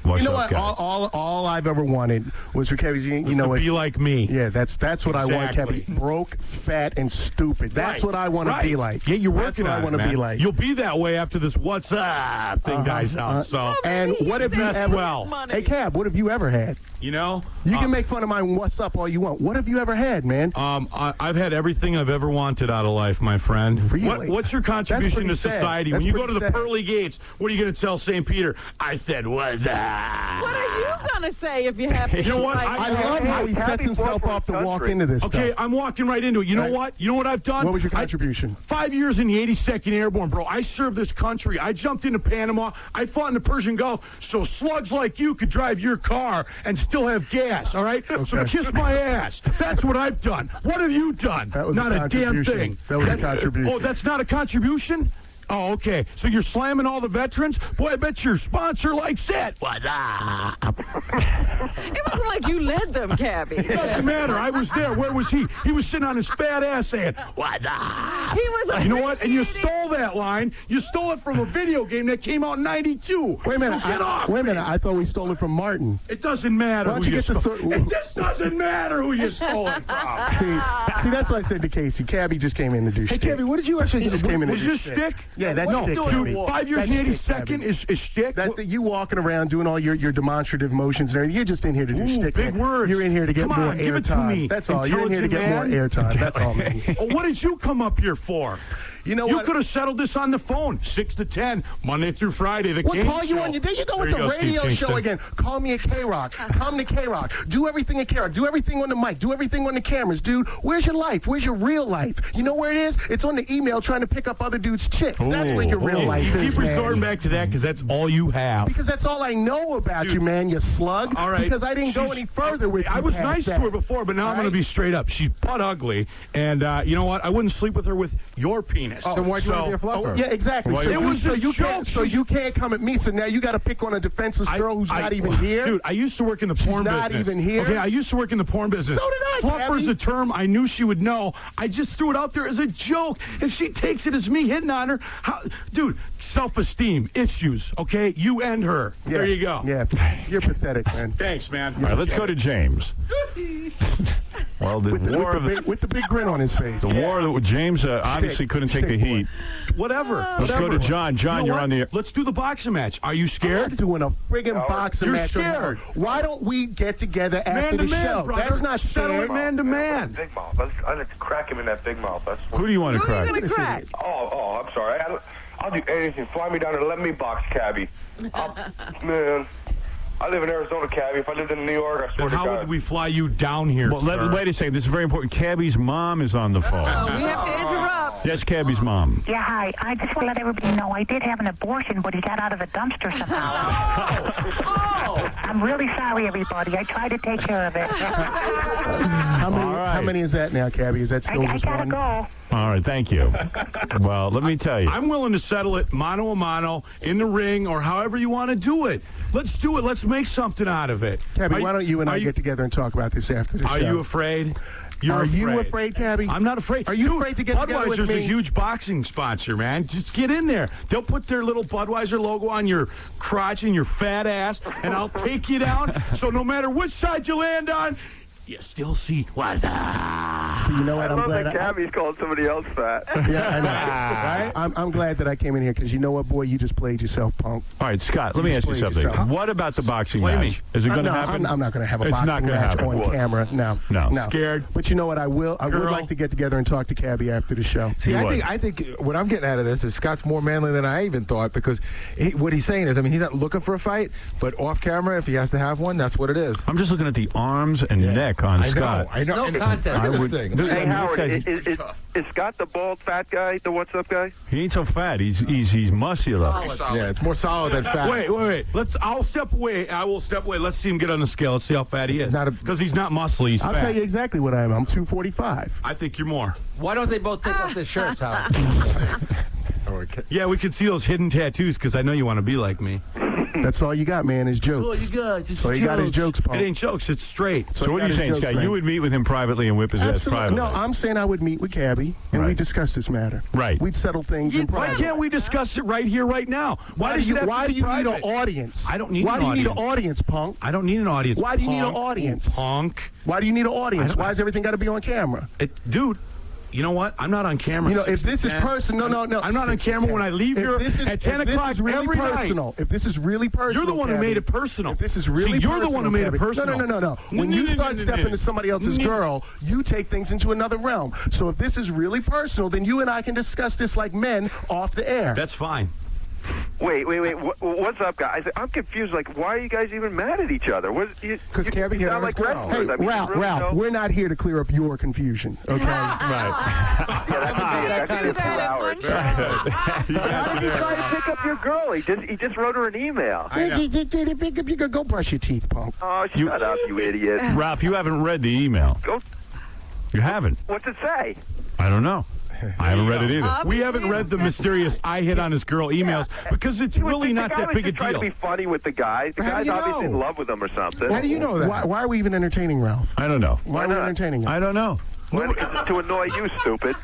What's you know up, what? All I've ever wanted was for Cabbie. Be like me. Yeah, that's what I want, Cabbie. Broke, fat, and stupid. That's what I want to be like. Yeah, you're working on it, man. I want to be like. You'll be that way after this "What's up" thing dies out. And what have you ever? Hey, Cab, what have you ever had? You know, you can make fun of my "What's up" all you want. What have you ever had, man? I've had everything I've ever wanted out of life, my friend. Really? What's your contribution to sad. society? That's When you go to the sad. pearly gates, what are you going to tell St. Peter? I said, "What's up?" What are you going to say if you have to? You know what? I love how he sets himself up to walk into this Okay, stuff. I'm walking right into it. You know what? You know what I've done? What was your contribution? 5 years in the 82nd Airborne, bro. I served this country. I jumped into Panama. I fought in the Persian Gulf so slugs like you could drive your car and still have gas, all right? So kiss my ass. That's what I've done. What have you done? That was not a damn thing. That was a contribution. Oh, that's not a contribution? Oh, okay. So you're slamming all the veterans? Boy, I bet your sponsor likes that. What's up? It wasn't like you led them, Cabbie. It doesn't matter. I was there. Where was he? He was sitting on his fat ass saying, "What's up?" He was. You know what? And you stole that line. You stole it from a video game that came out in '92. Wait a minute. So get off. Wait a minute. I thought we stole it from Martin. It doesn't matter Why don't who you you get stole. the It just doesn't matter who you stole it from. See, that's what I said to Casey. Cabbie just came in to do Hey, shtick. Cabbie, what did you actually He just came in to Was do this shtick. shtick? Yeah, that's shtick, Dude, Cabbie. 5 years That's in the shtick, 82nd Cabbie. is shtick? That you walking around doing all your demonstrative motions and everything. You're just in here to do Ooh, shtick. big man. words. You're in here to get Come more on, give it to airtime. me. That's all. You're in here to get more Intelligent airtime. That's all, man. Oh, what did you come up here for? You know You what? could have settled this on the phone, 6 to 10, Monday through Friday. The We'll Kane call you Show. on you. There you go There with the go, Steve radio Kingston. show again. Call me at K-Rock. Come to K-Rock. Do everything at K-Rock. Do everything on the mic. Do everything on the cameras, dude. Where's your life? Where's your real life? You know where it is? It's on the email trying to pick up other dudes' chicks. That's where your real life You is, keep resorting man. back to that because that's all you have. Because that's all I know about you, man, you slug. All right. Because I didn't go She's- any further with you. I was past nice that. to her before, but now I'm going to be straight up. She's butt ugly, and you know what? I wouldn't sleep with her with your penis. Then why'd you want to be a fluffer? Oh, yeah, exactly. Why- So It was a you can't. joke. So you can't come at me. So now you got to pick on a defenseless girl who's not even here. Dude, I used to work in the She's porn not business. even here? Okay, I used to work in the porn business. So did I, Fluffer's Cabbie. a term I knew she would know. I just threw it out there as a joke, and she takes it as me hitting on her. Dude, self-esteem issues, okay? You and her. Yeah. There you go. Yeah, you're pathetic, man. Thanks, man. All right, let's go to James. Well, the war of with the big grin on his face. the war that James obviously couldn't take the heat. Whatever. Let's go to John. John, You know you're on the. Let's do the boxing match. Are you scared? I'm doing a friggin' boxing You're match. scared. Why don't we get together after Man to the man, show? brother. That's not Settle fair. it man to man. Big mouth. I like to crack him in that big mouth. That's Who do you want to crack? Who are you gonna crack? Oh, I'm sorry. I'll do anything. Fly me down there. Let me box Cabbie. Man, I live in Arizona, Cabbie. If I lived in New York, I swear Then to how God. would we fly you down here, Well, sir? wait a second. This is very important. Cabbie's mom is on the phone. Oh, we have to interrupt. Yes, Cabbie's mom. Yeah, hi. I just want to let everybody know I did have an abortion, but he got out of the dumpster somehow. I'm really sorry, everybody. I tried to take care of it. How many is that now, Cabbie? Is that still I just gotta one? go. All right, thank you. Well, let me tell you. I'm willing to settle it mano a mano, in the ring, or however you want to do it. Let's do it. Let's make something out of it. Cabbie, why don't you and I get together and talk about this after the show? Are you afraid? Are you afraid, Cabbie? I'm not afraid. Are you afraid to get together with Budweiser's me? a huge boxing sponsor, man. Just get in there. They'll put their little Budweiser logo on your crotch and your fat ass, and I'll take you down. So no matter which side you land on, you still see what's So you know what? I I'm love glad. that Cabbie's calling somebody else fat. Yeah, I know. Right? I'm glad that I came in here because you know what, boy, you just played yourself, punk. All right, Scott, let You me just ask you played something. yourself. What about the boxing Play match? me. Is it going to No, happen? I'm not going to have a It's not boxing gonna match happen. on What? camera. No. No. Scared? But you know what? I would Girl. like to get together and talk to Cabbie after the show. See, You I would. think what I'm getting out of this is Scott's more manly than I even thought because what he's saying is, I mean, he's not looking for a fight, but off camera, if he has to have one, that's what it is. I'm just looking at the arms and neck on Scott. I know. No And contest. I I would would- think. Dude, I Hey, mean, this Howard, guy- is Scott the bald fat guy, the what's up guy? He ain't so fat. He's muscular. Yeah, it's more solid than fat. Wait. I'll step away. I will step away. Let's see him get on the scale. Let's see how fat he is. Because he's not muscly. He's I'll fat. tell you exactly what I am. I'm 245. I think you're more. Why don't they both take off their shirts, Howard? Yeah, we can see those hidden tattoos because I know you want to be like me. That's all you got, man, is jokes. All you got is All you got is jokes, It punk. ain't jokes. It's straight. So what are you saying, Scott? You would meet with him privately and whip his ass Absolutely. privately? No, I'm saying I would meet with Cabbie and Right. we'd discuss this matter. Right. We'd settle things in Why private. can't we discuss it right here, right now? Why do you need an audience? I don't need Why an do you need audience. an audience, punk? I don't need an audience. Why do you need an punk. audience? Punk. Why do you need an audience? Why has everything got to be on camera? Dude, you know what? I'm not on camera. You know, if this is personal, no. I'm not on camera when I leave here at 10 o'clock If this is really every personal, night. if this is really personal, You're the one who Cabbie, made it personal. If this is really See, you're personal, the one who made it Cabbie- personal. No. When you start stepping to somebody else's girl, you take things into another realm. So if this is really personal, then you and I can discuss this like men off the air. That's fine. Wait. What's up, guys? I'm confused. Like, why are you guys even mad at each other? Because Cabbie you hit sound on like his girl. wrestlers. Hey, I mean, Ralph, you really Ralph, know- we're not here to clear up your confusion, okay? Yeah, that could be 2 hours. You How got did you he try there. to pick up your girl? He just wrote her an email. You could go brush your teeth, punk. Oh, shut up, you idiot. Ralph, you haven't read the email. Go. You haven't. What's it say? I don't know. I haven't read it either. We haven't read the mysterious I hit on his girl emails because it's really not the guy that was big a just trying to deal. be funny with the guy. The How do guy's you obviously know? in love with him or something. How do you know that? Why are we even entertaining Ralph? I don't know. Why are we not? entertaining him? I don't know. Why? Because to annoy you, stupid.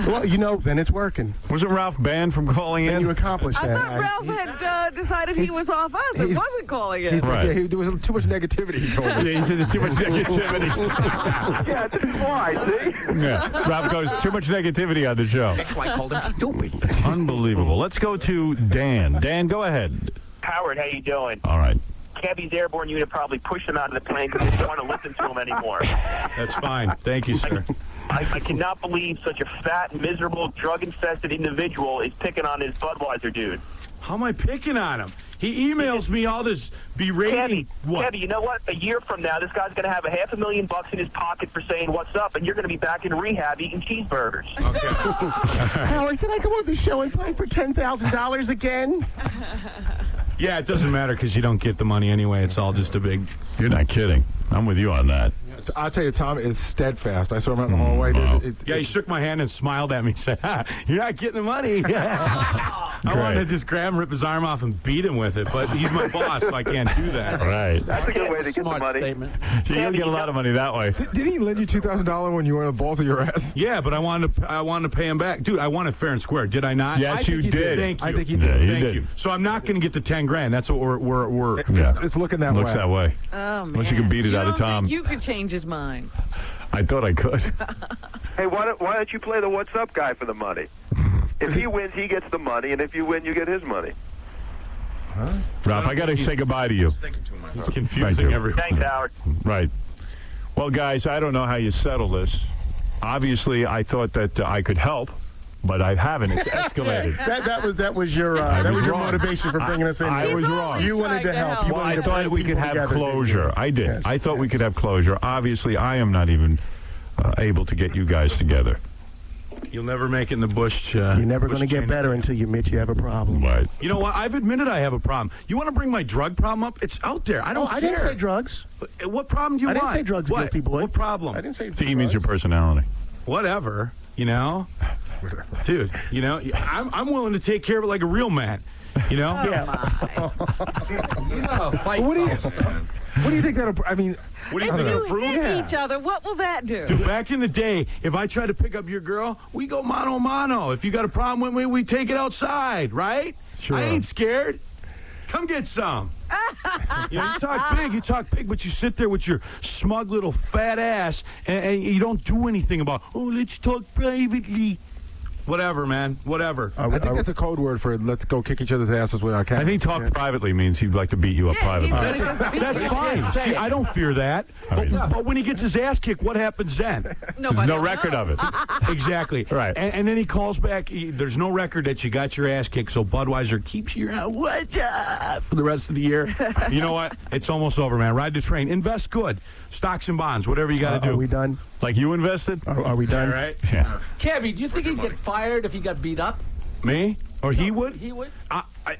Well, you know, then it's working. Wasn't Ralph banned from calling Then in? you accomplished I that. thought Ralph had decided he was off us and wasn't calling it. Right. Yeah, there was too much negativity, he told me. Yeah, he said there's too much negativity. Yeah, this is why, see? Yeah. Ralph goes, too much negativity on the show. That's why I called him stupid. Unbelievable. Let's go to Dan. Dan, go ahead. Howard, how you doing? All right. Cabbie's airborne unit probably pushed him out of the plane because they don't want to listen to him anymore. That's fine. Thank you, sir. I cannot believe such a fat, miserable, drug-infested individual is picking on his Budweiser dude. How am I picking on him? He emails me all this berating. Cabbie, you know what? A year from now, this guy's going to have $500,000 in his pocket for saying what's up, and you're going to be back in rehab eating cheeseburgers. Howard, can I come on the show and play for $10,000 again? Yeah, it doesn't matter because you don't get the money anyway. It's all just a big... You're not kidding. I'm with you on that. I'll tell you, Tom is steadfast. I saw him out in the hallway. Wow. Yeah, he shook my hand and smiled at me and said, you're not getting the money. I wanted to just grab him, rip his arm off, and beat him with it, but he's my boss, so I can't do that. Right. That's a good way to get the money. Statement. So you get a lot of money that way. Didn't he lend you $2,000 when you were in the balls of your ass? Yeah, but I wanted to pay him back. Dude, I wanted fair and square. Did I not? Yes, you did. Thank you. I think you Yeah, did. you Thank did. you. So I'm not going to get the 10 grand. That's what we're Yeah. It's looking that Looks way. that way. Oh, man. Unless you can beat it You out of don't think Tom. you could change his mind. I thought I could. Hey, why don't you play the what's up guy for the money? If he wins, he gets the money, and if you win, you get his money. Huh? Ralph, I got to say goodbye to you. He's confusing everyone. Thanks, Howard. Right. Well, guys, I don't know how you settle this. Obviously, I thought that I could help, but I haven't. It's escalated. that was your motivation for bringing us in. I was wrong. You wanted to help. Well, I thought we could have closure. I did. Yes. I thought we could have closure. Obviously, I am not even able to get you guys together. You'll never make it in the Bush. You're never going to get better until you admit you have a problem. Right. You know what? I've admitted I have a problem. You want to bring my drug problem up? It's out there. I don't care. I didn't say drugs. What problem do you want? I didn't say drugs, guilty boy. What problem? I didn't say drugs. He means your personality. Whatever. You know? Dude, you know, I'm willing to take care of it like a real man. You know? You know how fight What do you think that'll... I mean... What do you If think you it'll prove? hit each other, what will that do? Dude, back in the day, if I tried to pick up your girl, we go mano a mano. If you got a problem with me, we take it outside, right? Sure. I ain't scared. Come get some. You talk big, but you sit there with your smug little fat ass, and you don't do anything about, oh, let's talk privately. Whatever, man. Whatever. I think that's a code word for let's go kick each other's asses with our cameras. I think talk privately means he'd like to beat you up privately. That's fine. See, I don't fear that. But when he gets his ass kicked, what happens then? There's no record of it. Exactly. Right. And then he calls back. There's no record that you got your ass kicked, so Budweiser keeps your what's up for the rest of the year. You know what? It's almost over, man. Ride the train. Invest good. Stocks and bonds, whatever you got to do. Are we done? Like you invested? Are we done? All right. Yeah. Cabbie, do you think he'd get fired if he got beat up? Me? Or he would? He would?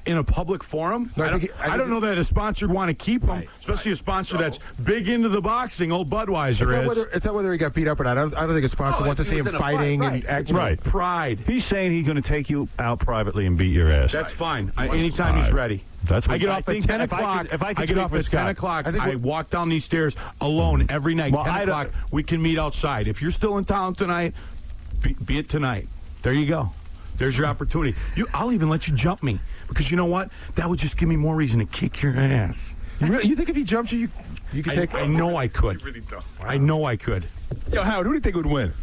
In a public forum? No, I don't know that a sponsor would want to keep him, especially a sponsor that's big into the boxing. Old Budweiser is. It's not whether he got beat up or not. I don't think a sponsor wants to see him fighting and acting. Right. Pride. He's saying he's going to take you out privately and beat your ass. That's fine. Anytime he's ready. That's what I get off at 10 o'clock. I get off at 10 o'clock. I walk down these stairs alone every night. 10 o'clock, we can meet outside. If you're still in town tonight, be it tonight. There you go. There's your opportunity. I'll even let you jump me. Because you know what? That would just give me more reason to kick your ass. You think if he jumped you could take... I know I could. You really don't. I know I could. Yo, Howard, who do you think would win?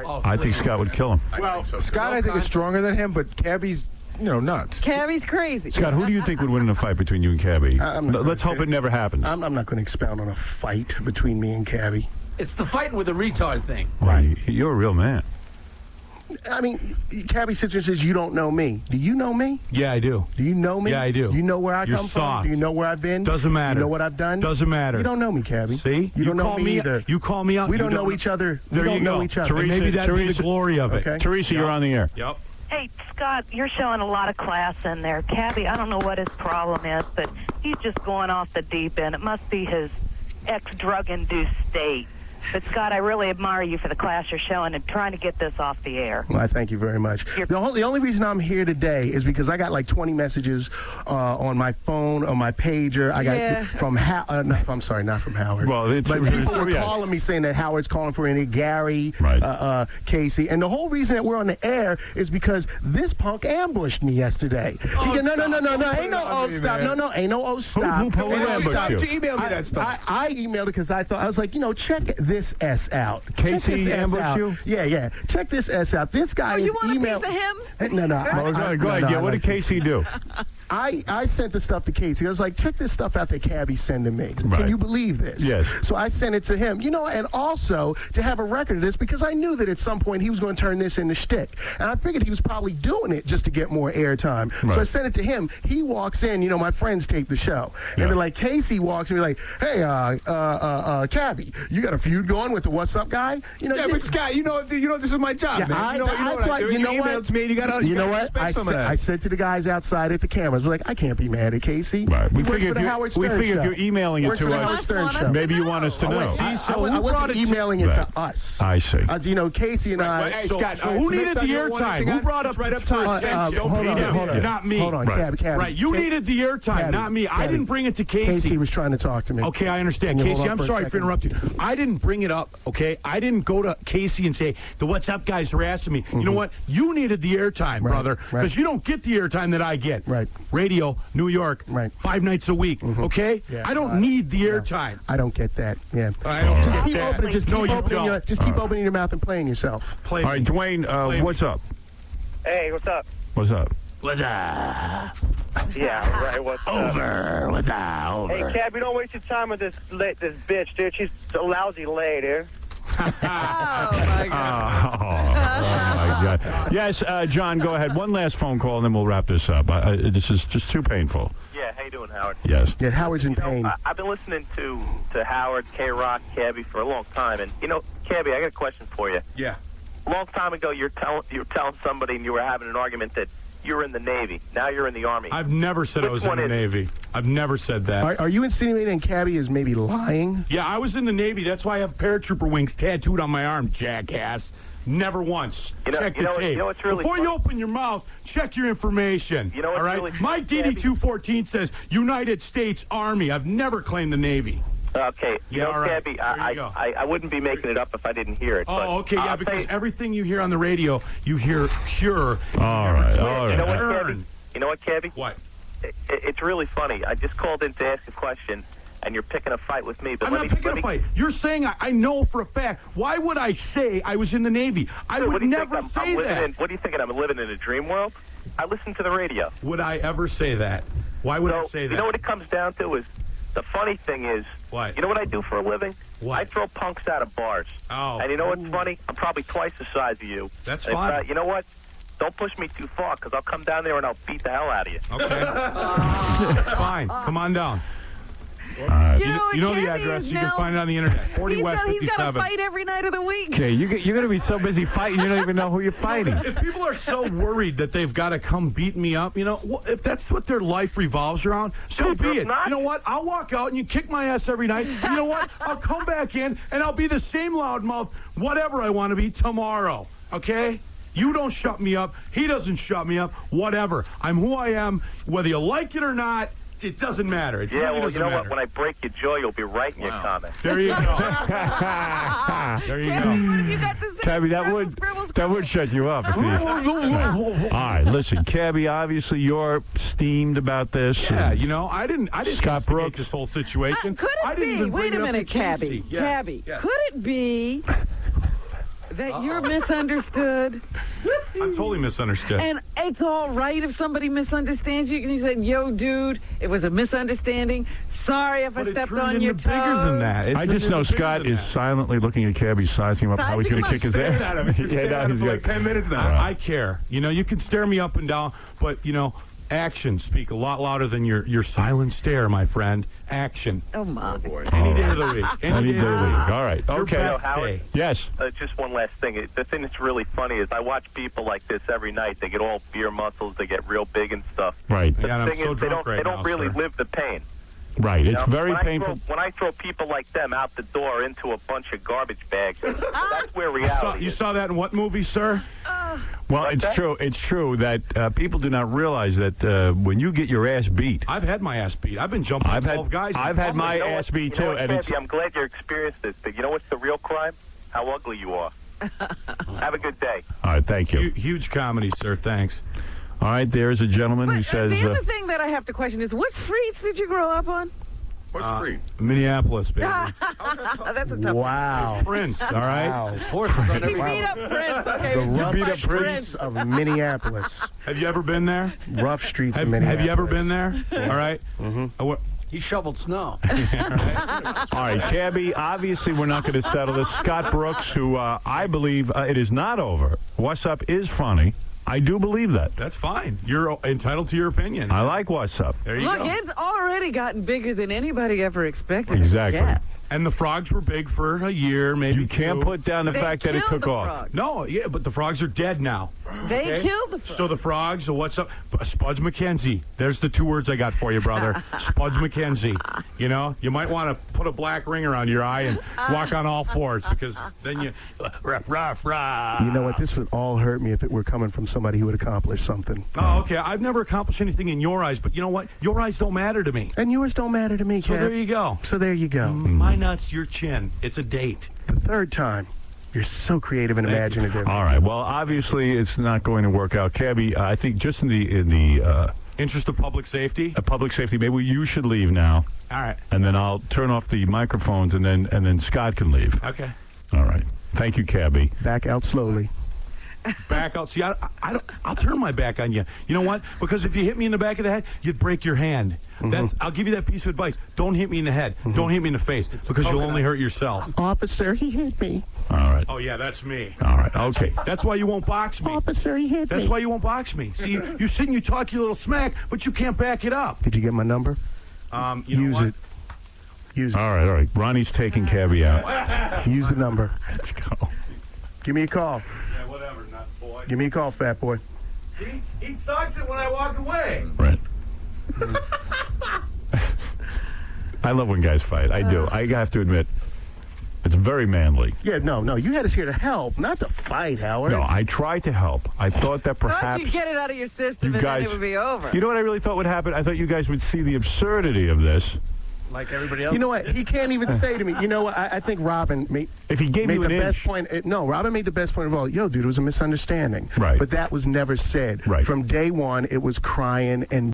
I think Scott would kill him. Well, Scott, I think, is stronger than him, but Cabbie's, nuts. Cabbie's crazy. Scott, who do you think would win in a fight between you and Cabbie? Let's hope it never happens. I'm not going to expound on a fight between me and Cabbie. It's the fighting with the retard thing. Right. You're a real man. I mean, Cabbie sits and says, you don't know me. Do you know me? Yeah, I do. Do you know me? Yeah, I do. Do you know where I You're come soft. from? Do you know where I've been? Doesn't matter. You know what I've done? Doesn't matter. You don't know me, Cabbie. See? You don't know call me either. You call me out. We don't know each other. We There don't you know go. each other. Teresa, maybe that'd be the glory of it. Okay. Teresa, you're on the air. Yep. Hey, Scott, you're showing a lot of class in there. Cabbie, I don't know what his problem is, but he's just going off the deep end. It must be his ex-drug-induced state. But, Scott, I really admire you for the class you're showing and trying to get this off the air. Well, I thank you very much. The only reason I'm here today is because I got like 20 messages on my phone, on my pager. I got from I'm sorry, not from Howard. Well, but people were calling me saying that Howard's calling for any Gary, Casey. And the whole reason that we're on the air is because this punk ambushed me yesterday. No, ain't no stop. No, ain't no stop. Who ambushed you? You emailed me that stuff. I emailed it because I was like, check this S out. Casey ambushed you? Yeah. Check this S out. This guy is you want email. a piece of him? No. Go ahead. Yeah, what did Casey do? I sent the stuff to Casey. I was like, check this stuff out that Cabbie's sending me. Right. Can you believe this? Yes. So I sent it to him. And also to have a record of this because I knew that at some point he was going to turn this into shtick. And I figured he was probably doing it just to get more airtime. Right. So I sent it to him. He walks in, my friends tape the show. And then like Casey walks in and like, hey, Cabbie, you got a feud going with the What's Up guy? But Scott, this is my job, yeah, man. You know what? You know what? I said to the guys outside at the cameras, like, I can't be mad at Casey. Right. We figured if you're emailing it to us, maybe you want us to know. I wasn't emailing it to us. I see. Casey and I. Hey, Scott, so who needed the airtime? Who brought up right up to hold on. Not me. Hold on, Cabbie. Right, you needed the airtime, not me. I didn't bring it to Casey. Casey was trying to talk to me. Okay, I understand. Casey, I'm sorry for interrupting. I didn't bring it up, okay? I didn't go to Casey and say, the What's Up guy's harassing me. You know what? You needed the airtime, brother, because you don't get the airtime that I get. Right. radio, New York, 5 nights a week. Okay? Yeah. I don't need the airtime. I don't get that. Yeah. I don't just get keep that. opening. Just No, keep you opening. don't. Just keep opening your mouth and playing yourself. All right, Dwayne, what's up? Hey, what's up? What's up? What's up? Yeah, right. What's up? What's up? Hey, Cabbie, don't waste your time with this bitch, dude. She's a lousy lady. Oh, my God. Yes, John, go ahead. One last phone call, and then we'll wrap this up. This is just too painful. Yeah, how you doing, Howard? Yes. Yeah, Howard's in pain. I've been listening to Howard, K-Rock, Cabbie for a long time, and Cabbie, I got a question for you. Yeah. A long time ago, you were telling somebody, and you were having an argument that you were in the Navy. Now you're in the Army. I've never said I was in the Navy. I've never said that. Are you insinuating Cabbie is maybe lying? Yeah, I was in the Navy. That's why I have paratrooper wings tattooed on my arm, jackass. Never once. Check the tape. You know what's really Before funny? you open your mouth, check your information. You know what's all right? really funny, My Cabbie? DD-214 says United States Army. I've never claimed the Navy. Okay. all right. Cabbie, There you go. I wouldn't be making it up if I didn't hear it. but Oh, okay, yeah, I'll because say- everything you hear on the radio, you hear pure. All right. You know what, Cabbie? What? It's really funny. I just called in to ask a question, and you're picking a fight with me. But I'm not picking a fight. You're saying I know for a fact. Why would I say I was in the Navy? I Dude, would what do you never think? say that. What do you think? I'm living in a dream world? I listen to the radio. Would I ever say that? Why would I say that? You know what it comes down to is, the funny thing is, What? You know what I do for a living? What? I throw punks out of bars. Oh. And you know what's funny? I'm probably twice the size of you. That's And, fine. you know what? Don't push me too far, because I'll come down there and I'll beat the hell out of you. Okay. That's fine. Come on down. You know, You know the Cabbie address. is You can now- find it on the internet. 40 West He's got 57. to fight every night of the week. Okay, you're going to be so busy fighting, you don't even know who you're fighting. If people are so worried that they've got to come beat me up, if that's what their life revolves around, so be it. You know what? I'll walk out and you kick my ass every night. You know what? I'll come back in and I'll be the same loudmouth, whatever I want to be tomorrow. Okay? You don't shut me up. He doesn't shut me up. Whatever. I'm who I am. Whether you like it or not, it doesn't matter. It Yeah, really well, doesn't you know matter. what? When I break your jaw, you'll be right in your comment. There you go. There you go. What have you got to say? Cabbie, that would shut you up. If you... All right, listen, Cabbie, obviously you're steamed about this. Yeah, I didn't Scott instigate Brooks. this whole situation. Could I it didn't be? even bring Wait a it up minute, to Casey. Cabbie. Yes, Cabbie, yes. could it be that you're misunderstood? I'm totally misunderstood. And it's all right if somebody misunderstands you. And you said, "Yo, dude, it was a misunderstanding. Sorry if I stepped on your toes." bigger than that. I just know Scott is silently looking at Cabbie, sizing him up, how he's going to kick his ass. For like 10 minutes now. I care. You can stare me up and down, but, actions speak a lot louder than your silent stare, my friend. Action. Oh, my. Any day of the week. Any day of the week. All right. Your Okay. best Howard? day. Yes. Just one last thing. The thing that's really funny is I watch people like this every night. They get all beer muscles. They get real big and stuff. Right. The Yeah, and I'm thing so is, they drunk don't, right they don't now, really sir. live the pain. Right. It's very when painful. When I throw people like them out the door into a bunch of garbage bags, that's where reality You is. saw that in what movie, sir? Well, it's true. It's true that people do not realize that when you get your ass beat. I've had my ass beat. I've been jumping 12 guys. in I've had public. my You know ass what- beat you know too, what, and it's. Cabbie, I'm glad you experienced this, but you know what's the real crime? How ugly you are. Have a good day. All right. Thank you. Huge comedy, sir. Thanks. All right. There's a gentleman who says. The other thing that I have to question is, what streets did you grow up on? What street? Minneapolis, baby. That's a tough Wow. Prince, all right? Wow. He beat up Prince. Okay, The you rough beat up streets of Minneapolis. Have you ever been there? Rough streets of Have Minneapolis. you ever been there? All right. He shoveled snow. All right, Cabbie, obviously we're not going to settle this. Scott Brooks, who I believe it is not over. What's Up is funny. I do believe that. That's fine. You're entitled to your opinion. I like What's Up. There you Look, go. it's already gotten bigger than anybody ever expected. Exactly. It to get. And the frogs were big for a year, maybe You can't two. put down the They fact that it killed took the off. frogs. No, yeah, but the frogs are dead now. They Okay? killed the frogs. So the frogs, so what's up? Spuds McKenzie. There's the two words I got for you, brother. Spuds McKenzie. You might want to put a black ring around your eye and walk on all fours because then you rough. You know what? This would all hurt me if it were coming from somebody who had accomplished something. Oh, okay. I've never accomplished anything in your eyes, but you know what? Your eyes don't matter to me. And yours don't matter to me, So Cap. there you go. So there you go. My nuts, your chin. It's a date. The third time. You're so creative and imaginative. All right. Well, obviously it's not going to work out. Cabbie, I think just in the Interest of public safety? Public safety. Maybe you should leave now. All right. And then I'll turn off the microphones, and then Scott can leave. Okay. All right. Thank you, Cabbie. Back out slowly. Back out. See, I'll turn my back on you. You know what? Because if you hit me in the back of the head, you'd break your hand. I'll give you that piece of advice. Don't hit me in the head. Don't hit me in the face, because you'll only hurt yourself. Officer, he hit me. All right. Oh, yeah, that's me. All right. Okay. That's why you won't box me. Officer, he hit me. That's why you won't box me. See, you sit and you talk your little smack, but you can't back it up. Did you get my number? Use it. Use it. All right. Ronnie's taking Cabbie out. Use the number. Let's go. Give me a call. Yeah, whatever, nut boy. Give me a call, fat boy. See? He sucks it when I walk away. Right. I love when guys fight. I do. I have to admit, it's very manly. Yeah, no. You had us here to help, not to fight, Howard. No, I tried to help. I thought that perhaps... Thought you'd get it out of your system you and guys, then it would be over. You know what I really thought would happen? I thought you guys would see the absurdity of this. Like everybody else. You know what? He can't even say to me. You know what? I think Robin made. If he gave made you the an best inch. point. No, Robin made the best point of all. Yo, dude, it was a misunderstanding. Right. But that was never said. Right. From day one, it was crying and